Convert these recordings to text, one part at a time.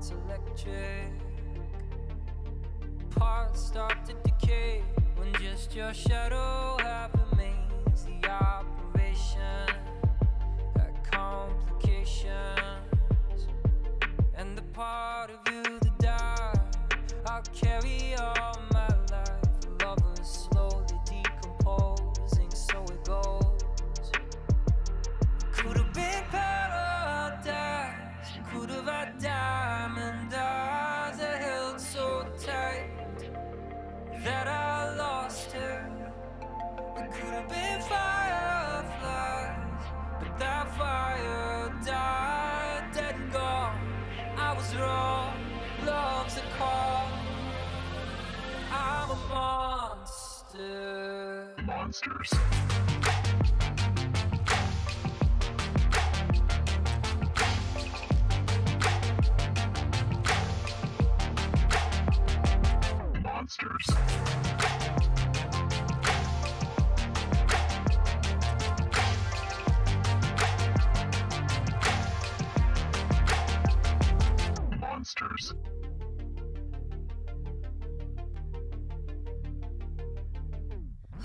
it's electric. Parts start to decay when just your shadow half remains. The operation had complications, and the part of you that died I'll carry all my life. Lovers slowly decomposing, so it goes. Could have been paradise, could have had diamond eyes that held so tight that I lost her. We could have been fireflies, but that fire died, dead and gone. I was wrong, love's a call. I'm a monster. Monsters. Monsters. Monsters.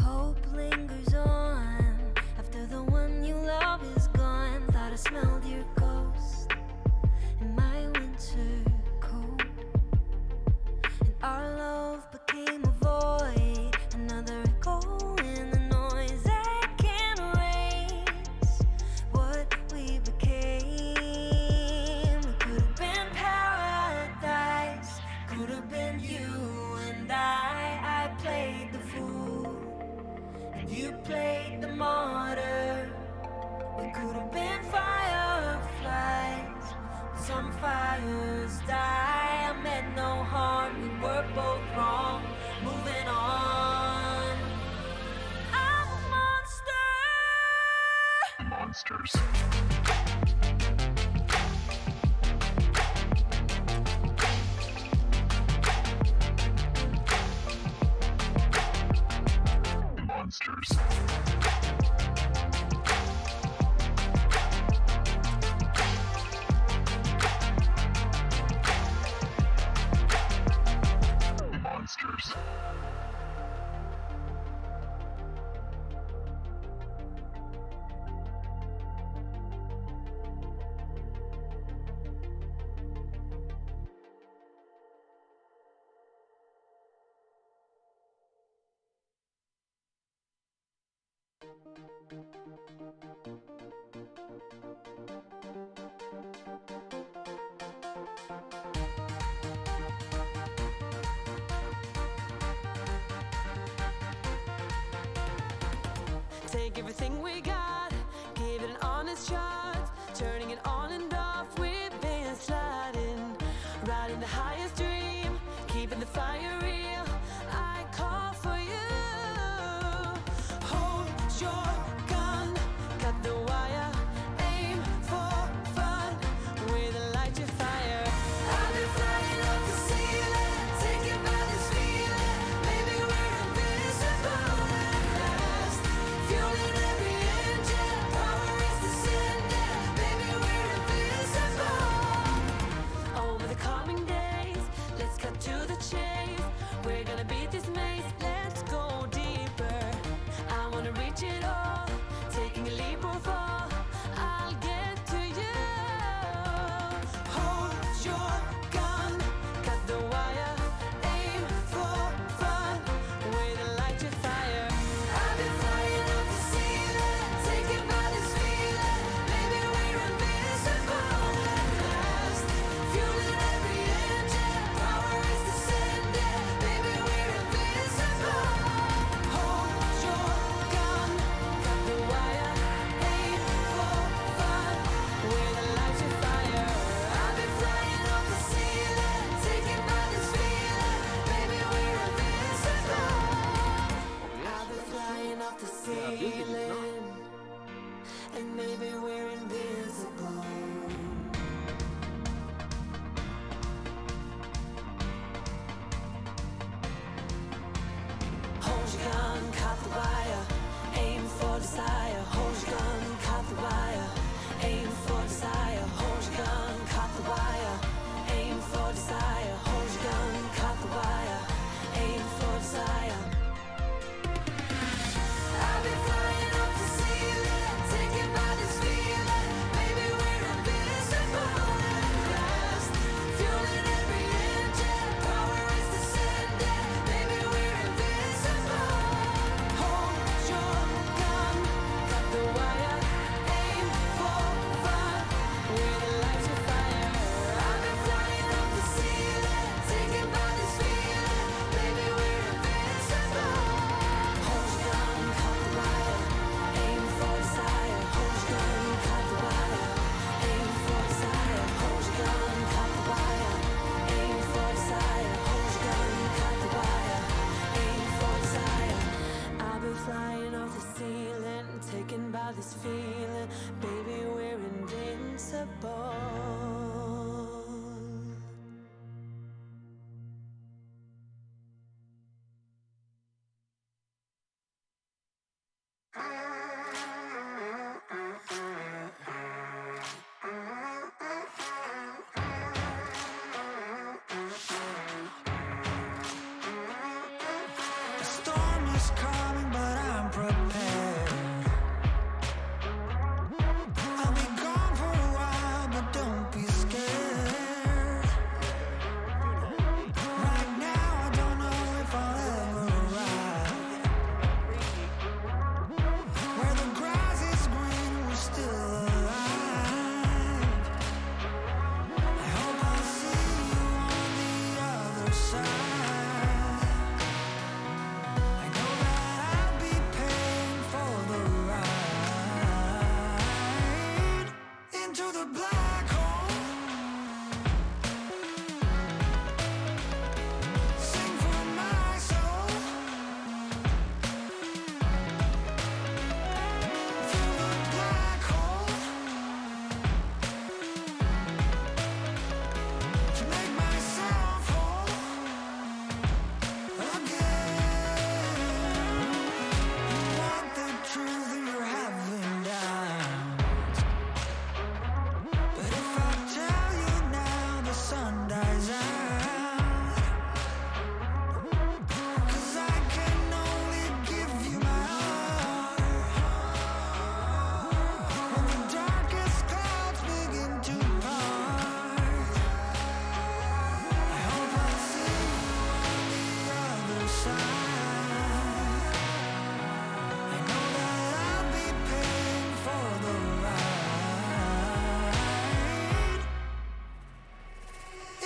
Hope lingers on after the one you love is gone. Thought I smelled your ghost in my winter coat, and our love became a void, another echo in the noise that can't erase what we became. It could have been paradise, could have been you and I played the fool, and you played the martyr. We could have been fireflies, but some fires die. I meant no harm, we were both wrong. Moving on. I'm a monster. Monsters. Monsters. Monsters. Take everything we got, give it an honest shot, turning it on and off, we've been sliding, riding the highest dream, keeping the fire real. I call for you. Hold your gun, cut the wire, aim for fun, with a light your fire. I've been flying up the ceiling, taken by this feeling. Maybe we're invisible at last. Fueling every engine, power is descending. Maybe we're impossible. The storm is coming, but I'm prepared. I'll be gone for a while, but don't be scared. Right now, I don't know if I'll ever arrive. Where the grass is green, we're still alive. I hope I'll see you on the other side. I know that I'll be paying for the ride into the black hole. Sing for my soul. Through the black hole to make myself whole again. You want the truth and you're having doubts. But if I tell you now, the sun dies out. 'Cause I can only give you my heart. When the darkest clouds begin to part, I hope I'll see you on the other side. I know that I'll be paying for the ride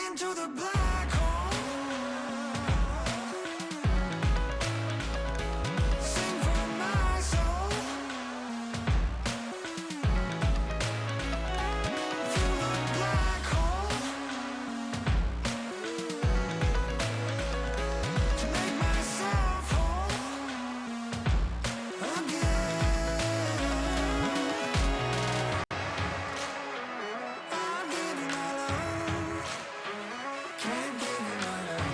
into the black hole. Sing for my soul. Through the black hole to make myself whole again. I'll give you my love. Can't give you my love.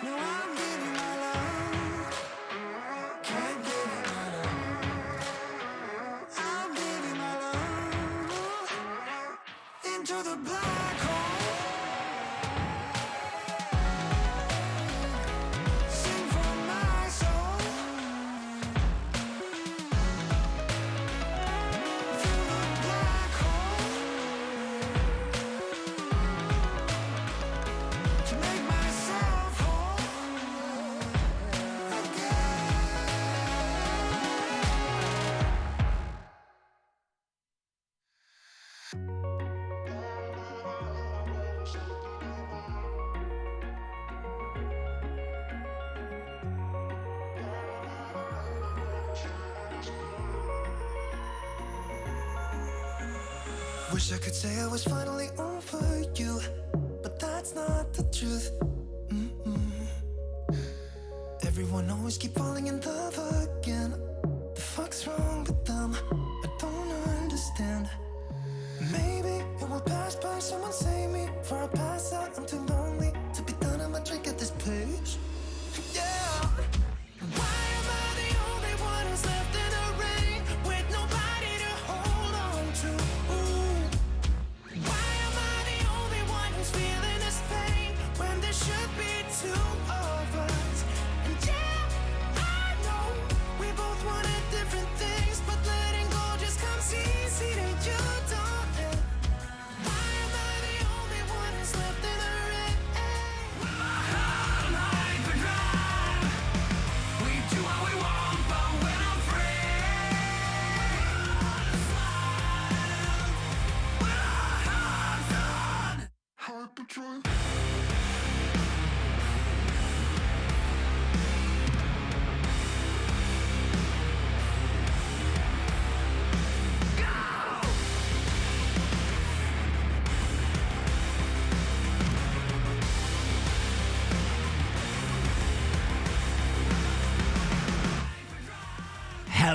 No, I'll give you my love. Can't give you my love. I'll give you my love into the black hole. Sing for my soul. Through the black hole to make myself whole again. Wish I could say I was finally over you, but that's not the truth. Everyone always keep falling in love again. The fuck's wrong with them? I don't understand. Maybe it will pass by. Someone save me before I pass out. I'm too lonely to be done. I'm a drink at this place. Yeah. Why am I the only one who's left in the rain with nobody to hold on to? Why am I the only one who's feeling this pain when there should be two of us? And yeah, I know we both wanted different things, but letting go just comes easy to you, don't it? Why am I the only one who's left in the rain?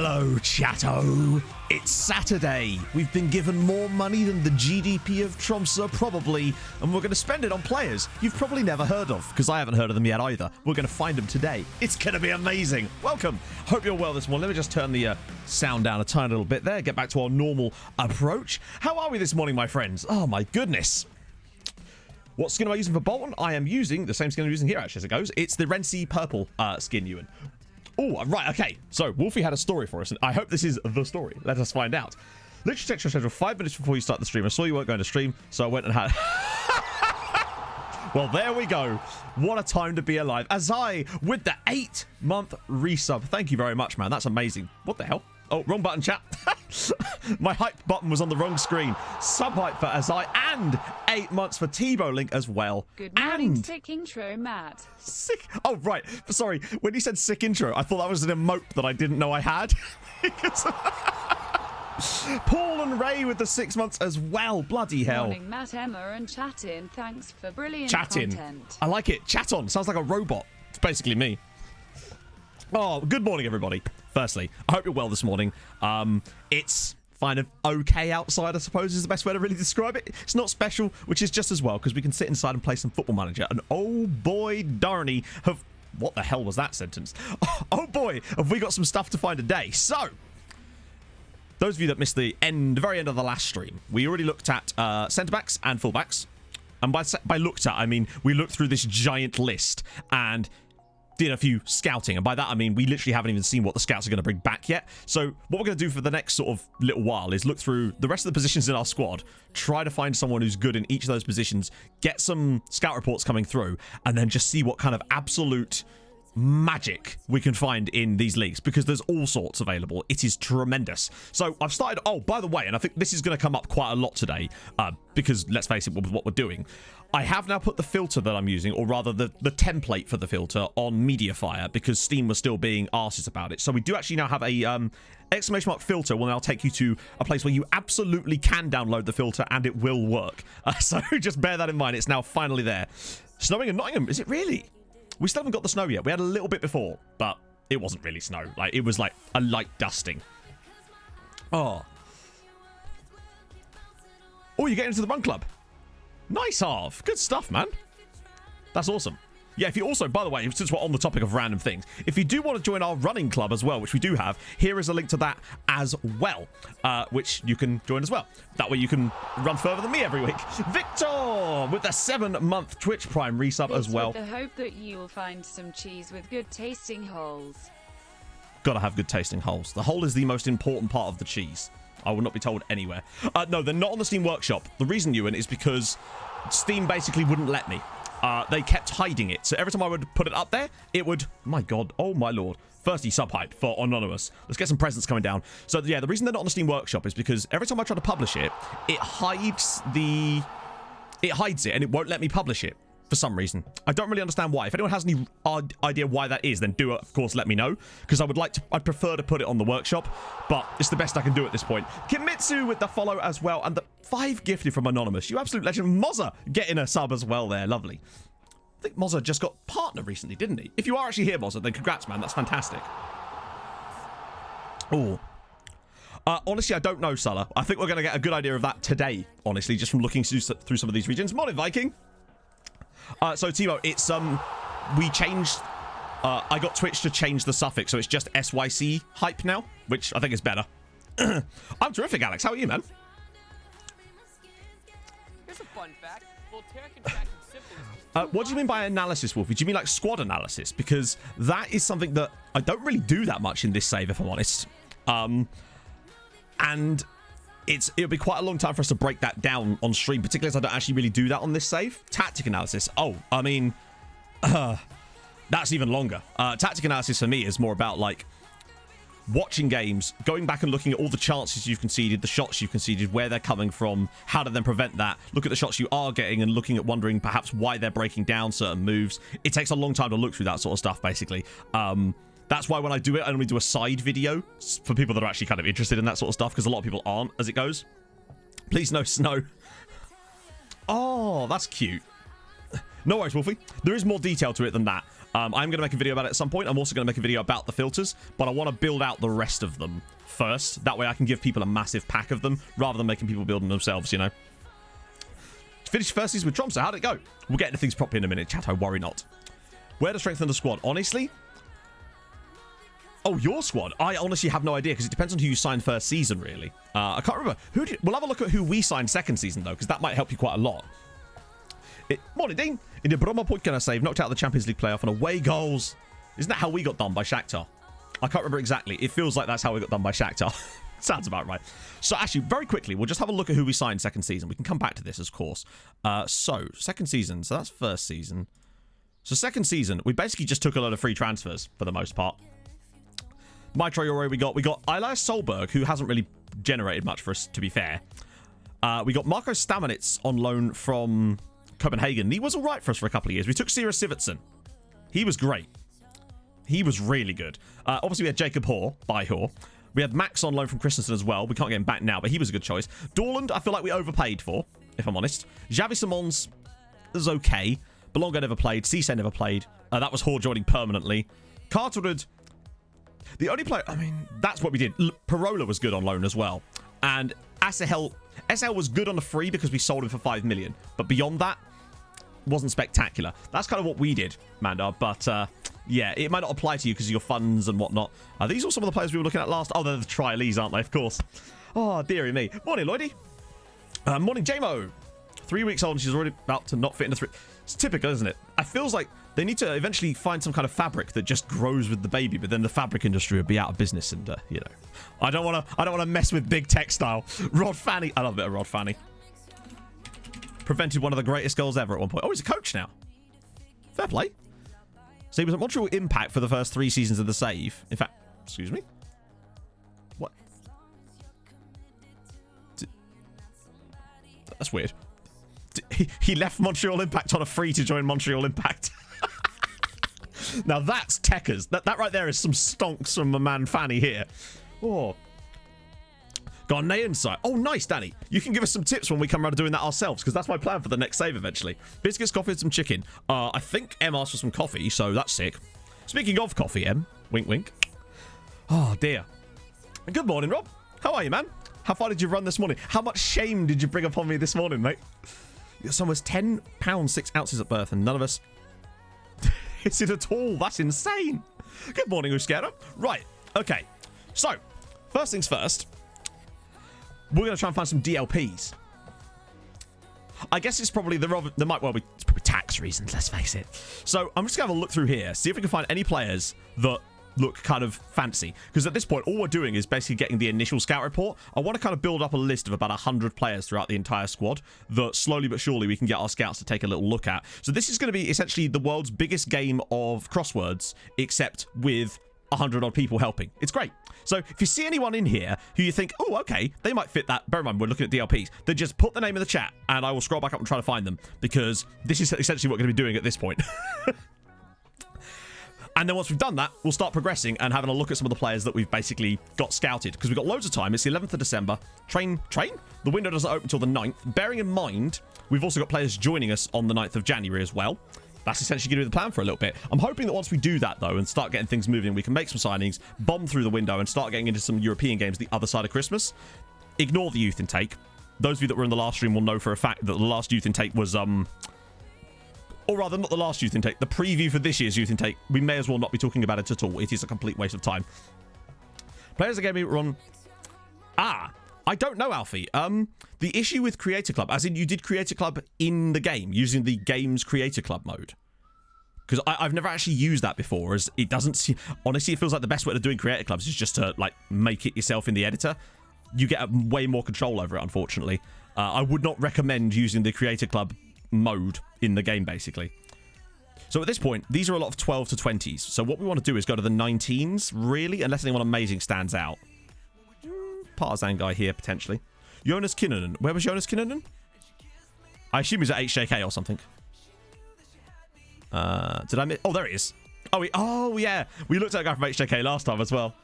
Hello, chatto. It's Saturday. We've been given more money than the GDP of Tromsø, probably, and we're going to spend it on players you've probably never heard of, because I haven't heard of them yet either. We're going to find them today. It's going to be amazing. Welcome. Hope you're well this morning. Let me just turn the sound down a tiny little bit there, get back to our normal approach. How are we this morning, my friends? Oh, my goodness. What skin am I using for Bolton? I am using the same skin I'm using here, actually, as it goes. It's the Rensi purple skin, Ewan. Oh, right, okay. So, Wolfie had a story for us, and I hope this is the story. Let us find out. Literally checked your schedule 5 minutes before you start the stream. I saw you weren't going to stream, so I went and had... Well, there we go. What a time to be alive. Azai with the 8-month resub. Thank you very much, man. That's amazing. What the hell? Oh, wrong button, chat. My hype button was on the wrong screen. Sub hype for Azai and 8 months for Tebow Link as well. Good morning, and sick intro, Matt. sick. Oh, right. Sorry. When you said sick intro, I thought that was an emote that I didn't know I had. Paul and Ray with the 6 months as well. Bloody hell. Morning, Matt, Emma, and Chatin. Thanks for brilliant Chatting. content. I like it. Chat on. Sounds like a robot. It's basically me. Oh, good morning, everybody. Firstly, I hope you're well this morning. It's kind of okay outside, I suppose, is the best way to really describe it. It's not special, which is just as well, because we can sit inside and play some Football Manager. And oh boy, darny, have... What the hell was that sentence? Oh boy, have we got some stuff to find today. So... Those of you that missed the very end of the last stream, we already looked at centre-backs and full-backs. And by looked at, I mean we looked through this giant list and did a few scouting. And by that, I mean we literally haven't even seen what the scouts are going to bring back yet. So what we're going to do for the next sort of little while is look through the rest of the positions in our squad, try to find someone who's good in each of those positions, get some scout reports coming through, and then just see what kind of absolute... magic we can find in these leagues, because there's all sorts available. It is tremendous. So I've started... Oh, by the way, and I think this is going to come up quite a lot today, because let's face it, with what we're doing, I have now put the filter that I'm using, or rather the template for the filter, on Mediafire, because Steam was still being arses about it. So we do actually now have a exclamation mark filter will now take you to a place where you absolutely can download the filter and it will work. So just bear that in mind. It's now finally there. Snowing in Nottingham, is it really? We still haven't got the snow yet. We had a little bit before, but it wasn't really snow. Like, it was like a light dusting. Oh. Oh, you're getting into the run club. Nice, Harv. Good stuff, man. That's awesome. Yeah, if you also, by the way, since we're on the topic of random things, if you do want to join our running club as well, which we do have, here is a link to that as well, which you can join as well. That way you can run further than me every week. Victor with the 7-month Twitch Prime resub as well. With the hope that you will find some cheese with good tasting holes. Gotta have good tasting holes. The hole is the most important part of the cheese. I will not be told anywhere. No, they're not on the Steam Workshop. The reason, Ewan, is because Steam basically wouldn't let me. They kept hiding it. So every time I would put it up there, it would... My God. Oh, my Lord. Firstly, sub-hype for Anonymous. Let's get some presents coming down. So, yeah, the reason they're not on the Steam Workshop is because every time I try to publish it, it hides it and it won't let me publish it for some reason. I don't really understand why. If anyone has any idea why that is, then do, of course, let me know. Because I'd prefer to put it on the workshop, but it's the best I can do at this point. Kimitsu with the follow as well, and the 5 gifted from Anonymous. You absolute legend. Mozza getting a sub as well there. Lovely. I think Mozza just got partner recently, didn't he? If you are actually here, Mozza, then congrats, man. That's fantastic. Oh. Honestly, I don't know, Sulla. I think we're going to get a good idea of that today, honestly, just from looking through some of these regions. Morning, Viking. So, Timo, it's, we changed, I got Twitch to change the suffix, so it's just SYC hype now, which I think is better. I'm terrific, Alex. How are you, man? Here's a fun fact. Voltaire contracted syphilis. What do you mean by analysis, Wolfie? Do you mean like squad analysis? Because that is something that I don't really do that much in this save, if I'm honest. And it'll be quite a long time for us to break that down on stream, particularly as I don't actually really do that on this save. Tactic analysis. Oh, I mean, that's even longer. Tactic analysis for me is more about like watching games, going back and looking at all the chances you've conceded, the shots you've conceded, where they're coming from, how to then prevent that, look at the shots you are getting and looking at wondering perhaps why they're breaking down certain moves. It takes a long time to look through that sort of stuff, basically. That's why when I do it, I only do a side video for people that are actually kind of interested in that sort of stuff, because a lot of people aren't as it goes. Please no snow. Oh, that's cute. No worries, Wolfie. There is more detail to it than that. I'm going to make a video about it at some point. I'm also going to make a video about the filters, but I want to build out the rest of them first. That way I can give people a massive pack of them rather than making people build them themselves, you know. Finished first season with Tromso. How'd it go? We'll get into things properly in a minute, chat. I worry not. Where to strengthen the squad? Honestly? Oh, your squad? I honestly have no idea because it depends on who you signed first season, really. I can't remember. We'll have a look at who we signed second season, though, because that might help you quite a lot. Morning, Dean. In the Bromma point can I save? Knocked out the Champions League playoff on away goals. Isn't that how we got done by Shakhtar? I can't remember exactly. It feels like that's how we got done by Shakhtar. Sounds about right. So actually, very quickly, we'll just have a look at who we signed second season. We can come back to this, of course. So, second season. So that's first season. So second season, we basically just took a lot of free transfers for the most part. My Traore we got Elias Solberg, who hasn't really generated much for us, to be fair. We got Marco Stamanitz on loan from Copenhagen. He was all right for us for a couple of years. We took Sira Sivertsen. He was great. He was really good. Obviously, we had Jacob Hoare, by Hoare. We had Max on loan from Christensen as well. We can't get him back now, but he was a good choice. Dorland, I feel like we overpaid for, if I'm honest. Xavi Simons is okay. Belonga never played. Cisse never played. That was Hoare joining permanently. Carteret, the only player... I mean, that's what we did. Parola was good on loan as well. And SL was good on the free because we sold him for 5 million. But beyond that, wasn't spectacular. That's kind of what we did, Manda. But, yeah, it might not apply to you because of your funds and whatnot. Are these all some of the players we were looking at last? Oh, they're the trialees, aren't they? Of course. Oh, dearie me. Morning, Lloydie. Morning, JMO. 3 weeks old and she's already about to not fit into 3... It's typical, isn't it? It feels like they need to eventually find some kind of fabric that just grows with the baby, but then the fabric industry would be out of business, and you know, I don't want to mess with big textile. Rod Fanny, I love a bit of Rod Fanny. Prevented one of the greatest goals ever at one point. Oh, he's a coach now. Fair play. So he was at Montreal Impact for the first 3 seasons of the save. In fact, excuse me. What? That's weird. He left Montreal Impact on a free to join Montreal Impact. Now that's techers. That right there is some stonks from my man Fanny here. Oh. Ghanaian side. Oh, nice, Danny. You can give us some tips when we come around to doing that ourselves, because that's my plan for the next save eventually. Biscuits, coffee, and some chicken. I think M asked for some coffee, so that's sick. Speaking of coffee, M. Wink, wink. Oh, dear. Good morning, Rob. How are you, man? How far did you run this morning? How much shame did you bring upon me this morning, mate? Your son was £10, 6 ounces at birth, and none of us hit it at all. That's insane. Good morning, Uskera. Right, okay. So, first things first, we're going to try and find some DLPs. I guess it's probably, there might well be, it's probably tax reasons, let's face it. So, I'm just going to have a look through here, see if we can find any players that look kind of fancy, because at this point all we're doing is basically getting the initial scout report. I want to kind of build up a list of about 100 players throughout the entire squad that slowly but surely we can get our scouts to take a little look at. So this is going to be essentially the world's biggest game of crosswords, except with 100 odd people helping. It's great. So if you see anyone in here who you think, oh, okay, they might fit that, bear in mind we're looking at DLPs, then just put the name in the chat and I will scroll back up and try to find them, because this is essentially what we're going to be doing at this point. And then once we've done that, we'll start progressing and having a look at some of the players that we've basically got scouted, because we've got loads of time. It's the 11th of December. Train? The window doesn't open until the 9th. Bearing in mind, we've also got players joining us on the 9th of January as well. That's essentially going to be the plan for a little bit. I'm hoping that once we do that, though, and start getting things moving, we can make some signings, bomb through the window, and start getting into some European games the other side of Christmas. Ignore the youth intake. Those of you that were in the last stream will know for a fact that the last youth intake was, or rather, not the last youth intake, the preview for this year's youth intake. We may as well not be talking about it at all. It is a complete waste of time. Players are going to be run... I don't know, Alfie. The issue with Creator Club, as in you did Creator Club in the game, using the game's Creator Club mode. Because I've never actually used that before, as it doesn't seem... Honestly, it feels like the best way to doing Creator Clubs is just to, like, make it yourself in the editor. You get way more control over it, unfortunately. I would not recommend using the Creator Club mode in the game, basically. So at this point, these are a lot of 12 to 20s. So what we want to do is go to the 19s, really, unless anyone amazing stands out. Partisan guy here, potentially. Jonas Kinnunen. Where was Jonas Kinnunen? I assume he's at HJK or something. Did I miss? Oh, there he is. Oh, yeah. We looked at a guy from HJK last time as well.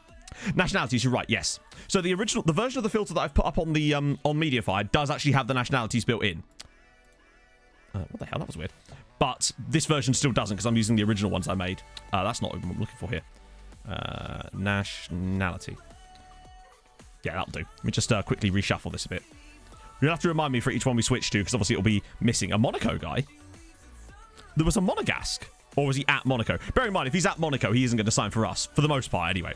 Nationalities, you're right, yes. So the version of the filter that I've put up on the on Mediafire does actually have the nationalities built in. What the hell? That was weird. But this version still doesn't because I'm using the original ones I made. That's not what I'm looking for here. Nationality. Yeah, that'll do. Let me just quickly reshuffle this a bit. You'll have to remind me for each one we switch to because obviously it'll be missing. A Monaco guy? There was a Monegasque. Or was he at Monaco? Bear in mind, if he's at Monaco, he isn't going to sign for us. For the most part, anyway.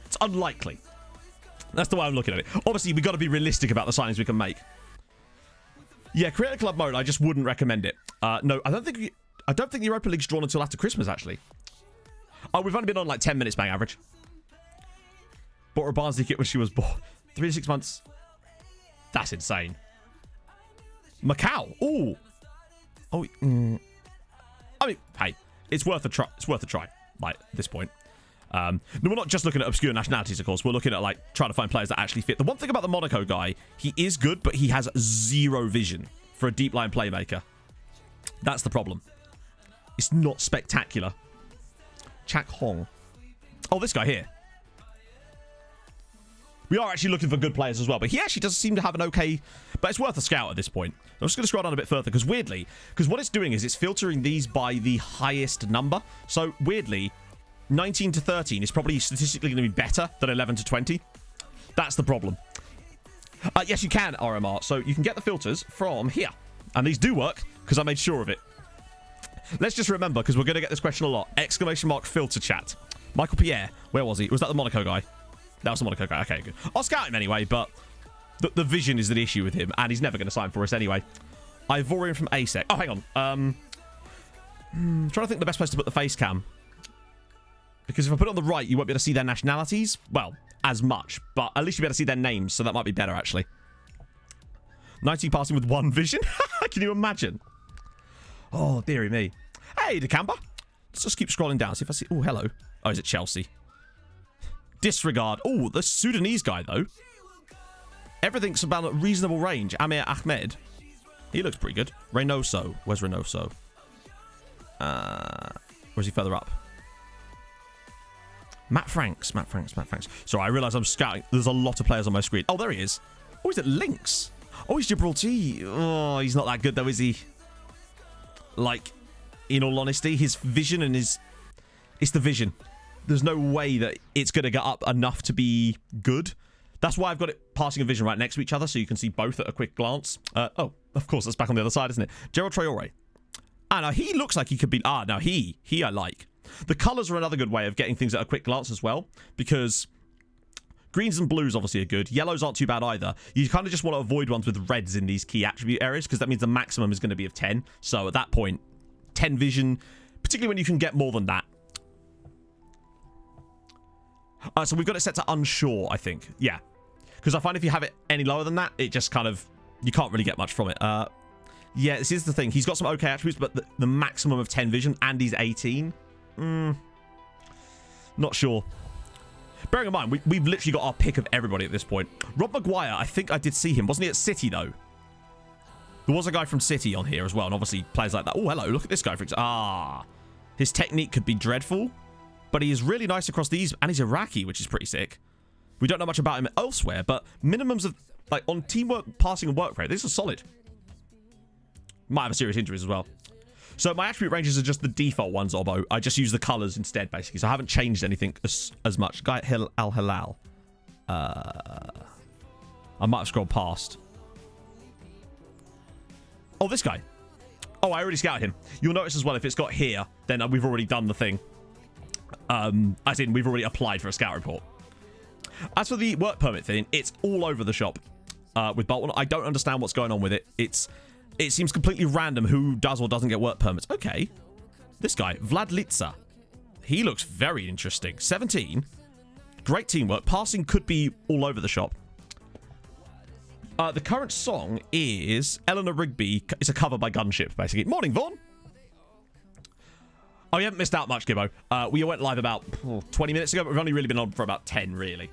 It's unlikely. That's the way I'm looking at it. Obviously, we've got to be realistic about the signings we can make. Yeah, create a club mode. I just wouldn't recommend it. No, I don't think the Europa League's drawn until after Christmas, actually. Oh, we've only been on like 10 minutes bang average. Bought her a Barnsley kit when she was born. 3 to 6 months. That's insane. Macau. Ooh. Oh. I mean, hey, it's worth a try. It's worth a try. Like at this point. No, we're not just looking at obscure nationalities, of course. We're looking at like trying to find players that actually fit. The one thing about the Monaco guy, he is good, but he has zero vision for a deep line playmaker. That's the problem. It's not spectacular. Chak Hong. Oh, this guy here. We are actually looking for good players as well, but he actually does seem to have an okay... But it's worth a scout at this point. I'm just going to scroll down a bit further, because weirdly... Because what it's doing is it's filtering these by the highest number. So, weirdly, 19 to 13 is probably statistically going to be better than 11 to 20. That's the problem. Yes, you can, RMR. So, you can get the filters from here. And these do work, because I made sure of it. Let's just remember, because we're going to get this question a lot. Exclamation mark filter chat. Michael Pierre. Where was he? Was that the Monaco guy? That was the Monaco guy. Okay, good. I'll scout him anyway, but the vision is the issue with him, and he's never going to sign for us anyway. Ivorian from ASEC. Oh, hang on. Trying to think the best place to put the face cam. Because if I put it on the right, you won't be able to see their nationalities. Well, as much, but at least you'll be able to see their names, so that might be better, actually. 19 passing with 1 vision? Can you imagine? Oh, dearie me. Hey, Decamber. Let's just keep scrolling down, see if I see... Oh, hello. Oh, is it Chelsea? Disregard. Oh, the Sudanese guy, though. Everything's about a reasonable range. Amir Ahmed. He looks pretty good. Reynoso. Where's Reynoso? Where's he further up? Matt Franks. Sorry, I realise I'm scouting. There's a lot of players on my screen. Oh, there he is. Oh, he's at Lynx. Oh, he's Gibraltar. Oh, he's not that good, though, is he? Like, in all honesty, his vision and his... It's the vision. There's no way that it's going to get up enough to be good. That's why I've got it passing and vision right next to each other, so you can see both at a quick glance. Oh, of course, that's back on the other side, isn't it? Gerald Traore. Ah, now he looks like he could be... Ah, now he I like. The colours are another good way of getting things at a quick glance as well, because greens and blues obviously are good. Yellows aren't too bad either. You kind of just want to avoid ones with reds in these key attribute areas, because that means the maximum is going to be of 10. So at that point, 10 vision, particularly when you can get more than that. So we've got it set to unsure, I think. Yeah. Because I find if you have it any lower than that, it just kind of... You can't really get much from it. Yeah, this is the thing. He's got some okay attributes, but the maximum of 10 vision, and he's 18. Not sure. Bearing in mind, we've literally got our pick of everybody at this point. Rob Maguire, I think I did see him. Wasn't he at City, though? There was a guy from City on here as well, and obviously players like that. Oh, hello. Look at this guy. His technique could be dreadful. But he is really nice across these, and he's Iraqi, which is pretty sick. We don't know much about him elsewhere, but minimums of, like, on teamwork, passing, and work rate, this is solid. Might have a serious injuries as well. So my attribute ranges are just the default ones, Obbo. I just use the colours instead, basically. So I haven't changed anything as much. Guy Al-Hilal. I might have scrolled past. Oh, this guy. Oh, I already scouted him. You'll notice as well, if it's got here, then we've already done the thing. As in, we've already applied for a scout report. As for the work permit thing, it's all over the shop with Bolton. I don't understand what's going on with it. It seems completely random who does or doesn't get work permits. Okay. This guy, Vlad Litsa. He looks very interesting. 17. Great teamwork. Passing could be all over the shop. The current song is Eleanor Rigby. It's a cover by Gunship, basically. Morning, Vaughn. Oh, you haven't missed out much, Gibbo. We went live about 20 minutes ago, but we've only really been on for about 10, really.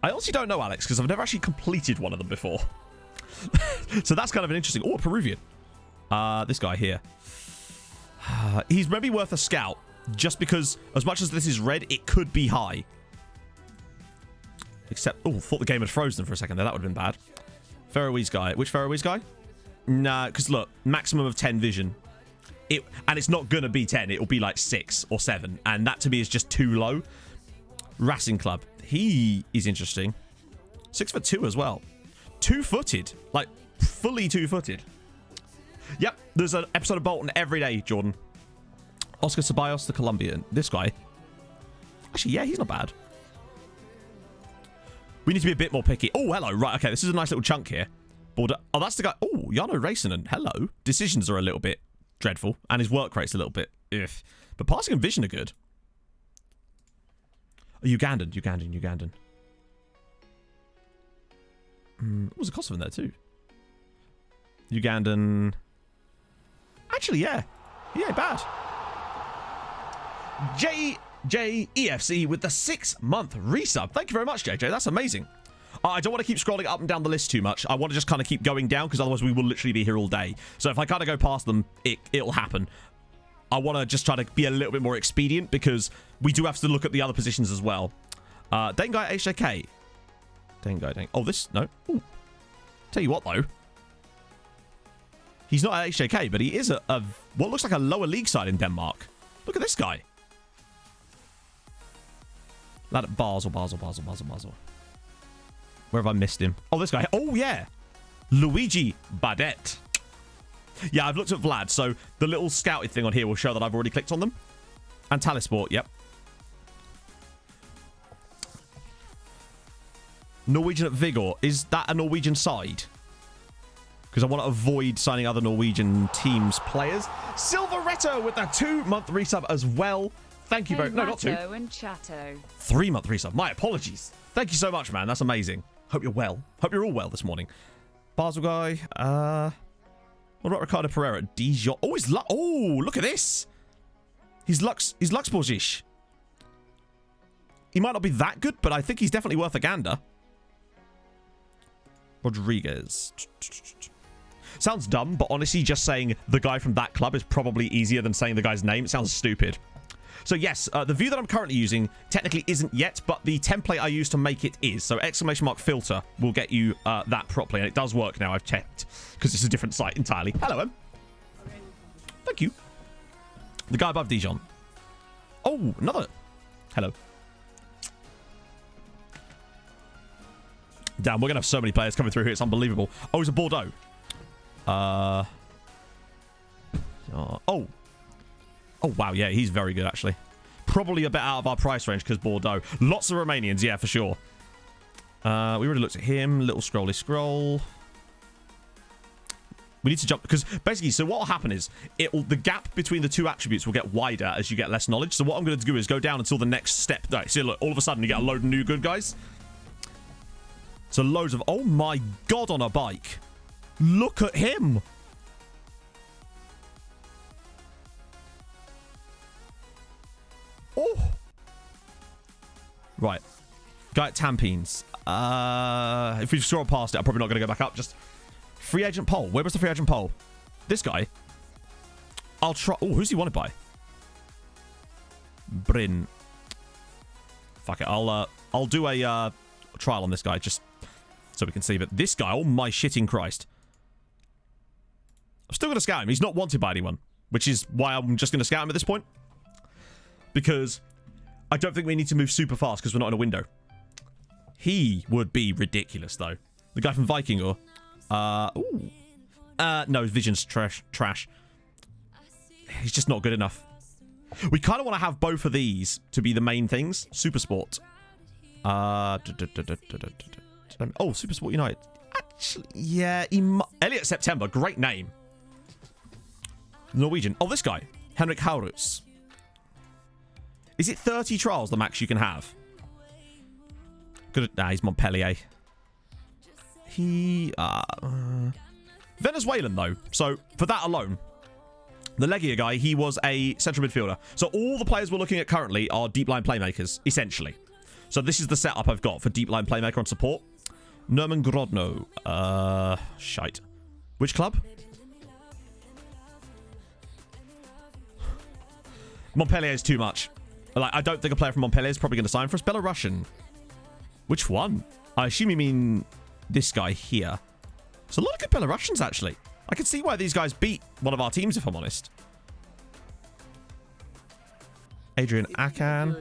I honestly don't know, Alex, because I've never actually completed one of them before. So that's kind of an interesting... Oh, a Peruvian. This guy here. He's maybe worth a scout, just because as much as this is red, it could be high. Except... Oh, thought the game had frozen for a second there. That would have been bad. Faroese guy. Which Faroese guy? Nah, because look, maximum of 10 vision. And it's not going to be 10. It'll be like 6 or 7. And that to me is just too low. Racing Club. He is interesting. 6'2" as well. 2-footed. Like, fully 2-footed. Yep, there's an episode of Bolton every day, Jordan. Oscar Ceballos, the Colombian. This guy. Actually, yeah, he's not bad. We need to be a bit more picky. Oh, hello. Right, okay, this is a nice little chunk here. Border. Oh, that's the guy. Oh, Jarno Räisänen. Hello. Decisions are a little bit dreadful, and his work rate's a little bit but passing and vision are good. Oh, Ugandan. What was the cost of him there too? Ugandan. Actually, yeah, bad. JJEFC with the 6-month resub. Thank you very much, JJ. That's amazing. I don't want to keep scrolling up and down the list too much. I want to just kind of keep going down because otherwise we will literally be here all day. So if I kind of go past them, it'll happen. I want to just try to be a little bit more expedient because we do have to look at the other positions as well. Dengai HJK. Dengai. Oh, this... No. Ooh. Tell you what, though. He's not at HJK, but he is a what looks like a lower league side in Denmark. Look at this guy. Lad at Basel. Where have I missed him? Oh, this guy. Oh, yeah. Luigi Badet. Yeah, I've looked at Vlad, so the little scouted thing on here will show that I've already clicked on them. And Talisport, yep. Norwegian at Vigor. Is that a Norwegian side? Because I want to avoid signing other Norwegian teams' players. Silveretto with that 2-month resub as well. Thank you very much. No, not 2. And Chato. 3-month resub. My apologies. Thank you so much, man. That's amazing. Hope you're well. Hope you're all well this morning. Basel guy. What about Ricardo Pereira? Dijon. Oh, look at this. He's Luxembourgish. He might not be that good, but I think he's definitely worth a gander. Rodriguez. Sounds dumb, but honestly, just saying the guy from that club is probably easier than saying the guy's name. It sounds stupid. So yes, the view that I'm currently using technically isn't yet, but the template I use to make it is. So ! filter will get you that properly, and it does work now. I've checked because it's a different site entirely. Hello, Em. Thank you. The guy above Dijon. Oh, another. Hello. Damn, we're gonna have so many players coming through here. It's unbelievable. Oh, it's a Bordeaux. Oh, wow. Yeah, he's very good, actually. Probably a bit out of our price range because Bordeaux. Lots of Romanians, yeah, for sure. We already looked at him. Little scrolly scroll. We need to jump because basically, so what will happen is the gap between the two attributes will get wider as you get less knowledge. So what I'm going to do is go down until the next step. Right, so look, all of a sudden you get a load of new good guys. So loads of... Oh my God, on a bike. Look at him. Oh. Right. Guy at Tampines. If we scroll past it, I'm probably not going to go back up. Just free agent poll. Where was the free agent poll? This guy. I'll try... Oh, who's he wanted by? Bryn. Fuck it. I'll do a trial on this guy just so we can see. But this guy, oh my shitting Christ. I'm still going to scout him. He's not wanted by anyone, which is why I'm just going to scout him at this point. Because I don't think we need to move super fast because we're not in a window. He would be ridiculous, though. The guy from Vikingur. No, his vision's trash. He's just not good enough. We kind of want to have both of these to be the main things. Super Sport. Oh, Super Sport United. Actually, yeah. Elliot September. Great name. Norwegian. Oh, this guy. Henrik Haurus. Is it 30 trials the max you can have? Good. Nah, he's Montpellier. He... Venezuelan, though. So, for that alone, the Legia guy, he was a central midfielder. So, all the players we're looking at currently are deep line playmakers, essentially. So, this is the setup I've got for deep line playmaker and support. Nerman Grodno. Shite. Which club? Montpellier is too much. Like, I don't think a player from Montpellier is probably going to sign for us. Belarusian. Which one? I assume you mean this guy here. There's a lot of good Belarusians, actually. I can see why these guys beat one of our teams, if I'm honest. Adrian Akan.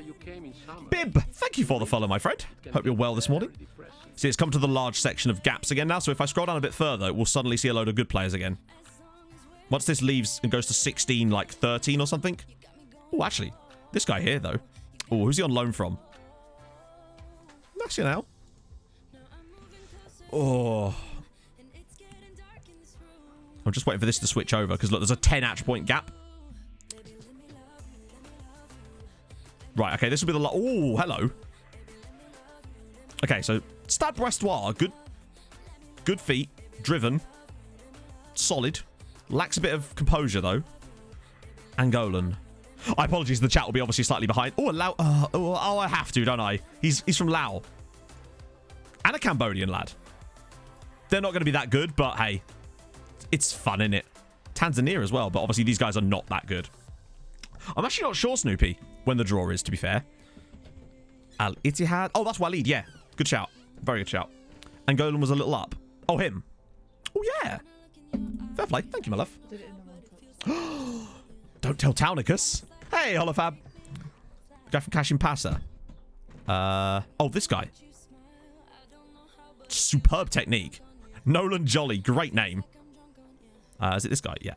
Bib, thank you for the follow, my friend. Hope you're well this morning. See, it's come to the large section of gaps again now, so if I scroll down a bit further, we'll suddenly see a load of good players again. Once this leaves and goes to 16, like 13 or something. Oh, actually, this guy here, though. Oh, who's he on loan from? Nacional. Oh. I'm just waiting for this to switch over, because look, there's a 10 atch point gap. Right, okay, this will be the... Oh, hello. Okay, so Stade Brestois, good feet, driven, solid, lacks a bit of composure though. Angolan. I apologize, the chat will be obviously slightly behind. Oh, Lao. Oh, I have to, don't I? He's from Laos, and a Cambodian lad. They're not going to be that good, but hey, it's fun, innit? Tanzania as well, but obviously these guys are not that good. I'm actually not sure, Snoopy, when the draw is, to be fair. Al Ittihad. Oh, that's Walid, yeah. Good shout. Very good shout. Angolan was a little up. Oh, him. Oh, yeah. Fair play. Thank you, my love. Don't tell Townicus. Hey, Holofab. Guy from Cashin Passa. Oh, this guy. Superb technique. Nolan Jolly. Great name. Is it this guy? Yeah.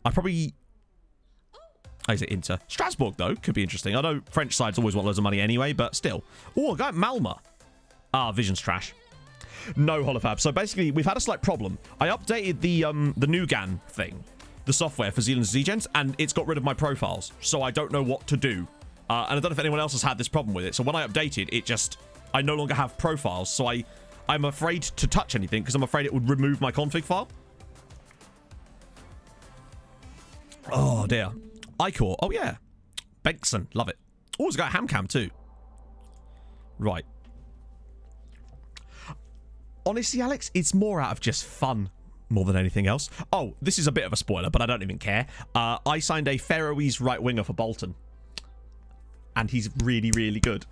I probably... Oh, is it Inter? Strasbourg, though, could be interesting. I know French sides always want loads of money anyway, but still. Oh, a guy at Malma. Ah, Vision's trash. No, Holofab. So basically, we've had a slight problem. I updated the Nugan thing, the software for Zealand's Z-Gens, and it's got rid of my profiles. So I don't know what to do. And I don't know if anyone else has had this problem with it. So when I updated, it just... I no longer have profiles. So I'm afraid to touch anything because I'm afraid it would remove my config file. Oh, dear. Icor. Oh, yeah. Bengtson. Love it. Oh, it's got a Hamcam, too. Right. Honestly, Alex, it's more out of just fun more than anything else. Oh, this is a bit of a spoiler, but I don't even care. I signed a Faroese right winger for Bolton. And he's really, really good.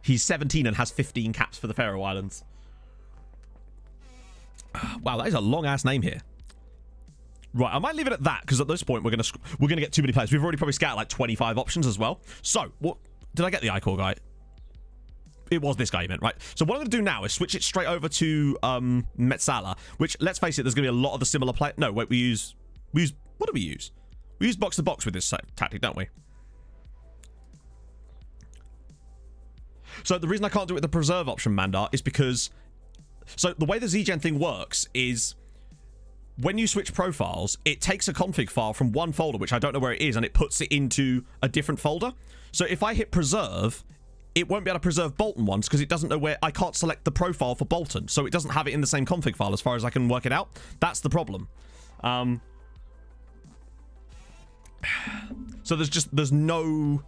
He's 17 and has 15 caps for the Faroe Islands. Wow, that is a long-ass name here. Right, I might leave it at that, because at this point, we're gonna get too many players. We've already probably scouted like 25 options as well. So, what did I get the Icor guy? It was this guy you meant, right? So what I'm going to do now is switch it straight over to Metsala, which, let's face it, there's going to be a lot of the similar play... No, wait, we use... What do we use? We use box-to-box with this tactic, don't we? So the reason I can't do it with the preserve option, Mandar, is because... So the way the Z-Gen thing works is... When you switch profiles, it takes a config file from one folder, which I don't know where it is, and it puts it into a different folder. So if I hit preserve... It won't be able to preserve Bolton ones because it doesn't know where... I can't select the profile for Bolton, so it doesn't have it in the same config file as far as I can work it out. That's the problem. So there's no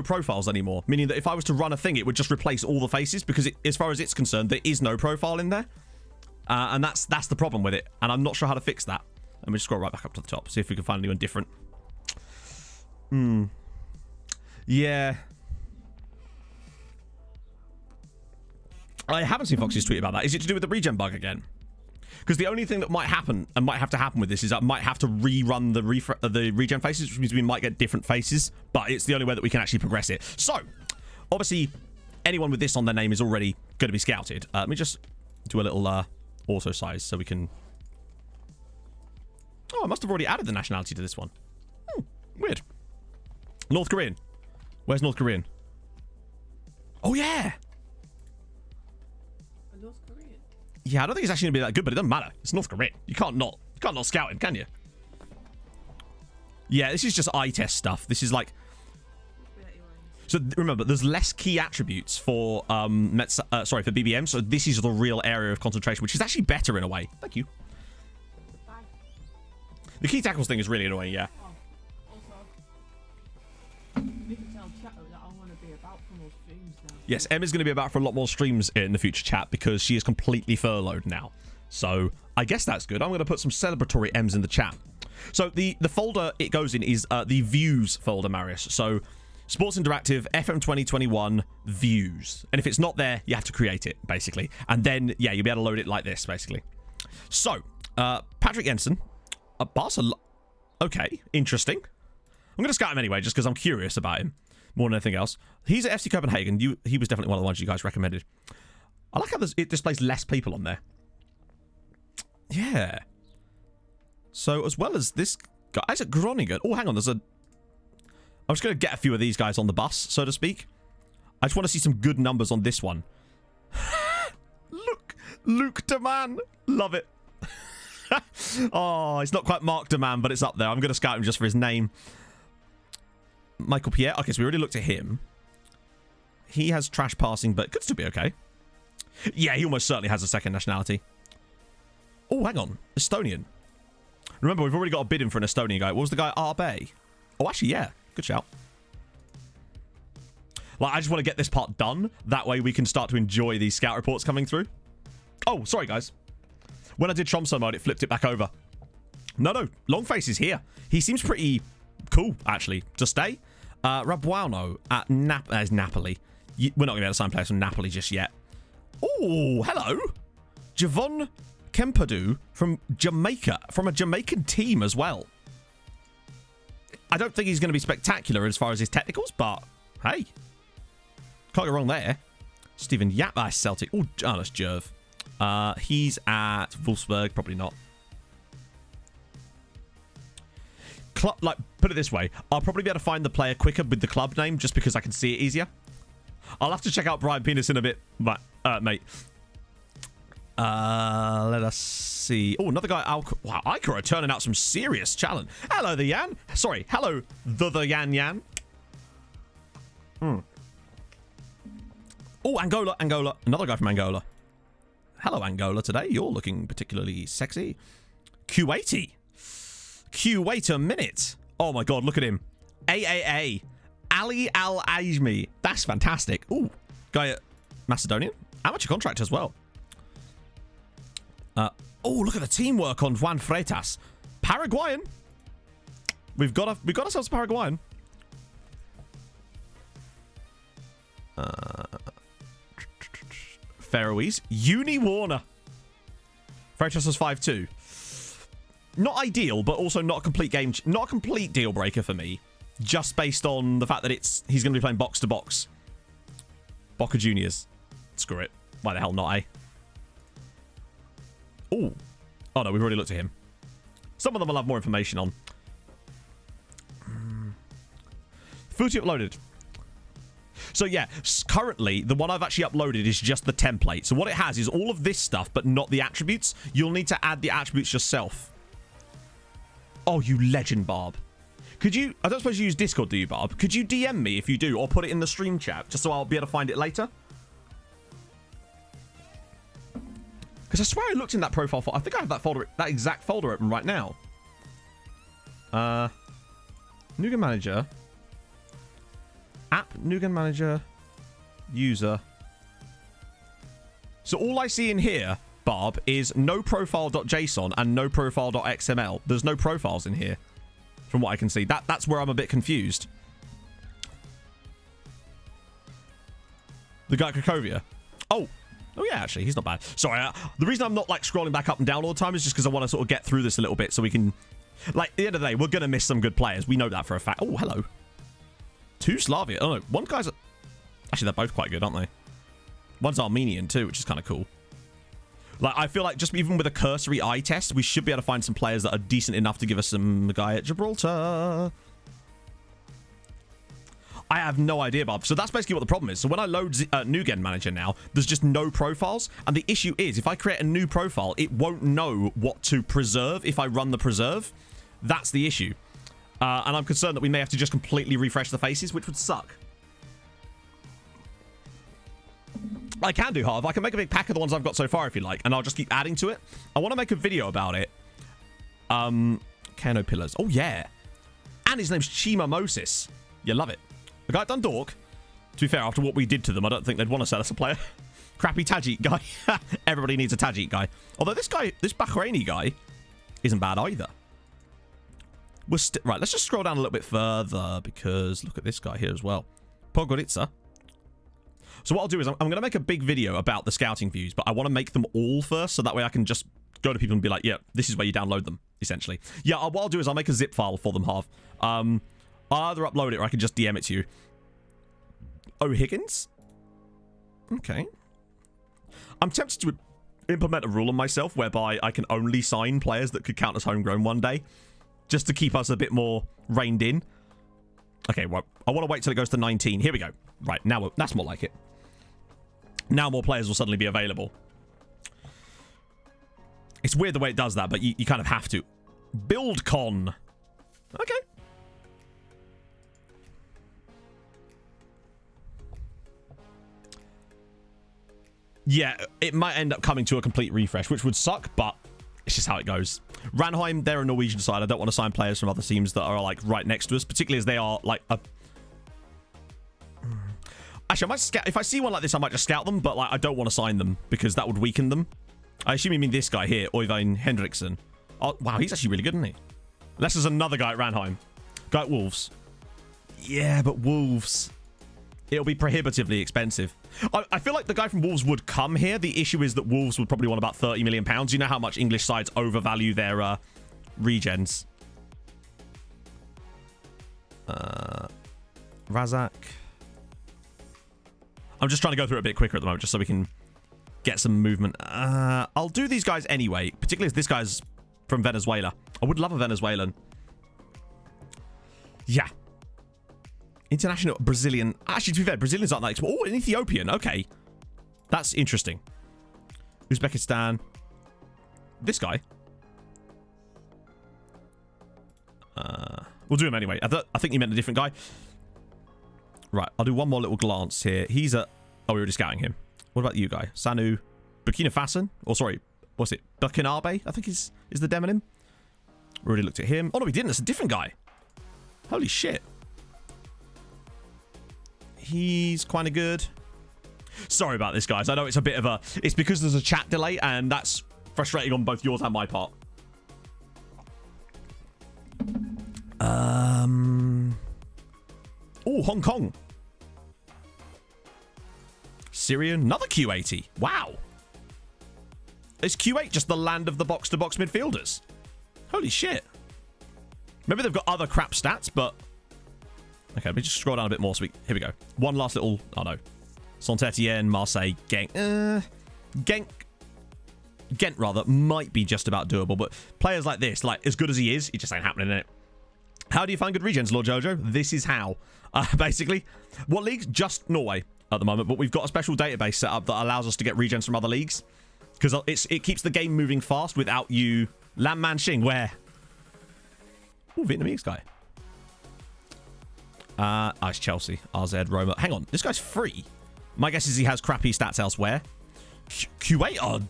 profiles anymore, meaning that if I was to run a thing, it would just replace all the faces because as far as it's concerned, there is no profile in there. And that's the problem with it, and I'm not sure how to fix that. Let me just scroll right back up to the top, see if we can find anyone different. Yeah... I haven't seen Foxy's tweet about that. Is it to do with the regen bug again? Because the only thing that might happen, and might have to happen with this, is I might have to rerun the regen faces, which means we might get different faces, but it's the only way that we can actually progress it. So, obviously, anyone with this on their name is already going to be scouted. Let me just do a little auto size so we can... Oh, I must have already added the nationality to this one. Weird. North Korean. Where's North Korean? Oh, yeah! Yeah, I don't think it's actually going to be that good, but it doesn't matter. It's North Korea. You can't not scout him, can you? Yeah, this is just eye test stuff. This is like... So remember, there's less key attributes for for BBM, so this is the real area of concentration, which is actually better in a way. Thank you. The key tackles thing is really annoying, yeah. Yes, Emma's going to be about for a lot more streams in the future, chat, because she is completely furloughed now. So I guess that's good. I'm going to put some celebratory M's in the chat. So the folder it goes in is the views folder, Marius. So Sports Interactive FM 2021 views. And if it's not there, you have to create it, basically. And then, yeah, you'll be able to load it like this, basically. So, Patrick Jensen. Barcelona. Okay, interesting. I'm going to scout him anyway, just because I'm curious about him more than anything else. He's at FC Copenhagen. He was definitely one of the ones you guys recommended. I like how it displays less people on there. Yeah. So, as well as this guy, Isaac Groningen. Oh, hang on. I'm just going to get a few of these guys on the bus, so to speak. I just want to see some good numbers on this one. Look, Luke DeMan. Love it. Oh, it's not quite Mark DeMan, but it's up there. I'm going to scout him just for his name. Michael Pierre. Okay, so we already looked at him. He has trash passing, but could still be okay. Yeah, he almost certainly has a second nationality. Oh, hang on. Estonian. Remember, we've already got a bid in for an Estonian guy. What was the guy? Arbe. Oh, actually, yeah. Good shout. Like, I just want to get this part done. That way we can start to enjoy these scout reports coming through. Oh, sorry, guys. When I did Tromso mode, it flipped it back over. No. Longface is here. He seems pretty cool, actually, to stay. Rabuano at Napoli. We're not going to be able to sign players from Napoli just yet. Oh, hello. Javon Kempadu from Jamaica. From a Jamaican team as well. I don't think he's going to be spectacular as far as his technicals, but hey. Can't go wrong there. Stephen Yap, Celtic. Oh, that's Jerv. He's at Wolfsburg. Probably not. Like, put it this way. I'll probably be able to find the player quicker with the club name just because I can see it easier. I'll have to check out Brian Penis in a bit, but, mate. Let us see. Oh, another guy. Wow, Iker are turning out some serious challenge. Hello, the Yan. Sorry. Hello, the Yan. Oh, Angola. Another guy from Angola. Hello, Angola, today. You're looking particularly sexy. Q80. Q8 a minute. Oh, my God. Look at him. AAA. Ali Al-Ajmi. That's fantastic. Ooh. Guy at Macedonian. Amateur contract as well. Oh, look at the teamwork on Juan Freitas. Paraguayan. We've got ourselves a Paraguayan. Faroese. Uni Warner. Freitas was 5'2". Not ideal, but also not a complete game. Not a complete deal breaker for me. Just based on the fact that he's going to be playing box to box. Boca Juniors. Screw it. Why the hell not, eh? Oh. Oh, no, we've already looked at him. Some of them I'll have more information on. Footy uploaded. So, yeah, currently, the one I've actually uploaded is just the template. So, what it has is all of this stuff, but not the attributes. You'll need to add the attributes yourself. Oh, you legend, Barb. Could you... I don't suppose you use Discord, do you, Barb? Could you DM me if you do, or put it in the stream chat, just so I'll be able to find it later? Because I swear I looked in that profile folder. I think I have that folder, that exact folder open right now. Nugan Manager. App, Nugan Manager, user. So all I see in here, Barb, is no profile.json and no profile.xml. There's no profiles in here, from what I can see. That's where I'm a bit confused. The guy at Krakovia. Oh yeah, actually, he's not bad. Sorry, the reason I'm not like scrolling back up and down all the time is just because I want to sort of get through this a little bit so we can... Like, at the end of the day, we're going to miss some good players. We know that for a fact. Oh, hello. 2 Slavia. Oh, no. One guy's... Actually, they're both quite good, aren't they? One's Armenian, too, which is kind of cool. Like, I feel like just even with a cursory eye test, we should be able to find some players that are decent enough to give us some guy at Gibraltar. I have no idea, Bob. So that's basically what the problem is. So when I load Nugen Manager now, there's just no profiles. And the issue is, if I create a new profile, it won't know what to preserve if I run the preserve. That's the issue. And I'm concerned that we may have to just completely refresh the faces, which would suck. I can do, however. I can make a big pack of the ones I've got so far, if you like, and I'll just keep adding to it. I want to make a video about it. Cano Pillars. Oh, yeah. And his name's Chima Moses. You love it. The guy at Dundalk, to be fair, after what we did to them, I don't think they'd want to sell us a player. Crappy Tajik guy. Everybody needs a Tajik guy. Although this Bahraini guy isn't bad either. Right, let's just scroll down a little bit further because look at this guy here as well. Podgorica. So what I'll do is I'm going to make a big video about the scouting views, but I want to make them all first so that way I can just go to people and be like, yeah, this is where you download them, essentially. Yeah, what I'll do is I'll make a zip file for them, Harv. I'll either upload it or I can just DM it to you. Oh, Higgins? Okay. I'm tempted to implement a rule on myself whereby I can only sign players that could count as homegrown one day, just to keep us a bit more reined in. Okay, well, I want to wait till it goes to 19. Here we go. Right, now that's more like it. Now more players will suddenly be available. It's weird the way it does that, but you kind of have to. BuildCon. Okay. Yeah, it might end up coming to a complete refresh, which would suck, but it's just how it goes. Ranheim, they're a Norwegian side. I don't want to sign players from other teams that are like right next to us, particularly as they are like a... Actually, I might scout. If I see one like this, I might just scout them, but like I don't want to sign them because that would weaken them. I assume you mean this guy here, Oyvind Hendrickson. Oh, wow, he's actually really good, isn't he? Unless there's another guy at Ranheim. Guy at Wolves. Yeah, but Wolves... It'll be prohibitively expensive. I feel like the guy from Wolves would come here. The issue is that Wolves would probably want about £30 million. You know how much English sides overvalue their regens. Razak. I'm just trying to go through it a bit quicker at the moment, just so we can get some movement. I'll do these guys anyway, particularly as this guy's from Venezuela. I would love a Venezuelan. Yeah. International Brazilian. Actually, to be fair, Brazilians aren't that expensive. Oh, an Ethiopian. Okay. That's interesting. Uzbekistan. This guy. We'll do him anyway. I think you meant a different guy. Right. I'll do one more little glance here. He's a... Oh, we were just scouting him. What about you guy? Sanu. Burkina Faso? Or sorry. What's it? Burkinabe, I think is the demonym. We already looked at him. Oh, no, we didn't. It's a different guy. Holy shit. He's kind of good. Sorry about this, guys. I know it's a bit of a... It's because there's a chat delay, and that's frustrating on both yours and my part. Oh, Hong Kong. Syrian. Another Q80. Wow. Is Q8 just the land of the box-to-box midfielders? Holy shit. Maybe they've got other crap stats, but... Okay, let me just scroll down a bit more. Here we go. One last little... Oh, no. Saint-Etienne, Marseille, Genk. Ghent, rather, might be just about doable. But players like this, like, as good as he is, it just ain't happening, innit? How do you find good regens, Lord Jojo? This is how. Basically. What leagues? Just Norway at the moment. But we've got a special database set up that allows us to get regens from other leagues. Because it keeps the game moving fast without you... Lam Man Shing, where? Oh, Vietnamese guy. It's Chelsea, RZ, Roma. Hang on, this guy's free. My guess is he has crappy stats elsewhere. Q8 are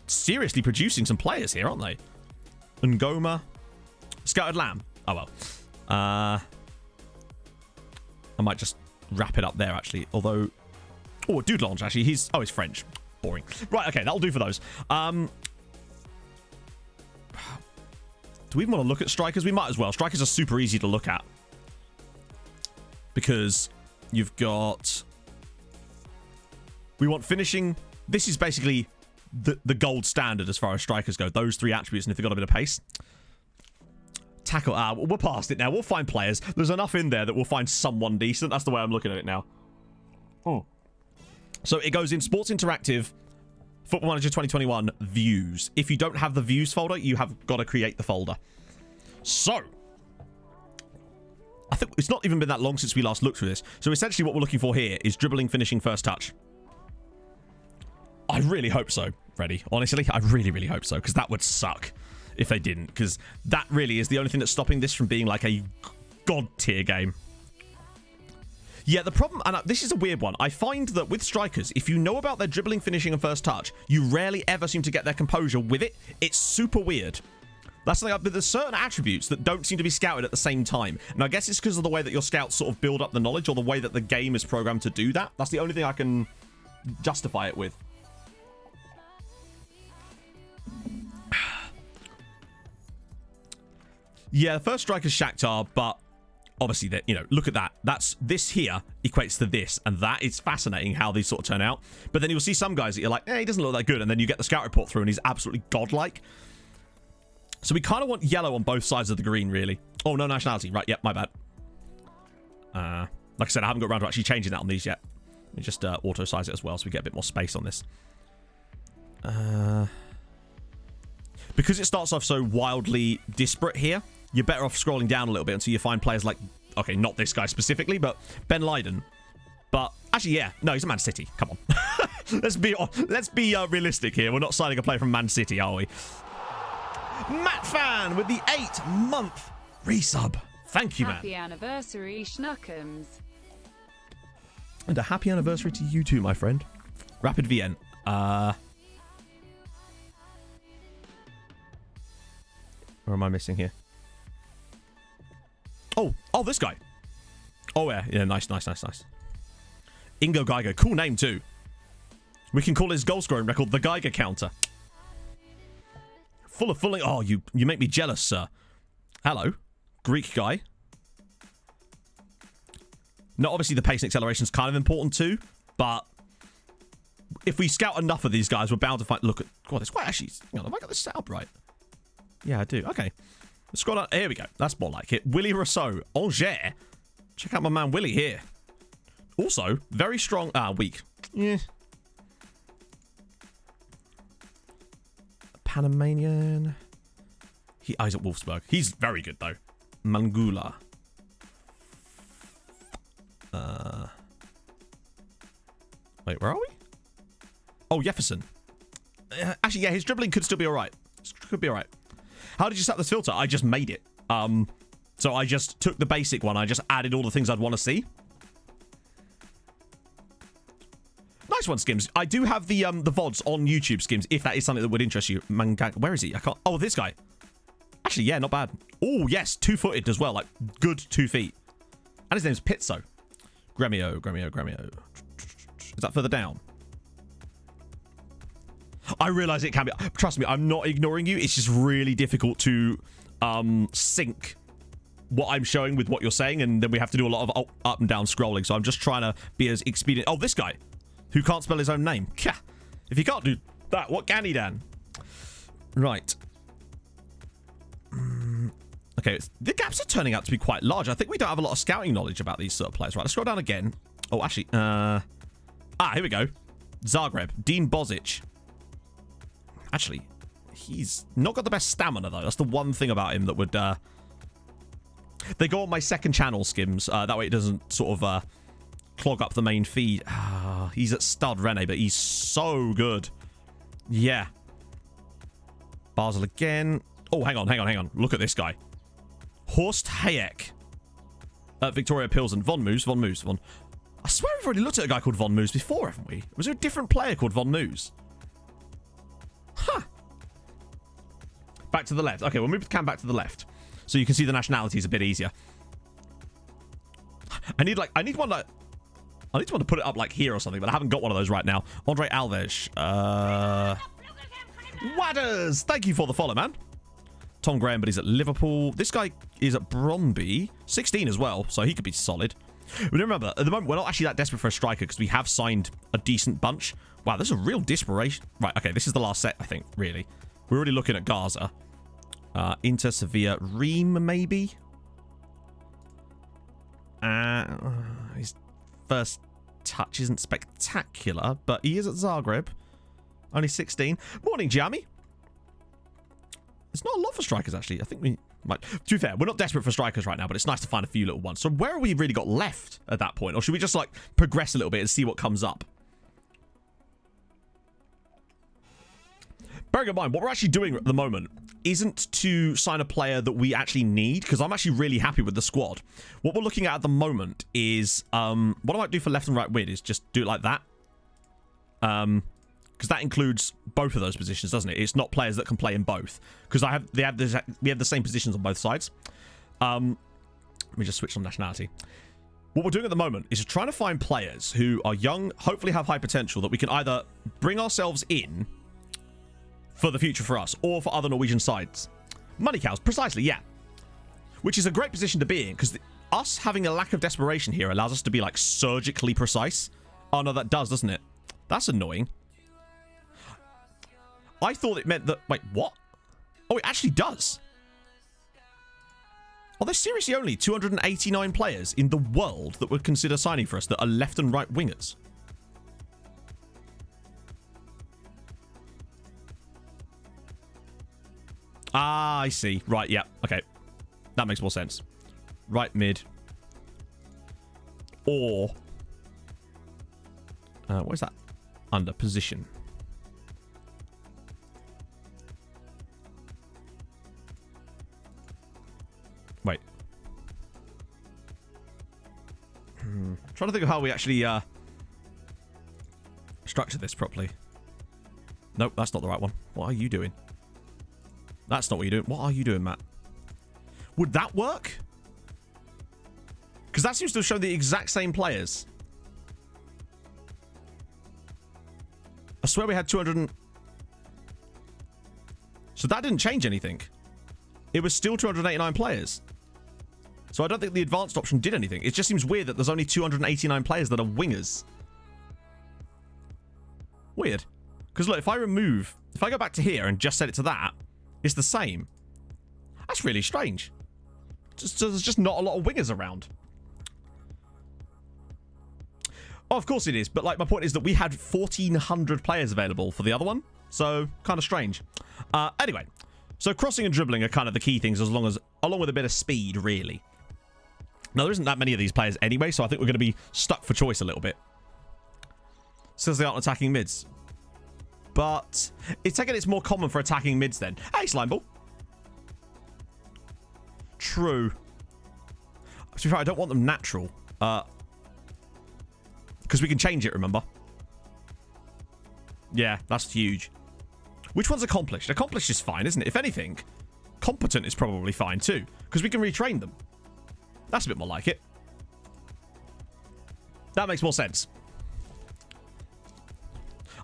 seriously producing some players here, aren't they? Ngoma. Scouted Lamb. Oh, well. I might just wrap it up there, actually. Although... Oh, Dude Lounge, actually. He's French. Boring. Right, okay, that'll do for those. Do we even want to look at strikers? We might as well. Strikers are super easy to look at. Because you've got... We want finishing. This is basically the gold standard as far as strikers go. Those three attributes, and if they've got a bit of pace. Tackle. We're past it now. We'll find players. There's enough in there that we'll find someone decent. That's the way I'm looking at it now. So it goes in Sports Interactive, Football Manager 2021, Views. If you don't have the Views folder, you have got to create the folder. So... I think it's not even been that long since we last looked through this. So essentially what we're looking for here is dribbling, finishing, first touch. I really hope so, Freddy. Honestly, I really, really hope so. Because that would suck if they didn't. Because that really is the only thing that's stopping this from being like a god tier game. Yeah, the problem... And this is a weird one. I find that with strikers, if you know about their dribbling, finishing, and first touch, you rarely ever seem to get their composure with it. It's super weird. That's like, but there's certain attributes that don't seem to be scouted at the same time. And I guess it's because of the way that your scouts sort of build up the knowledge or the way that the game is programmed to do that. That's the only thing I can justify it with. Yeah, the first striker's Shakhtar, but obviously, that, you know, look at that. This here equates to this, and that is fascinating how these sort of turn out. But then you'll see some guys that you're like, he doesn't look that good, and then you get the scout report through, and he's absolutely godlike. So we kind of want yellow on both sides of the green, really. Oh, no nationality. Right, yep, my bad. Like I said, I haven't got around to actually changing that on these yet. Let me just auto-size it as well so we get a bit more space on this. Because it starts off so wildly disparate here, you're better off scrolling down a little bit until you find players like, okay, not this guy specifically, but Ben Leiden. But actually, yeah, no, he's a Man City. Come on. let's be realistic here. We're not signing a player from Man City, are we? Matt Fan with the 8-month resub. Thank you, man. Happy anniversary, Schnuckums. And a happy anniversary to you too, my friend. Rapid VN. Where am I missing here? Oh, this guy. Oh, yeah, nice. Ingo Geiger, cool name too. We can call his goal scoring record the Geiger counter. Full of fulling. Oh, you make me jealous, sir. Hello, Greek guy. Now, obviously, the pace and acceleration is kind of important too, but if we scout enough of these guys, we're bound to find. Look at God, it's quite actually. Hang on, have I got this set up right? Yeah, I do. Okay. Let's scroll down. Here we go. That's more like it. Willie Rousseau. Angers. Check out my man Willie here. Also, very strong. Weak. Yeah. Panamanian. He's at Wolfsburg. He's very good, though. Mangula. Wait, where are we? Oh, Jefferson. Actually, yeah, his dribbling could still be all right. Could be all right. How did you set this filter? I just made it. So I just took the basic one. I just added all the things I'd want to see. Nice one, Skims. I do have the VODs on YouTube, Skims, if that is something that would interest you. Where is he? I can't... Oh, this guy. Actually, yeah, not bad. Oh, yes, 2-footed as well. Like, good 2 feet. And his name's Pizzo. Gremio. Is that further down? I realize it can be. Trust me, I'm not ignoring you. It's just really difficult to sync what I'm showing with what you're saying, and then we have to do a lot of up and down scrolling. So I'm just trying to be as expedient. Oh, this guy who can't spell his own name. If he can't do that, what can he, Dan? Right. Okay, the gaps are turning out to be quite large. I think we don't have a lot of scouting knowledge about these sort of players. Right, let's scroll down again. Oh, actually, here we go. Zagreb, Dean Bozic. Actually, he's not got the best stamina, though. That's the one thing about him that would... They go on my second channel, Skims. That way it doesn't sort of clog up the main feed. He's at Stud Rene, but he's so good. Yeah. Basel again. Oh, hang on. Look at this guy. Horst Hayek. Victoria Pilsen. Von Moos. I swear we've already looked at a guy called Von Moos before, haven't we? Was there a different player called Von Moos? Huh. Back to the left. Okay, we'll move the cam back to the left. So you can see the nationalities a bit easier. I need one to put it up like here or something, but I haven't got one of those right now. Andre Alves. Wadders! Thank you for the follow, man. Tom Graham, but he's at Liverpool. This guy is at Bromby. 16 as well, so he could be solid. But remember, at the moment, we're not actually that desperate for a striker because we have signed a decent bunch. Wow, there's a real desperation. Right, okay, this is the last set, I think, really. We're already looking at Gaza. Inter, Sevilla, Ream, maybe? His first touch isn't spectacular, but he is at Zagreb. Only 16. Morning, Jamie. There's not a lot for strikers, actually. I think we might... To be fair, we're not desperate for strikers right now, but it's nice to find a few little ones. So where have we really got left at that point? Or should we just, like, progress a little bit and see what comes up? Bearing in mind, what we're actually doing at the moment isn't to sign a player that we actually need, because I'm actually really happy with the squad. What we're looking at the moment is... what I might do for left and right mid is just do it like that. Because that includes both of those positions, doesn't it? It's not players that can play in both. Because we have the same positions on both sides. Let me just switch on nationality. What we're doing at the moment is just trying to find players who are young, hopefully have high potential, that we can either bring ourselves in for the future for us, or for other Norwegian sides. Money cows, precisely, yeah. Which is a great position to be in, because us having a lack of desperation here allows us to be, like, surgically precise. Oh, no, that does, doesn't it? That's annoying. I thought it meant that... Wait, what? Oh, it actually does. Are there seriously only 289 players in the world that would consider signing for us that are left and right wingers? Ah, I see. Right, yeah. Okay. That makes more sense. Right mid. Or... what is that? Under position. Wait. Trying to think of how we actually structure this properly. Nope, that's not the right one. What are you doing? That's not what you're doing. What are you doing, Matt? Would that work? Because that seems to have shown the exact same players. I swear we had 200 and... So that didn't change anything. It was still 289 players. So I don't think the advanced option did anything. It just seems weird that there's only 289 players that are wingers. Weird. Because look, if I go back to here and just set it to that, it's the same. That's really strange. There's just not a lot of wingers around. Oh, of course it is. But like, my point is that we had 1,400 players available for the other one. So kind of strange. Anyway, so crossing and dribbling are kind of the key things, along with a bit of speed, really. Now, there isn't that many of these players anyway, so I think we're going to be stuck for choice a little bit. Since they aren't attacking mids. But it's taken it's more common for attacking mids then. Hey, Slimeball. True. To be fair, I don't want them natural. Because we can change it, remember? Yeah, that's huge. Which one's accomplished? Accomplished is fine, isn't it? If anything, competent is probably fine too. Because we can retrain them. That's a bit more like it. That makes more sense.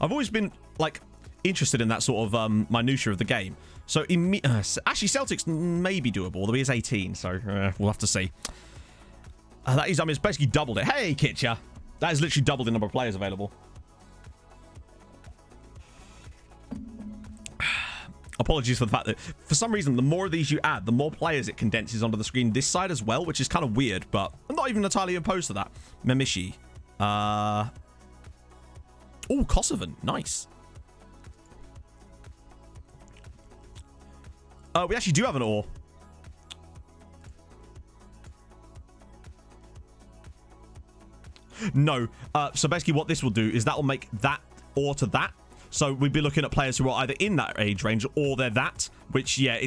I've always been, like, interested in that sort of minutiae of the game. So, actually, Celtics may be doable, although he is 18, so we'll have to see. That is, I mean, it's basically doubled it. Hey, Kitcha! That is literally doubled the number of players available. Apologies for the fact that, for some reason, the more of these you add, the more players it condenses onto the screen this side as well, which is kind of weird, but I'm not even entirely opposed to that. Memishi. Oh, Kosovan. Nice. We actually do have an ore. No. So basically what this will do is that will make that ore to that. So we'd be looking at players who are either in that age range or they're that, which, yeah,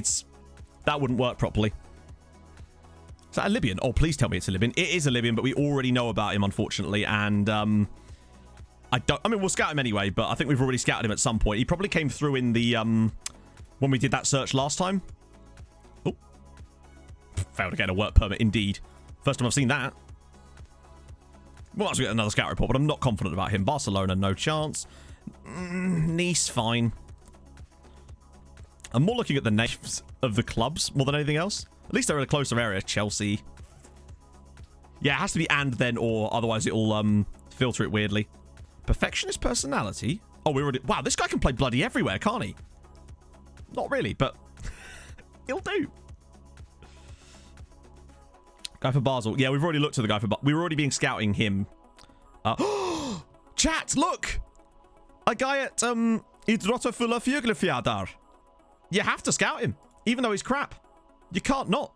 that wouldn't work properly. Is that a Libyan? Oh, please tell me it's a Libyan. It is a Libyan, but we already know about him, unfortunately, and I mean, we'll scout him anyway, but I think we've already scouted him at some point. He probably came through in the, when we did that search last time. Oh. Failed to get a work permit, indeed. First time I've seen that. We'll also get another scout report, but I'm not confident about him. Barcelona, no chance. Nice, fine. I'm more looking at the names of the clubs more than anything else. At least they're in a closer area. Chelsea. Yeah, it has to be and then or, otherwise it'll filter it weirdly. Perfectionist personality. Oh, we already... Wow, this guy can play bloody everywhere, can't he? Not really, but he'll do. Guy for Basel. Yeah, we've already looked at the guy for Basel. We were already being scouting him. Chat, look! A guy at Idrottafulla Fjöglefjärdar. You have to scout him, even though he's crap. You can't not.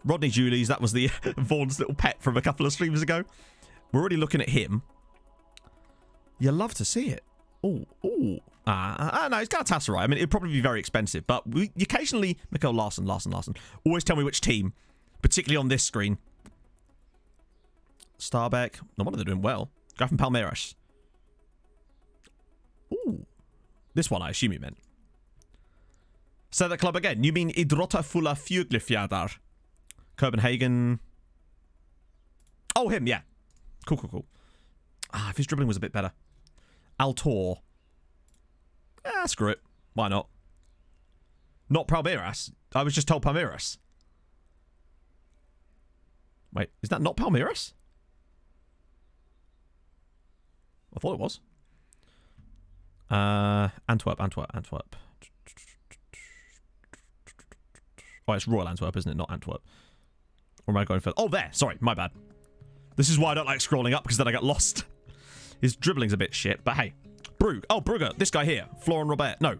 Rodney Julies, that was the Vaughn's little pet from a couple of streams ago. We're already looking at him. You love to see it. Oh, oh. No, it's Galatasaray. I mean, it'd probably be very expensive, but we occasionally... Mikkel Larsen. Always tell me which team, particularly on this screen. Starbeck. No wonder they're doing well. Guy from Palmeiras. Ooh. This one, I assume you meant. Say that club again. You mean Idrottafulla Fjöglefjärdar. Copenhagen. Oh, him, yeah. Cool. If his dribbling was a bit better. Altor. Screw it. Why not? Not Palmeiras. I was just told Palmeiras. Wait, is that not Palmeiras? I thought it was. Antwerp. Oh, it's Royal Antwerp, isn't it? Not Antwerp. Or am I going for... Oh, there. Sorry, my bad. This is why I don't like scrolling up, because then I get lost. His dribbling's a bit shit, but hey. Brugge. Oh, Brugge. This guy here. Florian Robert. No.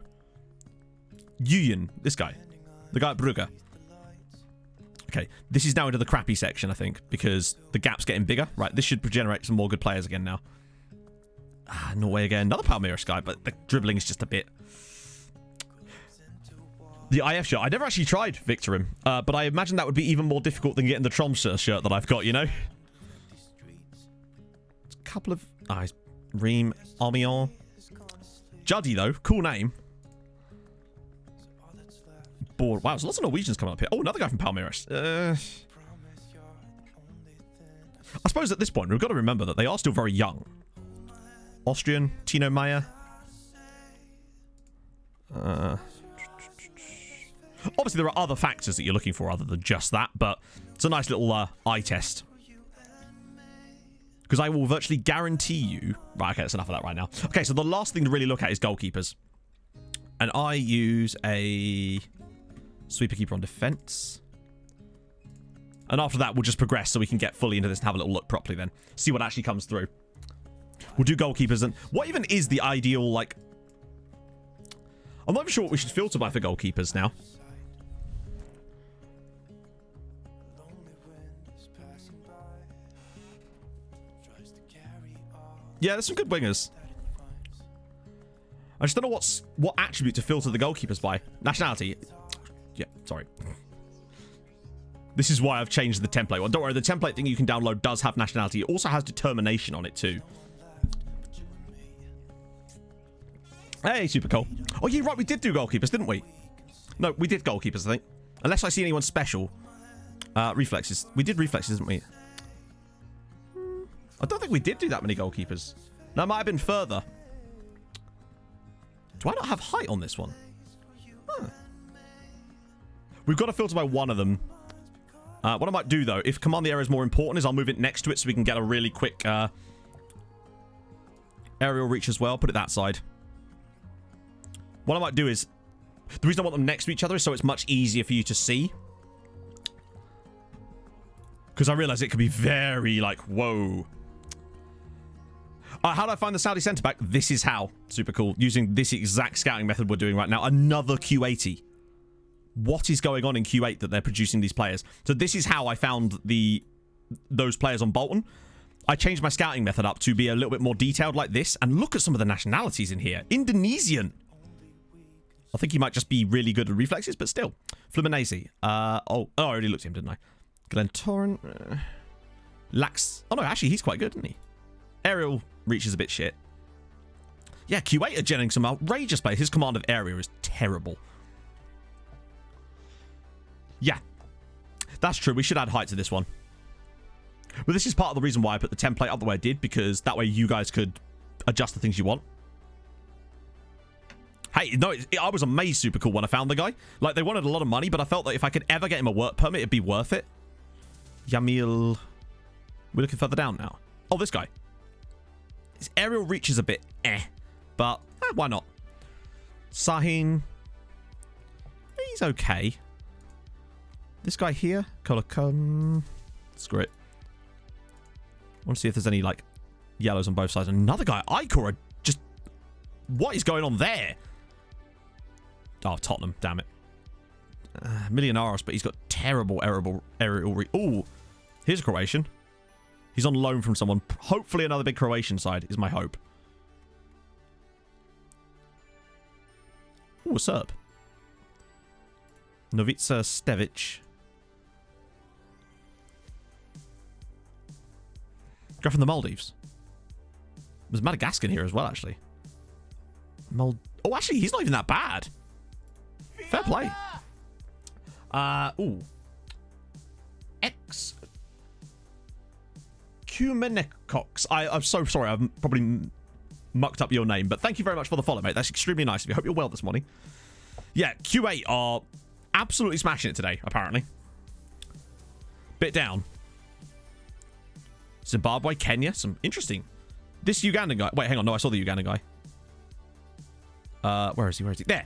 Nguyen. This guy. The guy at Brugge. Okay, this is now into the crappy section, I think, because the gap's getting bigger. Right, this should generate some more good players again now. Norway again. Another Palmeiras guy, but the dribbling is just a bit... The IF shirt. I never actually tried Victor him, but I imagine that would be even more difficult than getting the Tromsø shirt that I've got, you know? It's a couple of... Reem, Amiens. Juddy, though. Cool name. Bored. Wow, there's lots of Norwegians coming up here. Oh, another guy from Palmeiras. I suppose at this point, we've got to remember that they are still very young. Austrian, Tino Meyer. Obviously, there are other factors that you're looking for other than just that, but it's a nice little eye test. Because I will virtually guarantee you... Right, okay, that's enough of that right now. Okay, so the last thing to really look at is goalkeepers. And I use a sweeper keeper on defense. And after that, we'll just progress so we can get fully into this and have a little look properly then. See what actually comes through. We'll do goalkeepers. And what even is the ideal, like... I'm not even sure what we should filter by for goalkeepers now. Yeah, there's some good wingers. I just don't know what attribute to filter the goalkeepers by. Nationality. Yeah, sorry. This is why I've changed the template. Well, don't worry, the template thing you can download does have nationality. It also has determination on it too. Hey, super cool. Oh, yeah, right, we did do goalkeepers, didn't we? No, we did goalkeepers, I think. Unless I see anyone special. Reflexes. We did reflexes, didn't we? I don't think we did do that many goalkeepers. That might have been further. Do I not have height on this one? Huh. We've got to filter by one of them. What I might do, though, if command the area is more important, is I'll move it next to it so we can get a really quick aerial reach as well. Put it that side. What I might do is... The reason I want them next to each other is so it's much easier for you to see. Because I realize it can be very, like, whoa. How do I find the Saudi centre-back? This is how. Super cool. Using this exact scouting method we're doing right now. Another Q80. What is going on in Q8 that they're producing these players? So this is how I found those players on Bolton. I changed my scouting method up to be a little bit more detailed like this. And look at some of the nationalities in here. Indonesian. I think he might just be really good at reflexes, but still. Fluminense. I already looked at him, didn't I? Glentoran. Lax. Oh, no, actually, he's quite good, isn't he? Aerial reach is a bit shit. Yeah, Q8 are generating some outrageous play. His command of area is terrible. Yeah. That's true. We should add height to this one. But this is part of the reason why I put the template up the way I did, because that way you guys could adjust the things you want. Hey, no, I was amazed super cool when I found the guy. Like, they wanted a lot of money, but I felt that if I could ever get him a work permit, it'd be worth it. Yamil. We're looking further down now. Oh, this guy. His aerial reach is a bit but why not? Sahin. He's okay. This guy here. Colacum. Screw it. I want to see if there's any, like, yellows on both sides. Another guy. Icor. Just... What is going on there? Oh, Tottenham. Damn it. Millionaires, but he's got terrible aerial reach. Ooh. Here's a Croatian. He's on loan from someone. Hopefully another big Croatian side is my hope. Ooh, a Serb. Novica Stevic. Guy from the Maldives. There's Madagascar here as well, actually. Oh, actually, he's not even that bad. Fair play. Ooh. Kumenecox. I'm so sorry. I've probably mucked up your name, but thank you very much for the follow, mate. That's extremely nice of you. Hope you're well this morning. Yeah, Q8 are absolutely smashing it today, apparently. Bit down. Zimbabwe, Kenya, some interesting. This Ugandan guy. Wait, hang on. No, I saw the Ugandan guy. Where is he? Where is he? There.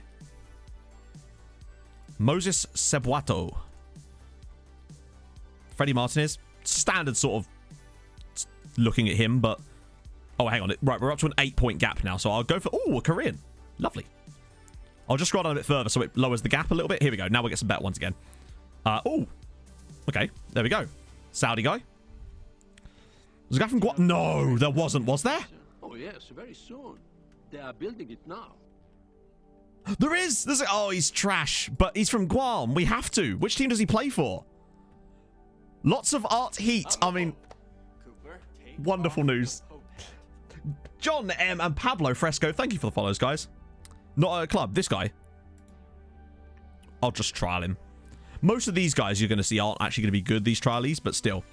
Moses Sebwato. Freddie Martinez. Standard sort of looking at him, but... Oh, hang on. Right, we're up to an 8-point gap now, so I'll go for... Oh, a Korean. Lovely. I'll just scroll down a bit further so it lowers the gap a little bit. Here we go. Now we'll get some better ones again. Oh. Okay, there we go. Saudi guy. Was a guy from Guam? No, there wasn't. Was there? Oh, yes, very soon. They are building it now. There is. Oh, he's trash. But he's from Guam. We have to. Which team does he play for? Lots of art heat. I mean, wonderful news. John M and Pablo Fresco. Thank you for the follows, guys. Not a club. This guy. I'll just trial him. Most of these guys you're going to see aren't actually going to be good, these trialies, but still.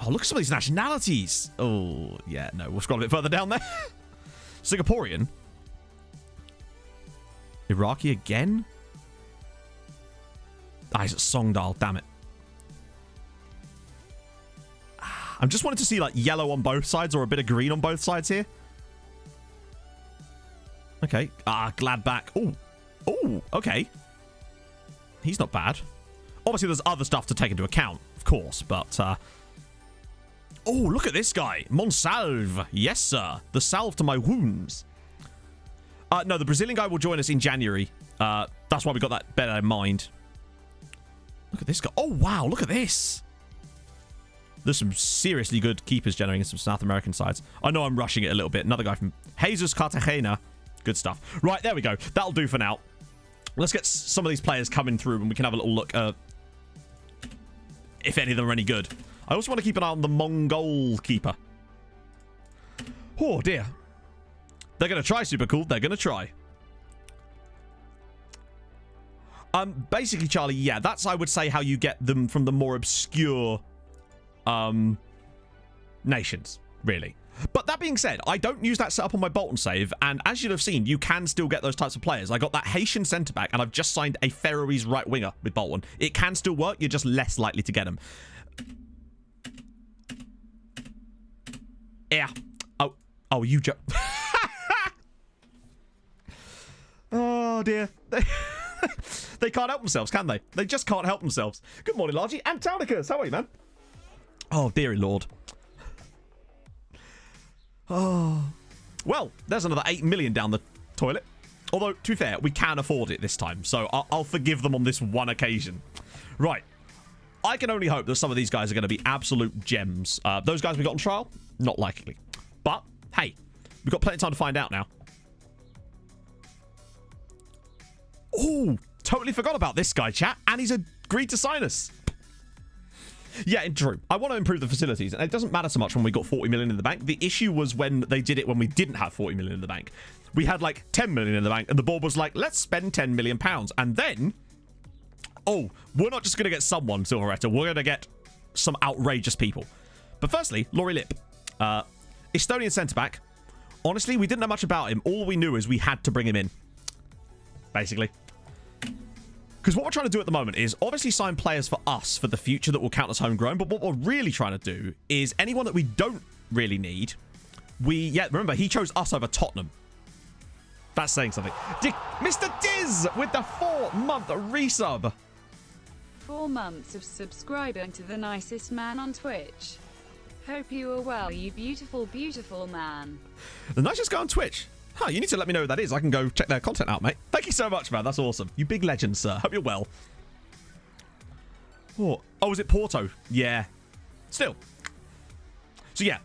Oh, look at some of these nationalities. Oh, yeah, no. We'll scroll a bit further down there. Singaporean. Iraqi again? Ah, he's at Songdal, damn it. I'm just wanting to see, like, yellow on both sides or a bit of green on both sides here. Okay. Ah, Gladbach. Oh. Oh, okay. He's not bad. Obviously, there's other stuff to take into account, of course, but... Oh, look at this guy. Monsalve. Yes, sir. The salve to my wounds. No, the Brazilian guy will join us in January. That's why we got that better in mind. Look at this guy. Oh, wow. Look at this. There's some seriously good keepers generating some South American sides. I know I'm rushing it a little bit. Another guy from Jesus Cartagena. Good stuff. Right, there we go. That'll do for now. Let's get some of these players coming through and we can have a little look if any of them are any good. I also want to keep an eye on the Mongol keeper. Oh, dear. They're going to try super cool. They're going to try. Basically, Charlie, yeah, that's, I would say, how you get them from the more obscure nations, really. But that being said, I don't use that setup on my Bolton save, and as you'll have seen, you can still get those types of players. I got that Haitian centre-back, and I've just signed a Faroese right-winger with Bolton. It can still work, you're just less likely to get them. Yeah. Oh, you just... Oh, dear. They can't help themselves, can they? They just can't help themselves. Good morning, Largy. Antaunicus, how are you, man? Oh, dearie Lord. Oh. Well, there's another 8 million down the toilet. Although, to be fair, we can afford it this time. So I'll forgive them on this one occasion. Right. I can only hope that some of these guys are going to be absolute gems. Those guys we got on trial? Not likely. But, hey, we've got plenty of time to find out now. Oh, totally forgot about this guy, chat. And he's agreed to sign us. Yeah, true. I want to improve the facilities. And it doesn't matter so much when we got 40 million in the bank. The issue was when they did it when we didn't have 40 million in the bank. We had like 10 million in the bank. And the board was like, let's spend 10 million pounds. And then, oh, we're not just going to get someone, Silveretta. We're going to get some outrageous people. But firstly, Laurie Lip. Estonian centre-back. Honestly, we didn't know much about him. All we knew is we had to bring him in. Basically. Because what we're trying to do at the moment is obviously sign players for us for the future that will count as homegrown. But what we're really trying to do is anyone that we don't really need. Remember, he chose us over Tottenham. That's saying something. Mr. Diz with the 4-month resub. 4 months of subscribing to the nicest man on Twitch. Hope you are well, you beautiful, beautiful man. The nicest guy on Twitch. Huh, you need to let me know who that is. I can go check their content out, mate. Thank you so much, man. That's awesome. You big legend, sir. Hope you're well. Oh, is it Porto? Yeah. Still. So, yeah.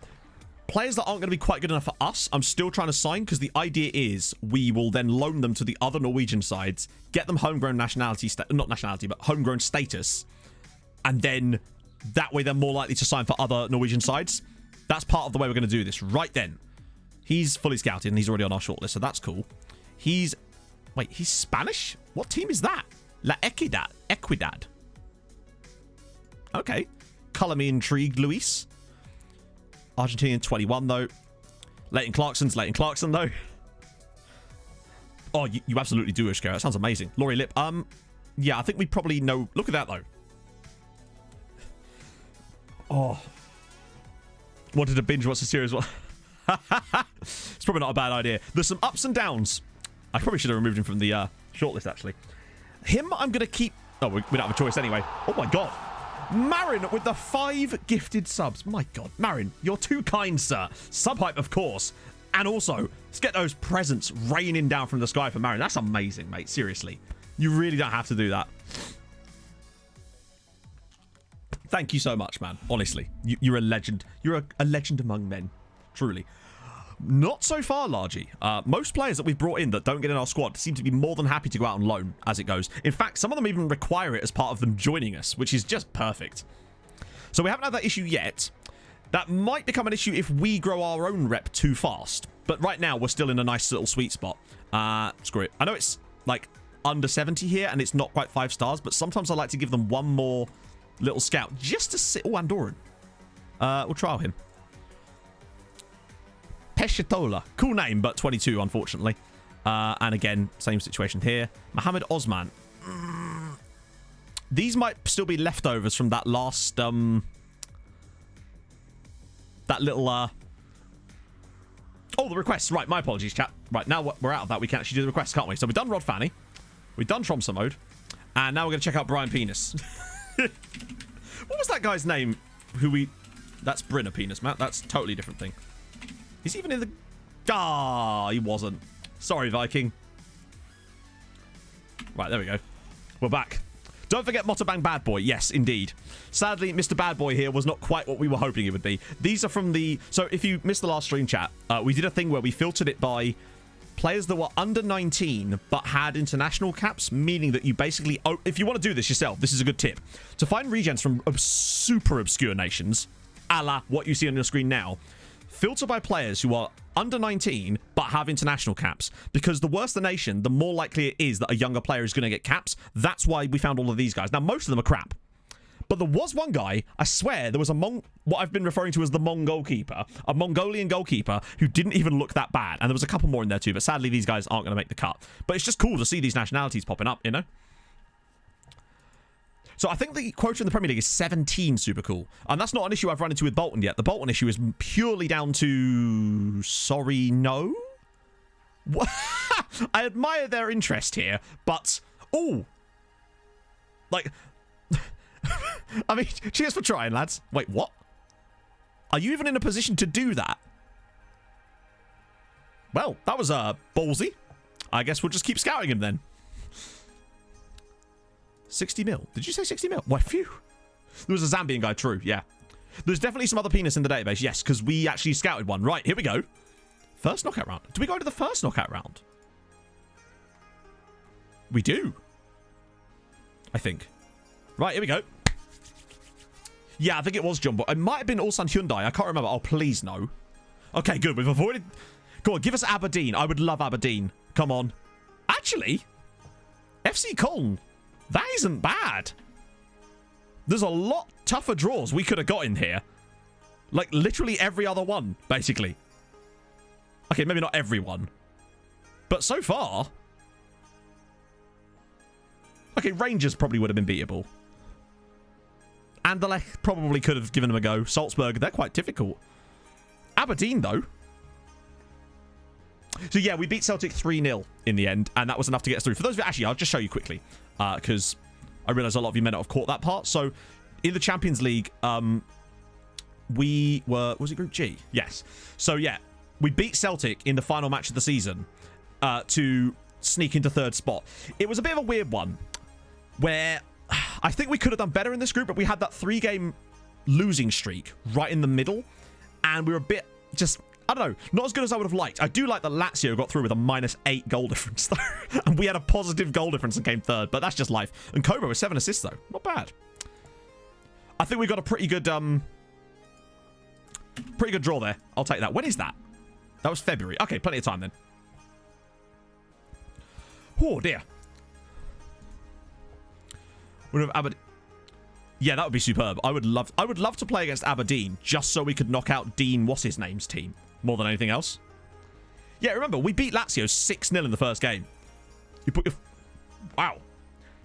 Players that aren't going to be quite good enough for us, I'm still trying to sign because the idea is we will then loan them to the other Norwegian sides, get them homegrown nationality, not nationality, but homegrown status, and then that way they're more likely to sign for other Norwegian sides. That's part of the way we're going to do this. Right then. He's fully scouted and he's already on our shortlist, so that's cool. He's Spanish? What team is that? La Equidad. Okay. Color me intrigued, Luis. Argentinian 21, though. Leighton Clarkson, though. Oh, you absolutely do, Ishko. That sounds amazing. Laurie Lip. Yeah, I think we probably know. Look at that, though. Oh. Wanted to binge watch the series. It's probably not a bad idea. There's some ups and downs. I probably should have removed him from the shortlist, actually. Him, I'm going to keep... Oh, we don't have a choice anyway. Oh, my God. Marin with the 5 gifted subs. My God. Marin, you're too kind, sir. Subhype, of course. And also, let's get those presents raining down from the sky for Marin. That's amazing, mate. Seriously. You really don't have to do that. Thank you so much, man. Honestly. You're a legend. You're a legend among men. Truly. Not so far, Largy. Most players that we've brought in that don't get in our squad seem to be more than happy to go out on loan as it goes. In fact, some of them even require it as part of them joining us, which is just perfect. So we haven't had that issue yet. That might become an issue if we grow our own rep too fast. But right now, we're still in a nice little sweet spot. Screw it. I know it's like under 70 here and it's not quite 5 stars, but sometimes I like to give them one more little scout just to sit. Oh, Andorran. We'll trial him. Peshatola. Cool name, but 22, unfortunately. And again, same situation here. Mohammed Osman. These might still be leftovers from that last, that little, Oh, the requests. Right, my apologies, chat. Right, now we're out of that. We can actually do the requests, can't we? So we've done Rod Fanny. We've done Tromso mode. And now we're going to check out Brian Penis. What was that guy's name? That's Brinner Penis, Matt. That's a totally different thing. He's even in the... Ah, he wasn't. Sorry, Viking. Right, there we go. We're back. Don't forget Motobang Bad Boy. Yes, indeed. Sadly, Mr. Bad Boy here was not quite what we were hoping it would be. These are from the... So if you missed the last stream chat, we did a thing where we filtered it by players that were under 19 but had international caps, meaning that you basically... If you want to do this yourself, this is a good tip. To find regens from super obscure nations, a la what you see on your screen now, filter by players who are under 19 but have international caps, because the worse the nation, the more likely it is that a younger player is going to get caps. That's why we found all of these guys. Now, most of them are crap, but there was one guy, I swear, there was what I've been referring to as the Mongol keeper, a Mongolian goalkeeper who didn't even look that bad, and there was a couple more in there too, but sadly these guys aren't going to make the cut. But it's just cool to see these nationalities popping up, you know? So I think the quota in the Premier League is 17, super cool. And that's not an issue I've run into with Bolton yet. The Bolton issue is purely down to... Sorry, no? I admire their interest here, but... Oh! Like... I mean, cheers for trying, lads. Wait, what? Are you even in a position to do that? Well, that was ballsy. I guess we'll just keep scouting him then. 60 mil. Did you say 60 mil? Why, phew. There was a Zambian guy, true, yeah. There's definitely some other penis in the database, yes, because we actually scouted one. Right, here we go. First knockout round. Do we go to the first knockout round? We do. I think. Right, here we go. Yeah, I think it was Jumbo. It might have been Ulsan Hyundai. I can't remember. Oh, please, no. Okay, good. We've avoided... Go on, give us Aberdeen. I would love Aberdeen. Come on. Actually, FC Cologne... That isn't bad. There's a lot tougher draws we could have got in here. Like, literally every other one, basically. Okay, maybe not every one. But so far... Okay, Rangers probably would have been beatable. Anderlecht probably could have given them a go. Salzburg, they're quite difficult. Aberdeen, though. So, yeah, we beat Celtic 3-0 in the end, and that was enough to get us through. For those of you... Actually, I'll just show you quickly. Because I realise a lot of you may not have caught that part. So, in the Champions League, we were... Was it Group G? Yes. So, yeah, we beat Celtic in the final match of the season to sneak into third spot. It was a bit of a weird one where I think we could have done better in this group, but we had that 3-game losing streak right in the middle, and we were a bit just... I don't know, not as good as I would have liked. I do like that Lazio got through with a -8 goal difference, though. And we had a positive goal difference and came third, but that's just life. And Cobra with 7 assists, though. Not bad. I think we got a pretty good draw there. I'll take that. When is that? That was February. Okay, plenty of time then. Oh, dear. Yeah, that would be superb. I would love to play against Aberdeen just so we could knock out Dean What's-His-Name's team more than anything else. Yeah, remember, we beat Lazio 6-0 in the first game. You put your... Wow.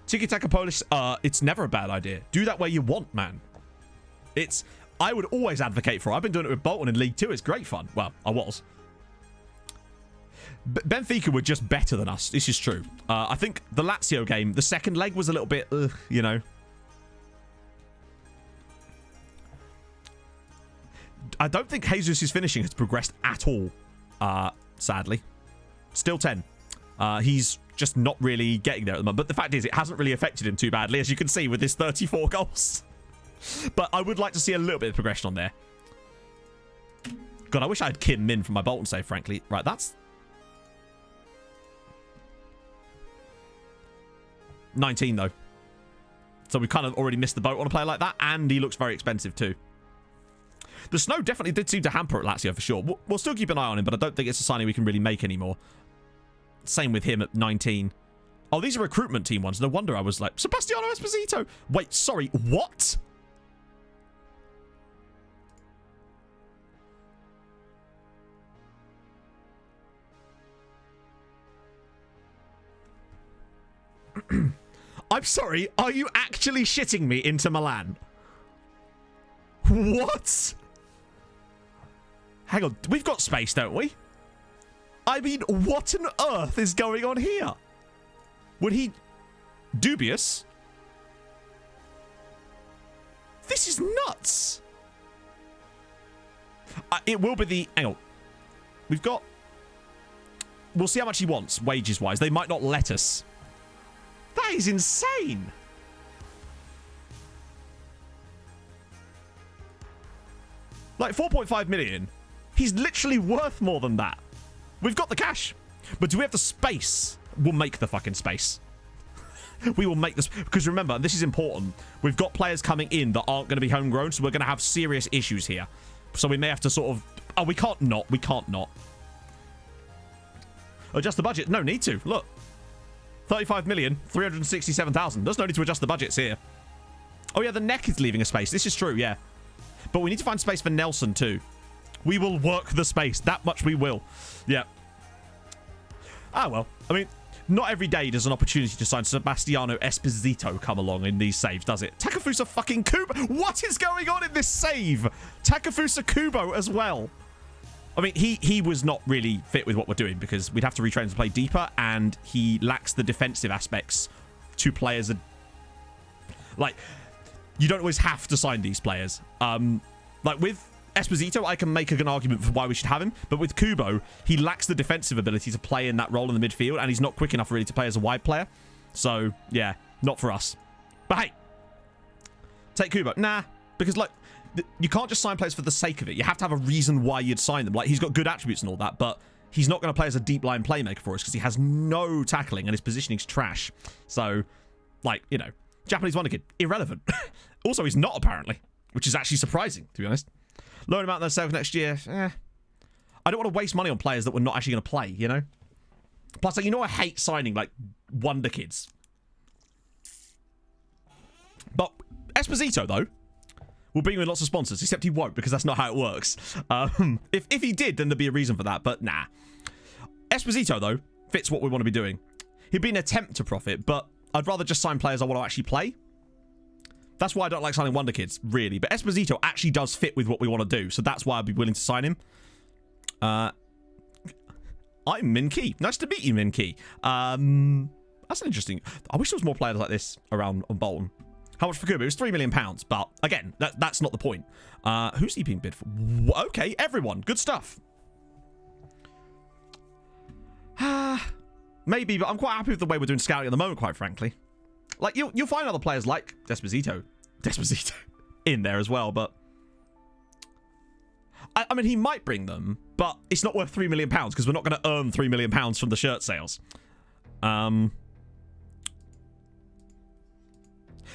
Tiki-Taka Polish, it's never a bad idea. Do that where you want, man. It's... I would always advocate for. I've been doing it with Bolton in League 2. It's great fun. Well, I was. Benfica were just better than us. This is true. I think the Lazio game, the second leg was a little bit, you know. I don't think Jesus' finishing has progressed at all, sadly. Still 10. He's just not really getting there at the moment. But the fact is, it hasn't really affected him too badly, as you can see with his 34 goals. But I would like to see a little bit of progression on there. God, I wish I had Kim Min for my Bolton save, frankly. Right, that's 19, though. So we kind of already missed the boat on a player like that, and he looks very expensive, too. The snow definitely did seem to hamper at Lazio, for sure. We'll still keep an eye on him, but I don't think it's a signing we can really make anymore. Same with him at 19. Oh, these are recruitment team ones. No wonder I was like, Sebastiano Esposito. Wait, sorry, what? I'm sorry, are you actually shitting me into Milan? What? Hang on, we've got space, don't we? I mean, what on earth is going on here? Would he... Dubious? This is nuts. It will be the... Hang on. We've got... We'll see how much he wants, wages-wise. They might not let us. That is insane. Like 4.5 million. He's literally worth more than that. We've got the cash. But do we have the space? We'll make the fucking space. We will make this. Because remember, this is important. We've got players coming in that aren't going to be homegrown. So we're going to have serious issues here. So we may have to sort of... Oh, we can't not. We can't not. Adjust the budget. No need to. Look. 35,367,000. There's no need to adjust the budgets here. Oh, yeah, the neck is leaving a space. This is true, yeah. But we need to find space for Nelson, too. We will work the space. That much we will. Yeah. Ah, well. I mean, not every day does an opportunity to sign Sebastiano Esposito come along in these saves, does it? Takefusa fucking Kubo. What is going on in this save? Takefusa Kubo as well. I mean, he was not really fit with what we're doing because we'd have to retrain him to play deeper, and he lacks the defensive aspects to play as a... Like, you don't always have to sign these players. Like, with Esposito, I can make an argument for why we should have him, but with Kubo, he lacks the defensive ability to play in that role in the midfield, and he's not quick enough really to play as a wide player. So, yeah, not for us. But hey, take Kubo. Nah, because, like, you can't just sign players for the sake of it. You have to have a reason why you'd sign them. Like, he's got good attributes and all that, but he's not going to play as a deep line playmaker for us because he has no tackling and his positioning's trash. So, like, you know, Japanese wonder kid, irrelevant. Also, he's not, apparently, which is actually surprising, to be honest. Lower amount of those sales next year. I don't want to waste money on players that we're not actually going to play, you know? Plus, like, you know, I hate signing, like, wonder kids. But Esposito, though, will bring you in lots of sponsors, except he won't, because that's not how it works. If he did, then there'd be a reason for that, but nah. Esposito, though, fits what we want to be doing. He'd be an attempt to profit, but I'd rather just sign players I want to actually play. That's why I don't like signing wonder kids, really. But Esposito actually does fit with what we want to do, so that's why I'd be willing to sign him. I'm Min Key. Nice to meet you, Min Key. That's an interesting... I wish there was more players like this around on Bolton. How much for Kubo? It was £3 million, but again, that's not the point. Who's he being bid for? Okay, everyone. Good stuff. Maybe, but I'm quite happy with the way we're doing scouting at the moment, quite frankly. Like, you'll find other players like Desposito in there as well, but... I mean, he might bring them, but it's not worth £3 million because we're not going to earn £3 million from the shirt sales.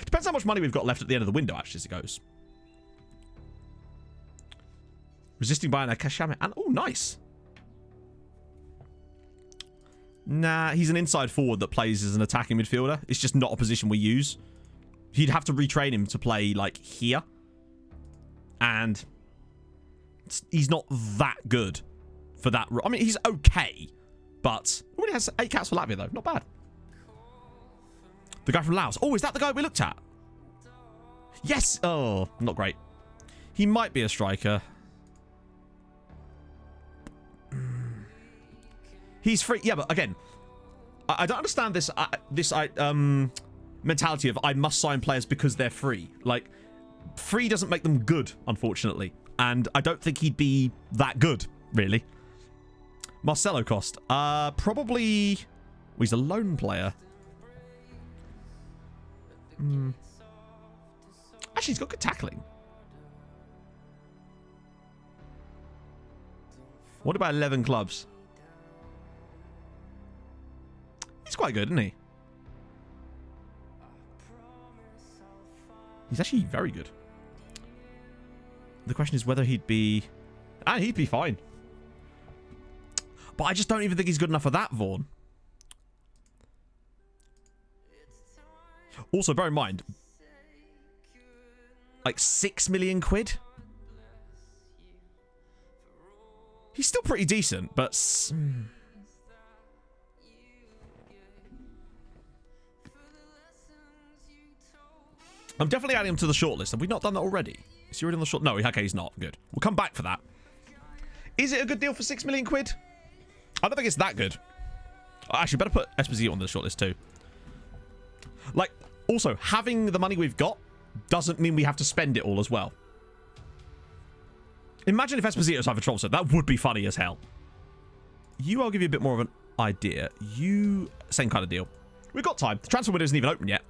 Depends how much money we've got left at the end of the window, actually, as it goes. Resisting by an Akashame. And, oh, nice. Nah, he's an inside forward that plays as an attacking midfielder. It's just not a position we use. He'd have to retrain him to play, like, here. And he's not that good for that. I mean, he's okay, but he already has 8 caps for Latvia, though. Not bad. The guy from Laos. Oh, is that the guy we looked at? Yes. Oh, not great. He might be a striker. He's free. Yeah, but again, I don't understand this mentality of I must sign players because they're free. Like, free doesn't make them good, unfortunately. And I don't think he'd be that good, really. Marcelo cost. Probably... Well, he's a lone player. Actually, he's got good tackling. What about 11 clubs? He's quite good, isn't he? He's actually very good. The question is whether he'd be... And he'd be fine. But I just don't even think he's good enough for that, Vaughn. Also, bear in mind, like 6 million quid? He's still pretty decent, but... I'm definitely adding him to the shortlist. Have we not done that already? Is he already on the short? No, okay, he's not. Good. We'll come back for that. Is it a good deal for 6 million quid? I don't think it's that good. Actually, better put Esposito on the shortlist too. Like, also, having the money we've got doesn't mean we have to spend it all as well. Imagine if Esposito's signed for Tromso. That would be funny as hell. I'll give you a bit more of an idea. Same kind of deal. We've got time. The transfer window isn't even open yet.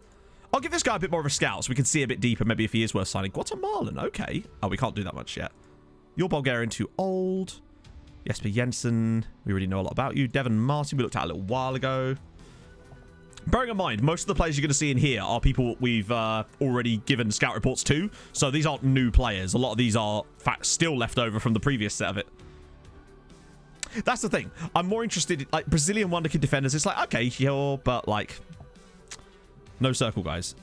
I'll give this guy a bit more of a scout so we can see a bit deeper, maybe if he is worth signing. Guatemalan, okay. Oh, we can't do that much yet. You're Bulgarian too old. Jesper Jensen, we already know a lot about you. Devon Martin, we looked at a little while ago. Bearing in mind, most of the players you're going to see in here are people we've already given scout reports to. So these aren't new players. A lot of these are still left over from the previous set of it. That's the thing. I'm more interested in, like, Brazilian wonderkid defenders. It's like, okay, sure, but, like, no circle, guys.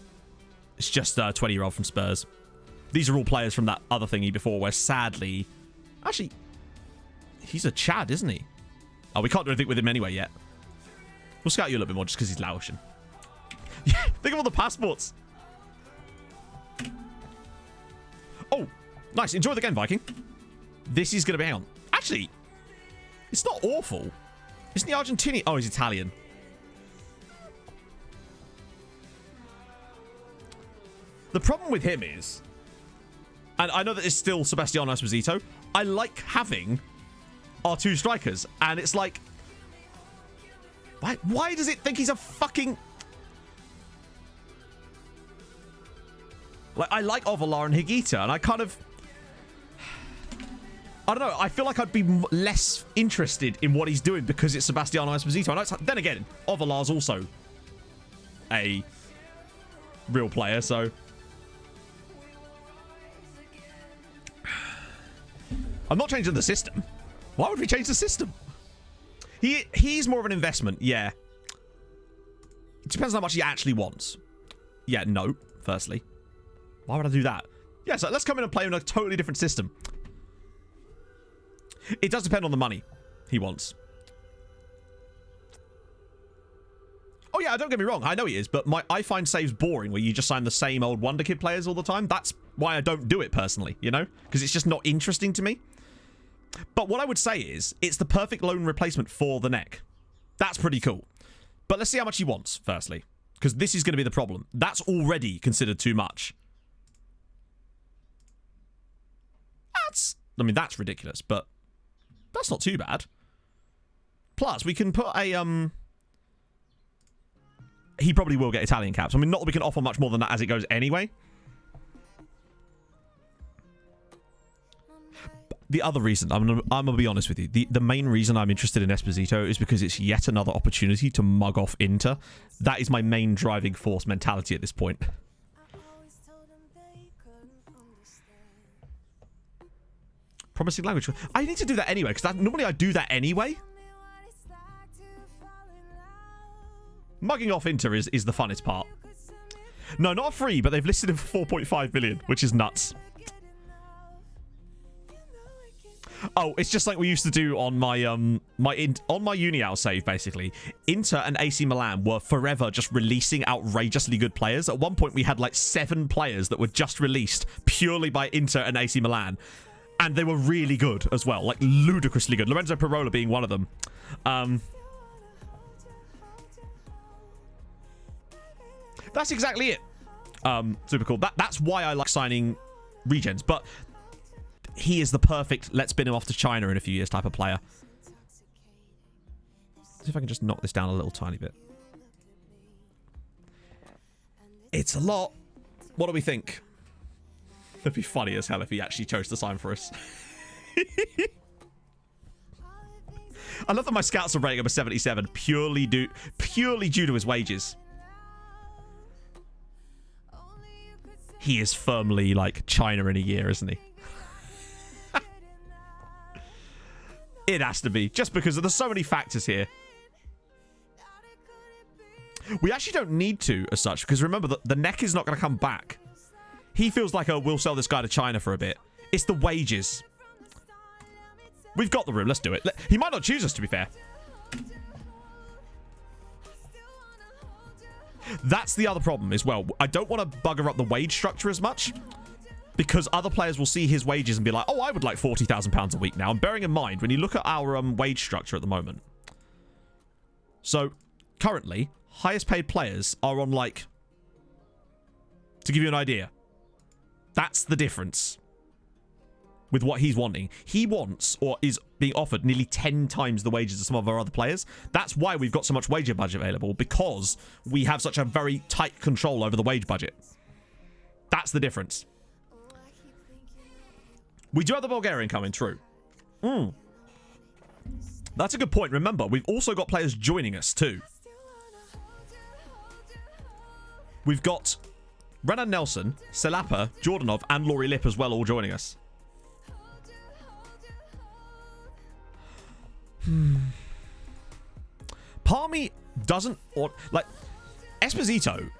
It's just a 20-year-old from Spurs. These are all players from that other thingy before where, sadly... Actually, he's a Chad, isn't he? Oh, we can't do anything with him anyway yet. We'll scout you a little bit more just because he's Laotian. Yeah, think of all the passports. Oh, nice. Enjoy the game, Viking. This is going to be... Hang on. Actually, it's not awful. Isn't he Argentinian? Oh, he's Italian. The problem with him is... And I know that it's still Sebastiano Esposito. I like having our two strikers. And it's like... Why does it think he's a fucking... Like, I like Ovalar and Higuita, and I kind of... I don't know. I feel like I'd be less interested in what he's doing because it's Sebastiano Esposito. I know it's, then again, Ovalar's also a real player, so... I'm not changing the system. Why would we change the system? He's more of an investment, yeah. It depends on how much he actually wants. Yeah, no, firstly. Why would I do that? Yeah, so let's come in and play in a totally different system. It does depend on the money he wants. Oh yeah, don't get me wrong, I know he is, but I find saves boring where you just sign the same old Wonderkid players all the time. That's why I don't do it personally, you know? Because it's just not interesting to me. But what I would say is, it's the perfect loan replacement for the neck. That's pretty cool. But let's see how much he wants, firstly. Because this is going to be the problem. That's already considered too much. That's ridiculous, but that's not too bad. Plus, we can put a, he probably will get Italian caps. I mean, not that we can offer much more than that as it goes anyway. The other reason, I'm gonna be honest with you, the main reason I'm interested in Esposito is because it's yet another opportunity to mug off Inter. That is my main driving force mentality at this point. Promising language. I need to do that anyway, because normally I do that anyway. Mugging off Inter is the funnest part. No, not free, but they've listed him for 4.5 million, which is nuts. Oh, it's just like we used to do on my on my uni out save, basically. Inter and AC Milan were forever just releasing outrageously good players. At one point, we had like 7 players that were just released purely by Inter and AC Milan. And they were really good as well, like ludicrously good. Lorenzo Perola being one of them. That's exactly it. Super cool. That's why I like signing regens, but he is the perfect let's spin him off to China in a few years type of player. See if I can just knock this down a little tiny bit. It's a lot. What do we think? It'd be funny as hell if he actually chose to sign for us. I love that my scouts are rating him a 77 purely due to his wages. He is firmly like China in a year, isn't he? It has to be, just because there's so many factors here. We actually don't need to as such, because remember that the neck is not going to come back. He feels like, oh, we'll sell this guy to China for a bit. It's the wages. We've got the room. Let's do it. He might not choose us, to be fair. That's the other problem as well. I don't want to bugger up the wage structure as much, because other players will see his wages and be like, oh, I would like £40,000 a week now. And bearing in mind, when you look at our wage structure at the moment. So, currently, highest paid players are on like, to give you an idea, that's the difference with what he's wanting. He wants, or is being offered, nearly 10 times the wages of some of our other players. That's why we've got so much wage budget available, because we have such a very tight control over the wage budget. That's the difference. We do have the Bulgarian coming, true. That's a good point. Remember, we've also got players joining us too. We've got Renan Nelson, Selapa, Jordanov, and Laurie Lip as well, all joining us. Part of me doesn't, or like Esposito.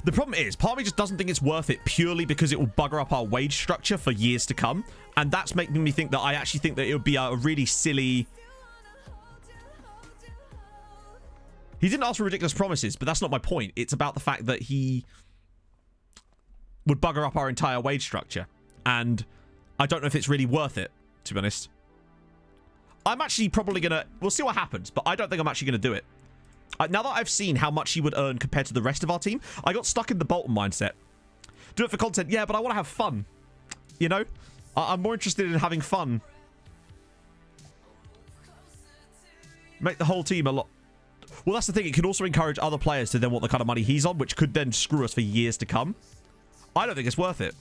The problem is, part of me just doesn't think it's worth it purely because it will bugger up our wage structure for years to come, and that's making me think that I actually think that it would be a really silly. He didn't ask for ridiculous promises, but that's not my point. It's about the fact that he would bugger up our entire wage structure, and I don't know if it's really worth it, to be honest. I'm actually probably gonna, we'll see what happens, but I don't think I'm actually gonna do it. Now that I've seen how much he would earn compared to the rest of our team, I got stuck in the Bolton mindset. Do it for content, yeah, but I want to have fun. You know? I'm more interested in having fun. Make the whole team a lot. Well, that's the thing. It could also encourage other players to then want the kind of money he's on, which could then screw us for years to come. I don't think it's worth it.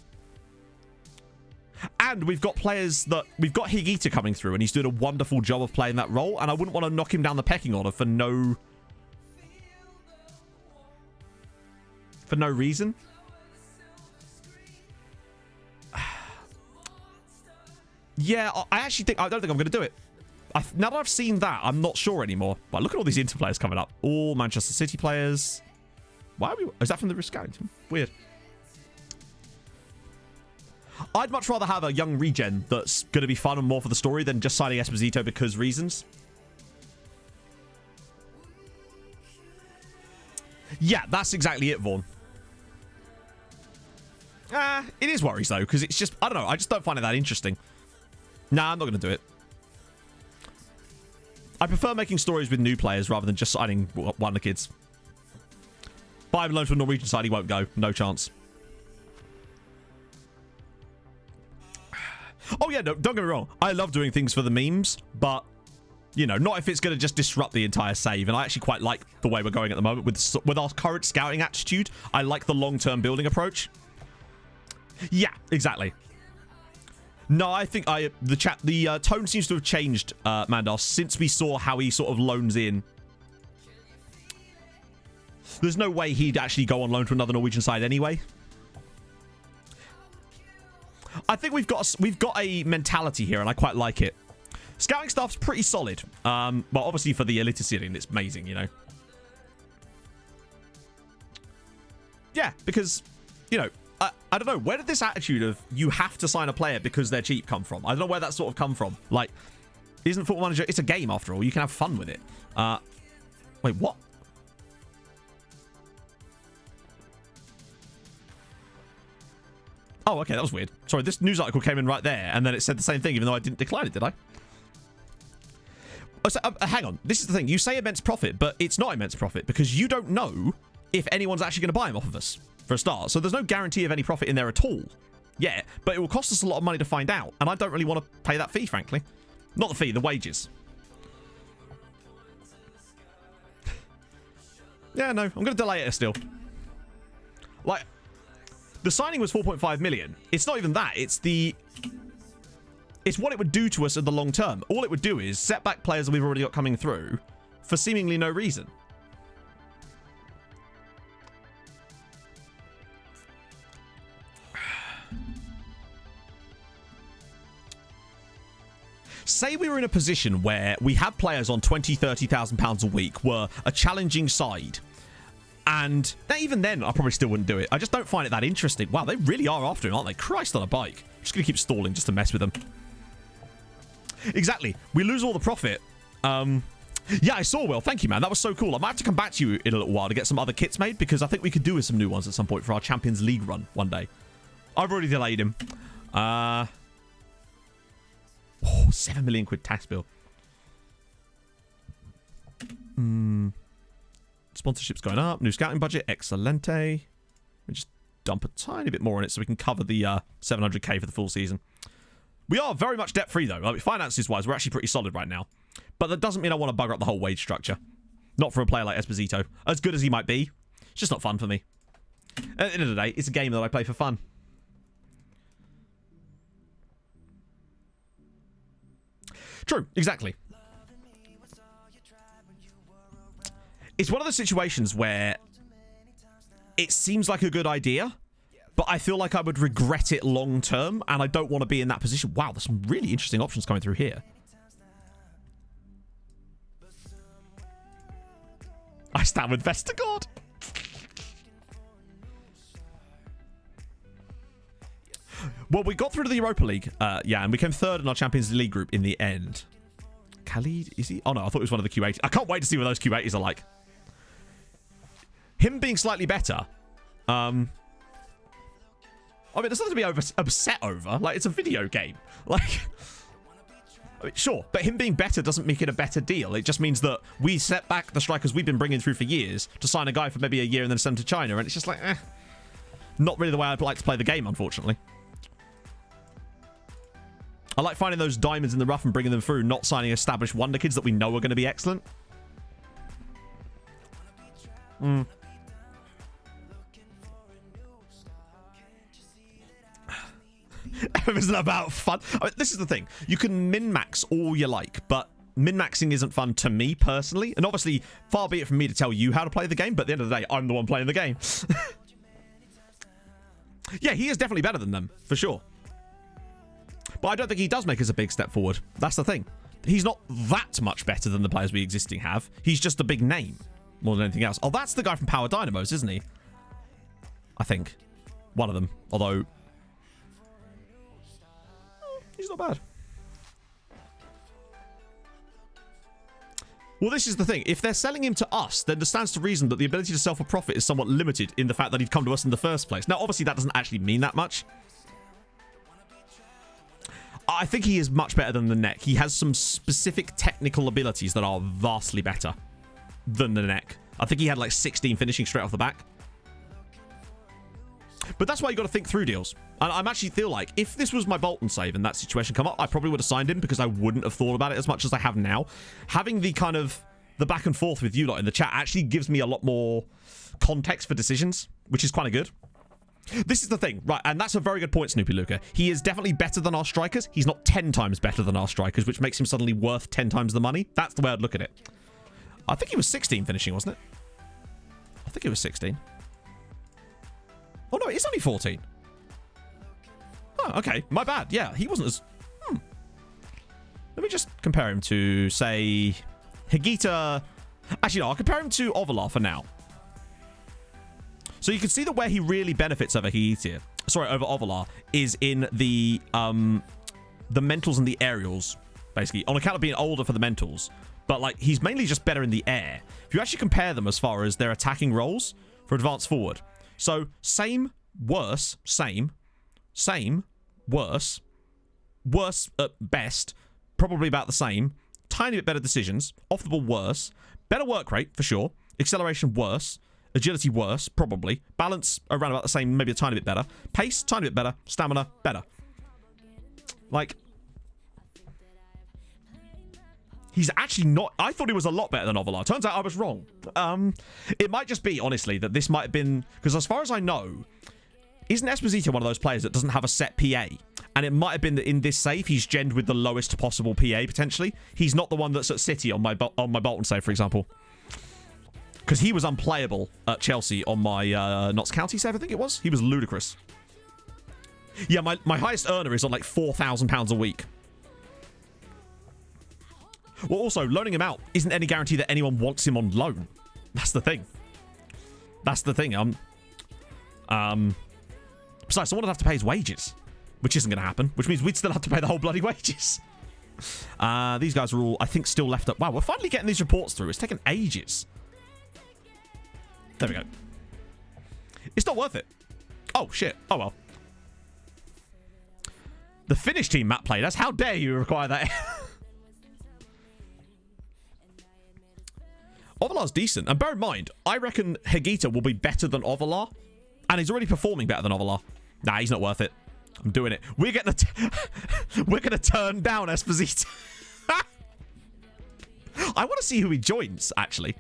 And we've got players that... We've got Higuita coming through, and he's doing a wonderful job of playing that role, and I wouldn't want to knock him down the pecking order for no... For no reason. Yeah, I actually think... I don't think I'm going to do it. Now that I've seen that, I'm not sure anymore. But look at all these Inter players coming up. All Manchester City players. Why are we... Is that from the scouting team? Weird. I'd much rather have a young regen that's going to be fun and more for the story than just signing Esposito because reasons. Yeah, that's exactly it, Vaughn. It is worries, though, because it's just... I don't know. I just don't find it that interesting. Nah, I'm not going to do it. I prefer making stories with new players rather than just signing one of the kids. 5 loans from the Norwegian side, he won't go. No chance. Oh, yeah, no, don't get me wrong. I love doing things for the memes, but, you know, not if it's going to just disrupt the entire save. And I actually quite like the way we're going at the moment with our current scouting attitude. I like the long-term building approach. Yeah, exactly. No, I think the tone seems to have changed, Mandos, since we saw how he sort of loans in. There's no way he'd actually go on loan to another Norwegian side anyway. I think we've got a mentality here, and I quite like it. Scouting staff's pretty solid. Well, obviously for the Eliteserien, it's amazing, you know. Yeah, because, you know, I don't know, where did this attitude of you have to sign a player because they're cheap come from? I don't know where that sort of come from. Like, isn't Football Manager, it's a game after all. You can have fun with it. Wait, what? Oh, okay, that was weird. Sorry, this news article came in right there, and then it said the same thing, even though I didn't decline it, did I? Oh, so, hang on. This is the thing. You say immense profit, but it's not immense profit because you don't know if anyone's actually going to buy them off of us, for a start. So there's no guarantee of any profit in there at all. Yeah, but it will cost us a lot of money to find out, and I don't really want to pay that fee, frankly. Not the fee, the wages. Yeah, no, I'm going to delay it still. Like, the signing was 4.5 million. It's not even that. It's what it would do to us in the long term. All it would do is set back players that we've already got coming through for seemingly no reason. Say we were in a position where we had players on £20,000-30,000 a week, were a challenging side, and even then I probably still wouldn't do it. I just don't find it that interesting. Wow, they really are after him, aren't they? Christ on a bike. I'm just gonna keep stalling just to mess with them. Exactly. We lose all the profit. Yeah, I saw, Will. Thank you, man. That was so cool. I might have to come back to you in a little while to get some other kits made, because I think we could do with some new ones at some point for our Champions League run one day. I've already delayed him. Oh, 7 million quid tax bill. Sponsorship's going up. New scouting budget. Excelente. We just dump a tiny bit more in it so we can cover the 700k for the full season. We are very much debt-free, though. Like, finances-wise, we're actually pretty solid right now. But that doesn't mean I want to bugger up the whole wage structure. Not for a player like Esposito. As good as he might be, it's just not fun for me. At the end of the day, it's a game that I play for fun. True, exactly. It's one of those situations where it seems like a good idea, but I feel like I would regret it long term, and I don't want to be in that position. Wow, there's some really interesting options coming through here. I stand with Vestergaard. Well, we got through to the Europa League, yeah, and we came third in our Champions League group in the end. Khalid, is he? Oh, no, I thought it was one of the Q80s. I can't wait to see what those Q80s are like. Him being slightly better. I mean, there's nothing to be upset over. Like, it's a video game. Like, I mean, sure, but him being better doesn't make it a better deal. It just means that we set back the strikers we've been bringing through for years to sign a guy for maybe a year and then send him to China, and it's just like, not really the way I'd like to play the game, unfortunately. I like finding those diamonds in the rough and bringing them through, not signing established wonder kids that we know are going to be excellent. Isn't about fun? I mean, this is the thing. You can min-max all you like, but min-maxing isn't fun to me personally. And obviously, far be it from me to tell you how to play the game, but at the end of the day, I'm the one playing the game. Yeah, he is definitely better than them, for sure. But I don't think he does make us a big step forward. That's the thing. He's not that much better than the players we existing have. He's just a big name more than anything else. Oh, that's the guy from Power Dynamos, isn't he? I think. One of them. Although, he's not bad. Well, this is the thing. If they're selling him to us, then there stands to reason that the ability to sell for profit is somewhat limited in the fact that he'd come to us in the first place. Now, obviously, that doesn't actually mean that much. I think he is much better than the neck. He has some specific technical abilities that are vastly better than the neck. I think he had like 16 finishing straight off the back. But that's why you got to think through deals. And I actually feel like if this was my Bolton save and that situation come up, I probably would have signed him because I wouldn't have thought about it as much as I have now. Having the kind of the back and forth with you lot in the chat actually gives me a lot more context for decisions, which is kind of good. This is the thing, right? And that's a very good point, Snoopy Luca. He is definitely better than our strikers. He's not 10 times better than our strikers, which makes him suddenly worth 10 times the money. That's the way I'd look at it. I think he was 16 finishing, wasn't it? I think it was 16. Oh, no, it's only 14. Oh, okay. My bad. Yeah, he wasn't as... Let me just compare him to, say, Higuita. Actually, no, I'll compare him to Ovalar for now. So you can see that where he really benefits over over Ovalar is in the mentals and the aerials, basically, on account of being older for the mentals. But, like, he's mainly just better in the air. If you actually compare them as far as their attacking roles for advanced forward. So, same, worse, same, worse at best, probably about the same, tiny bit better decisions, off the ball worse, better work rate, for sure, acceleration worse, agility worse, probably, balance around about the same, maybe a tiny bit better, pace, tiny bit better, stamina, better. Like... He's actually not... I thought he was a lot better than Ovalar. Turns out I was wrong. It might just be, honestly, that this might have been... Because as far as I know, isn't Esposito one of those players that doesn't have a set PA? And it might have been that in this save, he's genmed with the lowest possible PA, potentially. He's not the one that's at City on my Bolton save, for example. Because he was unplayable at Chelsea on my Notts County save, I think it was. He was ludicrous. Yeah, my highest earner is on like £4,000 a week. Well, also, loaning him out isn't any guarantee that anyone wants him on loan. That's the thing. That's the thing. Besides, someone would have to pay his wages, which isn't going to happen, which means we'd still have to pay the whole bloody wages. These guys are all, I think, still left up. Wow, we're finally getting these reports through. It's taken ages. There we go. It's not worth it. Oh, shit. Oh, well. The Finnish team map played us. How dare you require that? Ovalar's decent. And bear in mind, I reckon Higita will be better than Ovalar. And he's already performing better than Ovalar. Nah, he's not worth it. I'm doing it. We're gonna turn down Esposito. I want to see who he joins, actually.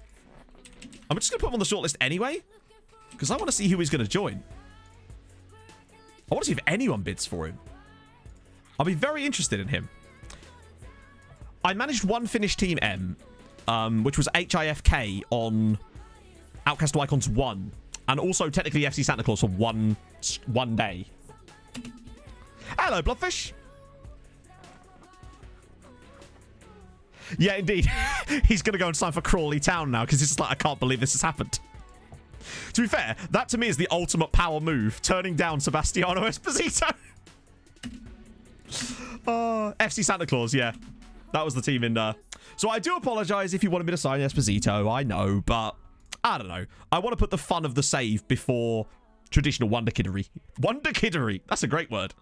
I'm just going to put him on the shortlist anyway. Because I want to see who he's going to join. I want to see if anyone bids for him. I'll be very interested in him. I managed one Finnish team M. Which was HIFK on Outcast to Icons 1. And also technically FC Santa Claus for one day. Hello, Bloodfish. Yeah, indeed. He's going to go and sign for Crawley Town now because it's just like, I can't believe this has happened. To be fair, that to me is the ultimate power move. Turning down Sebastiano Esposito. FC Santa Claus, yeah. That was the team in... So I do apologise if you wanted me to sign Esposito. I know, but I don't know. I want to put the fun of the save before traditional wonderkiddery. Wonderkiddery. That's a great word.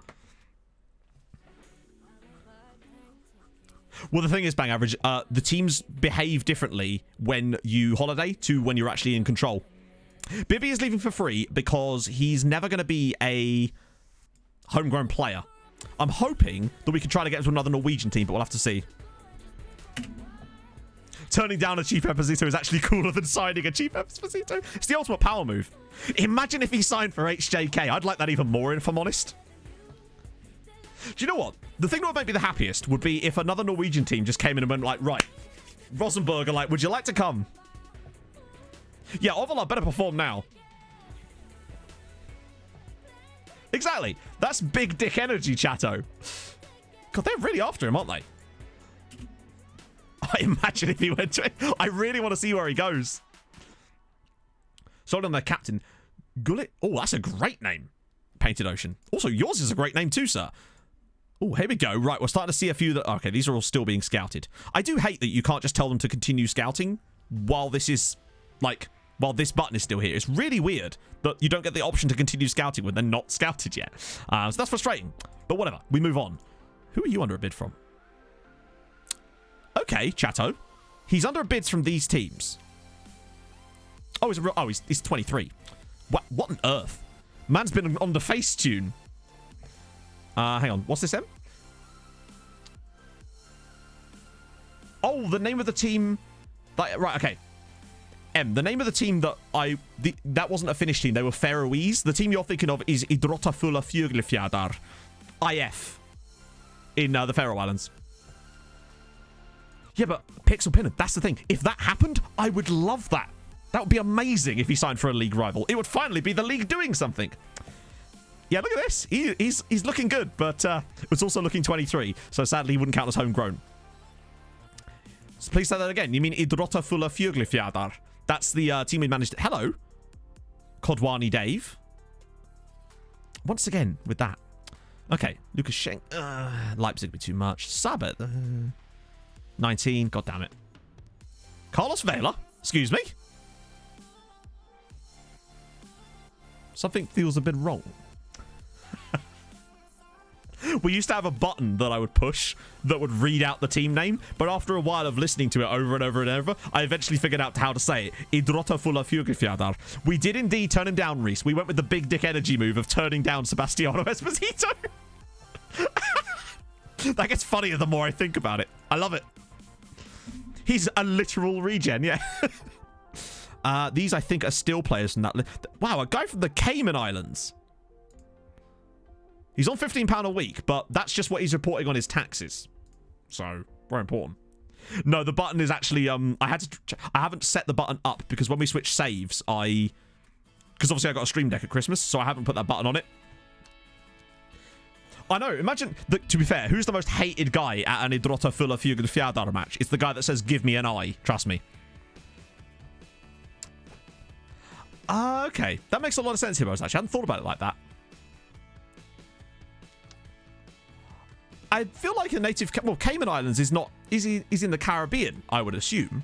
Well, the thing is, Bang Average, the teams behave differently when you holiday to when you're actually in control. Bibby is leaving for free because he's never going to be a homegrown player. I'm hoping that we can try to get to another Norwegian team, but we'll have to see. Turning down a cheap Esposito is actually cooler than signing a cheap Esposito. It's the ultimate power move. Imagine if he signed for HJK. I'd like that even more, if I'm honest. Do you know what? The thing that would make me the happiest would be if another Norwegian team just came in and went like, right, Rosenberg are like, would you like to come? Yeah, Ovalar better perform now. Exactly. That's big dick energy, chatto. God, they're really after him, aren't they? I imagine if he went to it. I really want to see where he goes. Sold on their captain. Gullit. Oh, that's a great name. Painted Ocean. Also, yours is a great name too, sir. Oh, here we go. Right, we're starting to see a few that... Okay, these are all still being scouted. I do hate that you can't just tell them to continue scouting while this is... Like, while this button is still here. It's really weird that you don't get the option to continue scouting when they're not scouted yet. So that's frustrating. But whatever. We move on. Who are you under a bid from? Okay, chatto. He's under bids from these teams. Oh, he's 23. What on earth? Man's been on the Facetune. Hang on. What's this, M? Oh, the name of the team... Right, okay. M, the name of the team that that wasn't a Finnish team. They were Faroese. The team you're thinking of is Idrottafulla Fjöglefjärdar. IF. In the Faroe Islands. Yeah, but Pixel Pinner, that's the thing. If that happened, I would love that. That would be amazing if he signed for a league rival. It would finally be the league doing something. Yeah, look at this. He's looking good, but it's also looking 23. So sadly, he wouldn't count as homegrown. So please say that again. You mean Idrottafulla Fjöglefjärdar? That's the team we managed. Hello. Kodwani Dave. Once again, with that. Okay, Lucas Schenk. Leipzig would be too much. Sabet. 19. God damn it. Carlos Vela. Excuse me. Something feels a bit wrong. We used to have a button that I would push that would read out the team name, but after a while of listening to it over and over and over, I eventually figured out how to say it. Idrottafulla Fjugefjadar. We did indeed turn him down, Reese. We went with the big dick energy move of turning down Sebastiano Esposito. That gets funnier the more I think about it. I love it. He's a literal regen, yeah. These, I think, are still players from that. Wow, a guy from the Cayman Islands. He's on £15 a week, but that's just what he's reporting on his taxes. So, very important. No, the button is actually, I haven't set the button up because when we switch saves, because obviously I got a stream deck at Christmas, so I haven't put that button on it. I know, imagine, to be fair, who's the most hated guy at an Idrottafulla Fjugefjadar match? It's the guy that says, give me an eye. Trust me. Okay, that makes a lot of sense here, Rose. Actually, I hadn't thought about it like that. I feel like a native... Well, Cayman Islands is not... Is in the Caribbean, I would assume.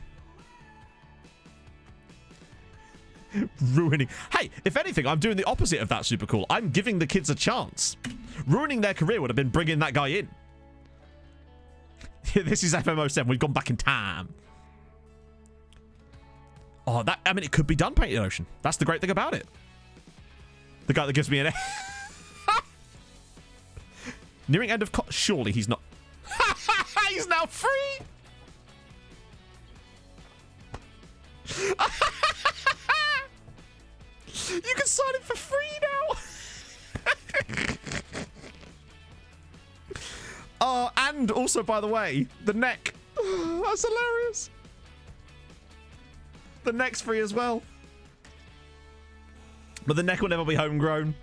Ruining... Hey, if anything, I'm doing the opposite of that super cool. I'm giving the kids a chance. Ruining their career would have been bringing that guy in. This is FMO7. We've gone back in time. Oh, that... I mean, it could be done, Painted Ocean. That's the great thing about it. The guy that gives me an... Nearing end of... Surely he's not... He's now free! You can sign him for free now! And also, by the way, the neck. That's hilarious. The neck's free as well. But the neck will never be homegrown.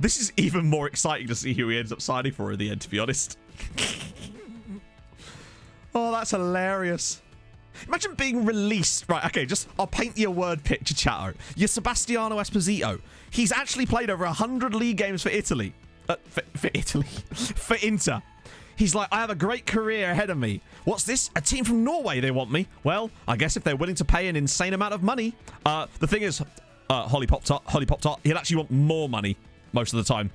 This is even more exciting to see who he ends up signing for in the end, to be honest. Oh, that's hilarious. Imagine being released. Right, okay, I'll paint you a word picture, chatto. You're Sebastiano Esposito. He's actually played over 100 league games for Italy. For Italy? For Inter. He's like, I have a great career ahead of me. What's this? A team from Norway, they want me. Well, I guess if they're willing to pay an insane amount of money. The thing is, Holly Pop Tart, he'll actually want more money most of the time.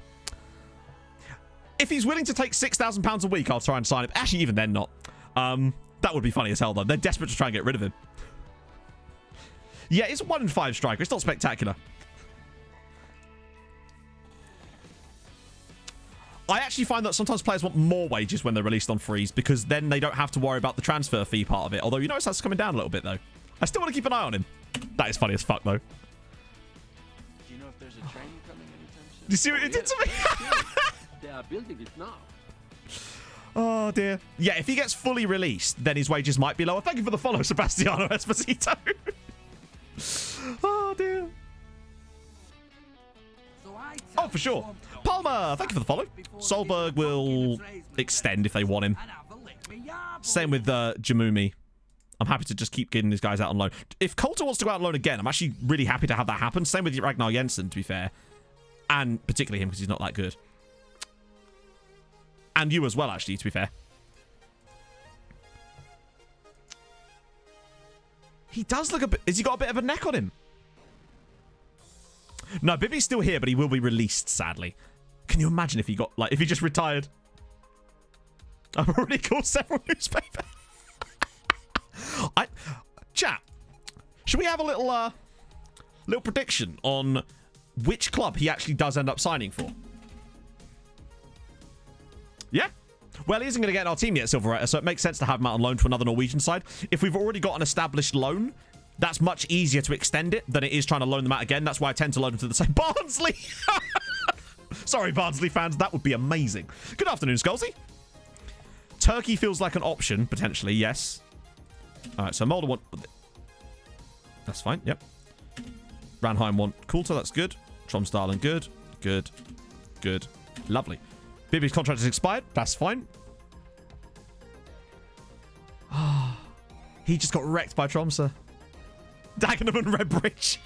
If he's willing to take £6,000 a week, I'll try and sign him. Actually, even then, not. That would be funny as hell, though. They're desperate to try and get rid of him. Yeah, it's a 1 in 5 striker. It's not spectacular. I actually find that sometimes players want more wages when they're released on freeze because then they don't have to worry about the transfer fee part of it. Although you notice that's coming down a little bit, though. I still want to keep an eye on him. That is funny as fuck, though. Do you know if there's a train coming anytime soon? Do you see what it did to me? They are building it now. Oh, dear. Yeah, if he gets fully released, then his wages might be lower. Thank you for the follow, Sebastiano Esposito. Oh, dear. Oh, for sure. Palmer, thank you for the follow. Solberg will extend if they want him. Same with Jamumi. I'm happy to just keep getting these guys out on loan. If Coulter wants to go out on loan again, I'm actually really happy to have that happen. Same with Ragnar Jensen, to be fair. And particularly him, because he's not that good. And you as well, actually, to be fair. He does look a bit... Has he got a bit of a neck on him? No, Bibby's still here, but he will be released, sadly. Can you imagine if he got... Like, if he just retired? I've already called several newspapers. Chat, should we have a little prediction on which club he actually does end up signing for? Yeah? Well, he isn't going to get in our team yet, Silverwriter, so it makes sense to have him out on loan to another Norwegian side. If we've already got an established loan, that's much easier to extend it than it is trying to loan them out again. That's why I tend to loan them to the same... Barnsley! Sorry, Barnsley fans, that would be amazing. Good afternoon, Skullsy. Turkey feels like an option, potentially, yes. All right, so Mulder want... That's fine, yep. Ranheim want Coulter, that's good. Tromsdalen, good. Good. Good. Lovely. Bibby's contract has expired. That's fine. He just got wrecked by Tromso. Dagenham and Redbridge.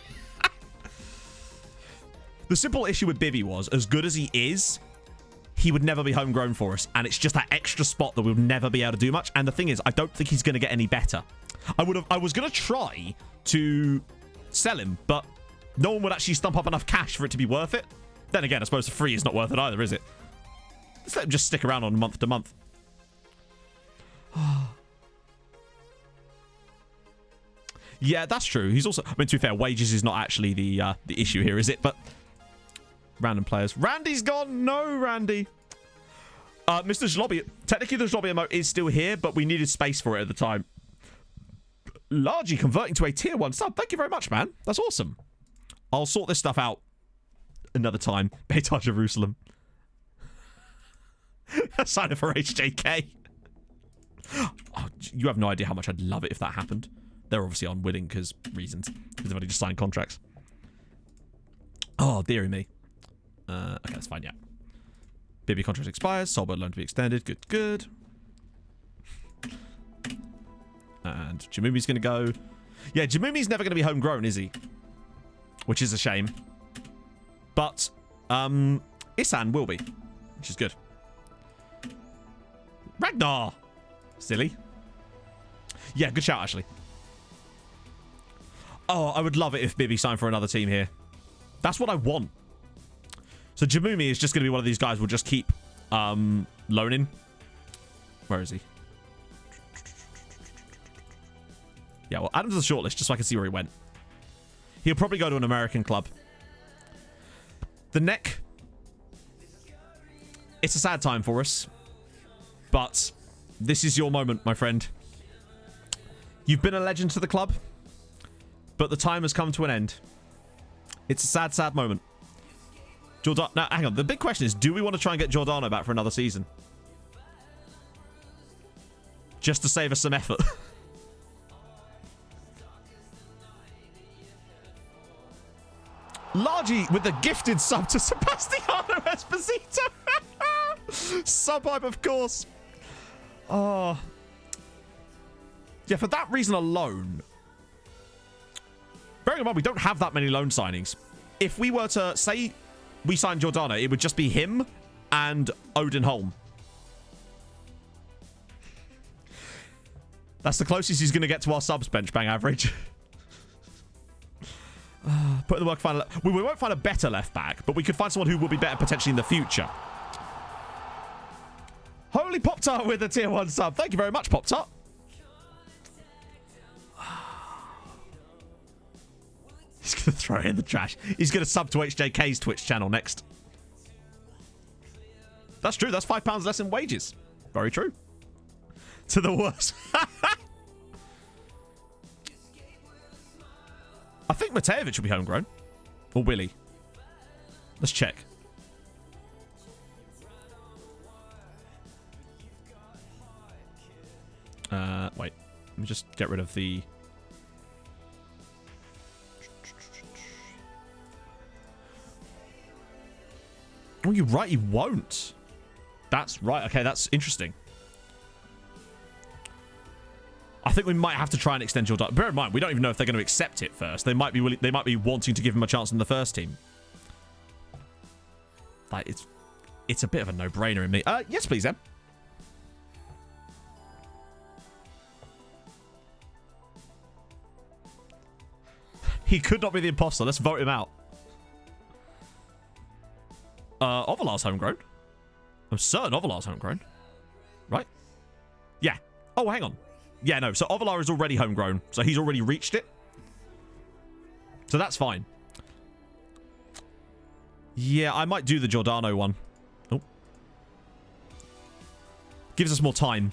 The simple issue with Bibby was, as good as he is, he would never be homegrown for us. And it's just that extra spot that we'll never be able to do much. And the thing is, I don't think he's going to get any better. I was going to try to sell him, but no one would actually stump up enough cash for it to be worth it. Then again, I suppose the free is not worth it either, is it? Let's let him just stick around on month to month. Yeah, that's true. He's also... I mean, to be fair, wages is not actually the issue here, is it? But... Random players. Randy's gone. No, Randy. Mr. Jlobby. Technically, the Jlobby emote is still here, but we needed space for it at the time. Largely converting to a tier 1 sub. Thank you very much, man. That's awesome. I'll sort this stuff out another time. Beitar Jerusalem. Sign up for HJK. Oh, you have no idea how much I'd love it if that happened. They're obviously unwilling because reasons. Because they've only just signed contracts. Oh, dearie me. Okay, that's fine, yeah. Bibby contract expires. Solberg loan to be extended. Good, good. And Jamumi's going to go. Yeah, Jamumi's never going to be homegrown, is he? Which is a shame. But Isan will be, which is good. Ragnar! Silly. Yeah, good shout, actually. Oh, I would love it if Bibby signed for another team here. That's what I want. So Jamumi is just going to be one of these guys we'll just keep loaning. Where is he? Yeah, well, add him to the shortlist just so I can see where he went. He'll probably go to an American club. The neck. It's a sad time for us. But this is your moment, my friend. You've been a legend to the club. But the time has come to an end. It's a sad, sad moment. Giordano. Now, hang on. The big question is, do we want to try and get Giordano back for another season? Just to save us some effort. Largy with the gifted sub to Sebastiano Esposito. Sub-hype, of course. Oh. Yeah, for that reason alone. Bearing in mind, we don't have that many loan signings. If we were to, say, we signed Giordano, it would just be him and Odin Holm. That's the closest he's going to get to our subs bench bang average. Put in the work, find we won't find a better left back, but we could find someone who will be better potentially in the future. Holy Pop-Tart with a tier 1 sub. Thank you very much, Pop-Tart. He's going to throw it in the trash. He's going to sub to HJK's Twitch channel next. That's true. That's £5 less in wages. Very true. To the worst. I think Matejevic will be homegrown. Or will he? Let's check. Wait. Let me just get rid of the... Oh, you're right. He won't. That's right. Okay, that's interesting. I think we might have to try and extend Giordano. Bear in mind, we don't even know if they're going to accept it first. They might be willing, they might be wanting to give him a chance in the first team. Like, it's a bit of a no-brainer in me. Yes, please, Em. He could not be the imposter. Let's vote him out. Ovalar's homegrown. I'm certain Ovalar's homegrown. Right? Yeah. Oh, hang on. Yeah, no. So Ovalar is already homegrown. So he's already reached it. So that's fine. Yeah, I might do the Giordano one. Oh. Gives us more time.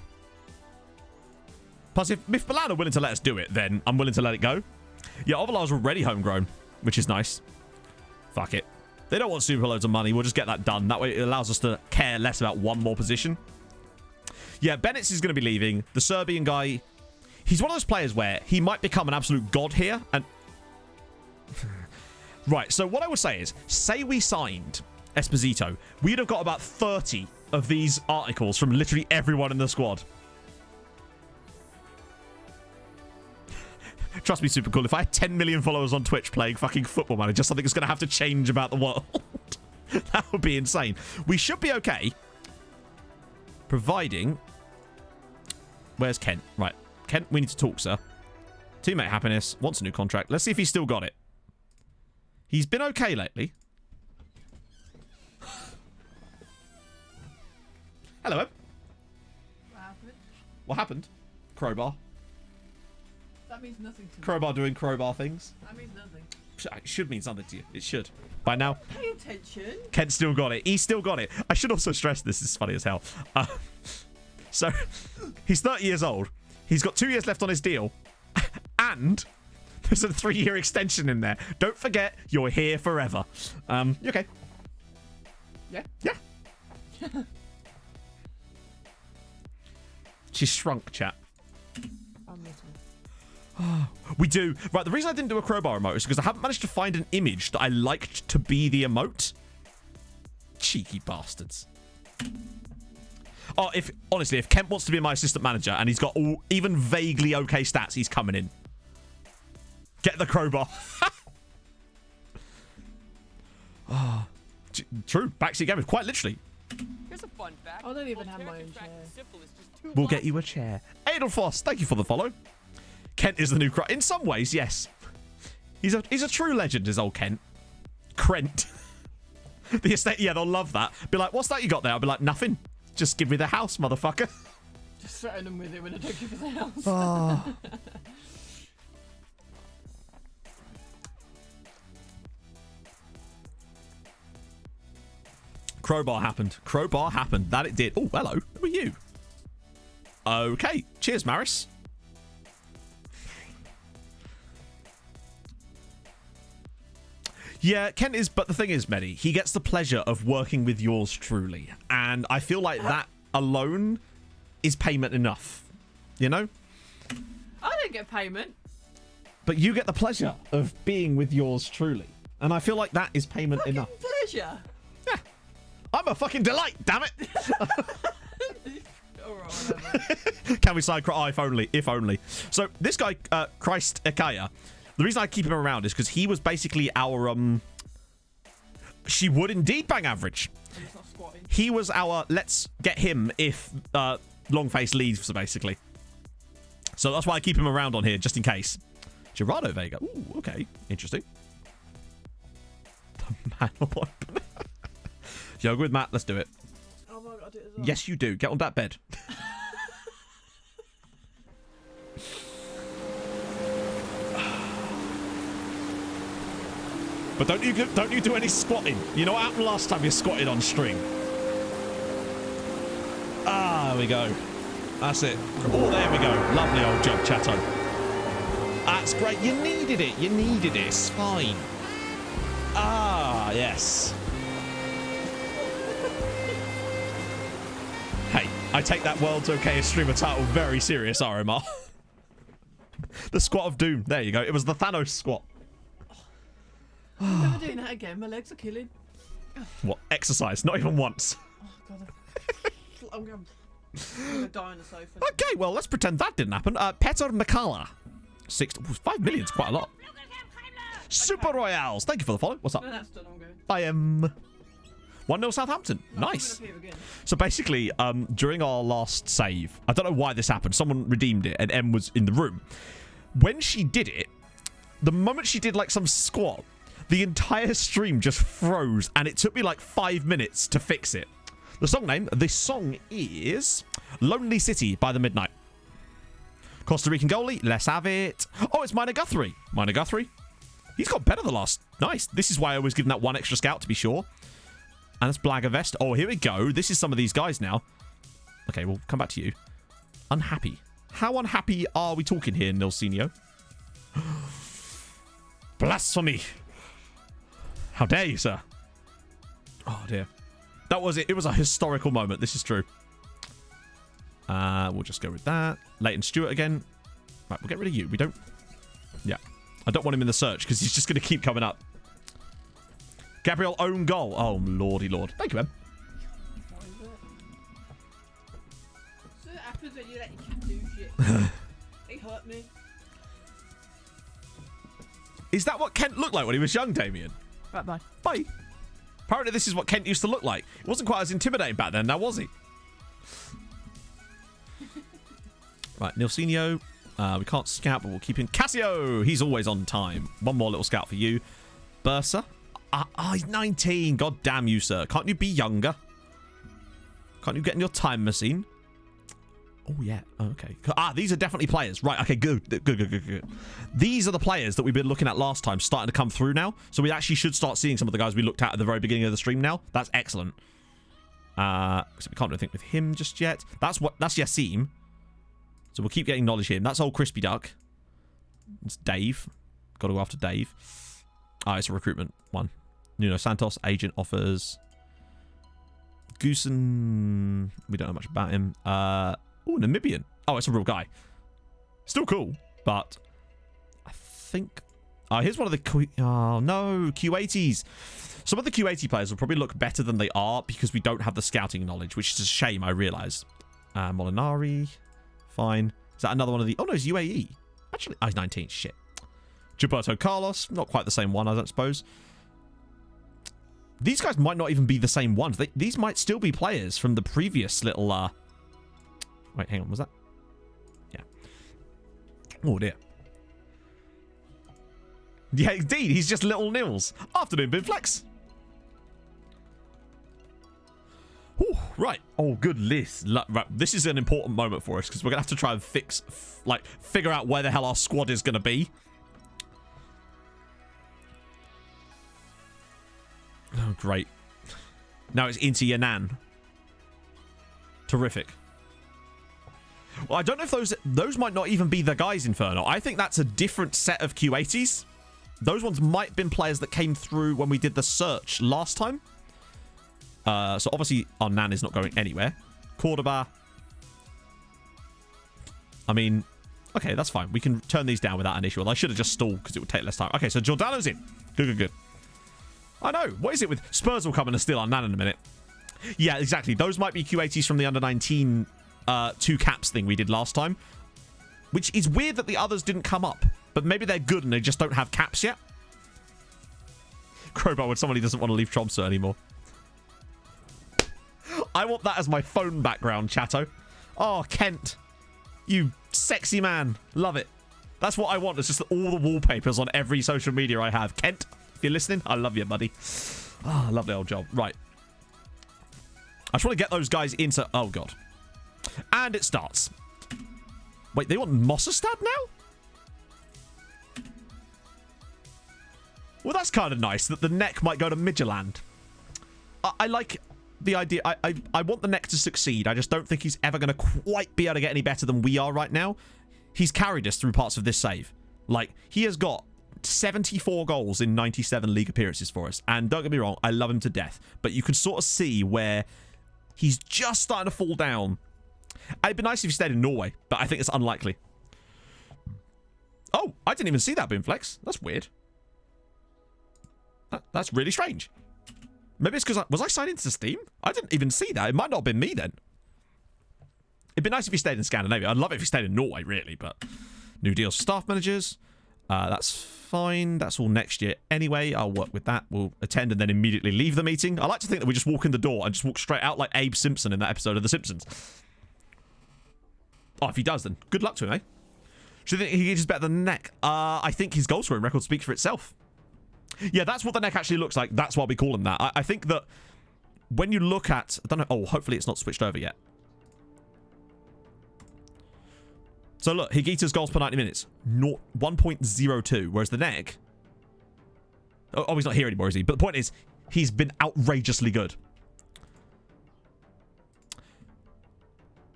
Plus, if Milan are willing to let us do it, then I'm willing to let it go. Yeah, Ovalar's already homegrown, which is nice. Fuck it. They don't want super loads of money. We'll just get that done. That way it allows us to care less about one more position. Yeah, Bennett's is going to be leaving. The Serbian guy, he's one of those players where he might become an absolute god here. And right, so what I would say is, say we signed Esposito, we'd have got about 30 of these articles from literally everyone in the squad. Trust me, super cool. If I had 10 million followers on Twitch playing fucking Football Manager, something is going to have to change about the world. That would be insane. We should be okay. Providing... Where's Kent? Right. Kent, we need to talk, sir. Teammate happiness. Wants a new contract. Let's see if he's still got it. He's been okay lately. Hello, Em. What happened? What happened? Crowbar. That means nothing to me. Crowbar doing crowbar things. That means nothing. It should mean something to you. It should. By now, Pay attention. Kent still got it. He still got it. I should also stress this is funny as hell. So, he's 30 years old. He's got 2 years left on his deal. And there's a 3-year extension in there. Don't forget, you're here forever. You okay? Yeah. Yeah. She's shrunk, chat. I'm missing. We do. Right, the reason I didn't do a crowbar emote is because I haven't managed to find an image that I liked to be the emote. Cheeky bastards. Oh, honestly, if Kemp wants to be my assistant manager and he's got all even vaguely okay stats, he's coming in. Get the crowbar. Oh, true. Backseat gamers, quite literally. Here's a fun fact. I don't even have my own Alternative track chair. and syphilis just two We'll blocks get you a chair. Adelfoss, thank you for the follow. Kent is the new In some ways, yes. He's a true legend, is old Kent. Krent. The estate, yeah, they'll love that. Be like, what's that you got there? I'll be like, nothing. Just give me the house, motherfucker. Just threaten them with it when I don't give us the house. Oh. Crowbar happened. Crowbar happened. That it did. Oh, hello. Who are you? Okay. Cheers, Maris. Yeah, Kent is, but the thing is, Medi, he gets the pleasure of working with yours truly. And I feel like that alone is payment enough. You know? I don't get payment. But you get the pleasure of being with yours truly. And I feel like that is payment Fucking enough. pleasure. Yeah. I'm a fucking delight, damn it. Alright, whatever. Can we side cry? If only. If only. So this guy, Christ Ekaya, the reason I keep him around is because he was basically our, she would indeed bang average. He's not squatting. He was our, let's get him if Longface leaves, basically. So that's why I keep him around on here, just in case. Gerardo Vega. Ooh, okay. Interesting. The man will open. Yoga with Matt, let's do it. Oh my god, I do it as well. Yes, you do. Get on that bed. But don't you do any squatting. You know what happened last time you squatted on stream? Ah, there we go. That's it. Oh, there we go. Lovely old job, Chatto. That's great. You needed it. You needed it. It's fine. Ah, yes. Hey, I take that World's Okayest Streamer title very serious, RMR. The squat of doom. There you go. It was the Thanos squat. I'm never doing that again. My legs are killing. What? Exercise? Not even once. Oh god, I'm gonna die on the sofa. Okay, well, let's pretend that didn't happen. Peter Makala. 5 million's quite a lot. Super Royales. Thank you for the follow. What's up? No, that's done. I'm good. I am 1-0 Southampton. Nice. So basically, during our last save, I don't know why this happened. Someone redeemed it and Em was in the room. When she did it, the moment she did like some squat, the entire stream just froze and it took me like 5 minutes to fix it. The song name, this song is Lonely City by The Midnight. Costa Rican goalie, let's have it. Oh, it's Minor Guthrie. Minor Guthrie. He's got better the last. Nice. This is why I always give him that one extra scout to be sure. And it's Blagavest. Oh, here we go. This is some of these guys now. Okay, we'll come back to you. Unhappy. How unhappy are we talking here, Nilsenio? Blasphemy. How dare you, sir? Oh, dear. That was it. It was a historical moment. This is true. We'll just go with that. Leighton Stewart again. Right, we'll get rid of you. We don't... Yeah. I don't want him in the search because he's just going to keep coming up. Gabriel, own goal. Oh, lordy lord. Thank you, Em. What is it? So it happens when you let your cat do shit. He hurt me. Is that what Kent looked like when he was young, Damien? Right, bye. Bye. Apparently this is what Kent used to look like. It wasn't quite as intimidating back then, now was he? Right, Nilsenio. We can't scout, but we'll keep in Cassio. He's always on time. One more little scout for you. Bursa. He's 19. God damn you, sir. Can't you be younger? Can't you get in your time machine? Oh, yeah. Okay. These are definitely players. Right. Okay, good. These are the players that we've been looking at last time starting to come through now. So we actually should start seeing some of the guys we looked at the very beginning of the stream now. That's excellent. Except we can't do anything with him just yet. That's Yassim. So we'll keep getting knowledge here. That's old Crispy Duck. It's Dave. Got to go after Dave. It's a recruitment one. Nuno Santos, agent offers. Goosen. We don't know much about him. Namibian. Oh, it's a real guy. Still cool, but I think... here's one of the... Q80s. Some of the Q80 players will probably look better than they are because we don't have the scouting knowledge, which is a shame, I realise. Molinari. Fine. Is that another one of the... Oh, no, it's UAE. Actually, he's 19. Shit. Gilberto Carlos. Not quite the same one, I don't suppose. These guys might not even be the same ones. These might still be players from the previous little... Wait, hang on. Was that... Yeah. Oh, dear. Yeah, indeed. He's just little Nils. Afternoon, Binflex. Ooh, right. Oh, good list. Right. This is an important moment for us because we're going to have to try and figure out where the hell our squad is going to be. Oh, great. Now it's into Yannan. Terrific. Well, I don't know if those might not even be the guys, Inferno. I think that's a different set of Q80s. Those ones might have been players that came through when we did the search last time. So obviously our Nan is not going anywhere. Cordoba. I mean, okay, that's fine. We can turn these down without an issue. Well, I should have just stalled because it would take less time. Okay, so Giordano's in. Good. I know. What is it with Spurs will come and steal our Nan in a minute? Yeah, exactly. Those might be Q80s from the under-19 two caps thing we did last time. Which is weird that the others didn't come up. But maybe they're good and they just don't have caps yet. Crowbar with somebody who doesn't want to leave Tromso anymore. I want that as my phone background, chatto. Oh, Kent. You sexy man. Love it. That's what I want. It's just all the wallpapers on every social media I have. Kent, if you're listening, I love you, buddy. Oh, lovely old job. Right. I just want to get those guys into... Oh, God. And it starts. Wait, they want Mossestad now? Well, that's kind of nice that the neck might go to Midtjylland. I like the idea. I want the neck to succeed. I just don't think he's ever going to quite be able to get any better than we are right now. He's carried us through parts of this save. Like, he has got 74 goals in 97 league appearances for us. And don't get me wrong, I love him to death. But you can sort of see where he's just starting to fall down. It'd be nice if he stayed in Norway, but I think it's unlikely. Oh, I didn't even see that, Boomflex. That's weird. That's really strange. Maybe it's because was I signed into Steam? I didn't even see that. It might not have been me then. It'd be nice if he stayed in Scandinavia. I'd love it if he stayed in Norway, really, but new deals for staff managers. That's fine. That's all next year anyway. I'll work with that. We'll attend and then immediately leave the meeting. I like to think that we just walk in the door and just walk straight out like Abe Simpson in that episode of The Simpsons. Oh, if he does, then good luck to him, eh? Do you think he is better than the neck? I think his goal scoring record speaks for itself. Yeah, that's what the neck actually looks like. That's why we call him that. I think that when you look at... I don't know. Oh, hopefully it's not switched over yet. So look, Higuita's goals per 90 minutes. 1.02, whereas the neck... Oh, he's not here anymore, is he? But the point is, he's been outrageously good.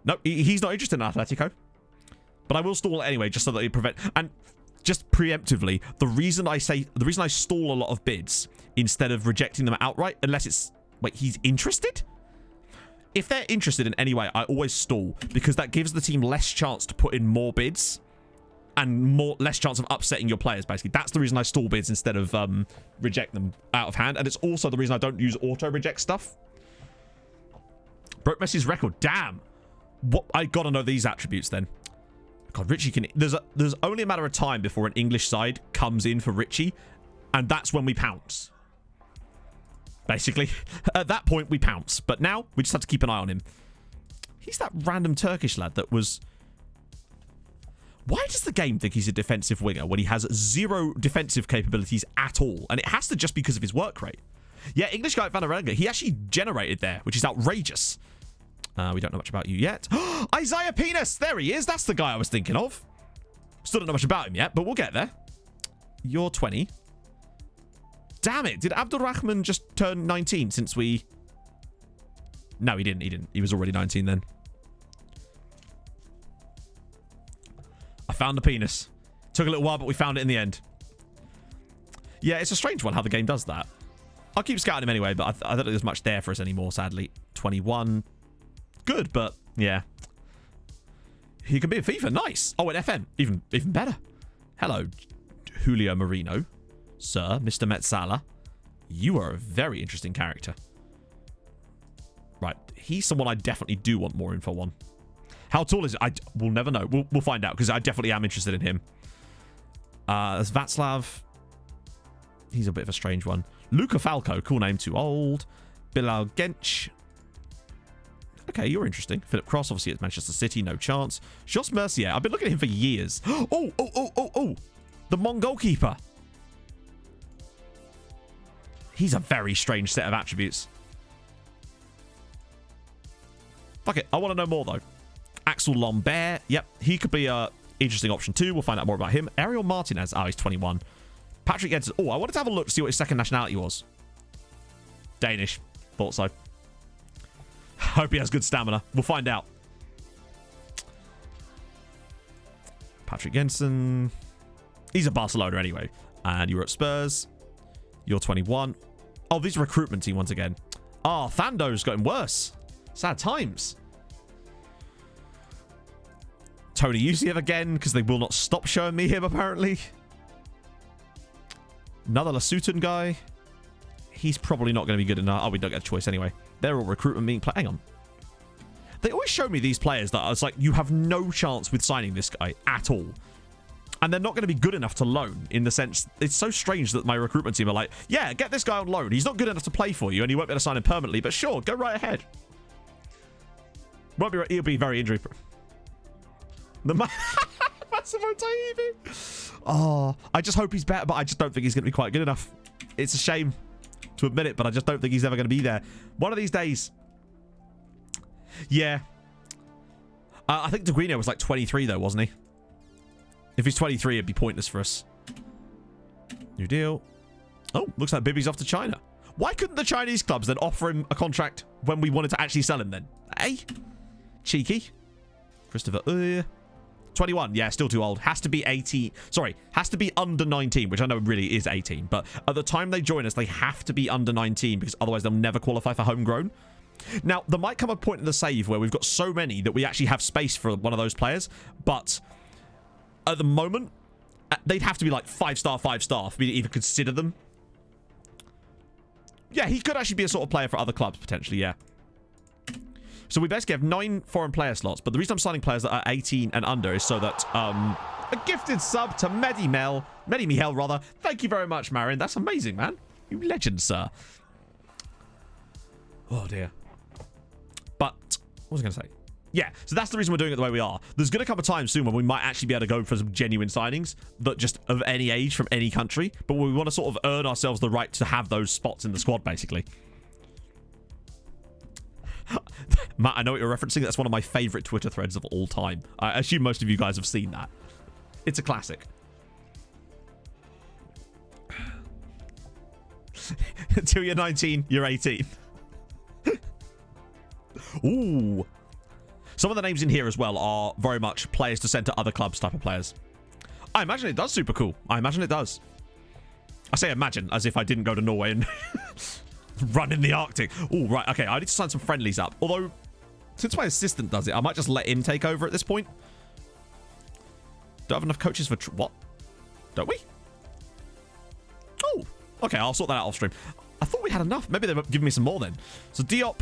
No, he's not interested in Atletico. But I will stall it anyway, just so that he prevent... And just preemptively, the reason I stall a lot of bids instead of rejecting them outright, unless it's... Wait, he's interested? If they're interested in any way, I always stall, because that gives the team less chance to put in more bids and less chance of upsetting your players, basically. That's the reason I stall bids instead of reject them out of hand. And it's also the reason I don't use auto-reject stuff. Broke Messi's record. Damn. What? I gotta know these attributes then. God, Richie can... There's only a matter of time before an English side comes in for Richie, and that's when we pounce. Basically. At that point, we pounce. But now, we just have to keep an eye on him. He's that random Turkish lad that was... Why does the game think he's a defensive winger when he has 0 defensive capabilities at all? And it has to just because of his work rate. Yeah, English guy at Van der Renga, he actually generated there, which is outrageous. We don't know much about you yet. Isaiah Penis! There he is. That's the guy I was thinking of. Still don't know much about him yet, but we'll get there. You're 20. Damn it. Did Abdulrahman just turn 19 since we... No, he didn't. He was already 19 then. I found the penis. Took a little while, but we found it in the end. Yeah, it's a strange one how the game does that. I'll keep scouting him anyway, but I don't think there's much there for us anymore, sadly. 21. Good, but yeah. He can be in FIFA. Nice. Oh, in FM. Even better. Hello, Julio Marino. Sir, Mr. Metzala. You are a very interesting character. Right. He's someone I definitely do want more info on. How tall is it? We'll never know. We'll find out, because I definitely am interested in him. There's Václav. He's a bit of a strange one. Luca Falco. Cool name. Too old. Bilal Genç. Okay, you're interesting. Philip Cross, obviously at Manchester City. No chance. Jos Mercier. I've been looking at him for years. Oh. The Mongol keeper. He's a very strange set of attributes. Fuck it. I want to know more, though. Axel Lambert. Yep, he could be a interesting option too. We'll find out more about him. Ariel Martinez. Oh, he's 21. Patrick Jensen. Oh, I wanted to have a look to see what his second nationality was. Danish. Thought so. Hope he has good stamina. We'll find out. Patrick Jensen. He's a Barcelona anyway. And you're at Spurs. You're 21. Oh, these recruitment team once again. Oh, Thando's gotten worse. Sad times. Tony Yusiev again, because they will not stop showing me him, apparently. Another Lasutan guy. He's probably not going to be good enough. Oh, we don't get a choice anyway. They're all recruitment being played. Hang on. They always show me these players that it's like, you have no chance with signing this guy at all. And they're not going to be good enough to loan, in the sense... It's so strange that my recruitment team are like, yeah, get this guy on loan. He's not good enough to play for you, and you won't be able to sign him permanently, but sure, go right ahead. He'll be very injury proof. The Massimo Tahibi. Oh, I just hope he's better, but I just don't think he's going to be quite good enough. It's a shame to admit it, but I just don't think he's ever going to be there. One of these days. Yeah. I think De Guino was like 23, though, wasn't he? If he's 23, it'd be pointless for us. New deal. Oh, looks like Bibby's off to China. Why couldn't the Chinese clubs then offer him a contract when we wanted to actually sell him then? Eh? Cheeky. Christopher. 21. Yeah, still too old. Has to be 18. Sorry, has to be under 19, which I know really is 18. But at the time they join us, they have to be under 19 because otherwise they'll never qualify for homegrown. Now, there might come a point in the save where we've got so many that we actually have space for one of those players. But at the moment, they'd have to be like 5-star, 5-star for me to even consider them. Yeah, he could actually be a sort of player for other clubs, potentially, yeah. So we basically have 9 foreign player slots, but the reason I'm signing players that are 18 and under is so that, a gifted sub to Medi Mihel, rather. Thank you very much, Marin. That's amazing, man. You legend, sir. Oh, dear. But, what was I going to say? Yeah, so that's the reason we're doing it the way we are. There's going to come a time soon when we might actually be able to go for some genuine signings that just of any age from any country, but we want to sort of earn ourselves the right to have those spots in the squad, basically. Matt, I know what you're referencing. That's one of my favorite Twitter threads of all time. I assume most of you guys have seen that. It's a classic. Until you're 19, you're 18. Ooh. Some of the names in here as well are very much players to send to other clubs type of players. I imagine it does super cool. I imagine it does. I say imagine as if I didn't go to Norway and run in the Arctic. Oh, right. Okay, I need to sign some friendlies up. Although, since my assistant does it, I might just let him take over at this point. Don't have enough coaches for... What? Don't we? Oh, okay. I'll sort that out off stream. I thought we had enough. Maybe they've given me some more then. So, Diop.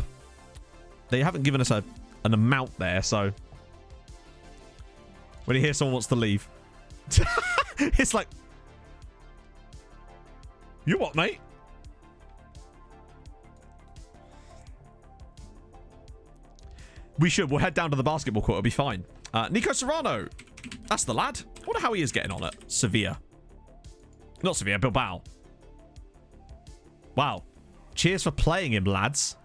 They haven't given us an amount there, so... when you hear someone wants to leave. It's like, you what, mate? We'll head down to the basketball court. It'll be fine. Nico Serrano. That's the lad. I wonder how he is getting on at Sevilla. Not Sevilla, Bilbao. Wow. Cheers for playing him, lads.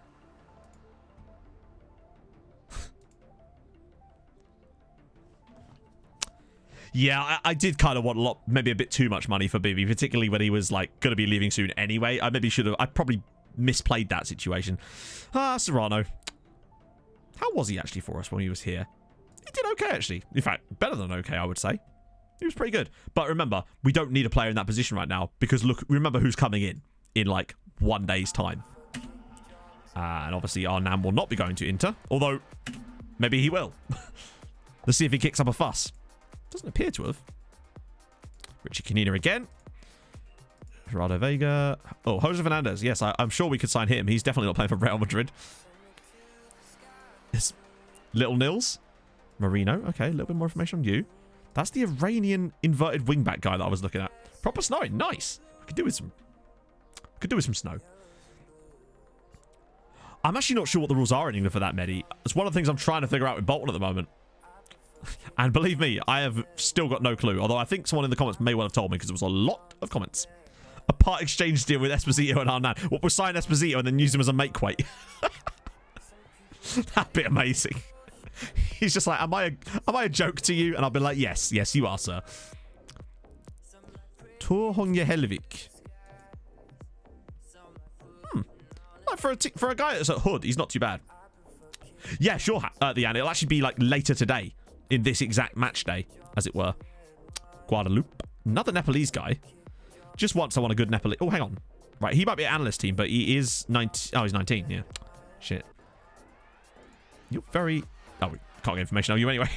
Yeah, I did kind of want a lot, maybe a bit too much money for Bibby, particularly when he was like going to be leaving soon anyway. I probably misplayed that situation. Serrano. How was he actually for us when he was here? He did okay, actually. In fact, better than okay, I would say. He was pretty good. But remember, we don't need a player in that position right now because look, remember who's coming in like 1 day's time. And obviously our Nam will not be going to Inter, although maybe he will. Let's see if he kicks up a fuss. Doesn't appear to have. Richie Canina again. Gerardo Vega. Oh, Jose Fernandez. Yes, I'm sure we could sign him. He's definitely not playing for Real Madrid. It's Little Nils. Marino. Okay, a little bit more information on you. That's the Iranian inverted wingback guy that I was looking at. Proper snowing. Nice. I could do with some snow. I'm actually not sure what the rules are in England for that, Medi. It's one of the things I'm trying to figure out with Bolton at the moment. And believe me, I have still got no clue. Although I think someone in the comments may well have told me because there was a lot of comments. A part exchange deal with Esposito and Arnan. What, we'll sign Esposito and then use him as a make-weight? That'd be amazing. He's just like, am I a joke to you? And I'll be like, yes, you are, sir. Tor Honja Helvik. Like for a guy that's at Hood, he's not too bad. Yeah, sure, the end. It'll actually be like later today in this exact match day, as it were. Guadeloupe. Another Nepalese guy. Just once I want a good Nepalese. Oh, hang on. Right, he might be an analyst team, but he is 19. Oh, he's 19, yeah. Shit. You're very... Oh, we can't get information on you anyway.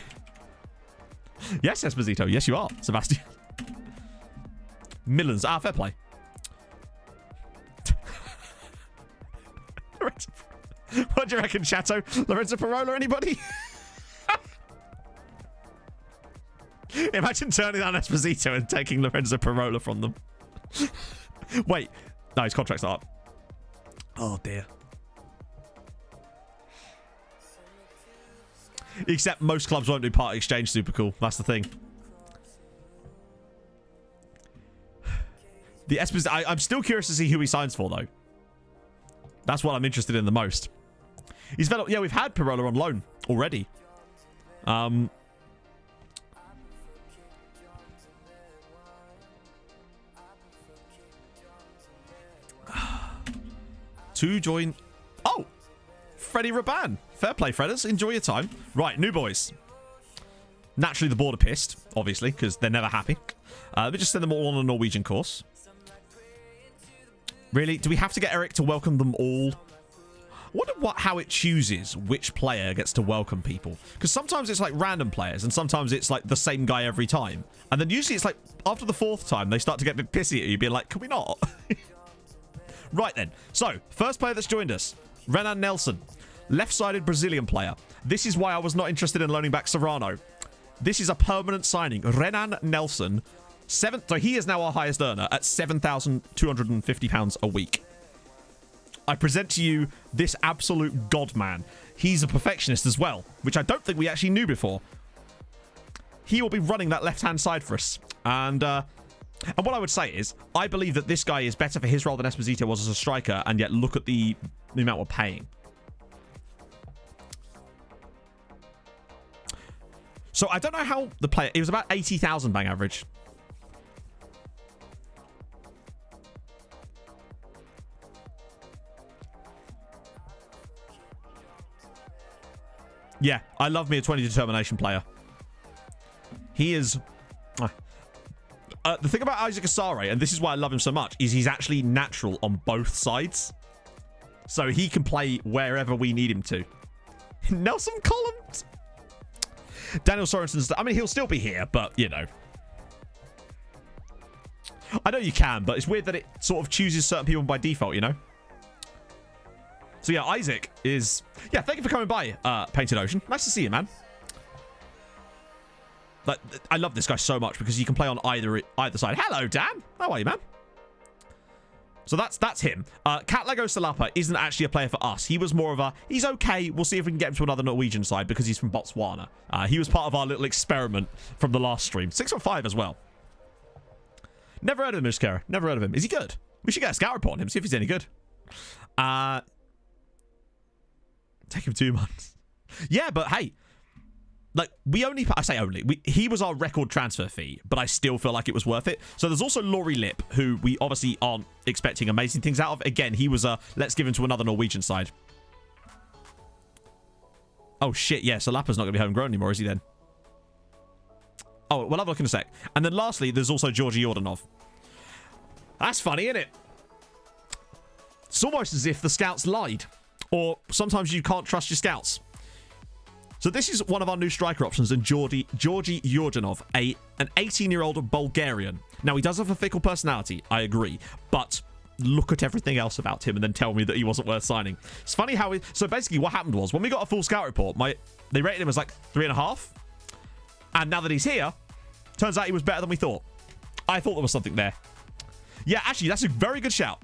Yes, Esposito. Yes, you are, Sebastian. Millens. Fair play. What do you reckon, Chateau? Lorenzo Parola, anybody? Imagine turning down Esposito and taking Lorenzo Parola from them. Wait. No, his contract's not up. Oh, dear. Except most clubs won't do part exchange. Super cool. That's the thing. The Esposito... I'm still curious to see who he signs for, though. That's what I'm interested in the most. He's developed... Yeah, we've had Parola on loan already. To join... Oh! Freddie Raban. Fair play, Fredders. Enjoy your time. Right, new boys. Naturally, the board are pissed, obviously, because they're never happy. Let me just send them all on a Norwegian course. Really? Do we have to get Eric to welcome them all? I wonder how it chooses which player gets to welcome people. Because sometimes it's like random players, and sometimes it's like the same guy every time. And then usually it's like after the 4th time, they start to get a bit pissy at you, being like, can we not? Right then. So, first player that's joined us, Renan Nelson. Left-sided Brazilian player. This is why I was not interested in loaning back Serrano. This is a permanent signing. Renan Nelson. So he is now our highest earner at £7,250 a week. I present to you this absolute god man. He's a perfectionist as well, which I don't think we actually knew before. He will be running that left-hand side for us. And what I would say is, I believe that this guy is better for his role than Esposito was as a striker, and yet look at the amount we're paying. So I don't know how the player... It was about 80,000 bang average. Yeah, I love me a 20 determination player. He is... the thing about Isaac Asare, and this is why I love him so much, is he's actually natural on both sides. So he can play wherever we need him to. Nelson Collins? Daniel Sorensen's... I mean, he'll still be here, but, you know. I know you can, but it's weird that it sort of chooses certain people by default, you know? So, yeah, Isaac is... Yeah, thank you for coming by, Painted Ocean. Nice to see you, man. Like, I love this guy so much because you can play on either side. Hello, Dan. How are you, man? So that's him. Cat Lego Salapa isn't actually a player for us. He was more of a, he's okay. We'll see if we can get him to another Norwegian side because he's from Botswana. He was part of our little experiment from the last stream. 6'5" as well. Never heard of him, Mishkara. Never heard of him. Is he good? We should get a scout report on him, see if he's any good. Take him 2 months. Yeah, but hey, like, he was our record transfer fee, but I still feel like it was worth it. So there's also Laurie Lip, who we obviously aren't expecting amazing things out of. Again, he was let's give him to another Norwegian side. Oh, shit, yeah, so Lapa's not going to be homegrown anymore, is he then? Oh, we'll have a look in a sec. And then lastly, there's also Georgi Yordanov. That's funny, isn't it? It's almost as if the scouts lied. Or sometimes you can't trust your scouts. So this is one of our new striker options, and Georgi Yordanov, an 18-year-old Bulgarian. Now, he does have a fickle personality, I agree, but look at everything else about him and then tell me that he wasn't worth signing. It's funny how... So basically what happened was, when we got a full scout report, they rated him as like 3.5, and now that he's here, turns out he was better than we thought. I thought there was something there. Yeah, actually, that's a very good shout.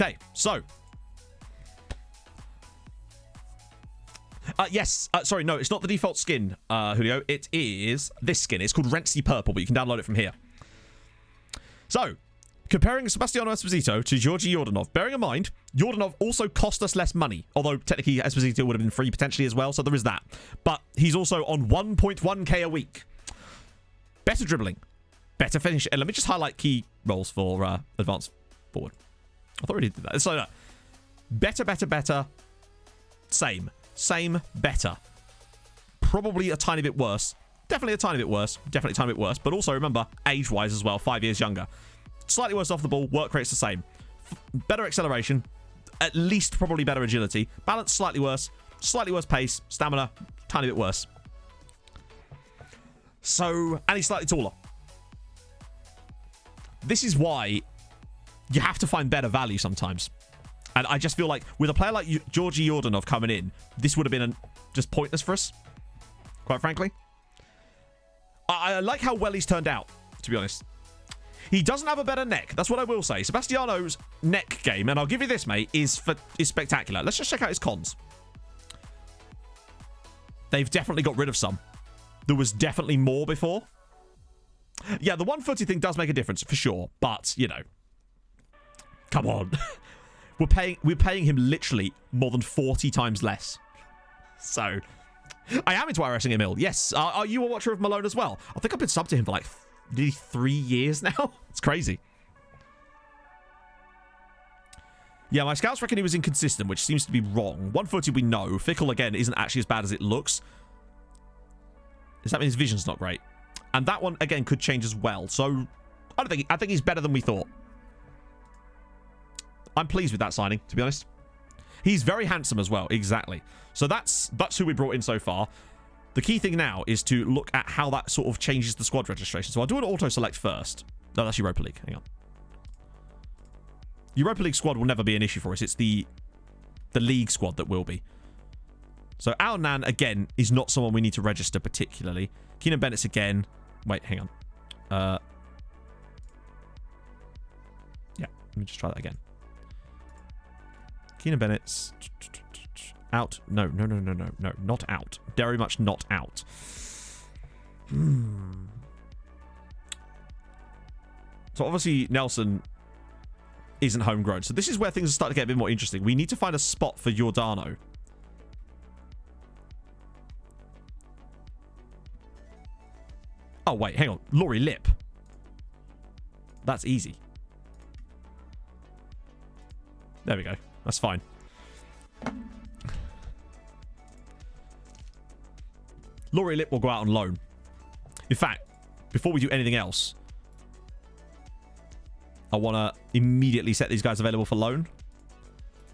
Okay, so. Yes, sorry, no, it's not the default skin, Julio. It is this skin. It's called Rentsy Purple, but you can download it from here. So, comparing Sebastiano Esposito to Georgi Yordanov, bearing in mind, Yordanov also cost us less money, although technically Esposito would have been free potentially as well, so there is that. But he's also on 1.1k a week. Better dribbling, better finish. And let me just highlight key roles for advanced forward. I thought we did that. So, better. Same, better. Probably a tiny bit worse. Definitely a tiny bit worse. But also, remember, age-wise as well, 5 years younger. Slightly worse off the ball. Work rate's the same. Better acceleration. At least probably better agility. Balance, slightly worse. Slightly worse pace. Stamina, tiny bit worse. So, and he's slightly taller. This is why you have to find better value sometimes. And I just feel like with a player like Georgi Yordanov coming in, this would have been just pointless for us, quite frankly. I like how well he's turned out, to be honest. He doesn't have a better neck. That's what I will say. Sebastiano's neck game, and I'll give you this, mate, is spectacular. Let's just check out his cons. They've definitely got rid of some. There was definitely more before. Yeah, the one-footy thing does make a difference, for sure. But, you know, come on. We're paying him literally more than 40 times less. So, I am into wrestling Emil. Yes. Are you a watcher of Malone as well? I think I've been subbed to him for like nearly 3 years now. It's crazy. Yeah, my scouts reckon he was inconsistent, which seems to be wrong. One-footed we know. Fickle, again, isn't actually as bad as it looks. Does that mean his vision's not great? And that one, again, could change as well. So, I think he's better than we thought. I'm pleased with that signing, to be honest. He's very handsome as well, exactly. So that's who we brought in so far. The key thing now is to look at how that sort of changes the squad registration. So I'll do an auto-select first. No, that's Europa League. Hang on. Europa League squad will never be an issue for us. It's the league squad that will be. So Al Nan, again, is not someone we need to register particularly. Keenan Bennett's again. Wait, hang on. Yeah, let me just try that again. Keenan Bennett's out. No, not out. Very much not out. So obviously Nelson isn't homegrown. So this is where things start to get a bit more interesting. We need to find a spot for Giordano. Oh, wait, hang on. Laurie Lip. That's easy. There we go. That's fine. Laurie Lip will go out on loan. In fact, before we do anything else, I want to immediately set these guys available for loan.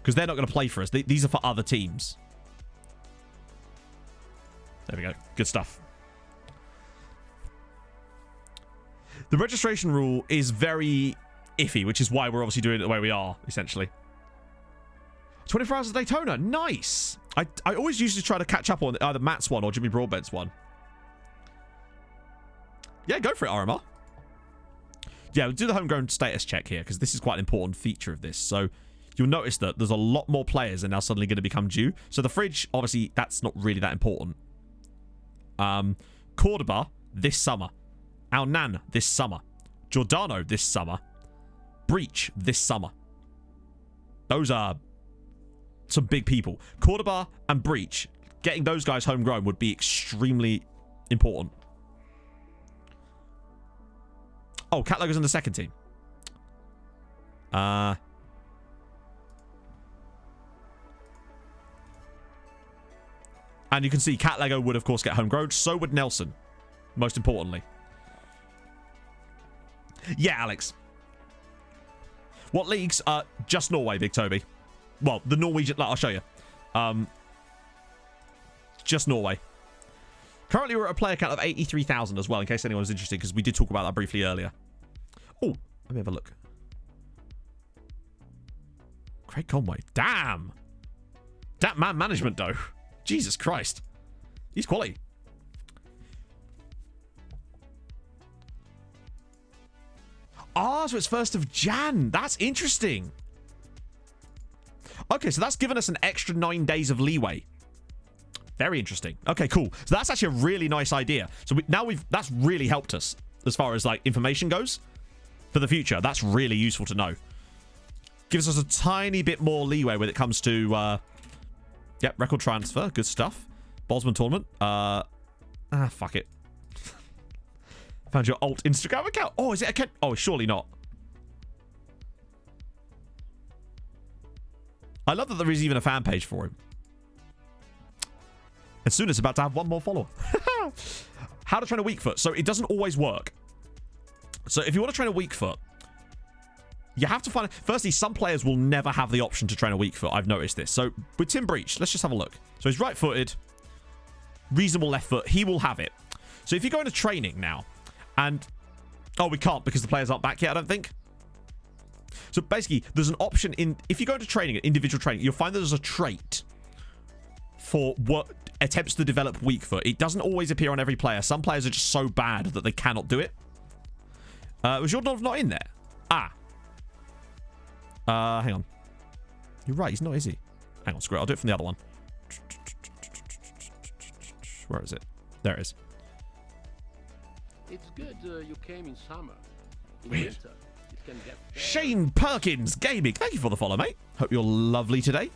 Because they're not going to play for us. These are for other teams. There we go. Good stuff. The registration rule is very iffy, which is why we're obviously doing it the way we are, essentially. 24 Hours of Daytona. Nice. I always used to try to catch up on either Matt's one or Jimmy Broadbent's one. Yeah, go for it, RMR. Yeah, we'll do the homegrown status check here, because this is quite an important feature of this. So you'll notice that there's a lot more players are now suddenly going to become due. So the fridge, obviously, that's not really that important. Cordoba this summer. Alnan this summer. Giordano this summer. Breach this summer. Those are some big people. Cordoba and Breach, getting those guys homegrown would be extremely important. Oh, Cat Logo's in the second team. And you can see Cat Lego would, of course, get homegrown. So would Nelson, most importantly. Yeah, Alex. What leagues? Just Norway, Big Toby. Well, the Norwegian... I'll show you. Just Norway. Currently, we're at a player count of 83,000 as well, in case anyone's interested, because we did talk about that briefly earlier. Oh, let me have a look. Craig Conway. Damn. That man management, though. Jesus Christ. He's quality. Ah, so it's 1st of Jan. That's interesting. Okay, so that's given us an extra 9 days of leeway. Very interesting. Okay, cool. So that's actually a really nice idea. So that's really helped us as far as like information goes for the future. That's really useful to know. Gives us a tiny bit more leeway when it comes to yep, record transfer. Good stuff. Bosman tournament. Fuck it. Found your alt Instagram account. Oh, is it account? Oh, surely not. I love that there is even a fan page for him. And soon it's about to have one more follower. How to train a weak foot. So it doesn't always work. So if you want to train a weak foot, you have to find... Firstly, some players will never have the option to train a weak foot. I've noticed this. So with Tim Breach, let's just have a look. So he's right-footed. Reasonable left foot. He will have it. So if you go into training now, and... Oh, we can't because the players aren't back yet, I don't think. So basically, there's an option in... If you go into training, individual training, you'll find that there's a trait for what attempts to develop weak foot. It doesn't always appear on every player. Some players are just so bad that they cannot do it. Was Jordanov not in there? Hang on. You're right, he's not, is he? Hang on, screw it. I'll do it from the other one. Where is it? There it is. It's good you came in summer. In Weird. winter, it can get bad. Shane Perkins Gaming. Thank you for the follow, mate. Hope you're lovely today.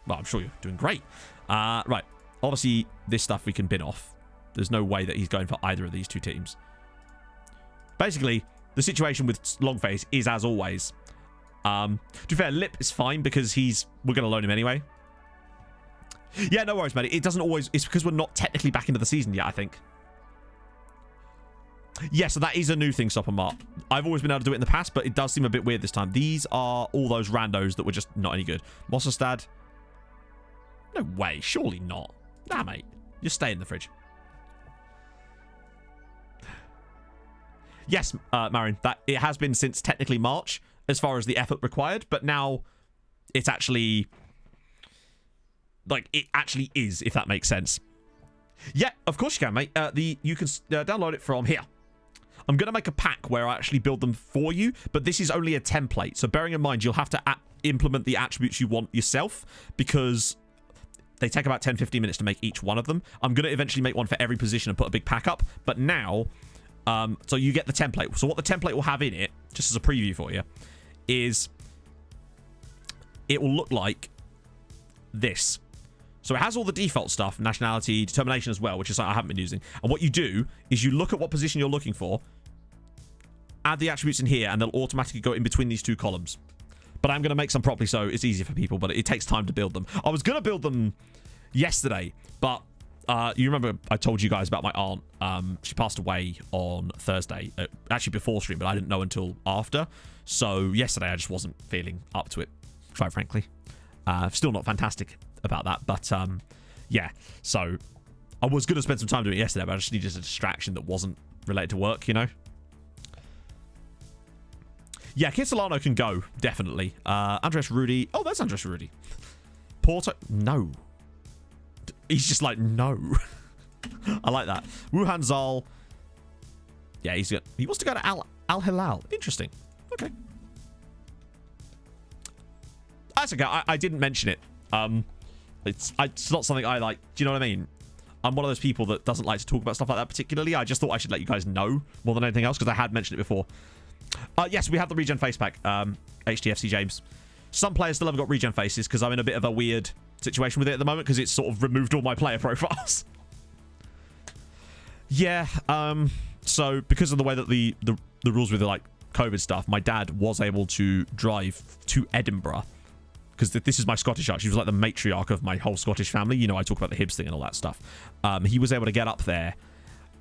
Well, I'm sure you're doing great. Right. Obviously, this stuff we can bin off. There's no way that he's going for either of these two teams. Basically, the situation with Longface is as always. To be fair, Lip is fine because we're going to loan him anyway. Yeah, no worries, mate. It doesn't always... It's because we're not technically back into the season yet, I think. Yeah, so that is a new thing, Stop and Mark. I've always been able to do it in the past, but it does seem a bit weird this time. These are all those randos that were just not any good. Mossestad. No way. Surely not. Nah, mate. Just stay in the fridge. Yes, Marin. That it has been since technically March, as far as the effort required, but now it's actually... Like, it actually is, if that makes sense. Yeah, of course you can, mate. You can download it from here. I'm going to make a pack where I actually build them for you, but this is only a template. So bearing in mind, you'll have to implement the attributes you want yourself because they take about 10-15 minutes to make each one of them. I'm going to eventually make one for every position and put a big pack up. But now, so you get the template. So what the template will have in it, just as a preview for you, is it will look like this. So it has all the default stuff, nationality, determination as well, which is something I haven't been using. And what you do is you look at what position you're looking for, add the attributes in here, and they'll automatically go in between these two columns. But I'm going to make some properly so it's easier for people, but it takes time to build them. I was going to build them yesterday, but you remember I told you guys about my aunt. She passed away on Thursday, actually before stream, but I didn't know until after. So yesterday I just wasn't feeling up to it, quite frankly. Still not fantastic about that, but yeah, so I was going to spend some time doing it yesterday, but I just needed a distraction that wasn't related to work, you know. Yeah, Kit Solano can go, definitely. Andres Rudy. Oh, that's Andres Rudy. Porto. No. He's just like, no. I like that. Wuhan Zal. Yeah, he wants to go to Al Hilal. Interesting. Okay. That's okay. I didn't mention it. It's not something I like. Do you know what I mean? I'm one of those people that doesn't like to talk about stuff like that particularly. I just thought I should let you guys know more than anything else because I had mentioned it before. Yes, we have the regen face pack. HTFC James. Some players still haven't got regen faces because I'm in a bit of a weird situation with it at the moment because it's sort of removed all my player profiles. Yeah. So because of the way that the rules with the like COVID stuff, my dad was able to drive to Edinburgh because this is my Scottish aunt. She was like the matriarch of my whole Scottish family. You know, I talk about the Hibs thing and all that stuff. He was able to get up there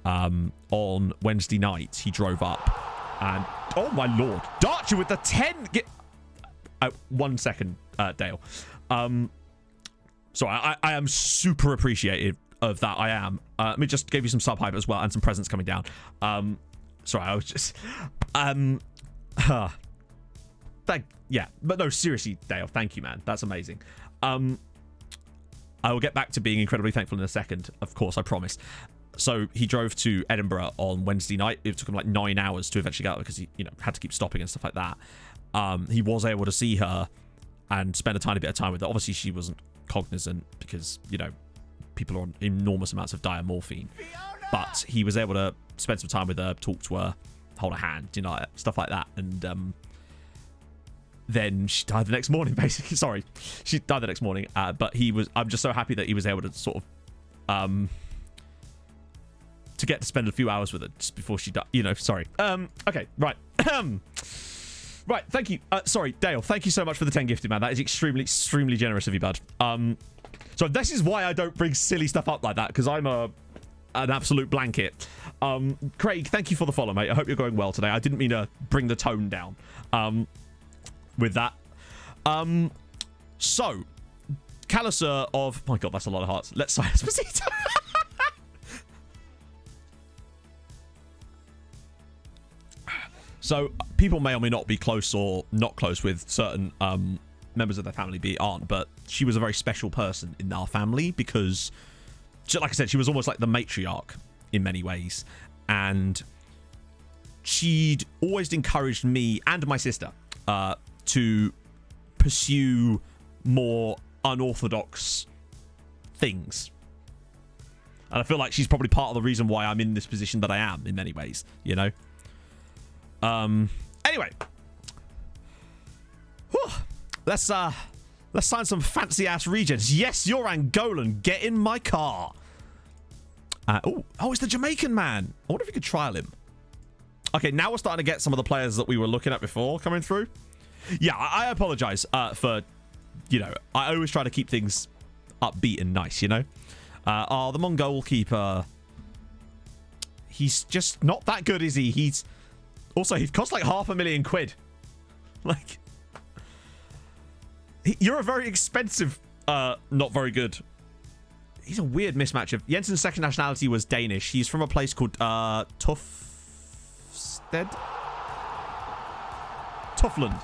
on Wednesday night. He drove up and oh my lord, Darcher with the 10. 1 second, Dale. Sorry, I am super appreciative of that. I am. Let me just give you some sub hype as well and some presents coming down. Sorry, I was just yeah, but no, seriously, Dale, thank you, man. That's amazing. I will get back to being incredibly thankful in a second, of course, I promise. So he drove to Edinburgh on Wednesday night. It took him like 9 hours to eventually get out because he, you know, had to keep stopping and stuff like that. He was able to see her and spend a tiny bit of time with her. Obviously, she wasn't cognizant because, you know, people are on enormous amounts of diamorphine. But he was able to spend some time with her, talk to her, hold her hand, you know, stuff like that. And then she died the next morning, basically. Sorry, she died the next morning. But I'm just so happy that he was able to sort of to get to spend a few hours with her just before she died. You know, sorry. Okay, right. Right, thank you. Sorry, Dale, thank you so much for the 10 gifted, man. That is extremely, extremely generous of you, bud. So this is why I don't bring silly stuff up like that, because I'm an absolute blanket. Craig, thank you for the follow, mate. I hope you're going well today. I didn't mean to bring the tone down with that. So, Calicer of... My God, that's a lot of hearts. Let's sign Esposito. So, people may or may not be close or not close with certain members of their family, be it aunt, but she was a very special person in our family because, like I said, she was almost like the matriarch in many ways. And she'd always encouraged me and my sister to pursue more unorthodox things. And I feel like she's probably part of the reason why I'm in this position that I am in many ways, you know? Anyway. Whew. Let's sign some fancy ass regions. Yes, you're Angolan. Get in my car. Oh, it's the Jamaican man. I wonder if we could trial him. Okay, now we're starting to get some of the players that we were looking at before coming through. Yeah, I apologize for, you know, I always try to keep things upbeat and nice, you know? The Mongol keeper. He's just not that good, is he? He costs like £500,000. Like, you're a very expensive, not very good. He's a weird mismatch of... Jensen's second nationality was Danish. He's from a place called Tuffstead? Tuffland.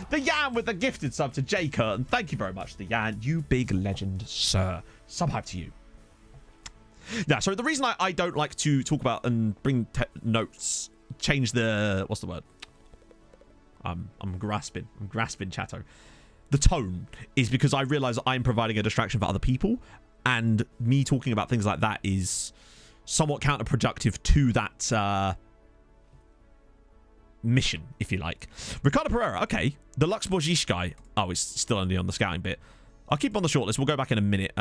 The Yan with the gifted sub to Jay Curtin. Thank you very much, the Yan. You big legend, sir. Sub hype to you. Yeah, so the reason I don't like to talk about and bring notes... Change the... What's the word? I'm grasping, chatto. The tone is because I realize I'm providing a distraction for other people, and me talking about things like that is somewhat counterproductive to that mission, if you like. Ricardo Pereira, okay. The Lux Borgish guy. Oh, it's still only on the scouting bit. I'll keep on the shortlist. We'll go back in a minute.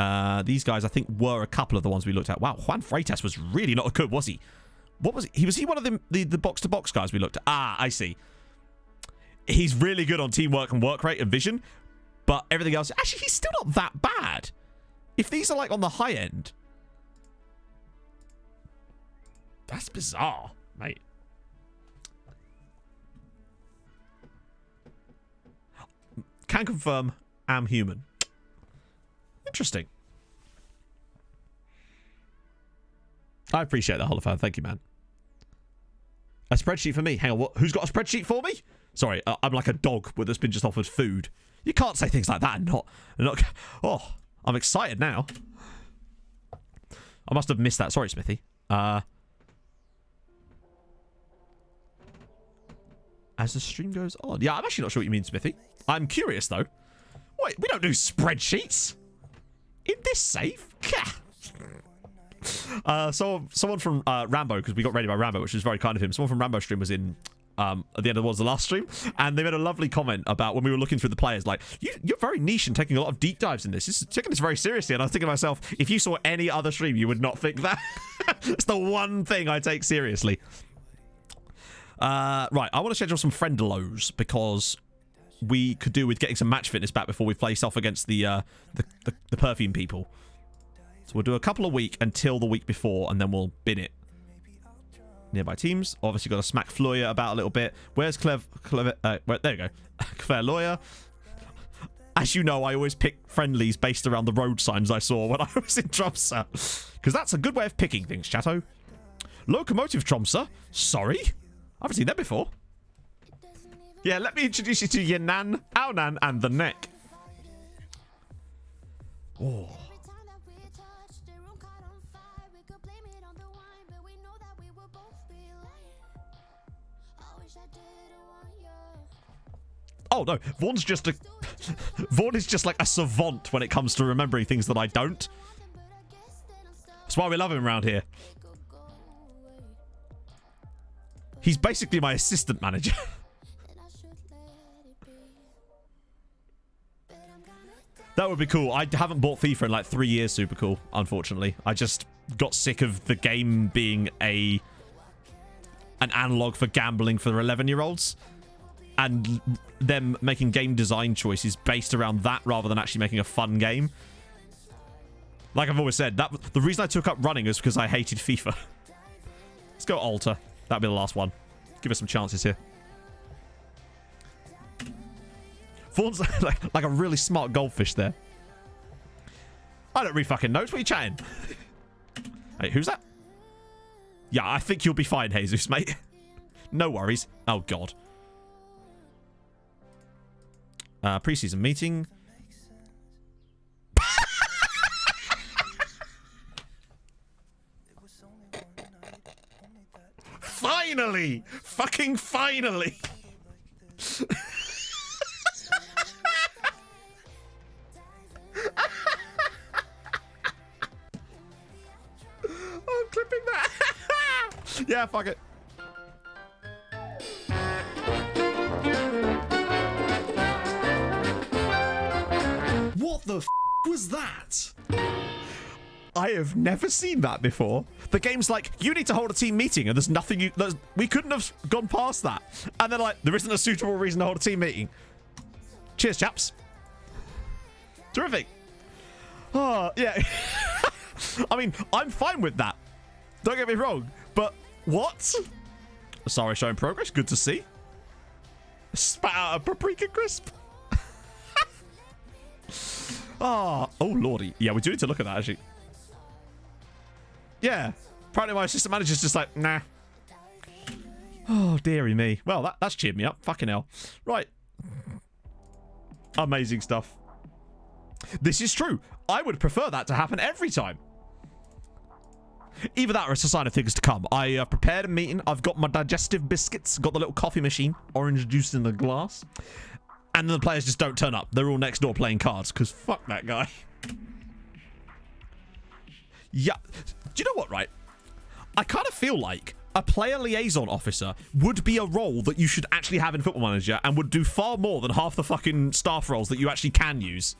These guys, I think, were a couple of the ones we looked at. Wow, Juan Freitas was really not good, was he? What was he? Was he one of the box-to-box guys we looked at? Ah, I see. He's really good on teamwork and work rate and vision, but everything else... Actually, he's still not that bad. If these are, like, on the high end... That's bizarre, mate. Can confirm, am human. Interesting. I appreciate that, Holofan. Thank you, man. A spreadsheet for me. Hang on, what? Who's got a spreadsheet for me? Sorry, I'm like a dog that's been just offered food. You can't say things like that and not... Oh, I'm excited now. I must have missed that. Sorry, Smithy. As the stream goes on. Yeah, I'm actually not sure what you mean, Smithy. I'm curious, though. Wait, we don't do spreadsheets in this save? So someone from Rambo, because we got raided by Rambo, which was very kind of him. Someone from Rambo stream was in at the end of the last stream, and they made a lovely comment about when we were looking through the players, like, you're very niche and taking a lot of deep dives in this. You're taking this very seriously. And I was thinking to myself, if you saw any other stream, you would not think that. It's the one thing I take seriously. Right, I want to schedule some friend-lows because we could do with getting some match fitness back before we face off against the perfume people. So we'll do a couple a week until the week before, and then we'll bin it. Nearby teams. Obviously got to smack Floyer about a little bit. Where's Clever? There you go. Fair Lawyer. As you know, I always pick friendlies based around the road signs I saw when I was in Tromsø. Because that's a good way of picking things, chatto. Locomotive Tromsø. Sorry. I haven't seen that before. Yeah, let me introduce you to your nan, our nan, and the neck. Oh. Oh no, Vaughn's just a... Vaughn is just like a savant when it comes to remembering things that I don't. That's why we love him around here. He's basically my assistant manager. That would be cool. I haven't bought FIFA in like 3 years, super cool, unfortunately. I just got sick of the game being an analog for gambling for 11-year-olds. And them making game design choices based around that rather than actually making a fun game. Like I've always said, the reason I took up running is because I hated FIFA. Let's go alter. That'll be the last one. Give us some chances here. Vaughn's like a really smart goldfish there. I don't read fucking notes. What are you chatting? Hey, who's that? Yeah, I think you'll be fine, Jesus, mate. No worries. Oh, God. Preseason meeting. Finally! Fucking finally! I'm clipping that. Yeah, fuck it. What the f was that? I have never seen that before. The game's like, you need to hold a team meeting, and there's nothing we couldn't have gone past that. And then like, there isn't a suitable reason to hold a team meeting. Cheers, chaps. Terrific. Oh, yeah. I mean, I'm fine with that. Don't get me wrong. But what? Sorry, showing progress. Good to see. Spat out a paprika crisp. Oh lordy. Yeah, we do need to look at that, actually. Yeah. Apparently my assistant manager's just like, nah. Oh, dearie me. Well, that's cheered me up. Fucking hell. Right. Amazing stuff. This is true. I would prefer that to happen every time. Either that or it's a sign of things to come. I prepared a meeting. I've got my digestive biscuits. Got the little coffee machine. Orange juice in the glass. And the players just don't turn up. They're all next door playing cards. Because fuck that guy. Yeah. Do you know what, right? I kind of feel like a player liaison officer would be a role that you should actually have in Football Manager and would do far more than half the fucking staff roles that you actually can use.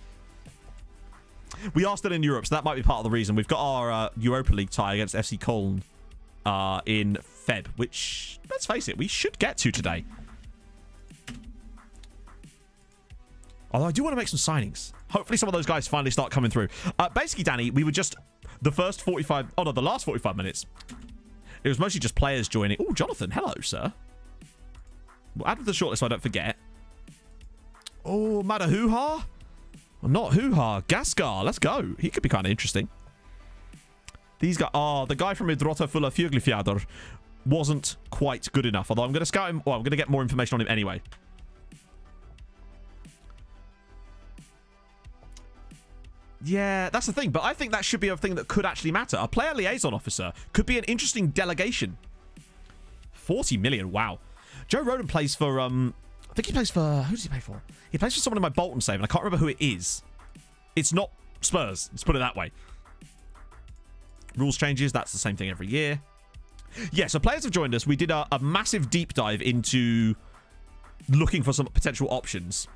We are still in Europe, so that might be part of the reason. We've got our Europa League tie against FC Köln in Feb, which, let's face it, we should get to today. Although I do want to make some signings. Hopefully some of those guys finally start coming through. Basically, Danny, we were just... the last 45 minutes. It was mostly just players joining. Oh, Jonathan, hello, sir. We'll add to the shortlist so I don't forget. Oh, Mada Hoo-Ha? Well, not Hoo-Ha. Gaskar, let's go. He could be kind of interesting. These guys... oh, the guy from Idrotta Fulla Fjöglifjäder wasn't quite good enough. Although I'm going to scout him... well, I'm going to get more information on him anyway. Yeah, that's the thing. But I think that should be a thing that could actually matter. A player liaison officer could be an interesting delegation. 40 million. Wow. Joe Roden plays for, I think he plays for, who does he play for? He plays for someone in my Bolton save, and I can't remember who it is. It's not Spurs. Let's put it that way. Rules changes. That's the same thing every year. Yeah, so players have joined us. We did a massive deep dive into looking for some potential options.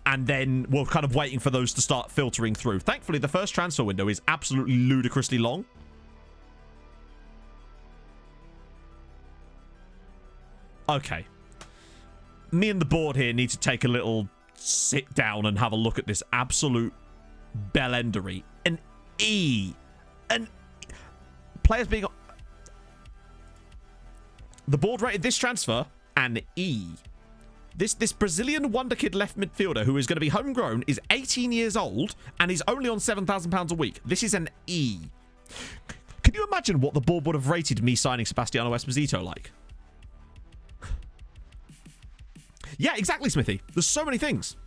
And then we're kind of waiting for those to start filtering through. Thankfully, the first transfer window is absolutely ludicrously long. Okay. Me and the board here need to take a little sit down and have a look at this absolute bellendery. An E. Players being... The board rated this transfer an E. This Brazilian wonder kid left midfielder who is going to be homegrown is 18 years old and is only on £7,000 a week. This is an E. Can you imagine what the board would have rated me signing Sebastiano Esposito like? Yeah, exactly, Smithy. There's so many things.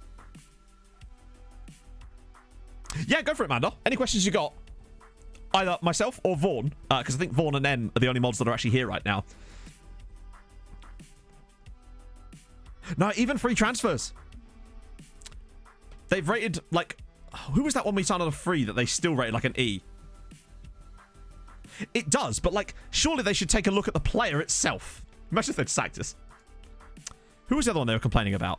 Yeah, go for it, Manda. Any questions you got? Either myself or Vaughn, because I think Vaughn and Em are the only mods that are actually here right now. No, even free transfers. They've rated, like... Who was that one we signed on a free that they still rated like an E? It does, but, like, surely they should take a look at the player itself. Imagine if they'd sacked us. Who was the other one they were complaining about?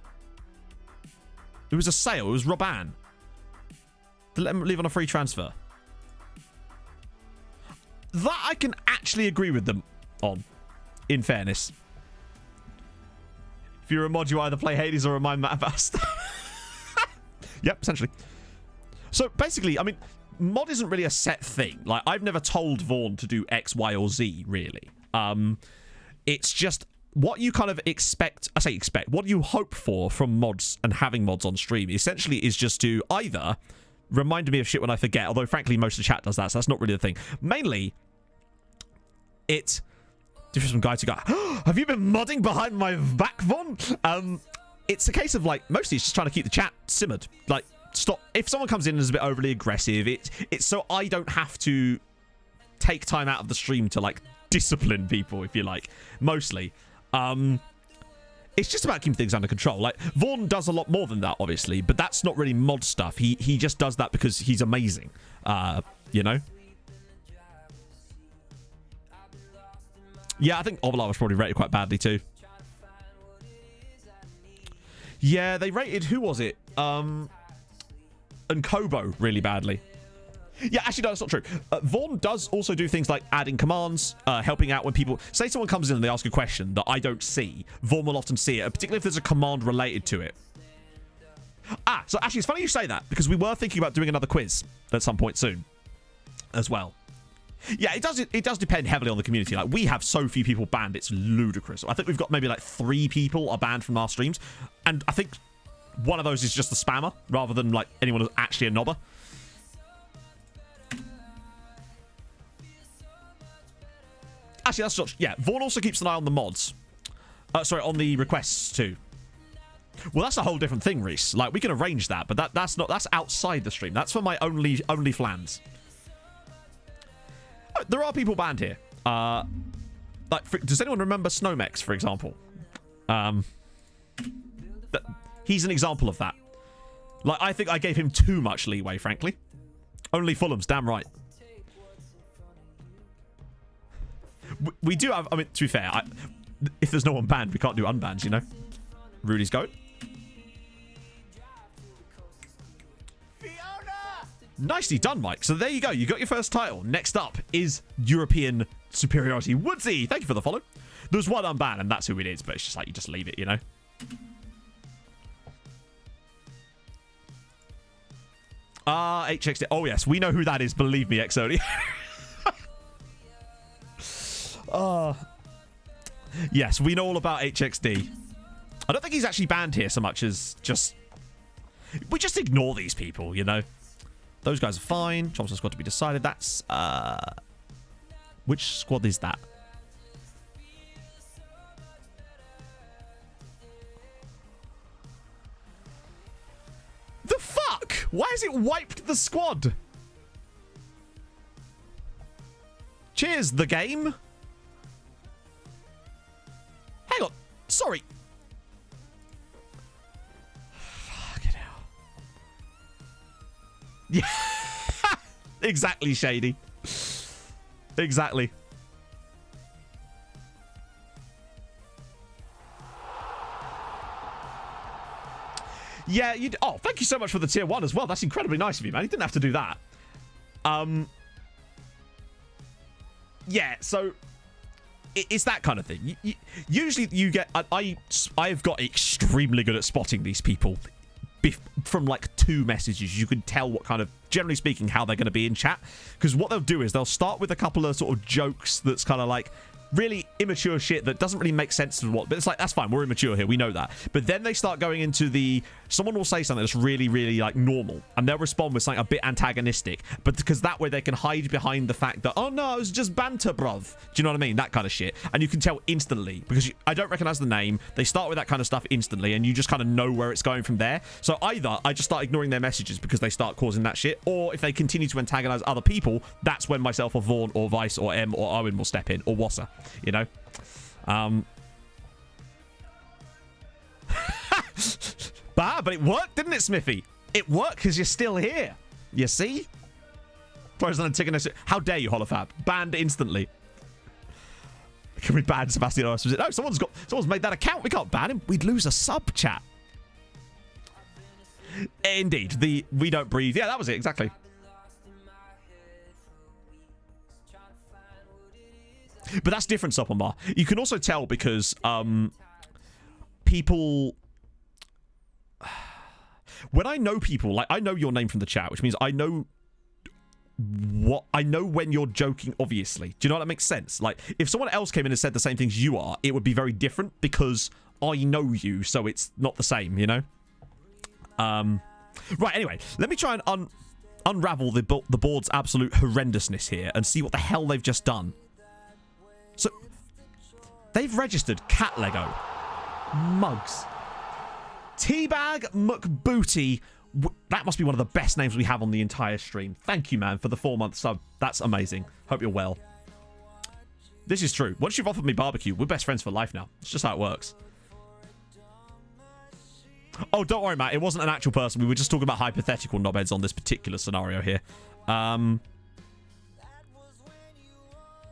It was a sale. It was Robban. To let him leave on a free transfer. That I can actually agree with them on, in fairness. If you're a mod, you either play Hades or remind Matt Bast. Yep, essentially. So basically, I mean, mod isn't really a set thing. Like, I've never told Vaughn to do X, Y, or Z, really. It's just what you kind of expect. I say expect. What you hope for from mods and having mods on stream essentially is just to either remind me of shit when I forget, although frankly most of the chat does that, so that's not really the thing. Mainly, it differs from guy to guy. Have you been modding behind my back, Vaughn? It's a case of, like, mostly it's just trying to keep the chat simmered. Like, stop. If someone comes in and is a bit overly aggressive, it's so I don't have to take time out of the stream to, like, discipline people, if you like. Mostly. It's just about keeping things under control. Like, Vaughn does a lot more than that, obviously, but that's not really mod stuff. He just does that because he's amazing. You know? Yeah, I think Ovalava was probably rated quite badly too. Yeah, they rated, who was it? And Kobo really badly. Yeah, actually, no, that's not true. Vaughn does also do things like adding commands, helping out when people... Say someone comes in and they ask a question that I don't see. Vaughn will often see it, particularly if there's a command related to it. So actually, it's funny you say that, because we were thinking about doing another quiz at some point soon as well. Yeah, it does depend heavily on the community. Like, we have so few people banned, it's ludicrous. I think we've got maybe like 3 people are banned from our streams, and I think one of those is just the spammer, rather than like anyone who's actually a knobber. Actually, that's not... Yeah, Vaughn also keeps an eye on the mods. Sorry, on the requests too. Well, that's a whole different thing, Reese. Like, we can arrange that, but that's outside the stream. That's for my only flans. There are people banned here. Like, does anyone remember Snowmex, for example? He's an example of that. Like, I think I gave him too much leeway, frankly. Only Fulham's, damn right. We do have... I mean, to be fair, if there's no one banned, we can't do unbans, you know? Rudy's going. Nicely done, Mike. So there you go. You got your first title. Next up is European Superiority. Woodsy, thank you for the follow. There's one unbanned, and that's who it is, but it's just like you just leave it, you know? HXD. Oh, yes. We know who that is. Believe me, Exodi. Yes, we know all about HXD. I don't think he's actually banned here so much as just... We just ignore these people, you know? Those guys are fine. Tromso squad to be decided. That's... Which squad is that? The fuck? Why has it wiped the squad? Cheers, the game. Hang on. Sorry. Fucking hell. Yeah. Exactly, Shady. Exactly. Yeah, you. Oh, thank you so much for the tier 1 as well. That's incredibly nice of you, man. You didn't have to do that. Yeah, so it's that kind of thing. Usually you get... I've got extremely good at spotting these people from like 2 messages. You can tell what kind of, generally speaking, how they're going to be in chat. Because what they'll do is they'll start with a couple of sort of jokes that's kind of like really immature shit that doesn't really make sense to what, but it's like, that's fine, we're immature here, we know that. But then they start going into someone will say something that's really, really like normal, and they'll respond with something a bit antagonistic, but because that way they can hide behind the fact that, oh no, it was just banter, bruv. Do you know what I mean? That kind of shit. And you can tell instantly, because I don't recognize the name, they start with that kind of stuff instantly, and you just kind of know where it's going from there. So either I just start ignoring their messages because they start causing that shit, or if they continue to antagonize other people, that's when myself or Vaughn or Vice or M or Owen will step in, or Wassa. You know, but it worked, didn't it, Smithy? It worked because you're still here. You see? Throws on antagonist. How dare you, Holofab? Banned instantly. Can we ban Sebastian? No, someone's made that account. We can't ban him. We'd lose a sub chat. Indeed, we don't breathe. Yeah, that was it exactly. But that's different, Sopomar. You can also tell because people... When I know people, like I know your name from the chat, which means I know when you're joking, obviously. Do you know what that makes sense? Like, if someone else came in and said the same things you are, it would be very different because I know you, so it's not the same, you know? Right, anyway, let me try and unravel the board's absolute horrendousness here and see what the hell they've just done. So, they've registered Cat Lego, Mugs, Teabag McBooty. That must be one of the best names we have on the entire stream. Thank you, man, for the 4-month sub. That's amazing. Hope you're well. This is true. Once you've offered me barbecue, we're best friends for life now. It's just how it works. Oh, don't worry, Matt. It wasn't an actual person. We were just talking about hypothetical knobheads on this particular scenario here.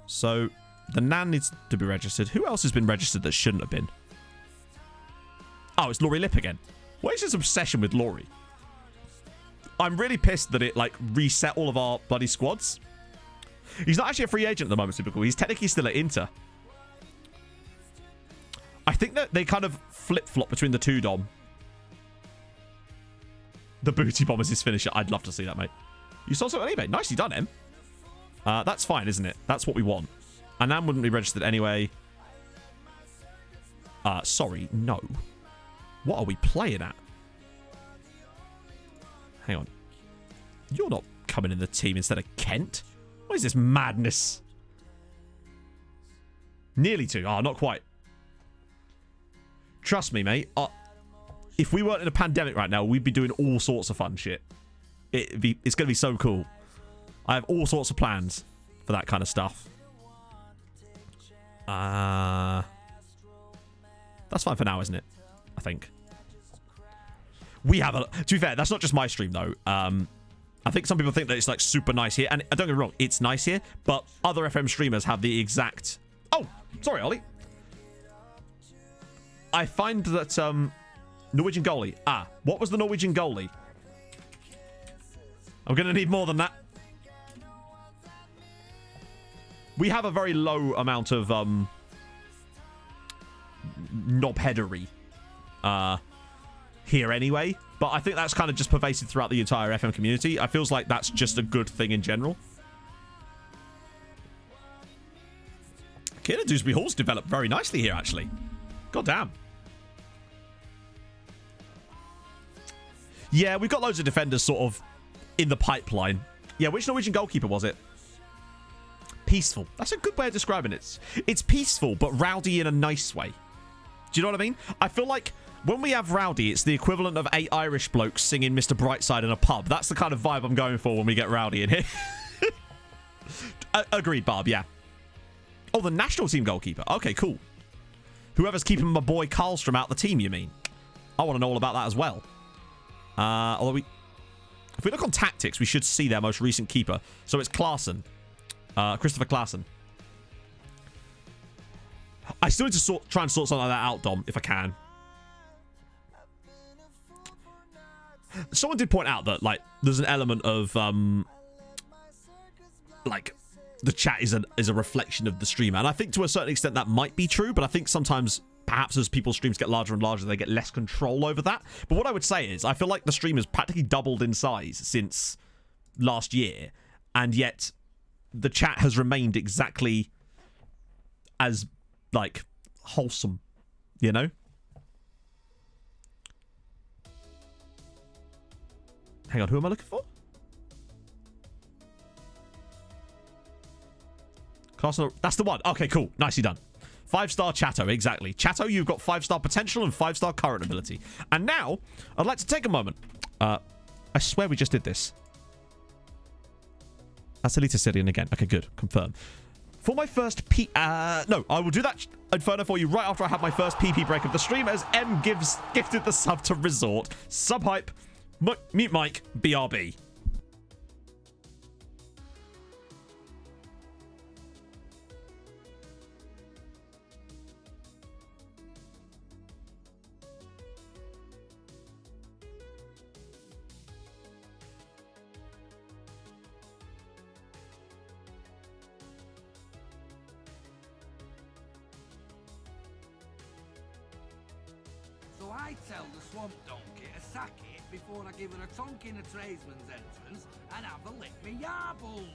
So... the Nan needs to be registered. Who else has been registered that shouldn't have been? Oh, it's Laurie Lip again. What is his obsession with Laurie? I'm really pissed that it, like, reset all of our bloody squads. He's not actually a free agent at the moment, Supercool. He's technically still at Inter. I think that they kind of flip-flop between the two, Dom. The Booty Bomb is his finisher. I'd love to see that, mate. You saw something on eBay. Nicely done, Em. That's fine, isn't it? That's what we want. Anam wouldn't be registered anyway. Sorry, no. What are we playing at? Hang on. You're not coming in the team instead of Kent? What is this madness? Nearly to. Oh, not quite. Trust me, mate. If we weren't in a pandemic right now, we'd be doing all sorts of fun shit. It's going to be so cool. I have all sorts of plans for that kind of stuff. That's fine for now, isn't it? I think. We have a... To be fair, that's not just my stream, though. I think some people think that it's, like, super nice here. And don't get me wrong, it's nice here. But other FM streamers have the exact... Oh! Sorry, Ollie. I find that, Norwegian goalie. What was the Norwegian goalie? I'm going to need more than that. We have a very low amount of knobheadery here anyway, but I think that's kind of just pervasive throughout the entire FM community. I feels like that's just a good thing in general. Killer Dewsbury Hall's developed very nicely here, actually. God damn. Yeah, we've got loads of defenders sort of in the pipeline. Yeah, which Norwegian goalkeeper was it? Peaceful. That's a good way of describing it. It's peaceful, but rowdy in a nice way. Do you know what I mean? I feel like when we have Rowdy, it's the equivalent of 8 Irish blokes singing Mr. Brightside in a pub. That's the kind of vibe I'm going for when we get Rowdy in here. Agreed, Barb, yeah. Oh, the national team goalkeeper. Okay, cool. Whoever's keeping my boy Karlstrom out the team, you mean? I want to know all about that as well. Although if we look on tactics, we should see their most recent keeper. So it's Klaassen. Christopher Klaassen. I still need to try and sort something like that out, Dom, if I can. Someone did point out that, like, there's an element of, like, the chat is a reflection of the streamer. And I think to a certain extent that might be true, but I think sometimes, perhaps as people's streams get larger and larger, they get less control over that. But what I would say is, I feel like the stream has practically doubled in size since last year, and yet the chat has remained exactly as, like, wholesome, you know? Hang on, who am I looking for? Castle, that's the one. Okay, cool. Nicely done. 5-star Chatto, exactly. Chatto, you've got 5-star potential and 5-star current ability. And now, I'd like to take a moment. I swear we just did this. That's Elita Syrian again. Okay, good. Confirm. For my first no, I will do that Inferno for you right after I have my first PP break of the stream as M gifted the sub to Resort. Subhype, mute mic, BRB. So I tell the swamp donkey to sack it before I give her a tonk in a tradesman's entrance and have a lick me yarbles.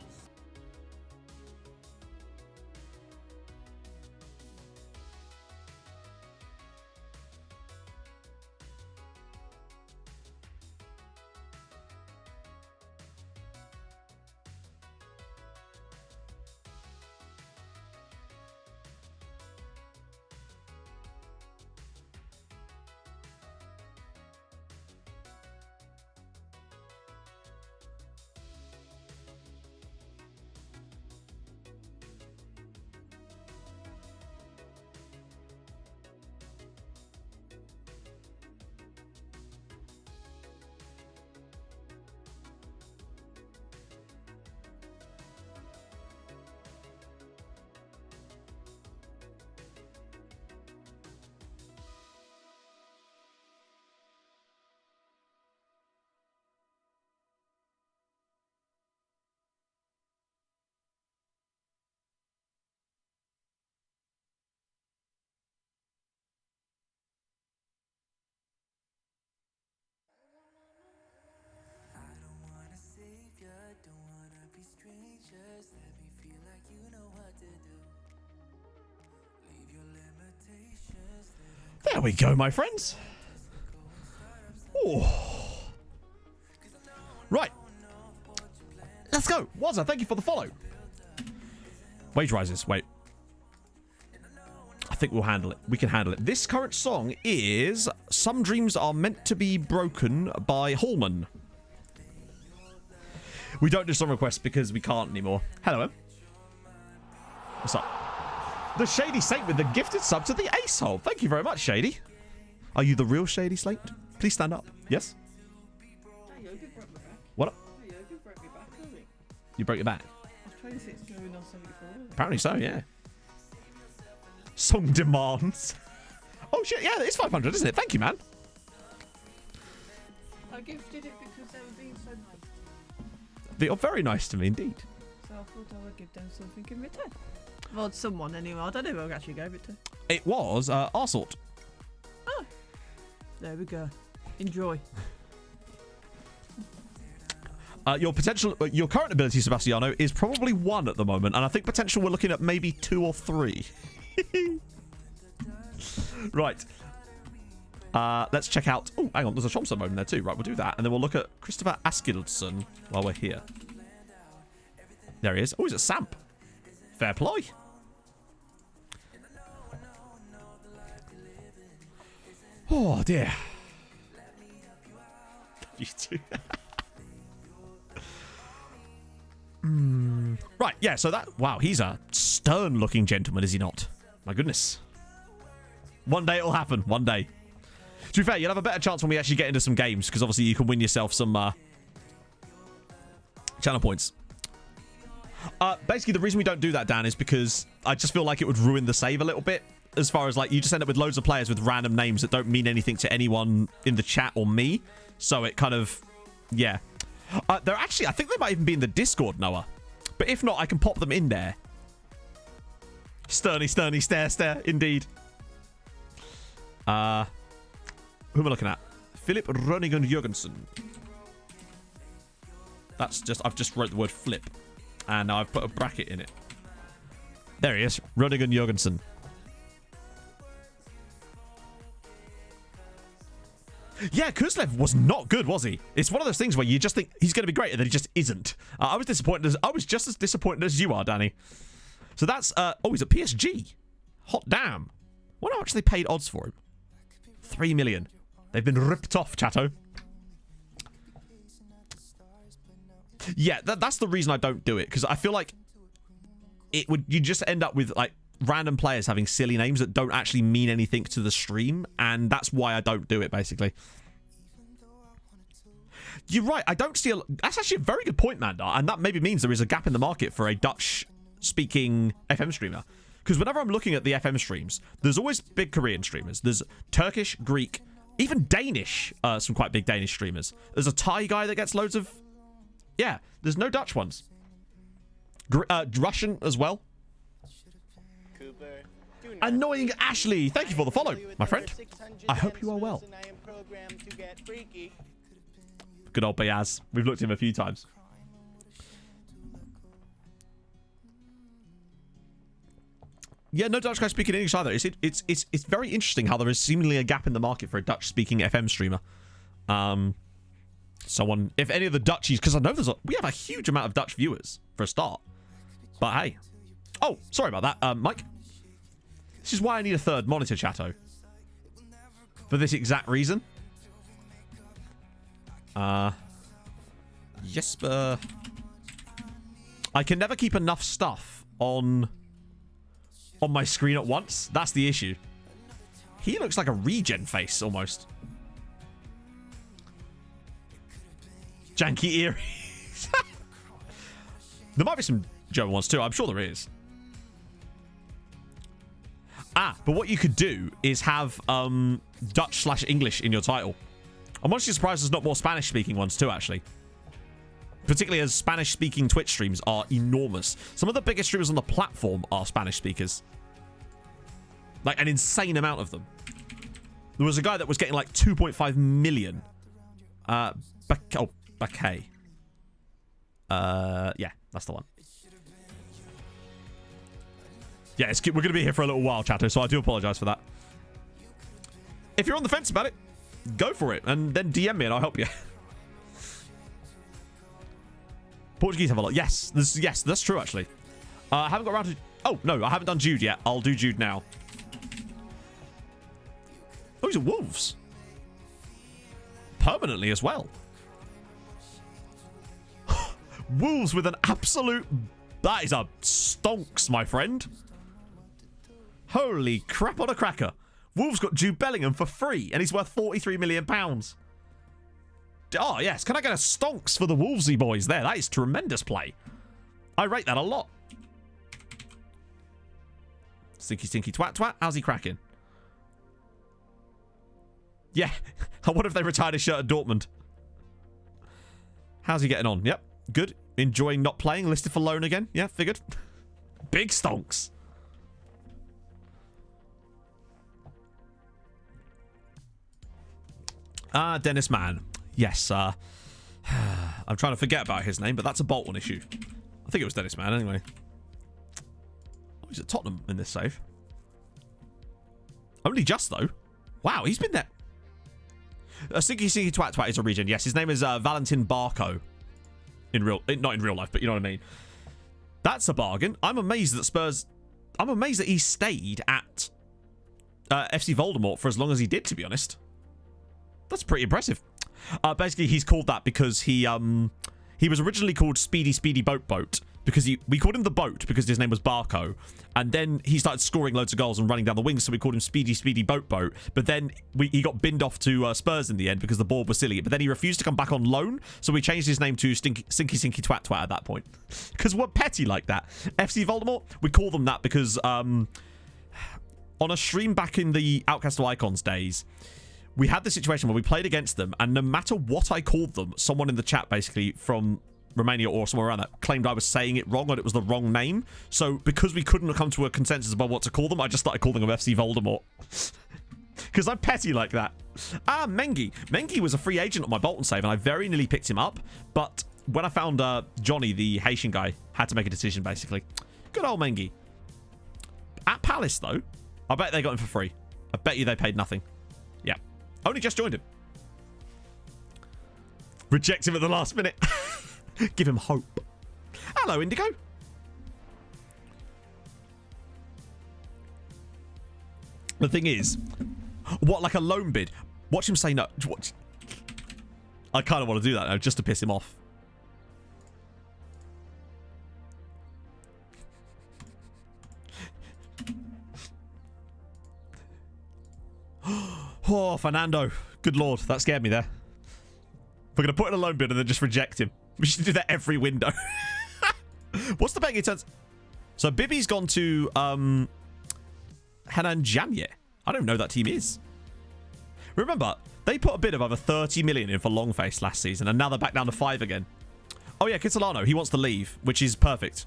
There we go, my friends. Ooh. Right. Let's go. Wazza, thank you for the follow. Wage rises. Wait. I think we'll handle it. We can handle it. This current song is Some Dreams Are Meant to Be Broken by Hallman. We don't do song requests because we can't anymore. Hello, Em. What's up? The Shady Saint with the gifted sub to the Ace Hole. Thank you very much, Shady. Are you the real Shady Saint? Please stand up. Yes? What? You broke your back? I was 26 going on 74. Apparently so, yeah. Song demands. Oh, shit. Yeah, it's 500, isn't it? Thank you, man. I gifted it because they were being so nice. They are very nice to me indeed. So I thought I would give them something in return. Well, someone anyway. I don't know who I actually gave it to. It was Arsort. Oh. There we go. Enjoy. Your current ability, Sebastiano, is probably 1 at the moment, and I think potential we're looking at maybe 2 or 3. Right. Let's check out. Oh, hang on, there's a Tromso mode in there too. Right, we'll do that, and then we'll look at Christopher Askildson while we're here. There he is. Oh, he's at Samp. Fair play. Oh, dear. You too. Right, yeah, so that... Wow, he's a stern-looking gentleman, is he not? My goodness. One day it'll happen. One day. To be fair, you'll have a better chance when we actually get into some games, because obviously you can win yourself some channel points. Basically, the reason we don't do that, Dan, is because I just feel like it would ruin the save a little bit. As far as, like, you just end up with loads of players with random names that don't mean anything to anyone in the chat or me. So it kind of... Yeah. They're actually... I think they might even be in the Discord, Noah. But if not, I can pop them in there. Sterny, sterny, stare, stare. Indeed. Who am I looking at? Philip Rönnigan Jørgensen. That's just... I've just wrote the word flip. And now I've put a bracket in it. There he is. Rönnigan Jørgensen. Yeah, Kuzlev was not good, was he? It's one of those things where you just think he's going to be great, and then he just isn't. I was disappointed. I was just as disappointed as you are, Danny. So that's... oh, he's at PSG. Hot damn. I wonder how much they paid odds for him. 3 million. They've been ripped off, chatto. Yeah, that's the reason I don't do it, because I feel like it would... You just end up with, like, random players having silly names that don't actually mean anything to the stream, and that's why I don't do it, basically. You're right, I don't see a... That's actually a very good point, Mandar, and that maybe means there is a gap in the market for a Dutch-speaking FM streamer. Because whenever I'm looking at the FM streams, there's always big Korean streamers. There's Turkish, Greek, even Danish, some quite big Danish streamers. There's a Thai guy that gets loads of... Yeah, there's no Dutch ones. Russian as well. Annoying Ashley, thank you for the follow, my friend. I hope you are well. Good old Bayaz. We've looked at him a few times. Yeah, no Dutch guy speaking English either. It's very interesting how there is seemingly a gap in the market for a Dutch-speaking FM streamer. Someone, if any of the Dutchies, because I know we have a huge amount of Dutch viewers for a start. But hey, oh, sorry about that, Mike. This is why I need a third monitor, chatto. For this exact reason. Jesper. I can never keep enough stuff on my screen at once. That's the issue. He looks like a regen face, almost. Janky earrings. There might be some German ones too. I'm sure there is. But what you could do is have Dutch/English in your title. I'm honestly surprised there's not more Spanish-speaking ones too, actually. Particularly as Spanish-speaking Twitch streams are enormous. Some of the biggest streamers on the platform are Spanish speakers. Like, an insane amount of them. There was a guy that was getting like 2.5 million. Bakay. Yeah, that's the one. Yeah, we're going to be here for a little while, chatter, so I do apologize for that. If you're on the fence about it, go for it, and then DM me and I'll help you. Portuguese have a lot. Yes, that's true, actually. I haven't got around to... Oh, no, I haven't done Jude yet. I'll do Jude now. Oh, he's at Wolves. Permanently as well. Wolves with an absolute... That is a stonks, my friend. Holy crap on a cracker. Wolves got Jude Bellingham for free, and he's worth £43 million. Oh, yes. Can I get a stonks for the Wolvesy boys there? That is tremendous play. I rate that a lot. Stinky, stinky, twat, twat. How's he cracking? Yeah. I wonder if they retired his shirt at Dortmund. How's he getting on? Yep. Good. Enjoying not playing. Listed for loan again. Yeah, figured. Big stonks. Dennis Mann. Yes, I'm trying to forget about his name, but that's a Bolton issue. I think it was Dennis Mann, anyway. Oh, he's at Tottenham in this save. Only just, though. Wow, he's been there. Stinky Stinky Twat Twat is a region. Yes, his name is Valentin Barco. Not in real life, but you know what I mean. That's a bargain. I'm amazed that Spurs... I'm amazed that he stayed at FC Voldemort for as long as he did, to be honest. That's pretty impressive. Basically, he's called that because he was originally called Speedy Boat because we called him the Boat because his name was Barco, and then he started scoring loads of goals and running down the wings, so we called him Speedy Boat. But then he got binned off to Spurs in the end because the board was silly. But then he refused to come back on loan, so we changed his name to Sinky Twat at that point because we're petty like that. FC Voldemort, we call them that because on a stream back in the Outcast of Icons days, we had the situation where we played against them, and no matter what I called them, someone in the chat basically from Romania or somewhere around that claimed I was saying it wrong, or it was the wrong name. So because we couldn't come to a consensus about what to call them, I just started calling them FC Voldemort. Because I'm petty like that. Mengi. Mengi was a free agent on my Bolton save, and I very nearly picked him up. But when I found Johnny, the Haitian guy, had to make a decision, basically. Good old Mengi. At Palace, though, I bet they got him for free. I bet you they paid nothing. Yeah. Only just joined him. Reject him at the last minute. Give him hope. Hello, Indigo. The thing is, what, like a loan bid? Watch him say no. Watch. I kind of want to do that now, just to piss him off. Oh, Fernando. Good lord, that scared me there. We're going to put in a loan bid and then just reject him. We should do that every window. What's the betting returns? So Bibby's gone to Henan Jamye. I don't know who that team is. Remember, they put a bid of over 30 million in for Longface last season, and now they're back down to 5 again. Oh yeah, Kitolano, he wants to leave, which is perfect.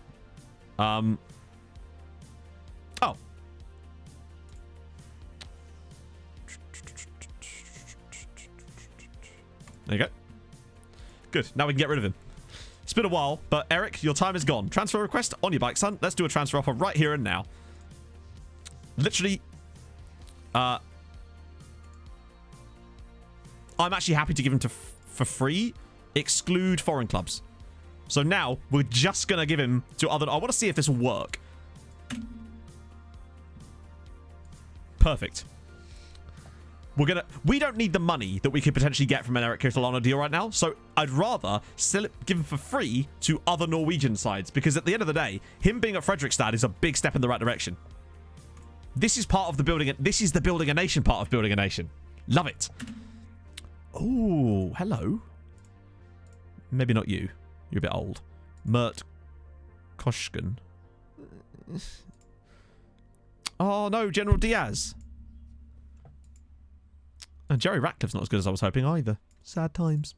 Oh. There you go. Good. Now we can get rid of him. It's been a while, but Eric, your time is gone. Transfer request on your bike, son. Let's do a transfer offer right here and now. Literally, I'm actually happy to give him for free. Exclude foreign clubs. So now we're just gonna give him to other. I want to see if this will work. Perfect. We don't need the money that we could potentially get from an Eric Kitolano deal right now, so I'd rather still give him for free to other Norwegian sides, because at the end of the day, him being at Fredrikstad is a big step in the right direction. This is part of the building. This is the building a nation part of building a nation. Love it. Oh, hello. Maybe not you. You're a bit old. Mert Koshkin. Oh no, General Diaz. And Jerry Ratcliffe's not as good as I was hoping either. Sad times.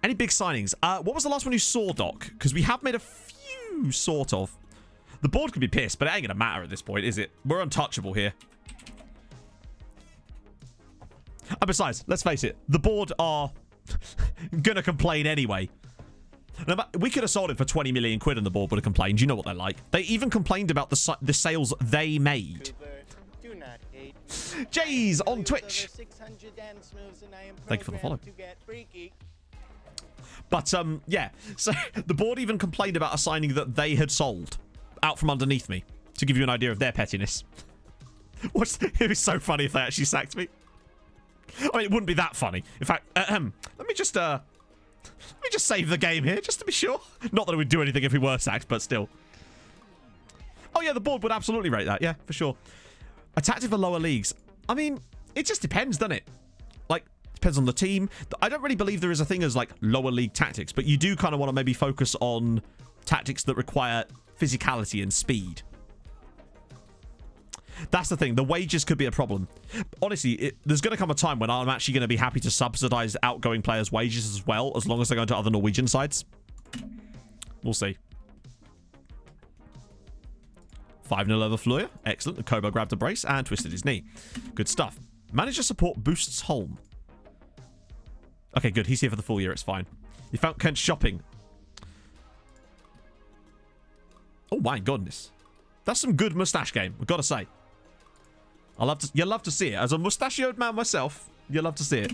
Any big signings? What was the last one you saw, Doc? Because we have made a few, sort of. The board could be pissed, but it ain't going to matter at this point, is it? We're untouchable here. And besides, let's face it, the board are going to complain anyway. We could have sold it for 20 million quid and the board would have complained. You know what they're like. They even complained about the sales they made. Jays on Twitch. Thank you for the follow. But yeah, so the board even complained about a signing that they had sold out from underneath me, to give you an idea of their pettiness. It was so funny if they actually sacked me. I mean, it wouldn't be that funny. In fact, let me just save the game here, just to be sure. Not that it would do anything if we were sacked, but still. Oh yeah, the board would absolutely rate that. Yeah, for sure. A tactic for lower leagues. I mean, it just depends, doesn't it? Like, depends on the team. I don't really believe there is a thing as, like, lower league tactics, but you do kind of want to maybe focus on tactics that require physicality and speed. That's the thing. The wages could be a problem. Honestly, there's going to come a time when I'm actually going to be happy to subsidize outgoing players' wages as well, as long as they're going to other Norwegian sides. We'll see. 5-0 over Fleuer. Excellent. The Kobo grabbed a brace and twisted his knee. Good stuff. Manager support boosts Holm. Okay, good. He's here for the full year. It's fine. You found Kent shopping. Oh my goodness. That's some good mustache game, I've got to say. You love to see it. As a mustachioed man myself, you love to see it.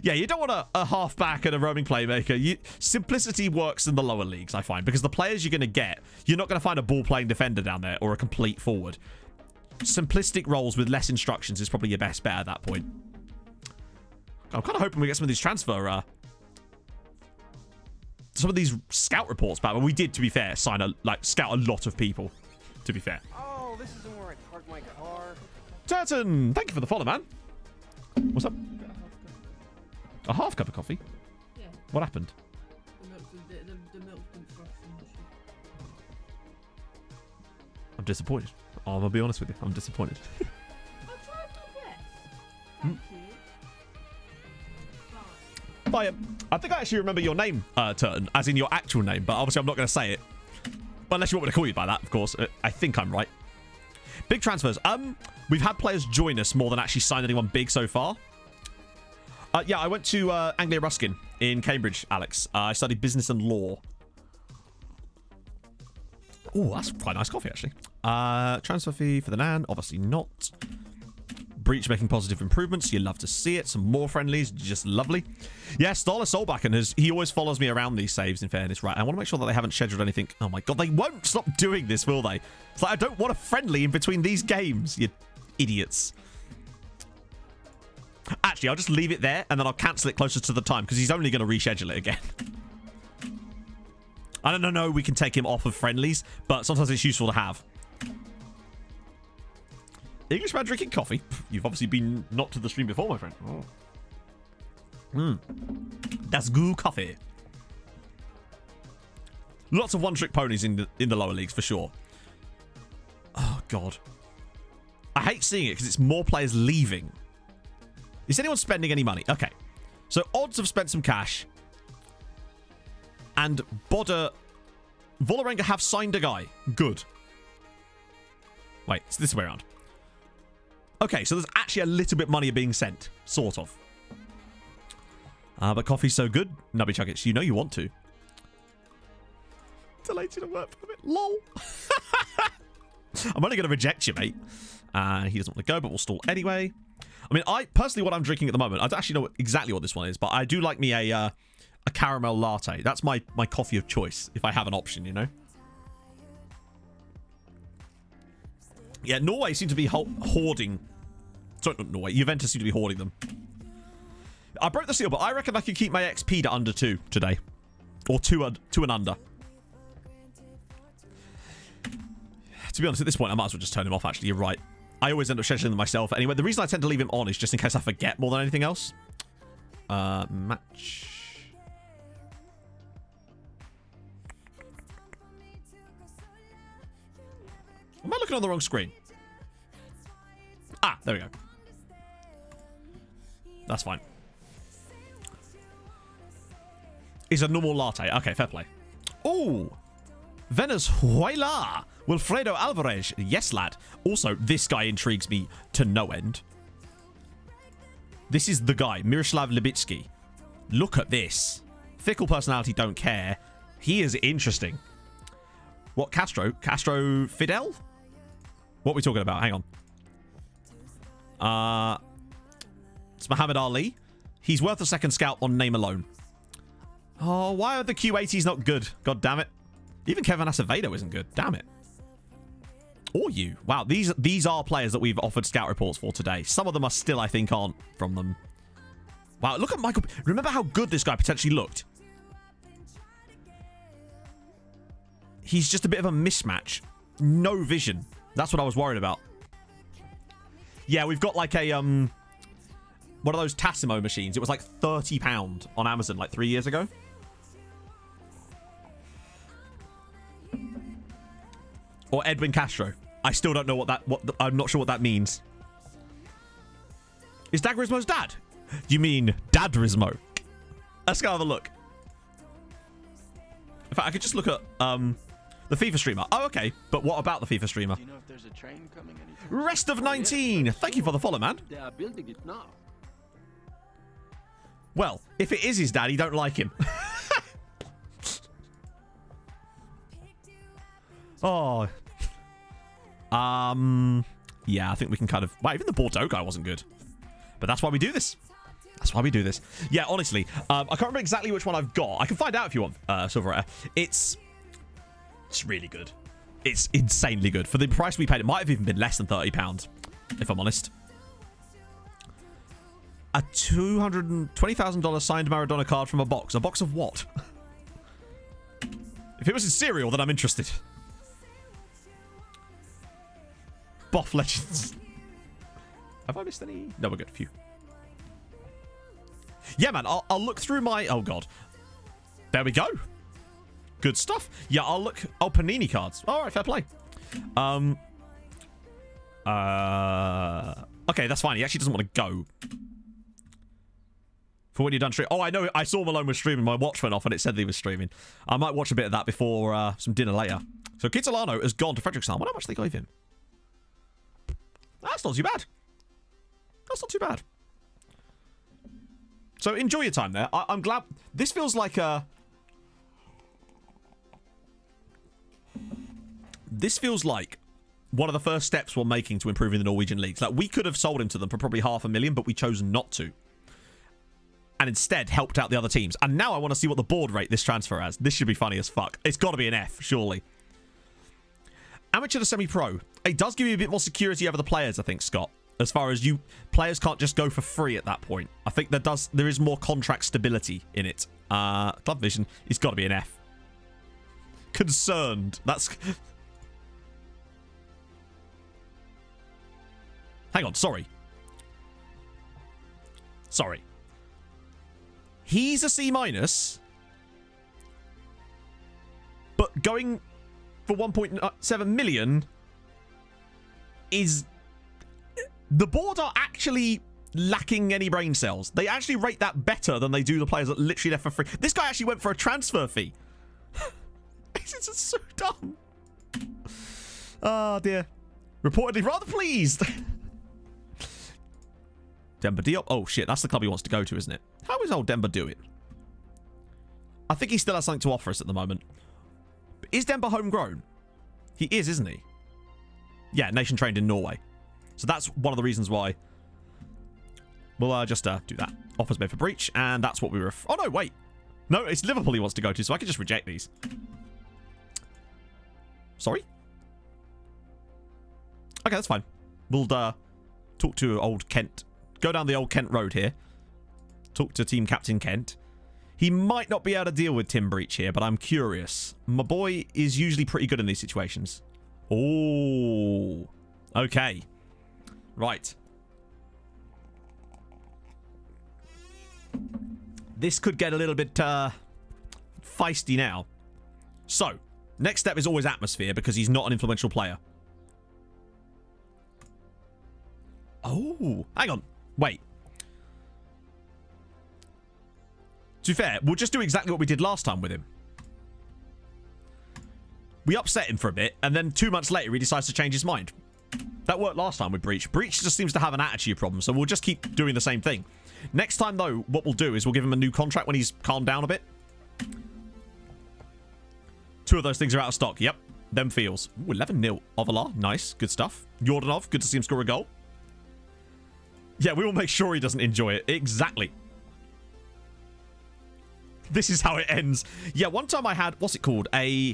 Yeah, you don't want a halfback and a roaming playmaker. Simplicity works in the lower leagues, I find, because the players you're going to get, you're not going to find a ball-playing defender down there or a complete forward. simplistic roles with less instructions is probably your best bet at that point. I'm kind of hoping we get some of these some of these scout reports back. But we did, to be fair, scout a lot of people, to be fair. Oh, this isn't where I parked my car. Turton, thank you for the follow, man. What's up? A half cup of coffee? Yeah. What happened? The milk didn't froth from the ship. I'm disappointed. Oh, I'm gonna be honest with you. I'm disappointed. I tried my best. Thank you. Bye. I think I actually remember your name, Turton, as in your actual name, but obviously I'm not going to say it. But unless you want me to call you by that, of course. I think I'm right. Big transfers. We've had players join us more than actually sign anyone big so far. Yeah, I went to Anglia Ruskin in Cambridge, Alex. I studied business and law. Oh, that's quite nice coffee, actually. Transfer fee for the Nan, obviously not. Breach making positive improvements. You love to see it. Some more friendlies. Just lovely. Yeah, Starla Soulbacken he always follows me around these saves, in fairness. Right, I want to make sure that they haven't scheduled anything. Oh my god, they won't stop doing this, will they? It's like, I don't want a friendly in between these games, you idiots. Actually, I'll just leave it there, and then I'll cancel it closer to the time, because he's only going to reschedule it again. I don't know, we can take him off of friendlies, but sometimes it's useful to have. Englishman drinking coffee. You've obviously been not to the stream before, my friend. Oh. That's good coffee. Lots of one-trick ponies in the lower leagues for sure. Oh god, I hate seeing it because it's more players leaving. Is anyone spending any money? Okay, so Odds have spent some cash, and Volarenga have signed a guy. Good. Wait, it's this way around. Okay, so there's actually a little bit money being sent. Sort of. But coffee's so good. Nubby Chuggets, you know you want to. Delated a work permit. LOL. I'm only going to reject you, mate. He doesn't want to go, but we'll stall anyway. I mean, personally, what I'm drinking at the moment, I don't actually know exactly what this one is, but I do like me a caramel latte. That's my coffee of choice, if I have an option, you know? Yeah, Norway seem to be hoarding. Sorry, not Norway. Juventus seem to be hoarding them. I broke the seal, but I reckon I could keep my XP to under 2 today. Or 2 and under. To be honest, at this point, I might as well just turn him off, actually. You're right. I always end up scheduling them myself. Anyway, the reason I tend to leave him on is just in case I forget more than anything else. Match. Am I looking on the wrong screen? Ah, there we go. That's fine. It's a normal latte. Okay, fair play. Oh, Venezuela. Wilfredo Alvarez. Yes, lad. Also, this guy intrigues me to no end. This is the guy, Miroslav Libitsky. Look at this. Fickle personality, don't care. He is interesting. What, Castro? Castro Fidel? What are we talking about? Hang on. It's Muhammad Ali. He's worth a second scout on name alone. Oh, why are the Q80s not good? God damn it. Even Kevin Acevedo isn't good. Damn it. Or you. Wow, these are players that we've offered scout reports for today. Some of them are still, I think, aren't from them. Wow, look at Michael. Remember how good this guy potentially looked? He's just a bit of a mismatch. No vision. That's what I was worried about. Yeah, we've got like a one of those Tassimo machines. It was like £30 on Amazon like 3 years ago. Or Edwin Castro. I still don't know what I'm not sure what that means. Is Dagrismo's dad? You mean Dadrismo? Let's go have a look. In fact, I could just look at the FIFA streamer. Oh, okay. But what about the FIFA streamer? Do you know if there's a train coming anytime? Rest of 19. Thank you for the follow, man. They are building it now. Well, if it is his dad, he don't like him. Oh. Yeah, I think we can kind of... Wow, even the Bordeaux guy wasn't good. But that's why we do this. That's why we do this. Yeah, honestly, I can't remember exactly which one I've got. I can find out if you want, Silverette. It's really good. It's insanely good. For the price we paid, it might have even been less than £30, if I'm honest. A $220,000 signed Maradona card from a box. A box of what? If it was in cereal, then I'm interested. Boff Legends. Have I missed any? No, we're good. Phew. Yeah, man. I'll look through my... Oh, God. There we go. Good stuff. Yeah, I'll look... Oh, Panini cards. All right, fair play. Okay, that's fine. He actually doesn't want to go. For when you're done streaming. Oh, I know. I saw Malone was streaming. My watch went off and it said that he was streaming. I might watch a bit of that before some dinner later. So Kitolano has gone to Frederickstown. I wonder how much they gave him. That's not too bad. That's not too bad. So enjoy your time there. I'm glad. This feels like a... This feels like one of the first steps we're making to improving the Norwegian leagues. Like, we could have sold him to them for probably $500,000, but we chose not to. And instead helped out the other teams. And now I want to see what the board rate this transfer has. This should be funny as fuck. It's got to be an F, surely. Amateur to semi-pro. It does give you a bit more security over the players, I think, Scott. As far as players can't just go for free at that point. I think there is more contract stability in it. Club Vision, it's got to be an F. Concerned. That's... Hang on, sorry. Sorry. He's a C-, but going for 1.7 million is... The board are actually lacking any brain cells. They actually rate that better than they do the players that literally left for free. This guy actually went for a transfer fee. This is so dumb. Oh, dear. Reportedly rather pleased. Demba Diop. Oh, shit. That's the club he wants to go to, isn't it? How is old Demba doing? I think he still has something to offer us at the moment. But is Demba homegrown? He is, isn't he? Yeah, nation trained in Norway. So that's one of the reasons why. We'll just do that. Offers made for breach, and that's what we were... Oh, no, wait. No, it's Liverpool he wants to go to, so I can just reject these. Sorry? Okay, that's fine. We'll talk to old Kent. Go down the old Kent road here. Talk to team captain Kent. He might not be able to deal with Tim Breach here, but I'm curious. My boy is usually pretty good in these situations. Oh. Okay. Right. This could get a little bit feisty now. So, next step is always atmosphere because he's not an influential player. Oh. Hang on. Wait. To be fair, we'll just do exactly what we did last time with him. We upset him for a bit, and then 2 months later, he decides to change his mind. That worked last time with Breach. Breach just seems to have an attitude problem, so we'll just keep doing the same thing. Next time, though, what we'll do is we'll give him a new contract when he's calmed down a bit. 2 of those things are out of stock. Yep. Them feels. Ooh, 11-0. Ovalar. Nice. Good stuff. Jordanov. Good to see him score a goal. Yeah, we will make sure he doesn't enjoy it. Exactly. This is how it ends. Yeah, one time I had, what's it called? A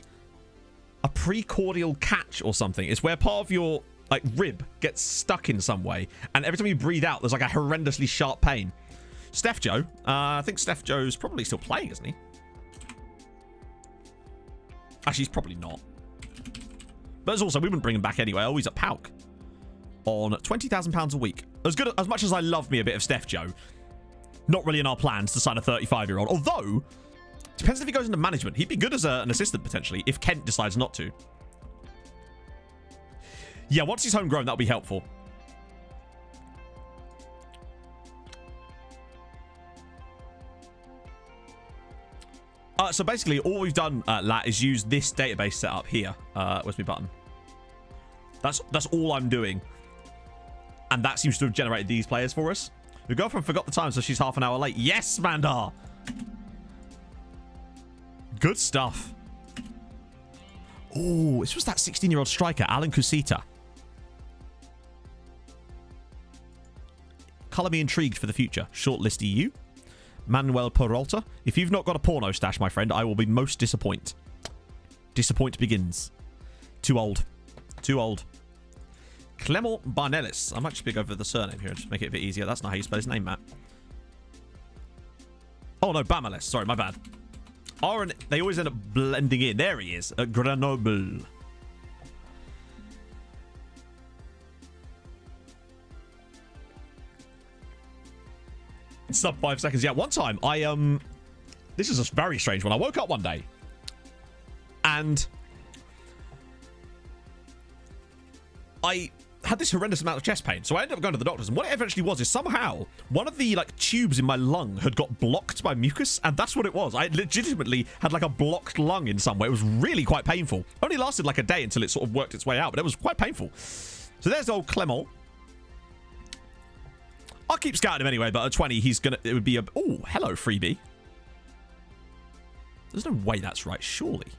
precordial catch or something. It's where part of your like rib gets stuck in some way, and every time you breathe out, there's like a horrendously sharp pain. Steph Joe. I think Steph Joe's probably still playing, isn't he? Actually, he's probably not. But also, we wouldn't bring him back anyway. Oh, he's at Pauk on £20,000 a week. As much as I love me a bit of Steph Joe, not really in our plans to sign a 35-year-old. Although, depends if he goes into management. He'd be good as an assistant, potentially, if Kent decides not to. Yeah, once he's homegrown, that'll be helpful. So basically, all we've done, Lat, is use this database setup here. Where's my button? That's all I'm doing. And that seems to have generated these players for us. The girlfriend forgot the time, so she's half an hour late. Yes, Mandar! Good stuff. Oh, this was that 16-year-old striker, Alan Kusita. Colour me intrigued for the future. Shortlist EU. Manuel Peralta. If you've not got a porno stash, my friend, I will be most disappointed. Disappoint begins. Too old. Too old. Clement Barnelis. I might just pick over the surname here and just make it a bit easier. That's not how you spell his name, Matt. Oh, no, Barmelis. Sorry, my bad. R and they always end up blending in. There he is. At Grenoble. Sub 5 seconds. Yeah, one time this is a very strange one. I woke up one day and I had this horrendous amount of chest pain. So I ended up going to the doctors, and what it eventually was is somehow one of the like tubes in my lung had got blocked by mucus, and that's what it was. I legitimately had like a blocked lung in some way. It was really quite painful. Only lasted like a day until it sort of worked its way out, but it was quite painful. So there's old Clement. I'll keep scouting him anyway, but at 20 he's gonna, it would be a, oh, hello freebie. There's no way that's right, surely.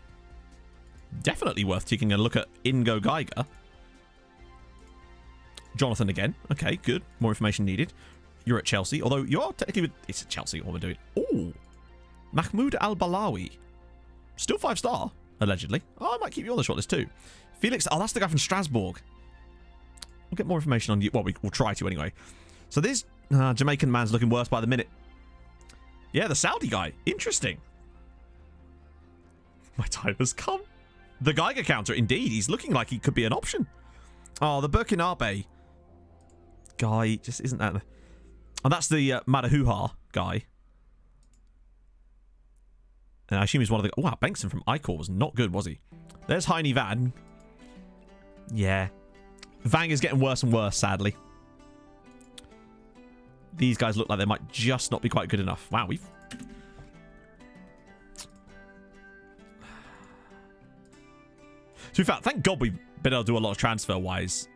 Definitely worth taking a look at Ingo Geiger. Jonathan again. Okay, good. More information needed. You're at Chelsea, although you are technically with... It's at Chelsea, what we're doing. Oh, Mahmoud Al-Balawi. Still 5-star, allegedly. Oh, I might keep you on the shortlist too. Felix... Oh, that's the guy from Strasbourg. We'll get more information on you. Well, we'll try to anyway. So this Jamaican man's looking worse by the minute. Yeah, the Saudi guy. Interesting. My time has come. The Geiger counter, indeed. He's looking like he could be an option. Oh, the Burkinabe guy just isn't that... And that's the Madahuha guy. And I assume he's one of the... Oh, wow, Bengtson from Icor was not good, was he? There's Heine Van. Yeah. Vang is getting worse and worse, sadly. These guys look like they might just not be quite good enough. Wow, we've... To be fair, thank God we've been able to do a lot of transfer-wise.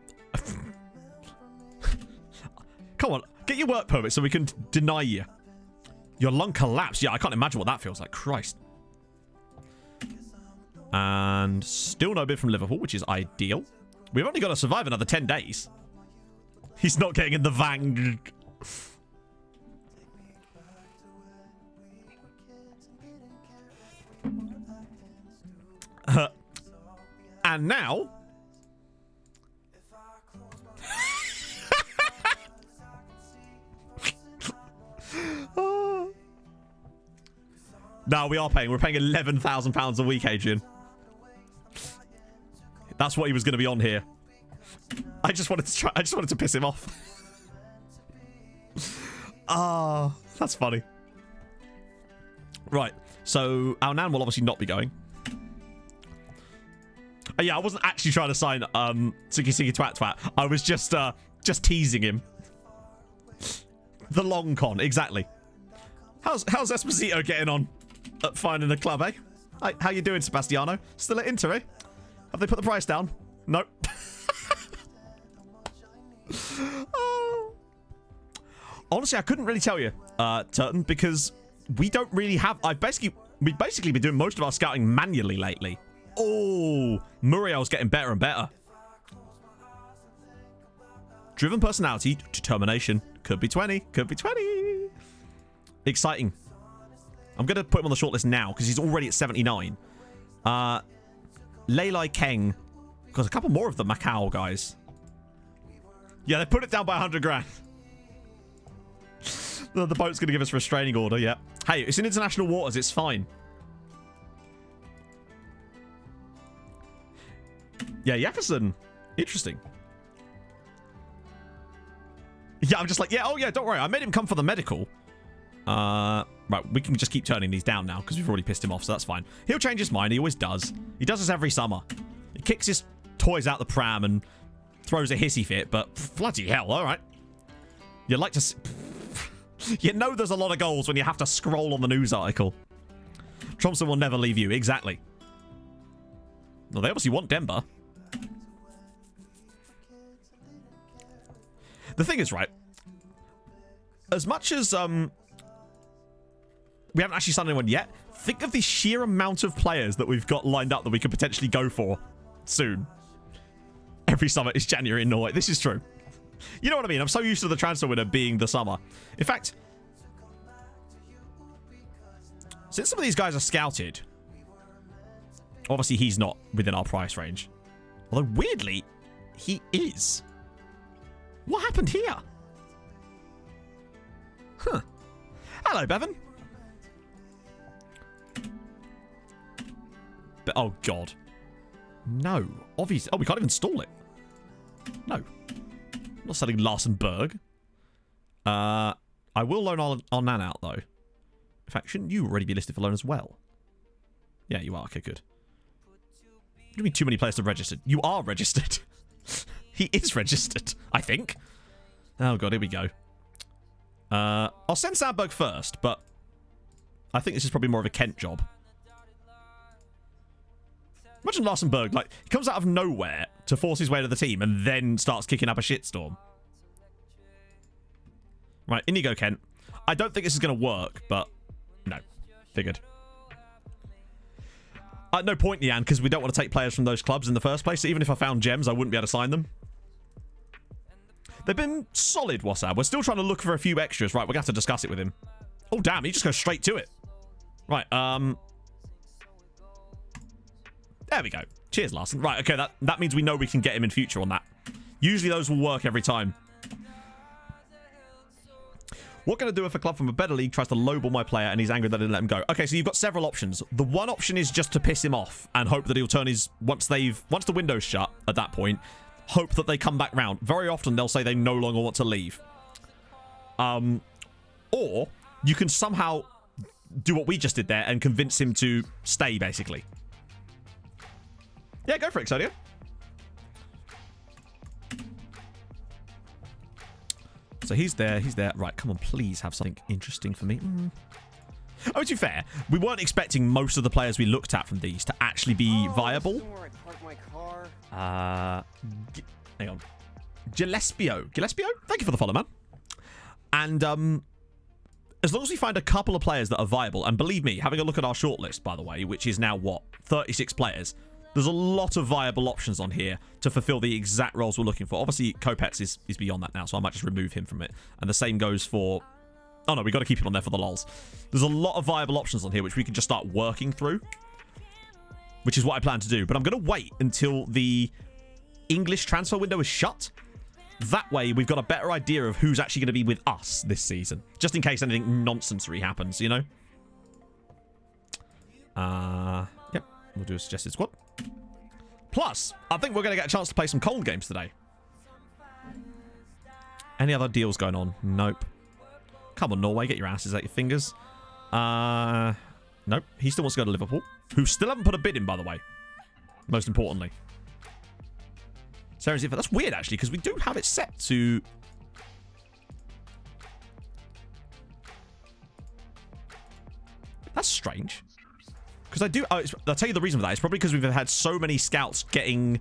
Come on, get your work permit so we can deny you. Your lung collapsed. Yeah, I can't imagine what that feels like. Christ. And still no bid from Liverpool, which is ideal. We've only got to survive another 10 days. He's not getting in the Vang. And now... No, we are paying. We're paying £11,000 a week, Adrian. That's what he was going to be on here. I just wanted to try. I just wanted to piss him off. Ah, that's funny. Right. So our Nan will obviously not be going. Yeah, I wasn't actually trying to sign Siki Siki Twat Twat. I was just teasing him. The long con, exactly. How's Esposito getting on at finding a club, eh? Hi, how you doing, Sebastiano? Still at Inter, eh? Have they put the price down? Nope. Oh. Honestly, I couldn't really tell you, Turton, because we don't really have... We've basically been doing most of our scouting manually lately. Oh, Muriel's getting better and better. Driven personality, determination. Could be 20. Could be 20. Exciting. I'm going to put him on the shortlist now because he's already at 79. Leilai Keng. Got a couple more of the Macau guys. Yeah, they put it down by 100 grand. The boat's going to give us a restraining order, yeah. Hey, it's in international waters. It's fine. Yeah, Jefferson. Interesting. Yeah, I'm just like, yeah, oh yeah, don't worry. I made him come for the medical. Right, we can just keep turning these down now because we've already pissed him off, so that's fine. He'll change his mind. He always does. He does this every summer. He kicks his toys out the pram and throws a hissy fit, but bloody hell, all right. You like to... You know there's a lot of goals when you have to scroll on the news article. Tromso will never leave you. Exactly. Well, they obviously want Denver. The thing is, right, as much as we haven't actually signed anyone yet, think of the sheer amount of players that we've got lined up that we could potentially go for soon. Every summer is January in Norway. This is true. You know what I mean? I'm so used to the transfer window being the summer. In fact, since some of these guys are scouted, obviously he's not within our price range. Although, weirdly, he is. What happened here? Huh. Hello, Bevan. Oh, God. No. Obviously. Oh, we can't even install it. No. I'm not selling Larsenberg. I will loan our Nan out, though. In fact, shouldn't you already be listed for loan as well? Yeah, you are. Okay, good. What do you mean too many players have registered? You are registered. He is registered, I think. Oh, God, here we go. I'll send Sandberg first, but I think this is probably more of a Kent job. Imagine Larsenberg, like, he comes out of nowhere to force his way to the team and then starts kicking up a shitstorm. Right, in you go, Kent. I don't think this is going to work, but no. Figured. No point, Nian, because we don't want to take players from those clubs in the first place. So even if I found gems, I wouldn't be able to sign them. They've been solid, Wassab. We're still trying to look for a few extras. Right, we're going to have to discuss it with him. Oh, damn, he just goes straight to it. Right, there we go. Cheers, Larson. Right, okay, that means we know we can get him in future on that. Usually those will work every time. What can I do if a club from a better league tries to lowball my player and he's angry that I didn't let him go? Okay, so you've got several options. The one option is just to piss him off and hope that he'll turn his... Once the window's shut at that point, hope that they come back round. Very often they'll say they no longer want to leave. Or you can somehow do what we just did there and convince him to stay, basically. Yeah, go for it, Exodia. So he's there, he's there. Right, come on, please have something interesting for me. Oh, to be fair, we weren't expecting most of the players we looked at from these to actually be viable. Hang on. Gillespie. Thank you for the follow, man. And as long as we find a couple of players that are viable, and believe me, having a look at our shortlist, by the way, which is now, what, 36 players, there's a lot of viable options on here to fulfill the exact roles we're looking for. Obviously, Kopets is beyond that now, so I might just remove him from it. And the same goes for... Oh, no, we got to keep him on there for the lols. There's a lot of viable options on here which we can just start working through, which is what I plan to do. But I'm going to wait until the English transfer window is shut. That way, we've got a better idea of who's actually going to be with us this season, just in case anything nonsense happens, you know? Yep, we'll do a suggested squad. Plus, I think we're going to get a chance to play some cold games today. Any other deals going on? Nope. Come on, Norway, get your asses out your fingers. Nope, he still wants to go to Liverpool, who still haven't put a bid in, by the way. Most importantly. Seriously, that's weird, actually, because we do have it set to... That's strange. Because I do... I'll tell you the reason for that. It's probably because we've had so many scouts getting...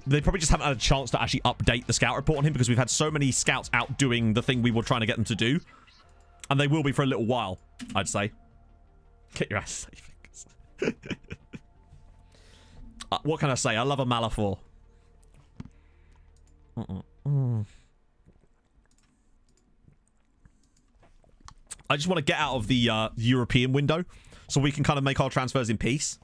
They probably just haven't had a chance to actually update the scout report on him because we've had so many scouts out doing the thing we were trying to get them to do. And they will be for a little while, I'd say. Get your ass out your fingers. What can I say? I love a Malafor. I just want to get out of the European window so we can kind of make our transfers in peace.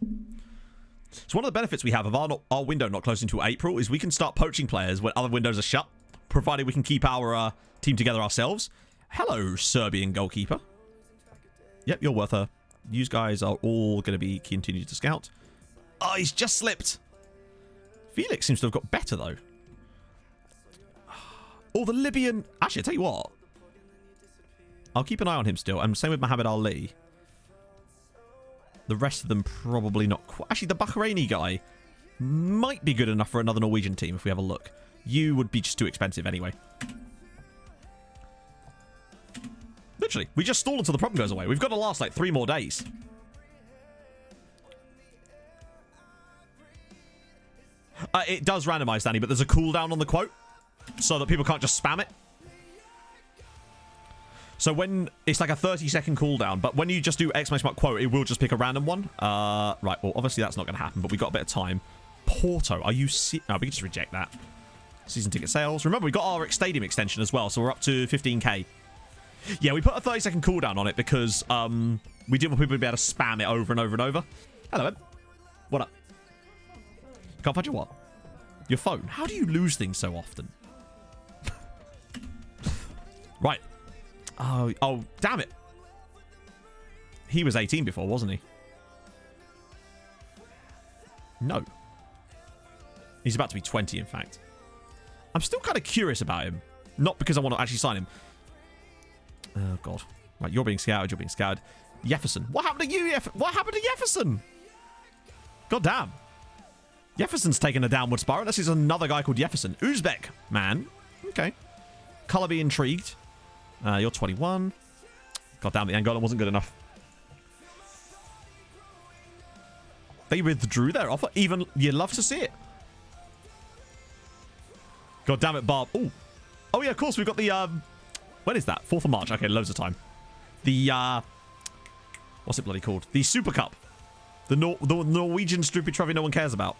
So one of the benefits we have of our window not closing until April is we can start poaching players when other windows are shut, provided we can keep our team together ourselves. Hello, Serbian goalkeeper. Yep, you're worth a... You guys are all going to be continued to scout. Oh, he's just slipped. Felix seems to have got better, though. Oh, the Libyan... Actually, I'll tell you what. I'll keep an eye on him still. And same with Mohamed Ali. The rest of them probably not quite. Actually, the Bahraini guy might be good enough for another Norwegian team if we have a look. You would be just too expensive anyway. Literally, we just stall until the problem goes away. We've got to last like 3 more days. It does randomize, Danny, but there's a cooldown on the quote so that people can't just spam it. So when it's like a 30-second cooldown, but when you just do exclamation mark quote, it will just pick a random one. Right, well, obviously that's not going to happen, but we got a bit of time. Porto, are you... No, we can just reject that. Season ticket sales. Remember, we got our stadium extension as well, so we're up to 15k. Yeah, we put a 30-second cooldown on it because we didn't want people to be able to spam it over and over and over. Hello, Ed. What up? Can't find your what? Your phone. How do you lose things so often? Right. Oh, damn it. He was 18 before, wasn't he? No. He's about to be 20, in fact. I'm still kind of curious about him. Not because I want to actually sign him. Oh, God. Right, you're being scouted. You're being scouted. Jefferson. What happened to you, What happened to Jefferson? God damn. Jefferson's taken a downward spiral. This is another guy called Jefferson. Uzbek, man. Okay. Color be intrigued. You're 21. God damn, the Angolan wasn't good enough. They withdrew their offer. Even, you'd love to see it. God damn it, Barb. Oh. Oh, yeah, of course, we've got the, when is that? 4th of March. Okay, loads of time. The, what's it bloody called? The Super Cup. The Norwegian stupid trophy no one cares about.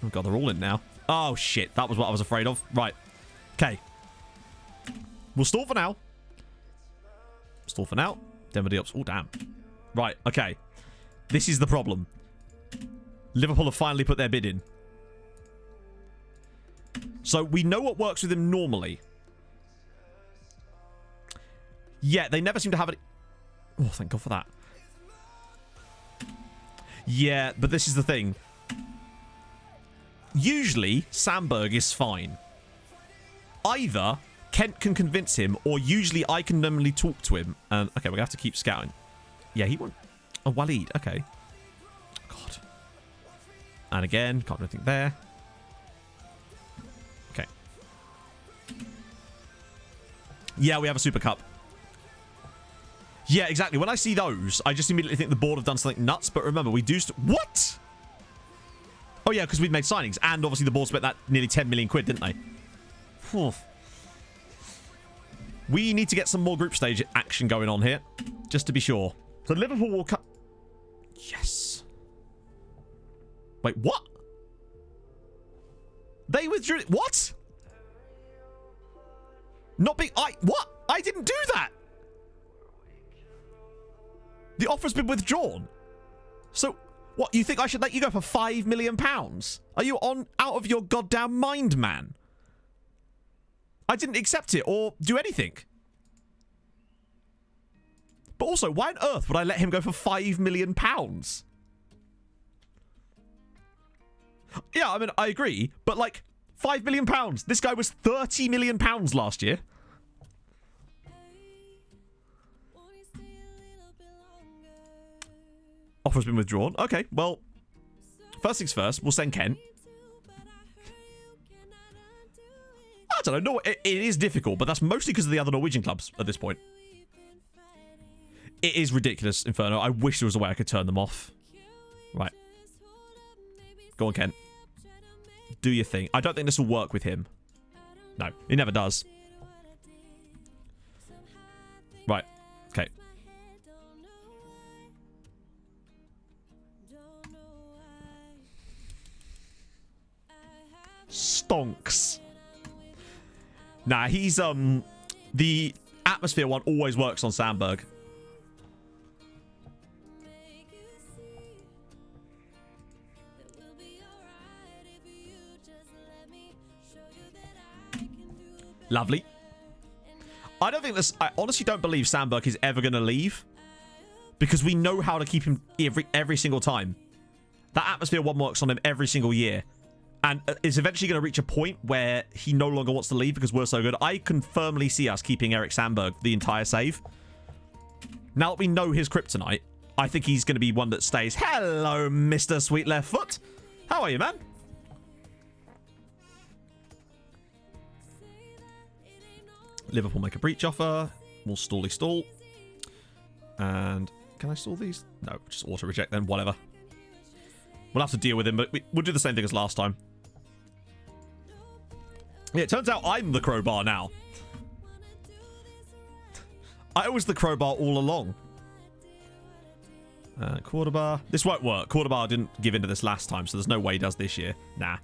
Oh, God, they're all in now. Oh, shit. That was what I was afraid of. Right. Okay. We'll stall for now. Stall for now. Denver Diops. Oh, damn. Right. Okay. This is the problem. Liverpool have finally put their bid in. So we know what works with him normally. Yeah, they never seem to have it. Oh, thank God for that. Yeah, but this is the thing. Usually, Sandberg is fine. Either Kent can convince him, or usually I can normally talk to him. And okay, we're going to have to keep scouting. Yeah, he won't. Oh, Waleed. Okay. God. And again, can't do anything there. Okay. Yeah, we have a Super Cup. Yeah, exactly. When I see those, I just immediately think the board have done something nuts. But remember, we do... What? Oh, yeah, because we've made signings. And obviously the board spent that nearly 10 million quid, didn't they? Whew. We need to get some more group stage action going on here. Just to be sure. So Liverpool will cut... Yes. Wait, what? They withdrew... What? Not being... What? I didn't do that. The offer's been withdrawn. So, what, you think I should let you go for £5 million? Are you out of your goddamn mind, man? I didn't accept it or do anything. But also, why on earth would I let him go for £5 million? Yeah, I mean, I agree. But, like, £5 million. This guy was £30 million last year. Offer's been withdrawn. Okay, well, first things first, we'll send Kent. I don't know. No, it is difficult, but that's mostly because of the other Norwegian clubs at this point. It is ridiculous, Inferno. I wish there was a way I could turn them off. Right. Go on, Kent. Do your thing. I don't think this will work with him. No, it never does. Right. Okay. Stonks. Nah, he's the atmosphere one always works on Sandberg. Lovely. I don't think this... I honestly don't believe Sandberg is ever going to leave. Because we know how to keep him every single time. That atmosphere one works on him every single year. And is eventually going to reach a point where he no longer wants to leave because we're so good. I can firmly see us keeping Eric Sandberg the entire save. Now that we know his kryptonite, I think he's going to be one that stays. Hello, Mr. Sweet Left Foot. How are you, man? Liverpool make a breach offer. We'll stally stall. And can I stall these? No, just auto reject then. Whatever. We'll have to deal with him, but we'll do the same thing as last time. Yeah, it turns out I'm the crowbar now. I was the crowbar all along. Cordoba. This won't work. Cordoba didn't give in to this last time, so there's no way he does this year. Nah.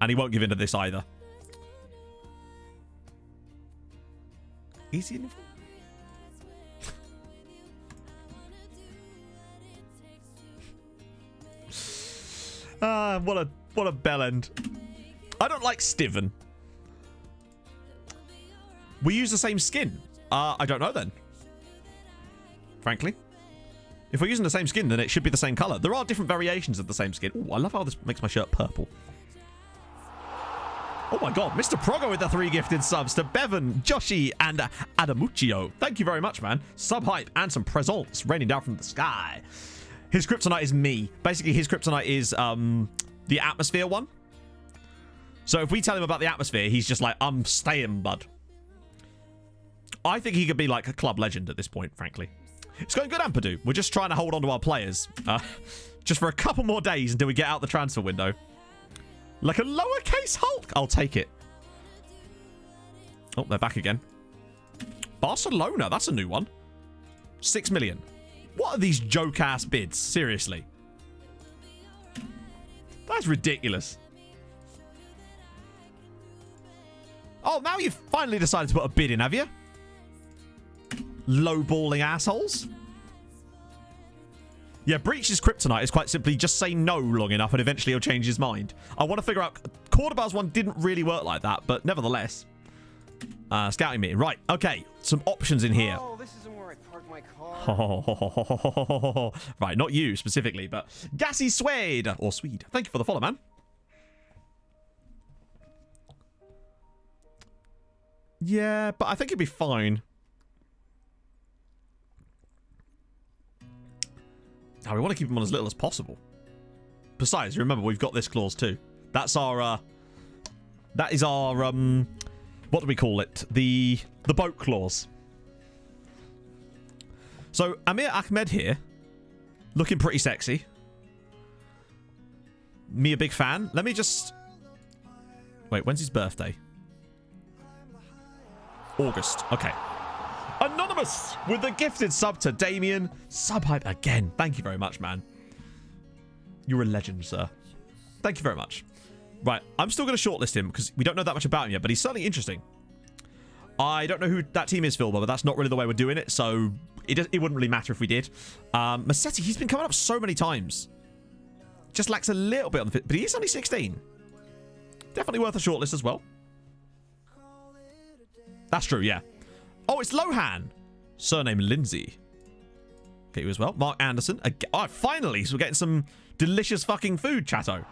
And he won't give in to this either. Easy enough. What a bell end. I don't like Steven. We use the same skin. I don't know then. Frankly. If we're using the same skin, then it should be the same color. There are different variations of the same skin. Ooh, I love how this makes my shirt purple. Oh my god, Mr. Progo with the 3 gifted subs to Bevan, Joshi, and Adamuccio. Thank you very much, man. Sub hype and some presents raining down from the sky. His kryptonite is me. Basically, his kryptonite is the atmosphere one. So if we tell him about the atmosphere, he's just like, I'm staying, bud. I think he could be like a club legend at this point, frankly. It's going good, Ampadu. We're just trying to hold on to our players. Just for a couple more days until we get out the transfer window. Like a lowercase Hulk. I'll take it. Oh, they're back again. Barcelona. That's a new one. 6 million. What are these joke-ass bids? Seriously. That's ridiculous. Oh, now you've finally decided to put a bid in, have you? Low-balling assholes. Yeah, Breach's kryptonite is quite simply just say no long enough and eventually he'll change his mind. I want to figure out... Cordobar's one didn't really work like that, but nevertheless. Scouting meeting. Right, okay. Some options in here. Oh, this isn't where I parked my car. Right, not you specifically, but Gassy Swede. Or Swede. Thank you for the follow, man. Yeah, but I think it'd be fine. Now, we want to keep him on as little as possible. Besides, remember, we've got this clause too. That's our, that is our, what do we call it? The boat clause. So, Amir Ahmed here. Looking pretty sexy. Me a big fan. Let me just... Wait, when's his birthday? August. Okay. Anonymous with the gifted sub to Damien. Sub hype again. Thank you very much, man. You're a legend, sir. Thank you very much. Right, I'm still going to shortlist him because we don't know that much about him yet, but he's certainly interesting. I don't know who that team is, Philba, but that's not really the way we're doing it, so it wouldn't really matter if we did. Massetti, he's been coming up so many times. Just lacks a little bit on the fit, but he is only 16. Definitely worth a shortlist as well. That's true, yeah. Oh, it's Lohan. Surname Lindsay. Okay, you as well. Mark Anderson. Oh, finally. So we're getting some delicious fucking food, chatto.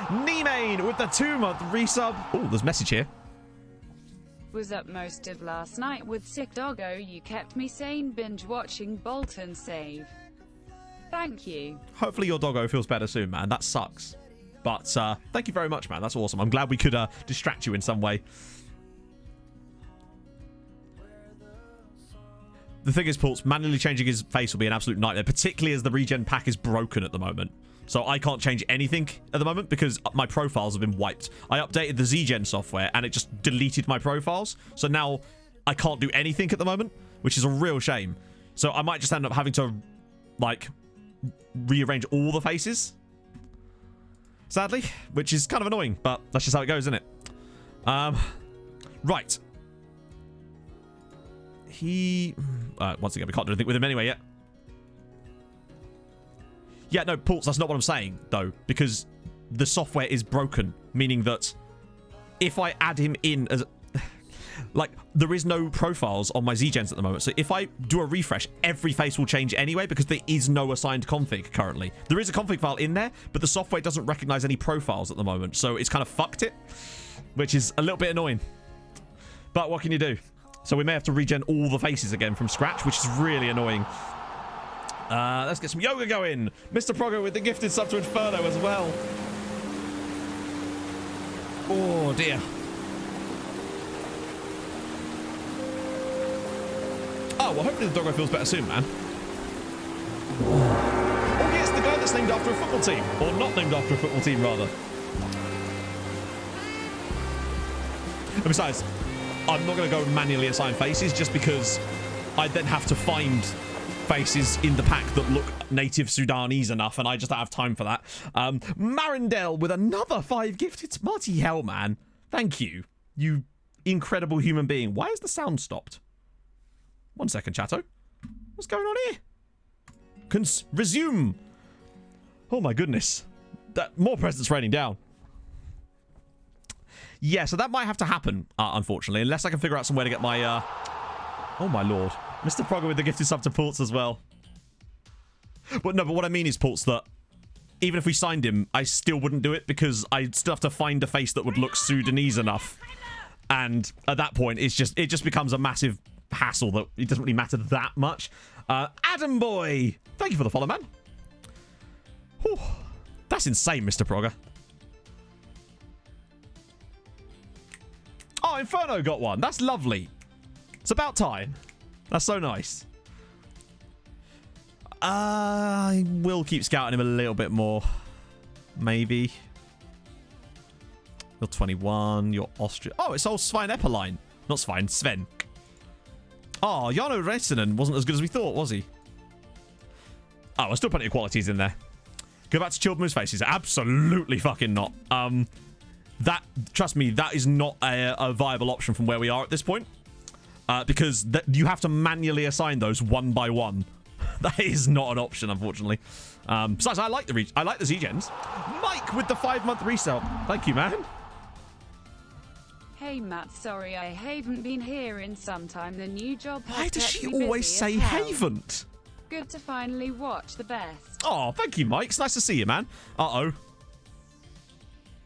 Neemain with the 2-month resub. Oh, there's a message here. Was up most of last night with sick doggo. You kept me sane binge watching Bolton save. Thank you. Hopefully your doggo feels better soon, man. That sucks. But thank you very much, man. That's awesome. I'm glad we could distract you in some way. The thing is, Pulse, manually changing his face will be an absolute nightmare, particularly as the regen pack is broken at the moment. So I can't change anything at the moment because my profiles have been wiped. I updated the ZGen software and it just deleted my profiles. So now I can't do anything at the moment, which is a real shame. So I might just end up having to, like, rearrange all the faces. Sadly, which is kind of annoying, but that's just how it goes, isn't it? Right. Once again, we can't do anything with him anyway yet. Yeah, no, Pulse, that's not what I'm saying, though, because the software is broken, meaning that if I add him in as... Like, there is no profiles on my ZGens at the moment, so if I do a refresh, every face will change anyway, because there is no assigned config currently. There is a config file in there, but the software doesn't recognize any profiles at the moment, so it's kind of fucked it, which is a little bit annoying. But what can you do? So we may have to regen all the faces again from scratch, which is really annoying. Let's get some yoga going. Mr. Progo with the gifted sub to Inferno as well. Oh, dear. Oh, well, hopefully the doggo feels better soon, man. Oh, yes, the guy that's named after a football team. Or not named after a football team, rather. And besides, I'm not going to go manually assign faces just because I then have to find faces in the pack that look native Sudanese enough, and I just don't have time for that. Marindel with another 5 gifted. Marty hell, man. Thank you. You incredible human being. Why is the sound stopped? 1 second, chatto. What's going on here? Resume. Oh my goodness. More presents raining down. Yeah, so that might have to happen, unfortunately, unless I can figure out some way to get my... Oh, my lord. Mr. Progger with the gifted sub to Ports as well. But no, but what I mean is, Ports, that even if we signed him, I still wouldn't do it because I'd still have to find a face that would look Sudanese enough. And at that point, it just becomes a massive hassle that it doesn't really matter that much. Adam Boy, thank you for the follow, man. Whew. That's insane, Mr. Progger. Oh, Inferno got one. That's lovely. It's about time. That's so nice. I will keep scouting him a little bit more. Maybe. You're 21. You're Austrian. Oh, it's old Svein Epperlein. Not Svein, Sven. Oh, Jarno Reisinen wasn't as good as we thought, was he? Oh, there's still plenty of qualities in there. Go back to Chilled Moose Faces. Absolutely fucking not. Trust me, that is not a viable option from where we are at this point. Because you have to manually assign those one by one. That is not an option, unfortunately. Besides, I like the Z-Gens. Mike with the 5-month resale. Thank you, man. Hey Matt, sorry I haven't been here in some time. The new job has Why does kept she me always busy say as hell. haven't? Good to finally watch the best. Oh, thank you, Mike. It's nice to see you, man. Uh-oh.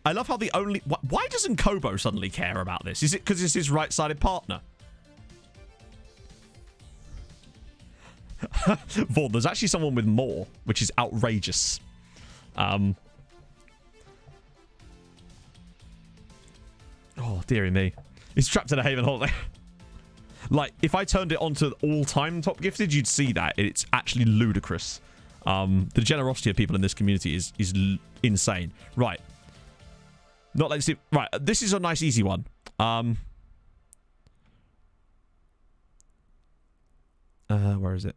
I love how the only... Why doesn't Kobo suddenly care about this? Is it because it's his right-sided partner? Vaughn, there's actually someone with more, which is outrageous. Oh, dearie me. He's trapped in a Haven holiday. Like, if I turned it onto all-time top gifted, you'd see that. It's actually ludicrous. The generosity of people in this community is insane. Right. Not let's see. Right, this is a nice, easy one. Where is it?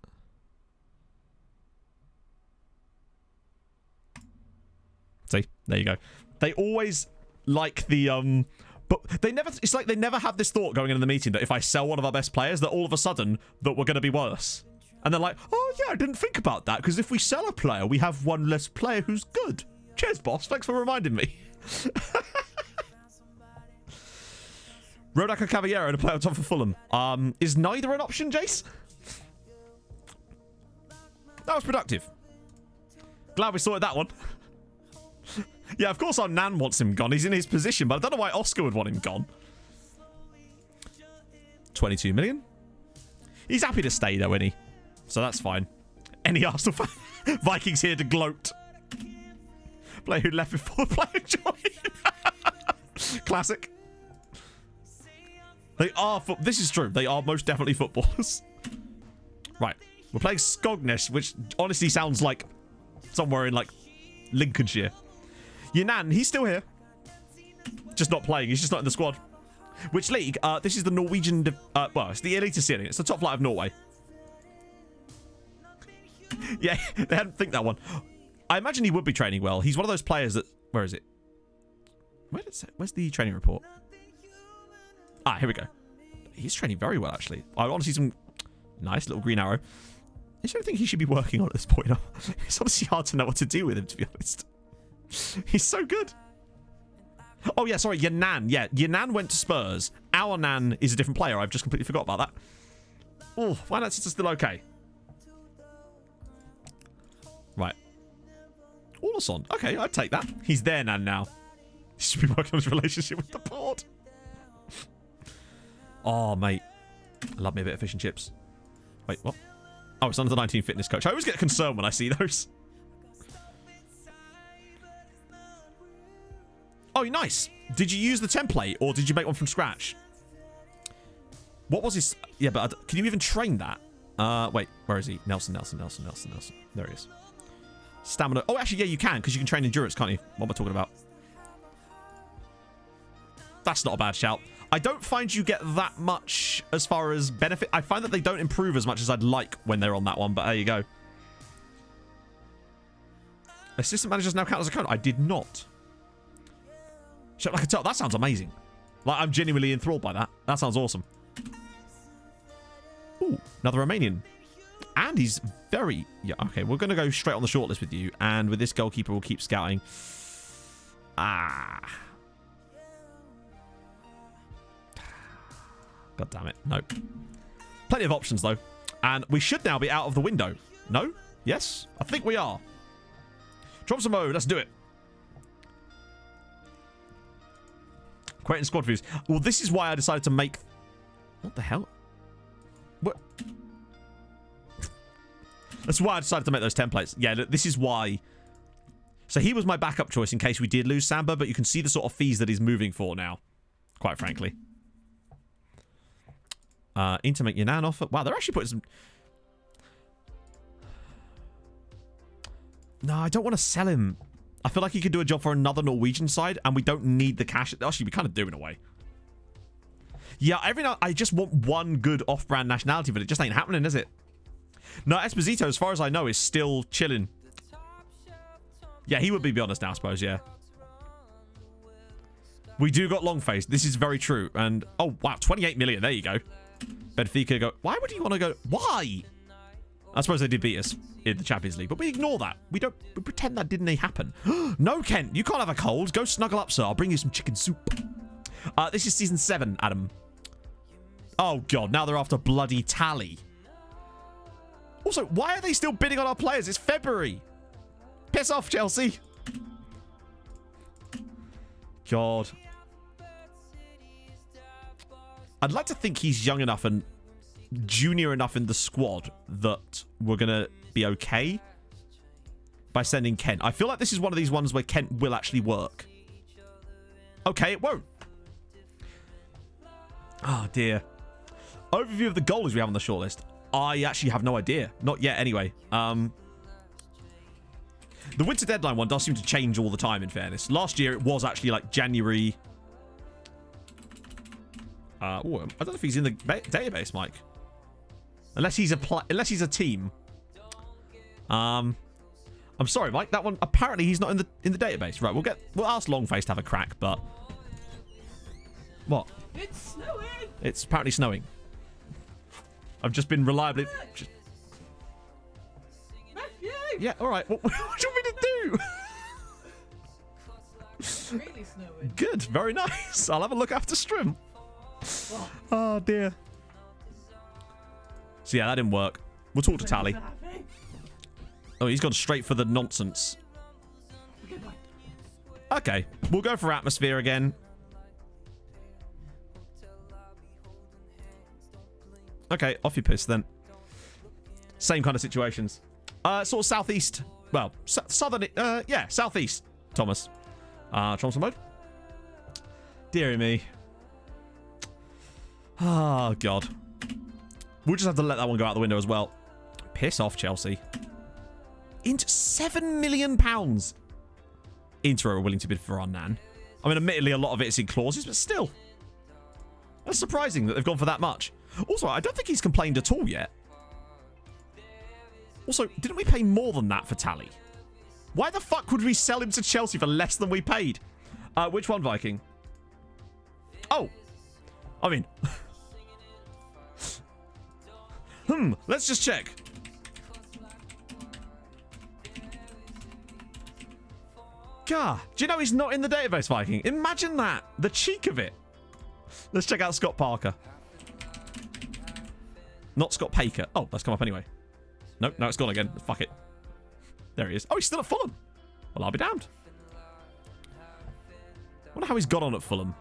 See, there you go. They always like the but they never. It's like they never have this thought going into the meeting that if I sell one of our best players, that all of a sudden that we're going to be worse. And they're like, oh yeah, I didn't think about that because if we sell a player, we have one less player who's good. Cheers, boss. Thanks for reminding me. Rodaka Caballero and a player on top for Fulham. Is neither an option, Jace? That was productive. Glad we sorted that one. Yeah, of course our Nan wants him gone. He's in his position, but I don't know why Oscar would want him gone. 22 million. He's happy to stay, though, isn't he? So that's fine. Any Arsenal fan? Vikings here to gloat. Player who left before the player joined. Classic. They are... This is true. They are most definitely footballers. Right. We're playing Scogness, which honestly sounds like somewhere in, like, Lincolnshire. Yanan, he's still here. Just not playing. He's just not in the squad. Which league? This is the Norwegian... well, it's the Eliteserien. It's the top flight of Norway. Yeah, they hadn't think that one. I imagine he would be training well. He's one of those players that... Where is it? Where's the training report? Ah, here we go. He's training very well, actually. I want to see some... Nice little green arrow. Is there anything he should be working on at this point? It's honestly hard to know what to do with him, to be honest. He's so good. Oh, yeah, sorry, your Nan. Yeah, your Nan went to Spurs. Our Nan is a different player. I've just completely forgot about that. Oh, finance is still okay. Right. Orson. Okay, I'd take that. He's their Nan now. He should be working on his relationship with the board. Oh, mate. I love me a bit of fish and chips. Wait, what? Oh, it's under the 19 fitness coach. I always get concerned when I see those. Oh, nice. Did you use the template or did you make one from scratch? What was his... Yeah, but can you even train that? Wait, where is he? Nelson. There he is. Stamina. Oh, actually, yeah, you can because you can train endurance, can't you? What am I talking about? That's not a bad shout. I don't find you get that much as far as benefit. I find that they don't improve as much as I'd like when they're on that one, but there you go. Assistant managers now count as a code. I did not. Shut like a tell. That sounds amazing. Like, I'm genuinely enthralled by that. That sounds awesome. Ooh, another Romanian. And he's very... Yeah, okay, we're going to go straight on the shortlist with you. And with this goalkeeper, we'll keep scouting. Ah. God damn it. Nope. Plenty of options, though. And we should now be out of the window. No? Yes? I think we are. Tromso mode. Let's do it. Creating squad views. Well, this is why I decided to make... What the hell? What? That's why I decided to make those templates. Yeah, this is why. So he was my backup choice in case we did lose Samba, but you can see the sort of fees that he's moving for now, quite frankly. Intimate Yanan offer. Wow, they're actually putting some... No, I don't want to sell him. I feel like he could do a job for another Norwegian side, and we don't need the cash. Actually, we kind of do in a way. Yeah, every now I just want one good off-brand nationality, but it just ain't happening, is it? No, Esposito, as far as I know, is still chilling. Yeah, he would be honest now, I suppose, yeah. We do got Longface. This is very true. And, oh, wow, 28 million. There you go. Benfica go... Why would you want to go... Why? I suppose they did beat us in the Champions League, but we ignore that. We pretend that didn't happen. No, Kent, you can't have a cold. Go snuggle up, sir. I'll bring you some chicken soup. This is season 7, Adam. Oh, God. Now they're after bloody Tally. Also, why are they still bidding on our players? It's February. Piss off, Chelsea. God. I'd like to think he's young enough and junior enough in the squad that we're going to be okay by sending Kent. I feel like this is one of these ones where Kent will actually work. Okay, it won't. Oh, dear. Overview of the goalies we have on the shortlist. I actually have no idea. Not yet, anyway. The winter deadline one does seem to change all the time, in fairness. Last year, it was actually like January. I don't know if he's in the database, Mike. Unless he's a team. I'm sorry, Mike. That one apparently he's not in the database. Right, we'll ask Longface to have a crack, but what? It's snowing. It's apparently snowing. I've just been reliably. Matthew. Yeah, all right. What do you want me to do? It's really snowing. Good, very nice. I'll have a look after stream. Oh dear. So yeah, that didn't work. We'll talk to Tally. Oh, he's gone straight for the nonsense. Okay, we'll go for atmosphere again. Okay, off you piss then. Same kind of situations. Sort of southeast. Well, southern. Yeah, southeast. Thomas. Tromso mode. Deary me. Oh, God. We'll just have to let that one go out the window as well. Piss off, Chelsea. Into £7 million. Inter are willing to bid for our Nan. I mean, admittedly, a lot of it is in clauses, but still. That's surprising that they've gone for that much. Also, I don't think he's complained at all yet. Also, didn't we pay more than that for Tally? Why the fuck would we sell him to Chelsea for less than we paid? Which one, Viking? Oh. I mean... let's just check. God, do you know he's not in the database, Viking? Imagine that. The cheek of it. Let's check out Scott Parker. Not Scott Paker. Oh, that's come up anyway. Nope, no, it's gone again. Fuck it. There he is. Oh, he's still at Fulham. Well, I'll be damned. Wonder how he's got on at Fulham.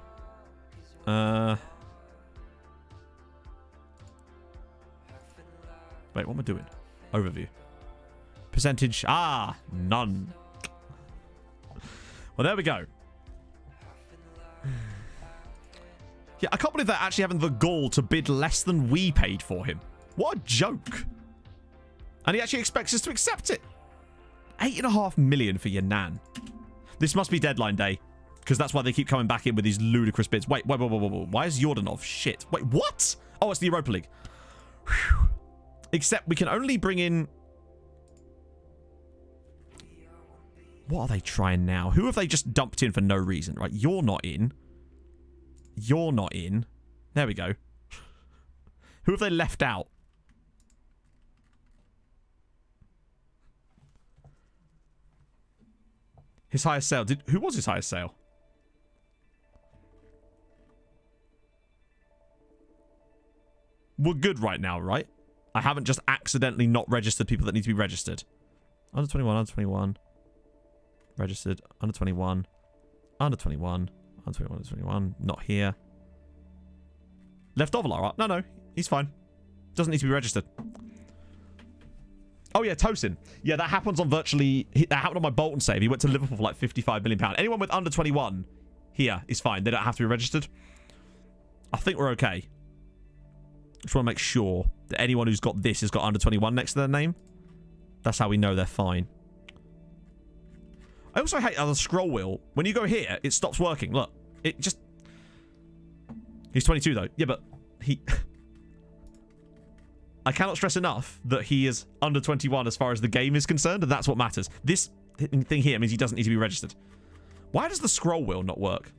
Wait, what am I doing? Overview. Percentage. Ah, none. Well, there we go. Yeah, I can't believe they're actually having the gall to bid less than we paid for him. What a joke. And he actually expects us to accept it. 8.5 million for your Nan. This must be deadline day. Because that's why they keep coming back in with these ludicrous bids. Wait. Why is Yordanov? Shit. Wait, what? Oh, it's the Europa League. Whew. Except we can only bring in... What are they trying now? Who have they just dumped in for no reason? Right, you're not in. You're not in. There we go. Who have they left out? His highest sale. Who was his highest sale? We're good right now, right? I haven't just accidentally not registered people that need to be registered. Under 21, under 21. Registered. Under 21. Under 21. Under 21, under 21. Not here. Left off a lot, right? No. He's fine. Doesn't need to be registered. Oh, yeah, Tosin. Yeah, that happens on virtually... That happened on my Bolton save. He went to Liverpool for like £55 million. Anyone with under 21 here is fine. They don't have to be registered. I think we're okay. Just want to make sure that anyone who's got this has got under 21 next to their name. That's how we know they're fine. I also hate how the scroll wheel, when you go here, it stops working. Look, it just... He's 22 though. Yeah, but he... I cannot stress enough that he is under 21 as far as the game is concerned, and that's what matters. This thing here means he doesn't need to be registered. Why does the scroll wheel not work?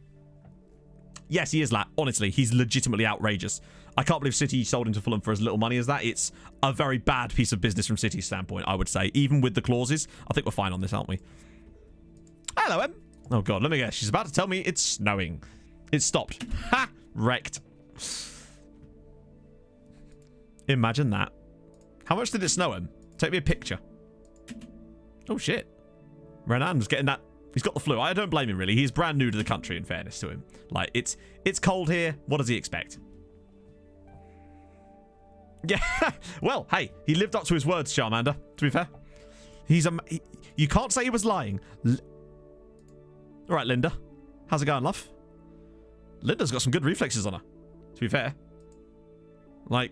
Yes, he is, lad. Honestly, he's legitimately outrageous. I can't believe City sold him to Fulham for as little money as that. It's a very bad piece of business from City's standpoint, I would say. Even with the clauses, I think we're fine on this, aren't we? Hello, Em. Oh, God, let me guess. She's about to tell me it's snowing. It stopped. Ha! Wrecked. Imagine that. How much did it snow, Em? Take me a picture. Oh, shit. Renan's getting that. He's got the flu. I don't blame him, really. He's brand new to the country, in fairness to him. Like, it's cold here. What does he expect? Yeah. Well, hey, he lived up to his words, Charmander, to be fair. You can't say he was lying. All right, Linda. How's it going, love? Linda's got some good reflexes on her, to be fair. Like,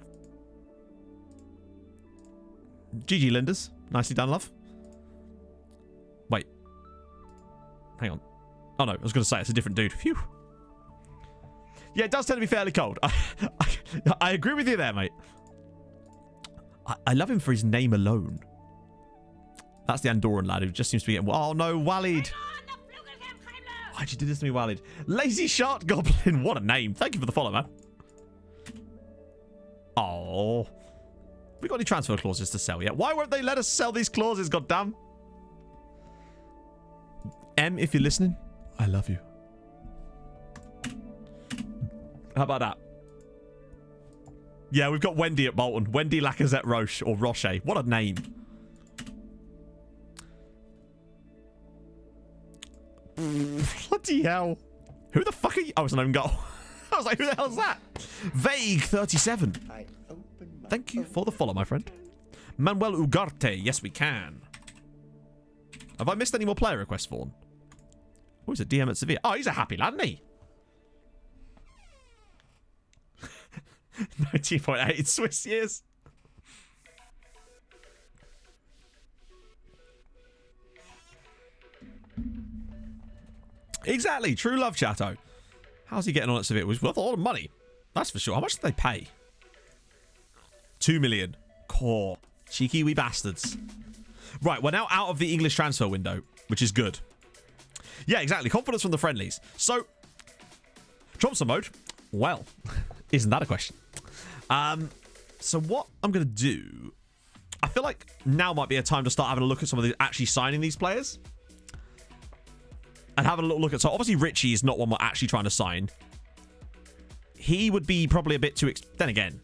GG, Linda's. Nicely done, love. Wait. Hang on. Oh, no. I was going to say, it's a different dude. Phew. Yeah, it does tend to be fairly cold. I agree with you there, mate. I love him for his name alone. That's the Andorran lad who just seems to be getting... Oh, no, Walid. Why'd you do this to me, Walid? Lazy Shark Goblin. What a name. Thank you for the follow, man. Oh. We got any transfer clauses to sell yet? Why won't they let us sell these clauses, goddamn? M, if you're listening, I love you. How about that? Yeah, we've got Wendy at Bolton. Wendy Lacazette Roche, or Roche. What a name. Bloody hell. Who the fuck are you? Oh, it's an own goal. I was like, who the hell is that? Vague 37. Thank you for the follow, my friend. Manuel Ugarte. Yes, we can. Have I missed any more player requests for him? Oh, he's a DM at Sevilla. Oh, he's a happy lad, isn't he? 19.8 Swiss years. Exactly. True love, Chato. How's he getting on at Sevilla? It was worth a lot of money. That's for sure. How much did they pay? 2 million. Core. Cheeky wee bastards. Right, we're now out of the English transfer window, which is good. Yeah, exactly. Confidence from the friendlies. So, Tromso mode. Well, isn't that a question? So what I'm going to do... I feel like now might be a time to start having a look at some of the actually signing these players. And having a little look at... So obviously Richie is not one we're actually trying to sign. He would be probably a bit too... Then again...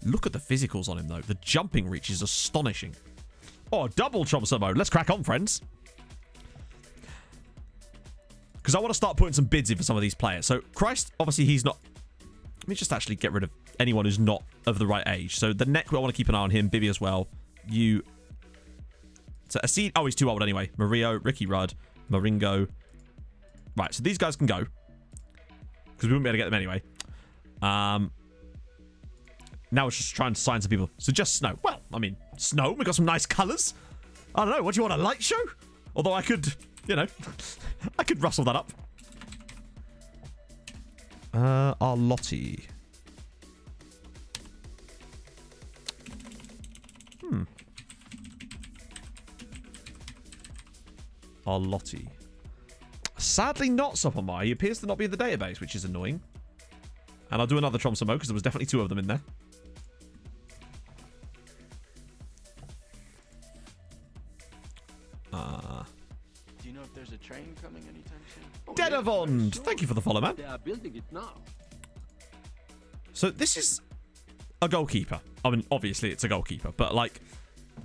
Look at the physicals on him, though. The jumping reach is astonishing. Oh, double Tromso mode. Let's crack on, friends. Because I want to start putting some bids in for some of these players. So, Christ, obviously, he's not... Let me just actually get rid of anyone who's not of the right age. So, the neck, I want to keep an eye on him. Bibby as well. You... So, a seed... Oh, he's too old anyway. Mario, Ricky Rudd, Maringo. Right, so these guys can go. Because we wouldn't be able to get them anyway. Now we're just trying to sign some people. So just snow. Well, I mean, snow. We've got some nice colours. I don't know. What do you want, a light show? Although I could, you know, I could rustle that up. Arlotti. Arlotti. Sadly not Sopamai. He appears to not be in the database, which is annoying. And I'll do another Tromso mode because there was definitely 2 of them in there. Do you know if there's a train coming anytime soon? Dedavond, thank you for the follow, man. They are building it now. So this is a goalkeeper. I mean, obviously it's a goalkeeper, but like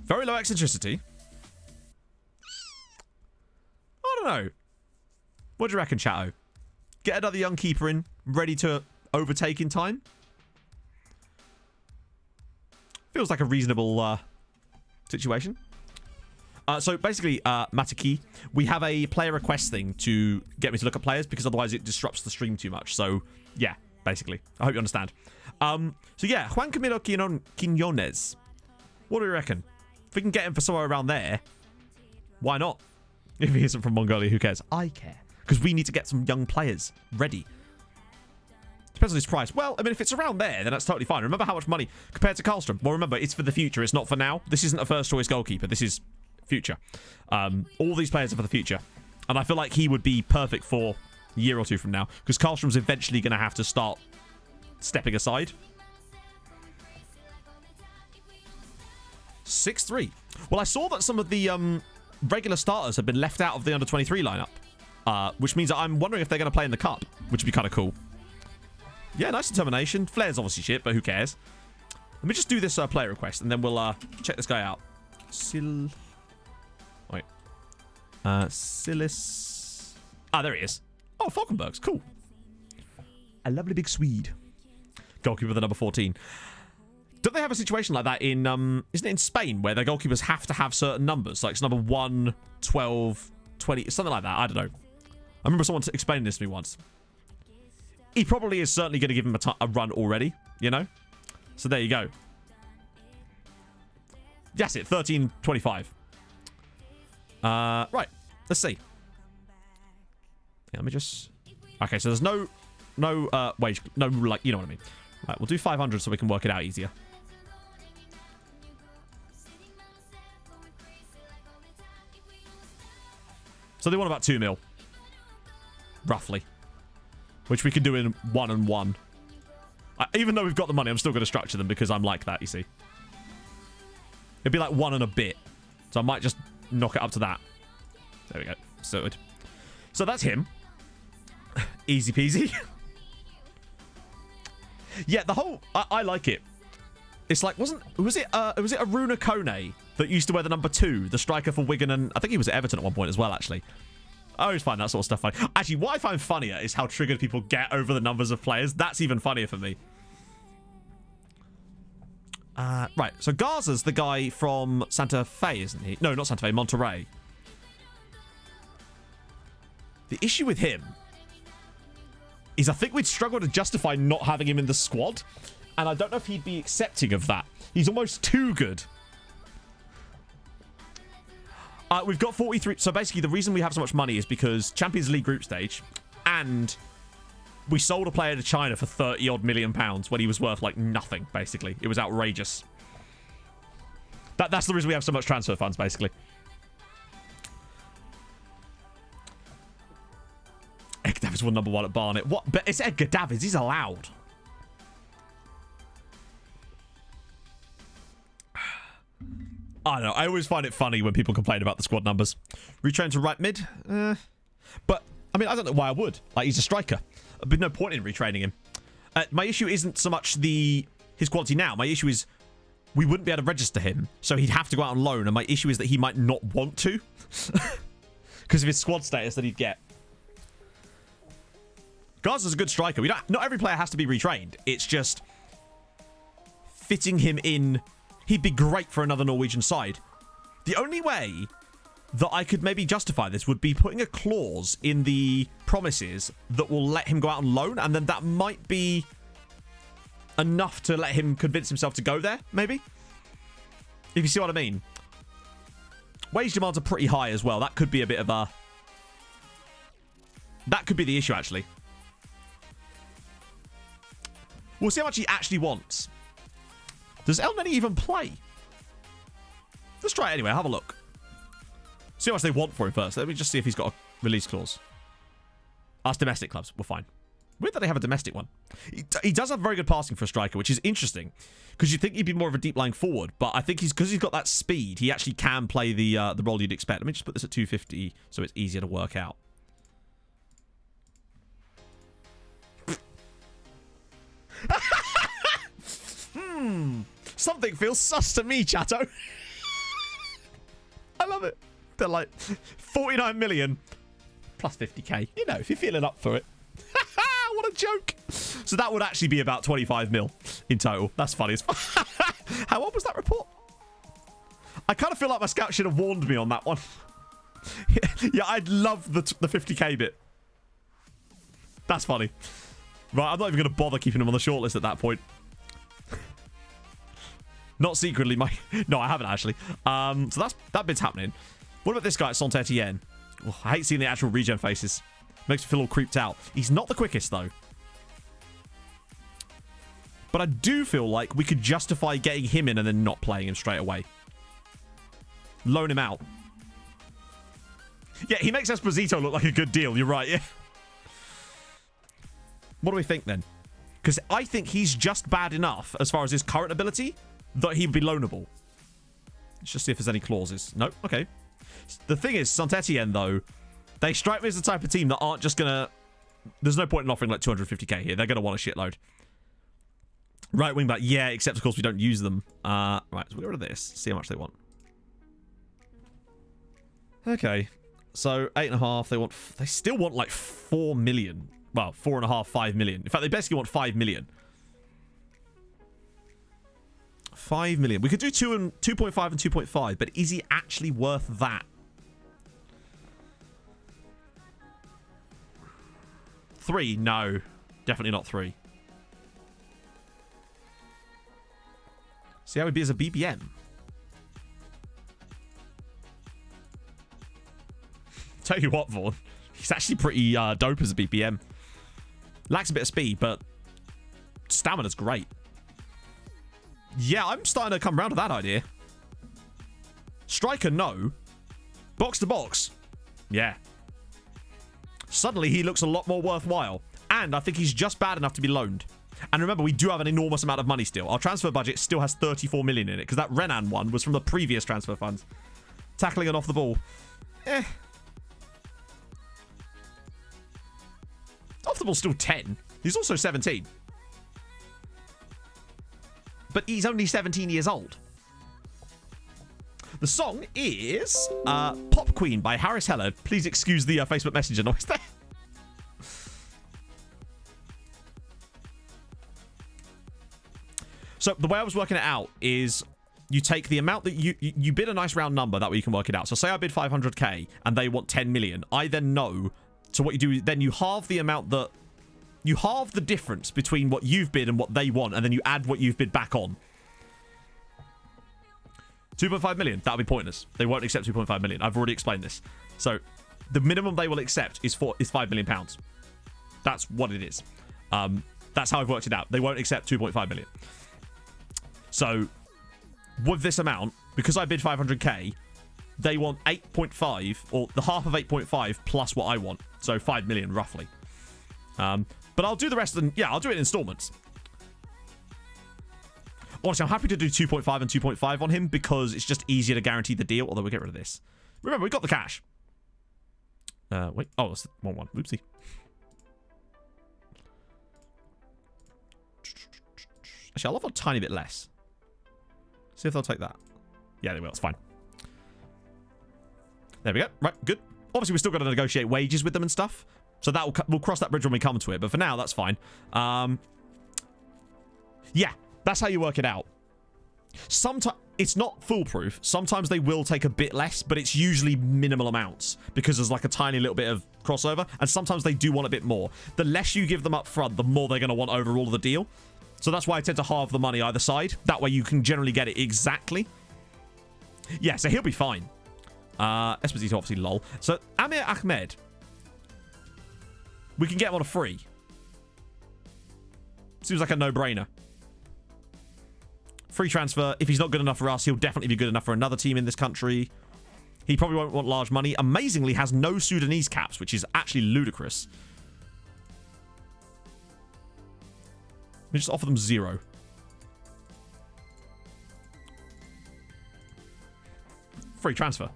very low eccentricity. I don't know. What do you reckon, Chatto? Get another young keeper in, ready to overtake in time? Feels like a reasonable situation. So basically, Mataki, we have a player request thing to get me to look at players because otherwise it disrupts the stream too much. So yeah, basically. I hope you understand. So yeah, Juan Camilo Quinones. What do you reckon? If we can get him for somewhere around there, why not? If he isn't from Mongolia, who cares? I care. Because we need to get some young players ready. Depends on his price. Well, I mean, if it's around there, then that's totally fine. Remember how much money compared to Karlstrom? Well, remember, it's for the future. It's not for now. This isn't a first choice goalkeeper. This is future. All these players are for the future. And I feel like he would be perfect for a year or two from now. Because Karlstrom's eventually going to have to start stepping aside. 6-3. Well, I saw that some of the regular starters have been left out of the under-23 lineup. Which means that I'm wondering if they're going to play in the cup. Which would be kind of cool. Yeah, nice determination. Flair's obviously shit, but who cares? Let me just do this player request, and then we'll check this guy out. Wait. Silis. Ah, there he is. Oh, Falkenberg's. Cool. A lovely big Swede. Goalkeeper, the number 14. Don't they have a situation like that in, isn't it in Spain, where their goalkeepers have to have certain numbers? Like, it's number 1, 12, 20, something like that. I don't know. I remember someone explaining this to me once. He probably is certainly going to give him a run already, you know? So there you go. That's it, 13.25. Right, let's see. Yeah, let me just... Okay, so there's no wage, no, like, you know what I mean. Right, we'll do 500 so we can work it out easier. So they want about 2 mil. Roughly. Which we can do in 1 and 1. Even though we've got the money, I'm still going to structure them because I'm like that, you see. It'd be like 1 and a bit. So I might just knock it up to that. There we go. Sorted. So that's him. Easy peasy. Yeah, the whole... I like it. It's like, was it Aruna Kone that used to wear the number 2, the striker for Wigan, and I think he was at Everton at one point as well, actually. I always find that sort of stuff funny. Actually, what I find funnier is how triggered people get over the numbers of players. That's even funnier for me. Right, so Garza's the guy from Santa Fe, isn't he? No, not Santa Fe, Monterrey. The issue with him is I think we'd struggle to justify not having him in the squad. And I don't know if he'd be accepting of that. He's almost too good. We've got 43. So basically, the reason we have so much money is because Champions League group stage, and we sold a player to China for 30-odd million pounds when he was worth like nothing. Basically, it was outrageous. That's the reason we have so much transfer funds. Basically, Edgar Davids won number 1 at Barnet. What? But it's Edgar Davids. He's allowed. I don't know. I always find it funny when people complain about the squad numbers. Retrain to right mid? But, I mean, I don't know why I would. Like, he's a striker. There'd be no point in retraining him. My issue isn't so much his quality now. My issue is we wouldn't be able to register him, so he'd have to go out on loan, and my issue is that he might not want to. Because of his squad status that he'd get. Garza's a good striker. Not every player has to be retrained. It's just fitting him in. He'd be great for another Norwegian side. The only way that I could maybe justify this would be putting a clause in the promises that will let him go out on loan, and then that might be enough to let him convince himself to go there, maybe? If you see what I mean. Wage demands are pretty high as well. That could be a bit of a... That could be the issue, actually. We'll see how much he actually wants. Does El Neni even play? Let's try it anyway. Have a look. See how much they want for him first. Let me just see if he's got a release clause. Us domestic clubs. We're fine. Weird that they have a domestic one. He does have very good passing for a striker, which is interesting. Because you'd think he'd be more of a deep-lying forward. But I think because he's got that speed, he actually can play the role you'd expect. Let me just put this at 250 so it's easier to work out. Something feels sus to me, Chatto. I love it. They're like 49 million plus 50k. You know, if you're feeling up for it. What a joke. So that would actually be about 25 mil in total. That's funny as fuck. How old was that report? I kind of feel like my scout should have warned me on that one. Yeah, I'd love the 50k bit. That's funny. Right, I'm not even going to bother keeping him on the shortlist at that point. Not secretly, my... No, I haven't actually. So that bit's happening. What about this guy at Saint-Etienne? Oh, I hate seeing the actual regen faces. Makes me feel all creeped out. He's not the quickest, though. But I do feel like we could justify getting him in and then not playing him straight away. Loan him out. Yeah, he makes Esposito look like a good deal. You're right, yeah. What do we think, then? Because I think he's just bad enough, as far as his current ability, that he'd be loanable. Let's just see if there's any clauses. Nope, okay. The thing is, Saint-Etienne, though... They strike me as the type of team that aren't just going to... There's no point in offering like 250k here. They're going to want a shitload. Right wing back, yeah, except of course we don't use them. Right, so we'll get rid of this. See how much they want. Okay. So 8.5, they want... They still want like 4 million. Well, 4.5, 5 million. In fact, they basically want 5 million. 5 million. We could do 2.5 and 2.5, but is he actually worth that? 3? No. Definitely not 3. See how he'd be as a BBM. Tell you what, Vaughn. He's actually pretty dope as a BPM. Lacks a bit of speed, but stamina's great. Yeah, I'm starting to come around to that idea. Striker, no. Box to box. Yeah. Suddenly, he looks a lot more worthwhile. And I think he's just bad enough to be loaned. And remember, we do have an enormous amount of money still. Our transfer budget still has 34 million in it, because that Renan one was from the previous transfer funds. Tackling and off the ball. Off the ball's still 10. He's also 17. But he's only 17 years old. The song is Pop Queen by Harris Heller. Please excuse the Facebook Messenger noise there. So the way I was working it out is you take the amount that you bid a nice round number, that way you can work it out. So say I bid 500k and they want 10 million. I then know, so what you do, then you halve the amount that, you halve the difference between what you've bid and what they want, and then you add what you've bid back on. 2.5 million, that'll be pointless. They won't accept 2.5 million. I've already explained this. So the minimum they will accept is 5 million pounds. That's what it is. That's how I've worked it out. They won't accept 2.5 million. So with this amount, because I bid 500k, they want 8.5, or the half of 8.5 plus what I want. So 5 million roughly. But I'll do the rest of them. Yeah, I'll do it in installments. Honestly, I'm happy to do 2.5 and 2.5 on him because it's just easier to guarantee the deal. Although we'll get rid of this. Remember, we got the cash. Wait. Oh, that's the wrong one. Oopsie. Actually, I'll offer a tiny bit less. See if they'll take that. Yeah, they will. It's fine. There we go. Right, good. Obviously, we've still got to negotiate wages with them and stuff. So that we'll cross that bridge when we come to it. But for now, that's fine. Yeah, that's how you work it out. Sometimes it's not foolproof. Sometimes they will take a bit less, but it's usually minimal amounts because there's like a tiny little bit of crossover. And sometimes they do want a bit more. The less you give them up front, the more they're going to want overall of the deal. So that's why I tend to halve the money either side. That way you can generally get it exactly. Yeah, so he'll be fine. Esposito obviously lol. So Amir Ahmed. We can get him on a free. Seems like a no-brainer. Free transfer. If he's not good enough for us, he'll definitely be good enough for another team in this country. He probably won't want large money. Amazingly, has no Sudanese caps, which is actually ludicrous. We just offer them 0. Free transfer.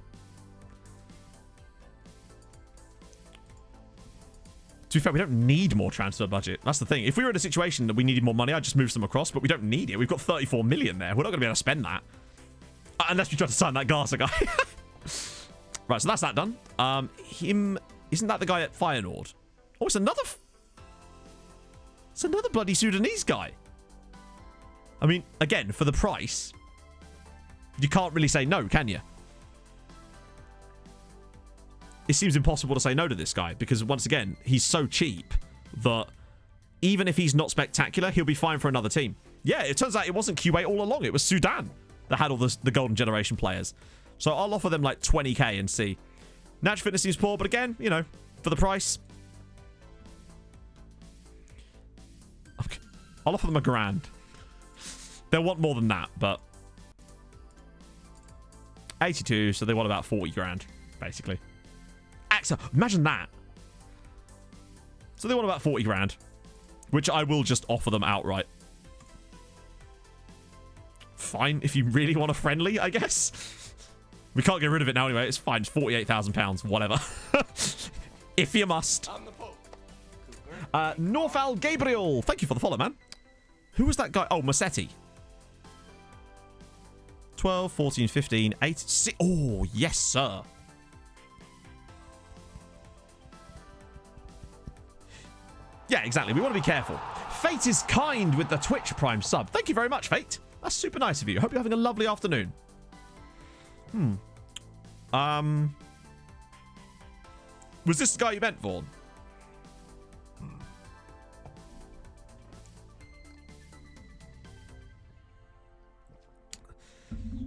To be fair, we don't need more transfer budget. That's the thing. If we were in a situation that we needed more money, I'd just move some across, but we don't need it. We've got 34 million there. We're not going to be able to spend that. Unless we try to sign that Garza guy. Right, so that's that done. Isn't that the guy at Feyenoord? Oh, it's another... It's another bloody Sudanese guy. I mean, again, for the price, you can't really say no, can you? It seems impossible to say no to this guy because, once again, he's so cheap that even if he's not spectacular, he'll be fine for another team. Yeah, it turns out it wasn't Kuwait all along. It was Sudan that had all the Golden Generation players. So I'll offer them like 20k and see. Natural fitness seems poor, but again, you know, for the price, okay, I'll offer them $1,000. They'll want more than that, but 82, so they want about 40 grand, basically. AXA, imagine that. So they want about 40 grand, which I will just offer them outright. Fine, if you really want a friendly, I guess. We can't get rid of it now anyway. It's fine. It's £48,000, whatever. If you must. Norfal Gabriel, thank you for the follow, man. Who was that guy? Oh, Massetti. 12, 14, 15, 8, 6. Oh, yes, sir. Yeah, exactly. We want to be careful. Fate is kind with the Twitch Prime sub. Thank you very much, Fate. That's super nice of you. Hope you're having a lovely afternoon. Was this the guy you meant, Vaughn?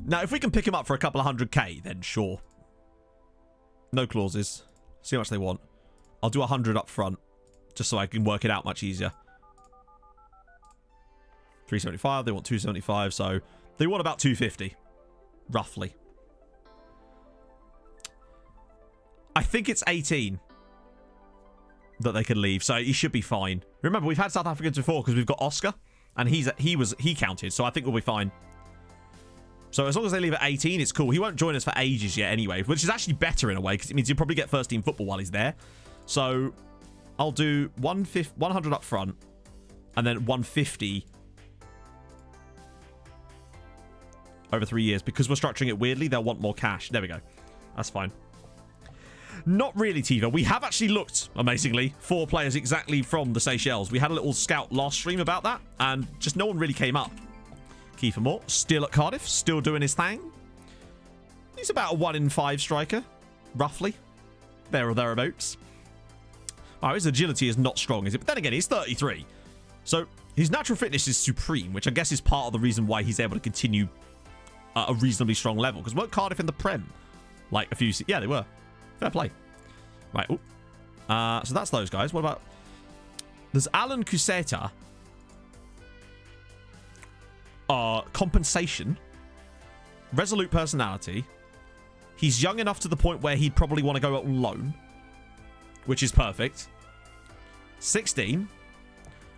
Now, if we can pick him up for a couple of 100k, then sure. No clauses. See how much they want. I'll do 100 up front, just so I can work it out much easier. 375, they want 275, so they want about 250, roughly. I think it's 18 that they can leave, so he should be fine. Remember, we've had South Africans before because we've got Oscar, and he counted, so I think we'll be fine. So as long as they leave at 18, it's cool. He won't join us for ages yet anyway, which is actually better in a way because it means he'll probably get first team football while he's there. So I'll do 100 up front and then 150 over 3 years. Because we're structuring it weirdly, they'll want more cash. There we go. That's fine. Not really, Tiva. We have actually looked, amazingly, for players exactly from the Seychelles. We had a little scout last stream about that, and just no one really came up. Kiefer Moore, still at Cardiff, still doing his thing. He's about a 1 in 5 striker, roughly. There or thereabouts. Oh, his agility is not strong, is it? But then again, he's 33. So his natural fitness is supreme, which I guess is part of the reason why he's able to continue at a reasonably strong level. Because weren't Cardiff in the Prem? Like a few... Yeah, they were. Fair play. Right. So that's those guys. What about... There's Alan Cuseta. Compensation. Resolute personality. He's young enough to the point where he'd probably want to go out on loan. Which is perfect. 16.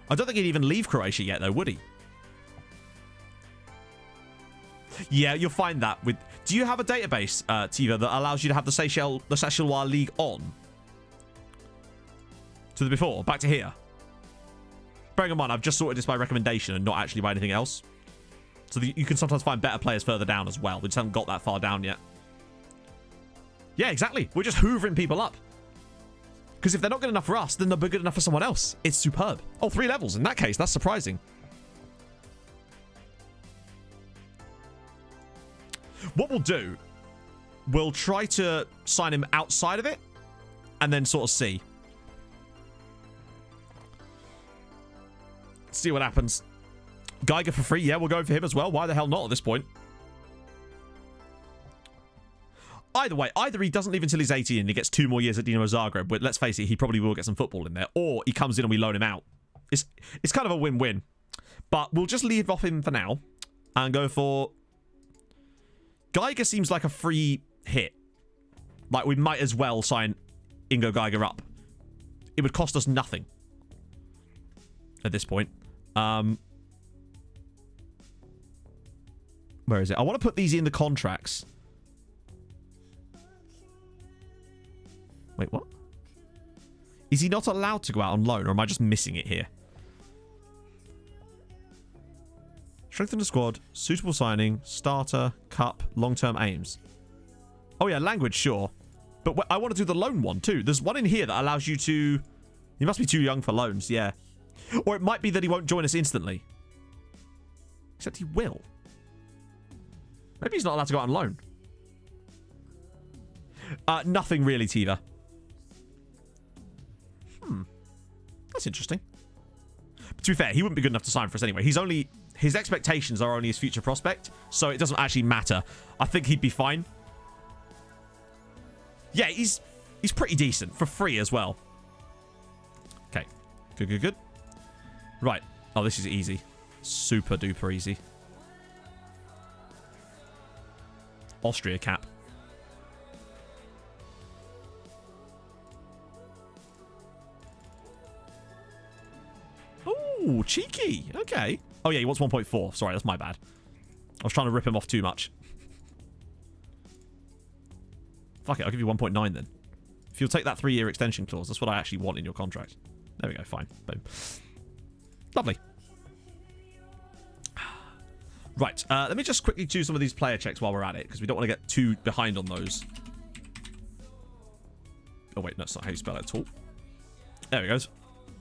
I don't think he'd even leave Croatia yet, though, would he? Yeah, you'll find that with... Do you have a database, Tiva, that allows you to have the Seychelles League on? To the before? Back to here? Bearing in mind, I've just sorted this by recommendation and not actually by anything else. So you can sometimes find better players further down as well. We just haven't got that far down yet. Yeah, exactly. We're just hoovering people up. Because if they're not good enough for us, then they'll be good enough for someone else. It's superb. Oh, 3 levels. In that case, that's surprising. What we'll do, we'll try to sign him outside of it and then sort of see. See what happens. Geiger for free. Yeah, we'll go for him as well. Why the hell not at this point? Either way, either he doesn't leave until he's 18 and he gets 2 more years at Dinamo Zagreb, but let's face it, he probably will get some football in there, or he comes in and we loan him out. It's kind of a win-win. But we'll just leave off him for now and go for... Geiger seems like a free hit. Like, we might as well sign Ingo Geiger up. It would cost us nothing at this point. Where is it? I want to put these in the contracts. Wait, what? Is he not allowed to go out on loan, or am I just missing it here? Strengthen the squad, suitable signing, starter, cup, long-term aims. Oh yeah, language, sure. But I want to do the loan one too. There's one in here that allows you to... He must be too young for loans, yeah. Or it might be that he won't join us instantly. Except he will. Maybe he's not allowed to go out on loan. Nothing really, Tiva. That's interesting. But to be fair, he wouldn't be good enough to sign for us anyway. His expectations are only his future prospect, so it doesn't actually matter. I think he'd be fine. Yeah, he's pretty decent. For free as well. Okay. Good. Right. Oh, this is easy. Super duper easy. Austria cap. Ooh, cheeky. Okay. Oh, yeah, he wants 1.4. Sorry, that's my bad. I was trying to rip him off too much. Fuck it, I'll give you 1.9 then. If you'll take that 3-year extension clause, that's what I actually want in your contract. There we go, fine. Boom. Lovely. Right, let me just quickly do some of these player checks while we're at it, because we don't want to get too behind on those. Oh, wait, no, that's not how you spell it at all. There he goes.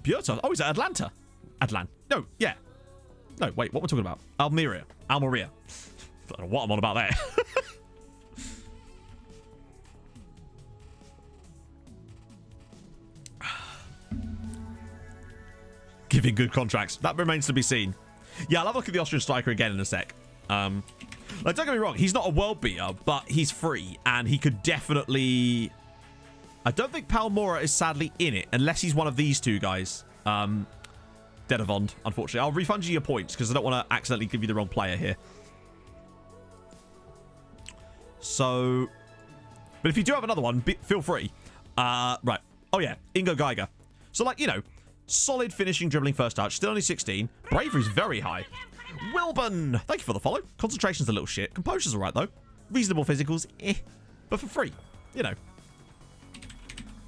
Bjorta. Oh, he's at Atlanta. No, yeah. No, wait, what we're talking about? Almeria. I don't know what I'm on about there. Giving good contracts. That remains to be seen. Yeah, I'll have a look at the Austrian striker again in a sec. Like, don't get me wrong, he's not a world beater, but he's free, and he could definitely... I don't think Palmora is sadly in it, unless he's one of these two guys. Dedavond, unfortunately. I'll refund you your points, because I don't want to accidentally give you the wrong player here. So... But if you do have another one, feel free. Right. Oh, yeah. Ingo Geiger. So, like, you know, solid finishing, dribbling, first touch. Still only 16. Bravery's very high. Wilburn. Thank you for the follow. Concentration's a little shit. Composure's all right, though. Reasonable physicals. But for free. You know.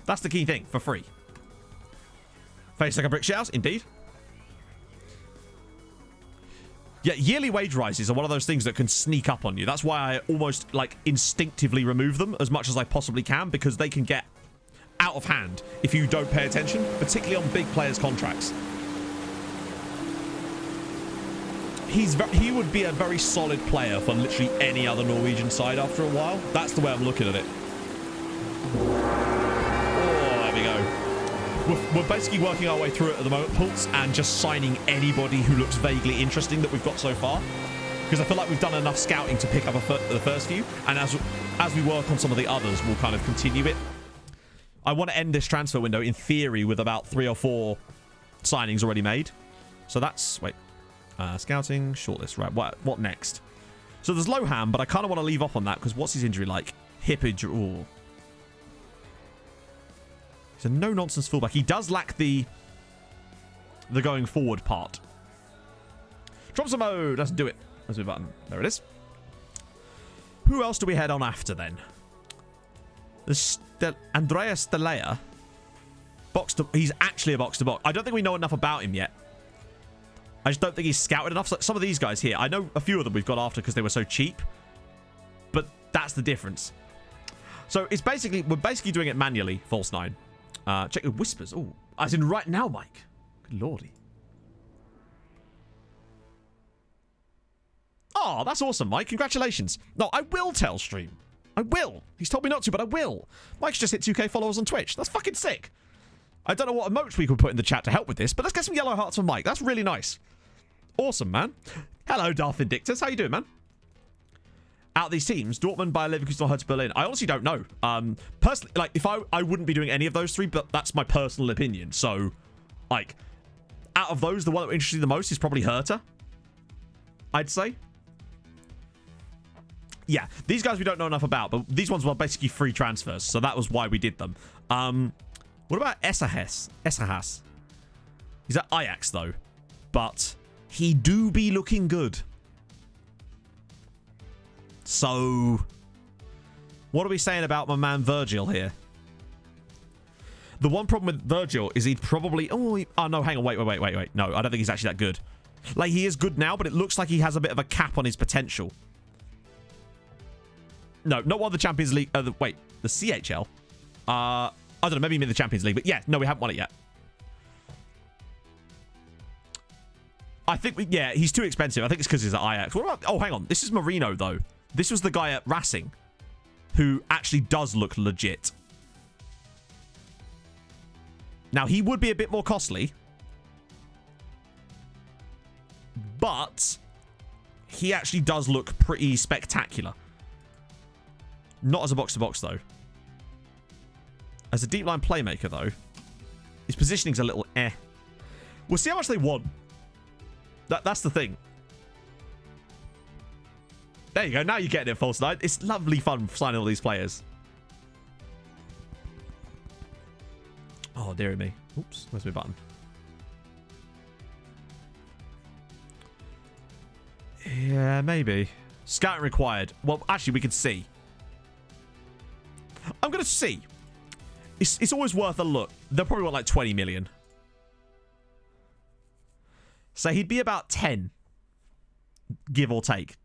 That's the key thing. For free. Face like a brick shithouse. Indeed. Yeah, yearly wage rises are one of those things that can sneak up on you. That's why I almost, like, instinctively remove them as much as I possibly can, because they can get out of hand if you don't pay attention, particularly on big players' contracts. He would be a very solid player for literally any other Norwegian side after a while. That's the way I'm looking at it. Oh, there we go. We're basically working our way through it at the moment, Pulse, and just signing anybody who looks vaguely interesting that we've got so far. Because I feel like we've done enough scouting to pick up the first few, and as we work on some of the others, we'll kind of continue it. I want to end this transfer window, in theory, with about 3 or 4 signings already made. So that's... Wait. Scouting, shortlist. Right, what next? So there's Loham, but I kind of want to leave off on that, because what's his injury like? Hip injury. Ooh. He's a no-nonsense fullback. He does lack the going forward part. Tromso mode. Let's do it. Let's move button. There it is. Who else do we head on after, then? There's Andreas Stelea. He's actually a box-to-box. I don't think we know enough about him yet. I just don't think he's scouted enough. So some of these guys here, I know a few of them we've got after because they were so cheap. But that's the difference. So it's we're basically doing it manually, false 9. Check the whispers. Oh, as in right now, Mike. Good lordy. Oh, that's awesome, Mike. Congratulations. No, I will tell stream. I will. He's told me not to, but I will. Mike's just hit 2k followers on Twitch. That's fucking sick. I don't know what emotes we could put in the chat to help with this, but let's get some yellow hearts from Mike. That's really nice. Awesome, man. Hello, Darth Vindictus. How you doing, man? Out of these teams, Dortmund, Bayer Leverkusen, or Hertha Berlin. I honestly don't know. Personally, like, if I wouldn't be doing any of those 3, but that's my personal opinion. So, like, out of those, the one that interests me the most is probably Hertha, I'd say. Yeah, these guys we don't know enough about, but these ones were basically free transfers, so that was why we did them. What about Esahas? He's at Ajax, though. but he do be looking good. So, what are we saying about my man Virgil here? The one problem with Virgil is he'd probably... Oh, no, hang on. Wait. No, I don't think he's actually that good. Like, he is good now, but it looks like he has a bit of a cap on his potential. No, not one of the Champions League... the CHL? I don't know, maybe in the Champions League. But yeah, no, we haven't won it yet. I think he's too expensive. I think it's because he's at Ajax. What about... Oh, hang on. This is Marino, though. This was the guy at Racing who actually does look legit. Now, he would be a bit more costly. But he actually does look pretty spectacular. Not as a box-to-box, though. As a deep line playmaker, though, his positioning's a little eh. We'll see how much they want. That's the thing. There you go. Now you're getting it, False Knight. It's lovely fun signing all these players. Oh, dearie me. Oops. Where's my button? Yeah, maybe. Scouting required. Well, actually, we can see. I'm going to see. It's always worth a look. They'll probably want like 20 million. So he'd be about 10. Give or take.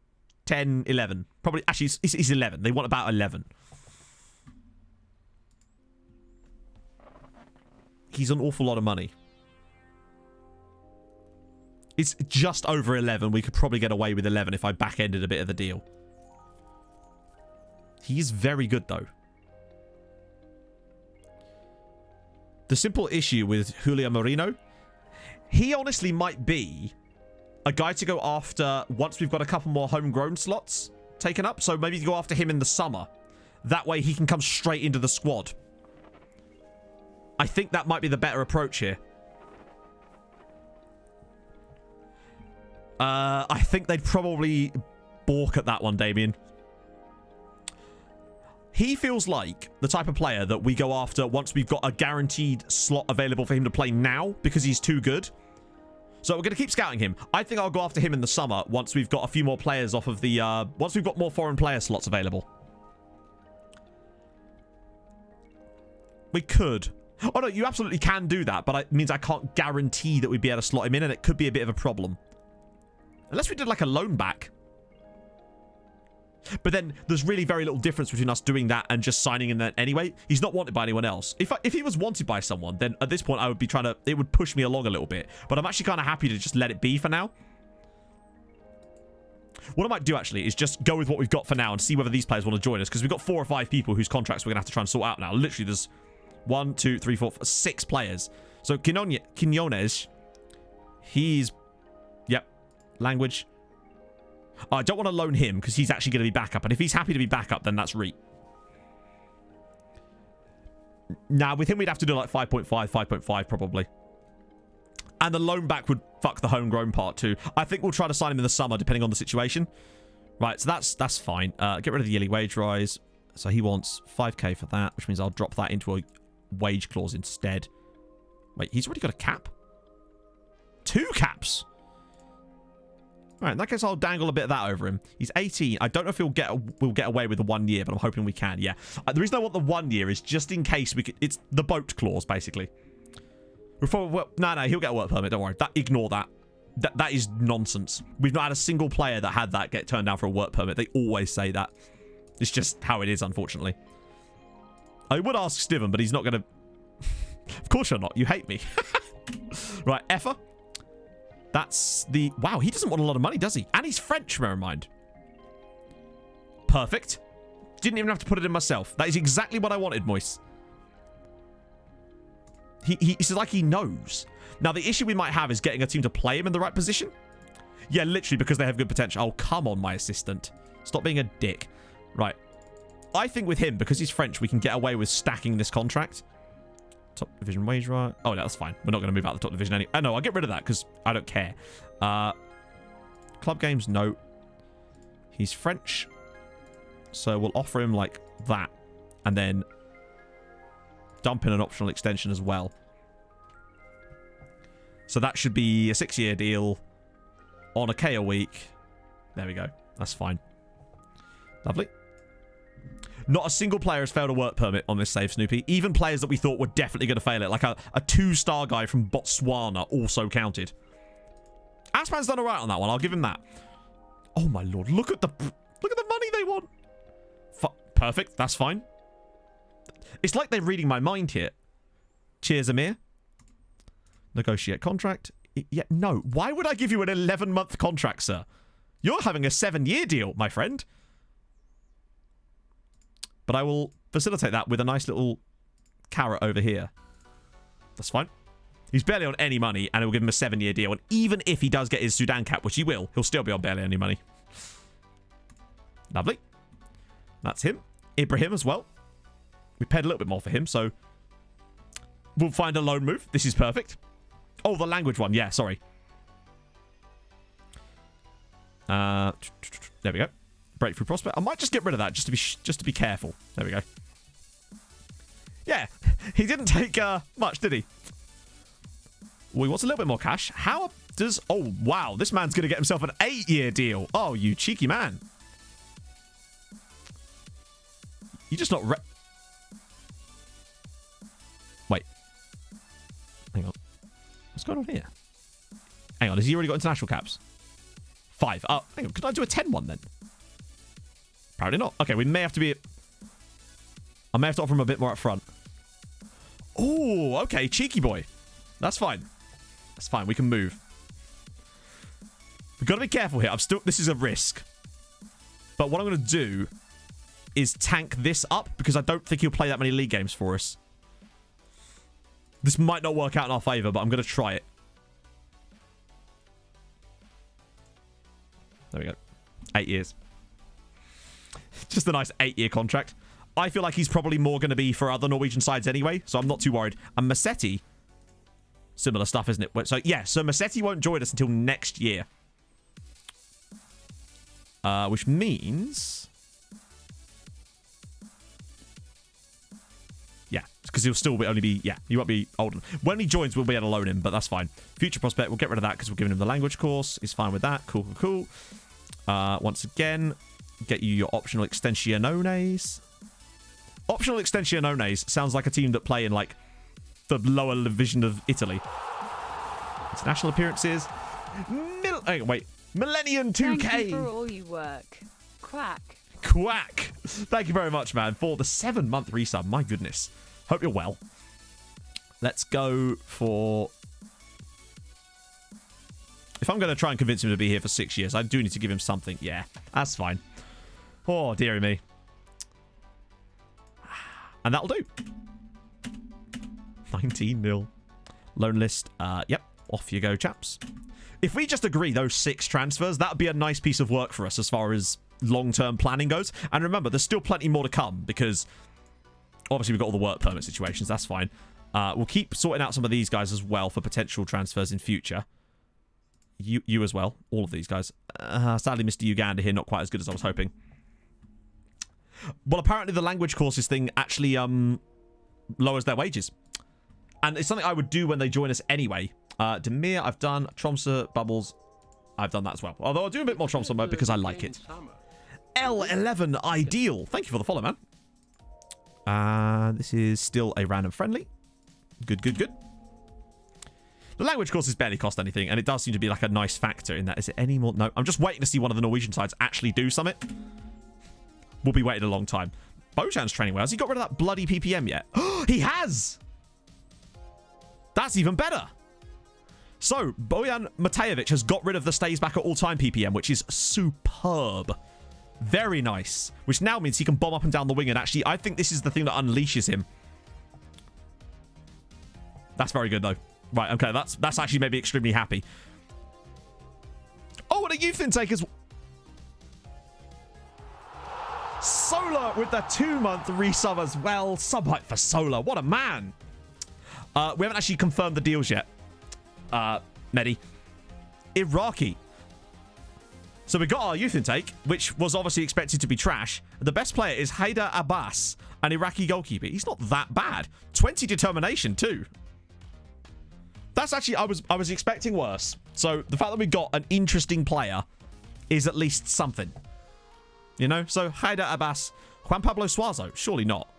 10, 11. Probably, actually, it's 11. They want about 11. He's an awful lot of money. It's just over 11. We could probably get away with 11 if I back-ended a bit of the deal. He is very good, though. The simple issue with Julio Marino, he honestly might be a guy to go after once we've got a couple more homegrown slots taken up. So maybe go after him in the summer. That way he can come straight into the squad. I think that might be the better approach here. I think they'd probably balk at that one, Damien. He feels like the type of player that we go after once we've got a guaranteed slot available for him to play now because he's too good. So we're going to keep scouting him. I think I'll go after him in the summer once we've got a few more players off of the... once we've got more foreign player slots available. We could. Oh, no, you absolutely can do that, but it means I can't guarantee that we'd be able to slot him in, and it could be a bit of a problem. Unless we did like a loan back. But then there's really very little difference between us doing that and just signing him there anyway. He's not wanted by anyone else. If he was wanted by someone, then at this point I would be trying to... It would push me along a little bit. But I'm actually kind of happy to just let it be for now. What I might do actually is just go with what we've got for now and see whether these players want to join us. Because we've got 4 or 5 people whose contracts we're going to have to try and sort out now. Literally there's 1, 2, 3, 4, 6 players. So Quinones, he's... Yep. Language. I don't want to loan him because he's actually going to be backup. And if he's happy to be backup, then that's REIT. Now, with him, we'd have to do like 5.5, 5.5 probably. And the loan back would fuck the homegrown part too. I think we'll try to sign him in the summer, depending on the situation. Right, so that's fine. Get rid of the yearly wage rise. So he wants 5k for that, which means I'll drop that into a wage clause instead. Wait, he's already got a cap? 2 caps? Alright, in that case, I'll dangle a bit of that over him. He's 18. I don't know if we'll get away with the 1 year, but I'm hoping we can, yeah. The reason I want the 1 year is just in case we could... It's the boat clause, basically. No, he'll get a work permit, don't worry. Ignore that. That is nonsense. We've not had a single player that had that get turned down for a work permit. They always say that. It's just how it is, unfortunately. I would ask Steven, but he's not going to... Of course you're not. You hate me. Right, Effa. That's the... Wow, he doesn't want a lot of money, does he? And he's French, bear in mind. Perfect. Didn't even have to put it in myself. That is exactly what I wanted, Moise. It's like he knows. Now, the issue we might have is getting a team to play him in the right position. Yeah, literally, because they have good potential. Oh, come on, my assistant. Stop being a dick. Right. I think with him, because he's French, we can get away with stacking this contract. Top division wage right. Oh, no, that's fine. We're not going to move out the top division anyway. Oh, no, I'll get rid of that because I don't care. Club games, no. He's French. So we'll offer him like that. And then dump in an optional extension as well. So that should be a 6-year deal on a K a week. There we go. That's fine. Lovely. Not a single player has failed a work permit on this save, Snoopy. Even players that we thought were definitely going to fail it. Like a 2-star guy from Botswana also counted. Aspan's done all right on that one. I'll give him that. Oh, my lord. Look at the money they want. Perfect. That's fine. It's like they're reading my mind here. Cheers, Amir. Negotiate contract. Yeah, no. Why would I give you an 11-month contract, sir? You're having a 7-year deal, my friend. But I will facilitate that with a nice little carrot over here. That's fine. He's barely on any money, and it will give him a 7-year deal. And even if he does get his Sudan cap, which he will, he'll still be on barely any money. Lovely. That's him. Ibrahim as well. We paid a little bit more for him, so we'll find a loan move. This is perfect. Oh, the language one. Yeah, sorry. There we go. Breakthrough prospect. I might just get rid of that just to be careful. There we go. Yeah, he didn't take much, did he? Well, he wants a little bit more cash. How does... Oh, wow. This man's going to get himself an 8-year deal. Oh, you cheeky man. You just not... Wait. Hang on. What's going on here? Hang on. Has he already got international caps? 5. Oh, hang on. Could I do a 10-1 then? Apparently not. Okay, we may have to be... I may have to offer him a bit more up front. Oh, okay. Cheeky boy. That's fine. That's fine. We can move. We've got to be careful here. This is a risk. But what I'm going to do is tank this up because I don't think he'll play that many league games for us. This might not work out in our favour, but I'm going to try it. There we go. 8 years. Just a nice 8-year contract. I feel like he's probably more going to be for other Norwegian sides anyway, so I'm not too worried. And Massetti, similar stuff, isn't it? So, yeah, so Massetti won't join us until next year. Which means... Yeah, because he'll still only be... Yeah, he won't be old. When he joins, we'll be able to loan him, but that's fine. Future prospect, we'll get rid of that because we're giving him the language course. He's fine with that. Cool, cool, cool. Once again, get you your optional extensiones. Optional extensiones sounds like a team that play in, like, the lower division of Italy. International appearances. Wait. Millennium 2K. Thank you for all you work. Quack. Quack. Thank you very much, man, for the 7-month resub. My goodness. Hope you're well. Let's go for... If I'm going to try and convince him to be here for 6 years, I do need to give him something. Yeah, that's fine. Oh, dearie me. And that'll do. 19-0. Loan list. Yep. Off you go, chaps. If we just agree those 6 transfers, that would be a nice piece of work for us as far as long-term planning goes. And remember, there's still plenty more to come because obviously we've got all the work permit situations. That's fine. We'll keep sorting out some of these guys as well for potential transfers in future. You as well. All of these guys. Sadly, Mr. Uganda here, not quite as good as I was hoping. Well, apparently the language courses thing actually lowers their wages. And it's something I would do when they join us anyway. Demir, I've done. Tromso, Bubbles, I've done that as well. Although I'll do a bit more Tromso mode because I like it. L11 Ideal. Thank you for the follow, man. This is still a random friendly. Good, good, good. The language courses barely cost anything, and it does seem to be like a nice factor in that. Is it any more? No, I'm just waiting to see one of the Norwegian sides actually do something. We'll be waiting a long time. Bojan's training well. Has he got rid of that bloody PPM yet? He has! That's even better. So, Bojan Matejevic has got rid of the stays back at all-time PPM, which is superb. Very nice. Which now means he can bomb up and down the wing, and actually, I think this is the thing that unleashes him. That's very good, though. Right, okay, that's actually made me extremely happy. Oh, and a youth intake as well. Solar with the 2-month resub as well. Sub height for Solar. What a man. We haven't actually confirmed the deals yet. Medi. Iraqi. So we got our youth intake, which was obviously expected to be trash. The best player is Haidar Abbas, an Iraqi goalkeeper. He's not that bad. 20 determination, too. That's actually, I was expecting worse. So the fact that we got an interesting player is at least something. You know? So Haida Abbas, Juan Pablo Suazo, surely not.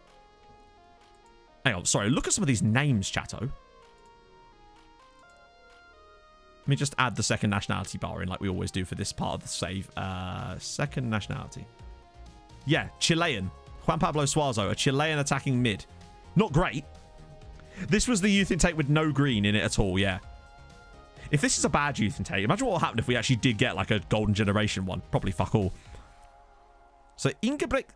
Hang on, sorry, look at some of these names, chatto. Let me just add the second nationality bar in like we always do for this part of the save. Second nationality. Yeah, Chilean. Juan Pablo Suazo, a Chilean attacking mid. Not great. This was the youth intake with no green in it at all, yeah. If this is a bad youth intake, imagine what will happen if we actually did get like a golden generation one. Probably fuck all. So Ingebrigt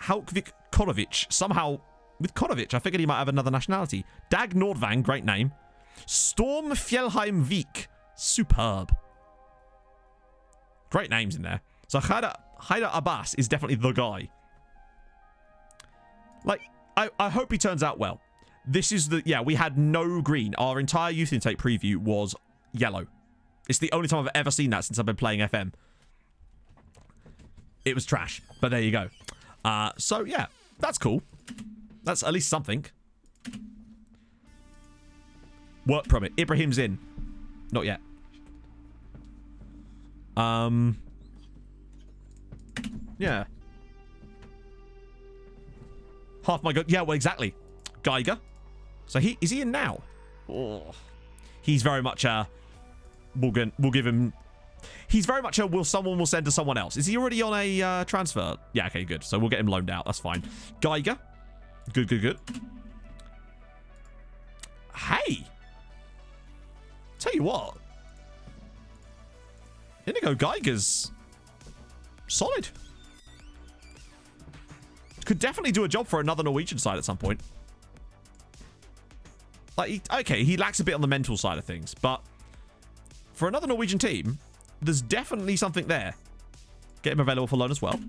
Haukvik Korovic. Somehow, with Korovic, I figured he might have another nationality. Dag Nordvang, great name. Storm Fjellheim Vik. Superb. Great names in there. So Haida Abbas is definitely the guy. Like, I hope he turns out well. This is the... Yeah, we had no green. Our entire youth intake preview was yellow. It's the only time I've ever seen that since I've been playing FM. It was trash. But there you go. So, yeah. That's cool. That's at least something. Work permit. Ibrahim's in. Not yet. Yeah. Half my good. Yeah, well, exactly. Geiger. So is he in now? Oh. He's very much we'll give him. He's very much someone will send to someone else. Is he already on a transfer? Yeah, okay, good. So we'll get him loaned out. That's fine. Geiger. Good. Hey. Tell you what. Inigo Geiger's solid. Could definitely do a job for another Norwegian side at some point. Like, okay, he lacks a bit on the mental side of things, but for another Norwegian team, there's definitely something there. Get him available for loan as well.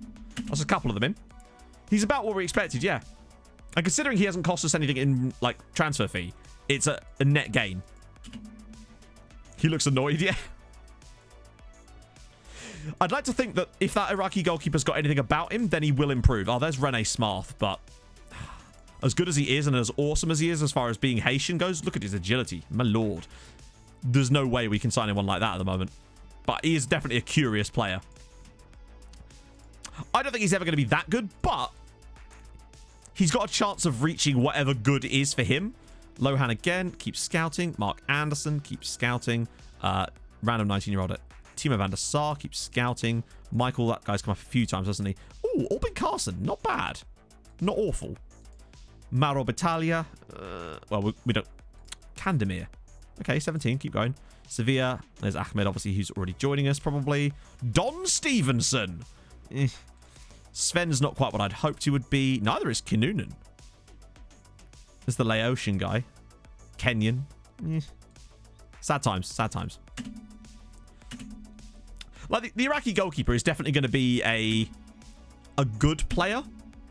That's a couple of them in. He's about what we expected, yeah. And considering he hasn't cost us anything in, like, transfer fee, it's a net gain. He looks annoyed, yeah. I'd like to think that if that Iraqi goalkeeper's got anything about him, then he will improve. Oh, there's Rene Smarth, but as good as he is and as awesome as he is as far as being Haitian goes, look at his agility. My lord. There's no way we can sign anyone like that at the moment. But he is definitely a curious player. I don't think he's ever going to be that good, but he's got a chance of reaching whatever good is for him. Lohan again, keeps scouting. Mark Anderson keeps scouting. Random 19-year-old at Timo van der Sar keeps scouting. Michael, that guy's come up a few times, hasn't he? Ooh, Albin Carson, not bad. Not awful. Mauro Battaglia. Well, we don't... Kandemir. Okay, 17, keep going. Sevilla. There's Ahmed, obviously, who's already joining us, probably. Don Stevenson. Sven's not quite what I'd hoped he would be. Neither is Kinnunen. There's the Laotian guy. Kenyan. Sad times, sad times. Like, the Iraqi goalkeeper is definitely going to be a good player,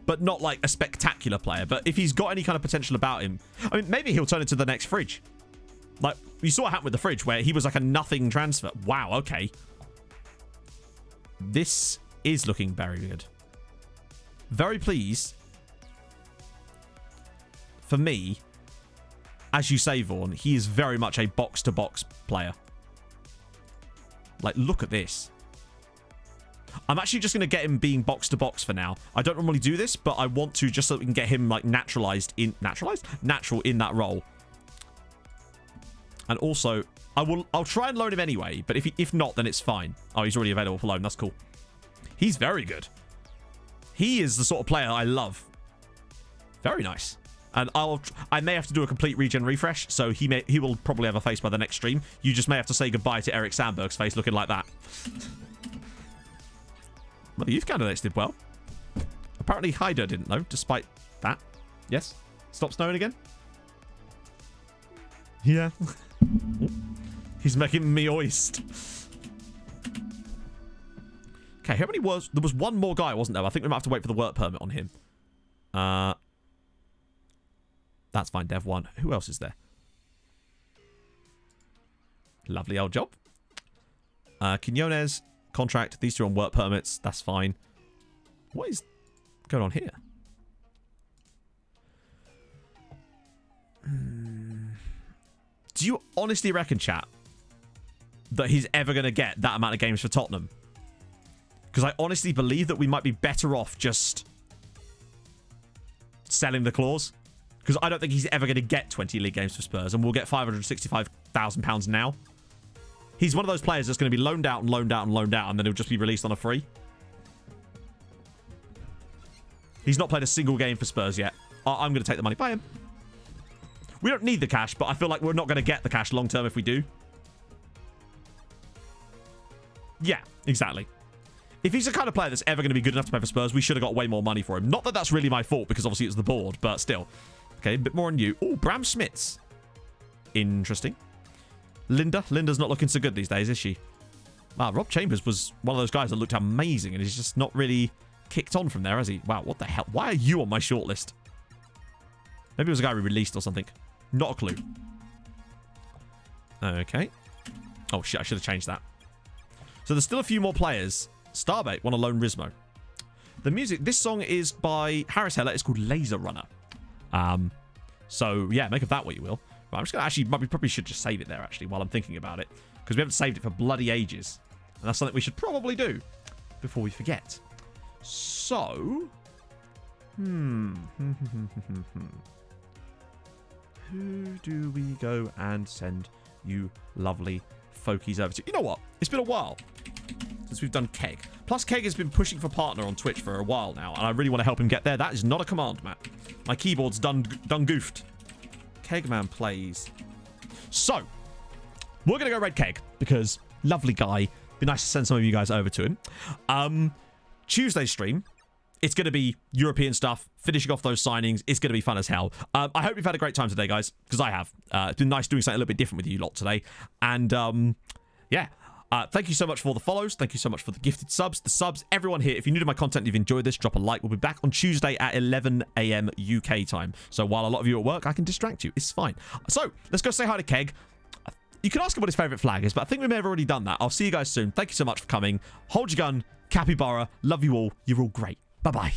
but not like a spectacular player. But if he's got any kind of potential about him, I mean, maybe he'll turn into the next Fridge. Like, you saw what happened with the Fridge, where he was like a nothing transfer. Wow, okay. This is looking very good. Very pleased. For me, as you say, Vaughn, he is very much a box-to-box player. Like, look at this. I'm actually just going to get him being box-to-box for now. I don't normally do this, but I want to just so we can get him, like, natural in that role. And also, I'll try and loan him anyway, but if not, then it's fine. Oh, he's already available for loan. That's cool. He's very good. He is the sort of player I love. Very nice. And I may have to do a complete regen refresh, so he will probably have a face by the next stream. You just may have to say goodbye to Eric Sandberg's face looking like that. Well, the youth candidates did well. Apparently Haida didn't though, despite that. Yes? Stop snowing again? Yeah. He's making me oyst. Okay, how many was... There was one more guy, wasn't there? I think we might have to wait for the work permit on him. That's fine, Dev 1. Who else is there? Lovely old job. Quinones, contract. These two on work permits. That's fine. What is going on here? Do you honestly reckon, chat, that he's ever going to get that amount of games for Tottenham? Because I honestly believe that we might be better off just selling the clause. Because I don't think he's ever going to get 20 league games for Spurs, and we'll get £565,000 now. He's one of those players that's going to be loaned out and loaned out and loaned out, and then he'll just be released on a free. He's not played a single game for Spurs yet. I'm going to take the money. Buy him. We don't need the cash, but I feel like we're not going to get the cash long term if we do. Yeah, exactly. If he's the kind of player that's ever going to be good enough to play for Spurs, we should have got way more money for him. Not that that's really my fault, because obviously it's the board, but still. Okay, a bit more on you. Oh, Bram Smits. Interesting. Linda's not looking so good these days, is she? Wow, Rob Chambers was one of those guys that looked amazing, and he's just not really kicked on from there, has he? Wow, what the hell? Why are you on my shortlist? Maybe it was a guy we released or something. Not a clue. Okay. Oh, shit, I should have changed that. So there's still a few more players. Starbait want to loan Rismo. The music, this song is by Harris Heller. It's called Laser Runner. So, yeah, make of that what you will. Right, I'm just going to actually, we probably should just save it there, actually, while I'm thinking about it. Because we haven't saved it for bloody ages. And that's something we should probably do before we forget. So, who do we go and send you lovely folkies over to? You know what? It's been a while since we've done Keg. Plus, Keg has been pushing for partner on Twitch for a while now, and I really want to help him get there. That is not a command, Matt. My keyboard's done goofed. Kegman plays. So, we're going to go Red Keg, because lovely guy. Be nice to send some of you guys over to him. Tuesday stream, it's going to be European stuff, finishing off those signings. It's going to be fun as hell. I hope you've had a great time today, guys, because I have. It's been nice doing something a little bit different with you lot today. And, yeah. Thank you so much for all the follows. Thank you so much for the gifted subs. The subs, everyone here, if you're new to my content and you've enjoyed this, drop a like. We'll be back on Tuesday at 11 a.m. UK time. So while a lot of you are at work, I can distract you. It's fine. So let's go say hi to Keg. You can ask him what his favourite flag is, but I think we may have already done that. I'll see you guys soon. Thank you so much for coming. Hold your gun. Capybara. Love you all. You're all great. Bye-bye.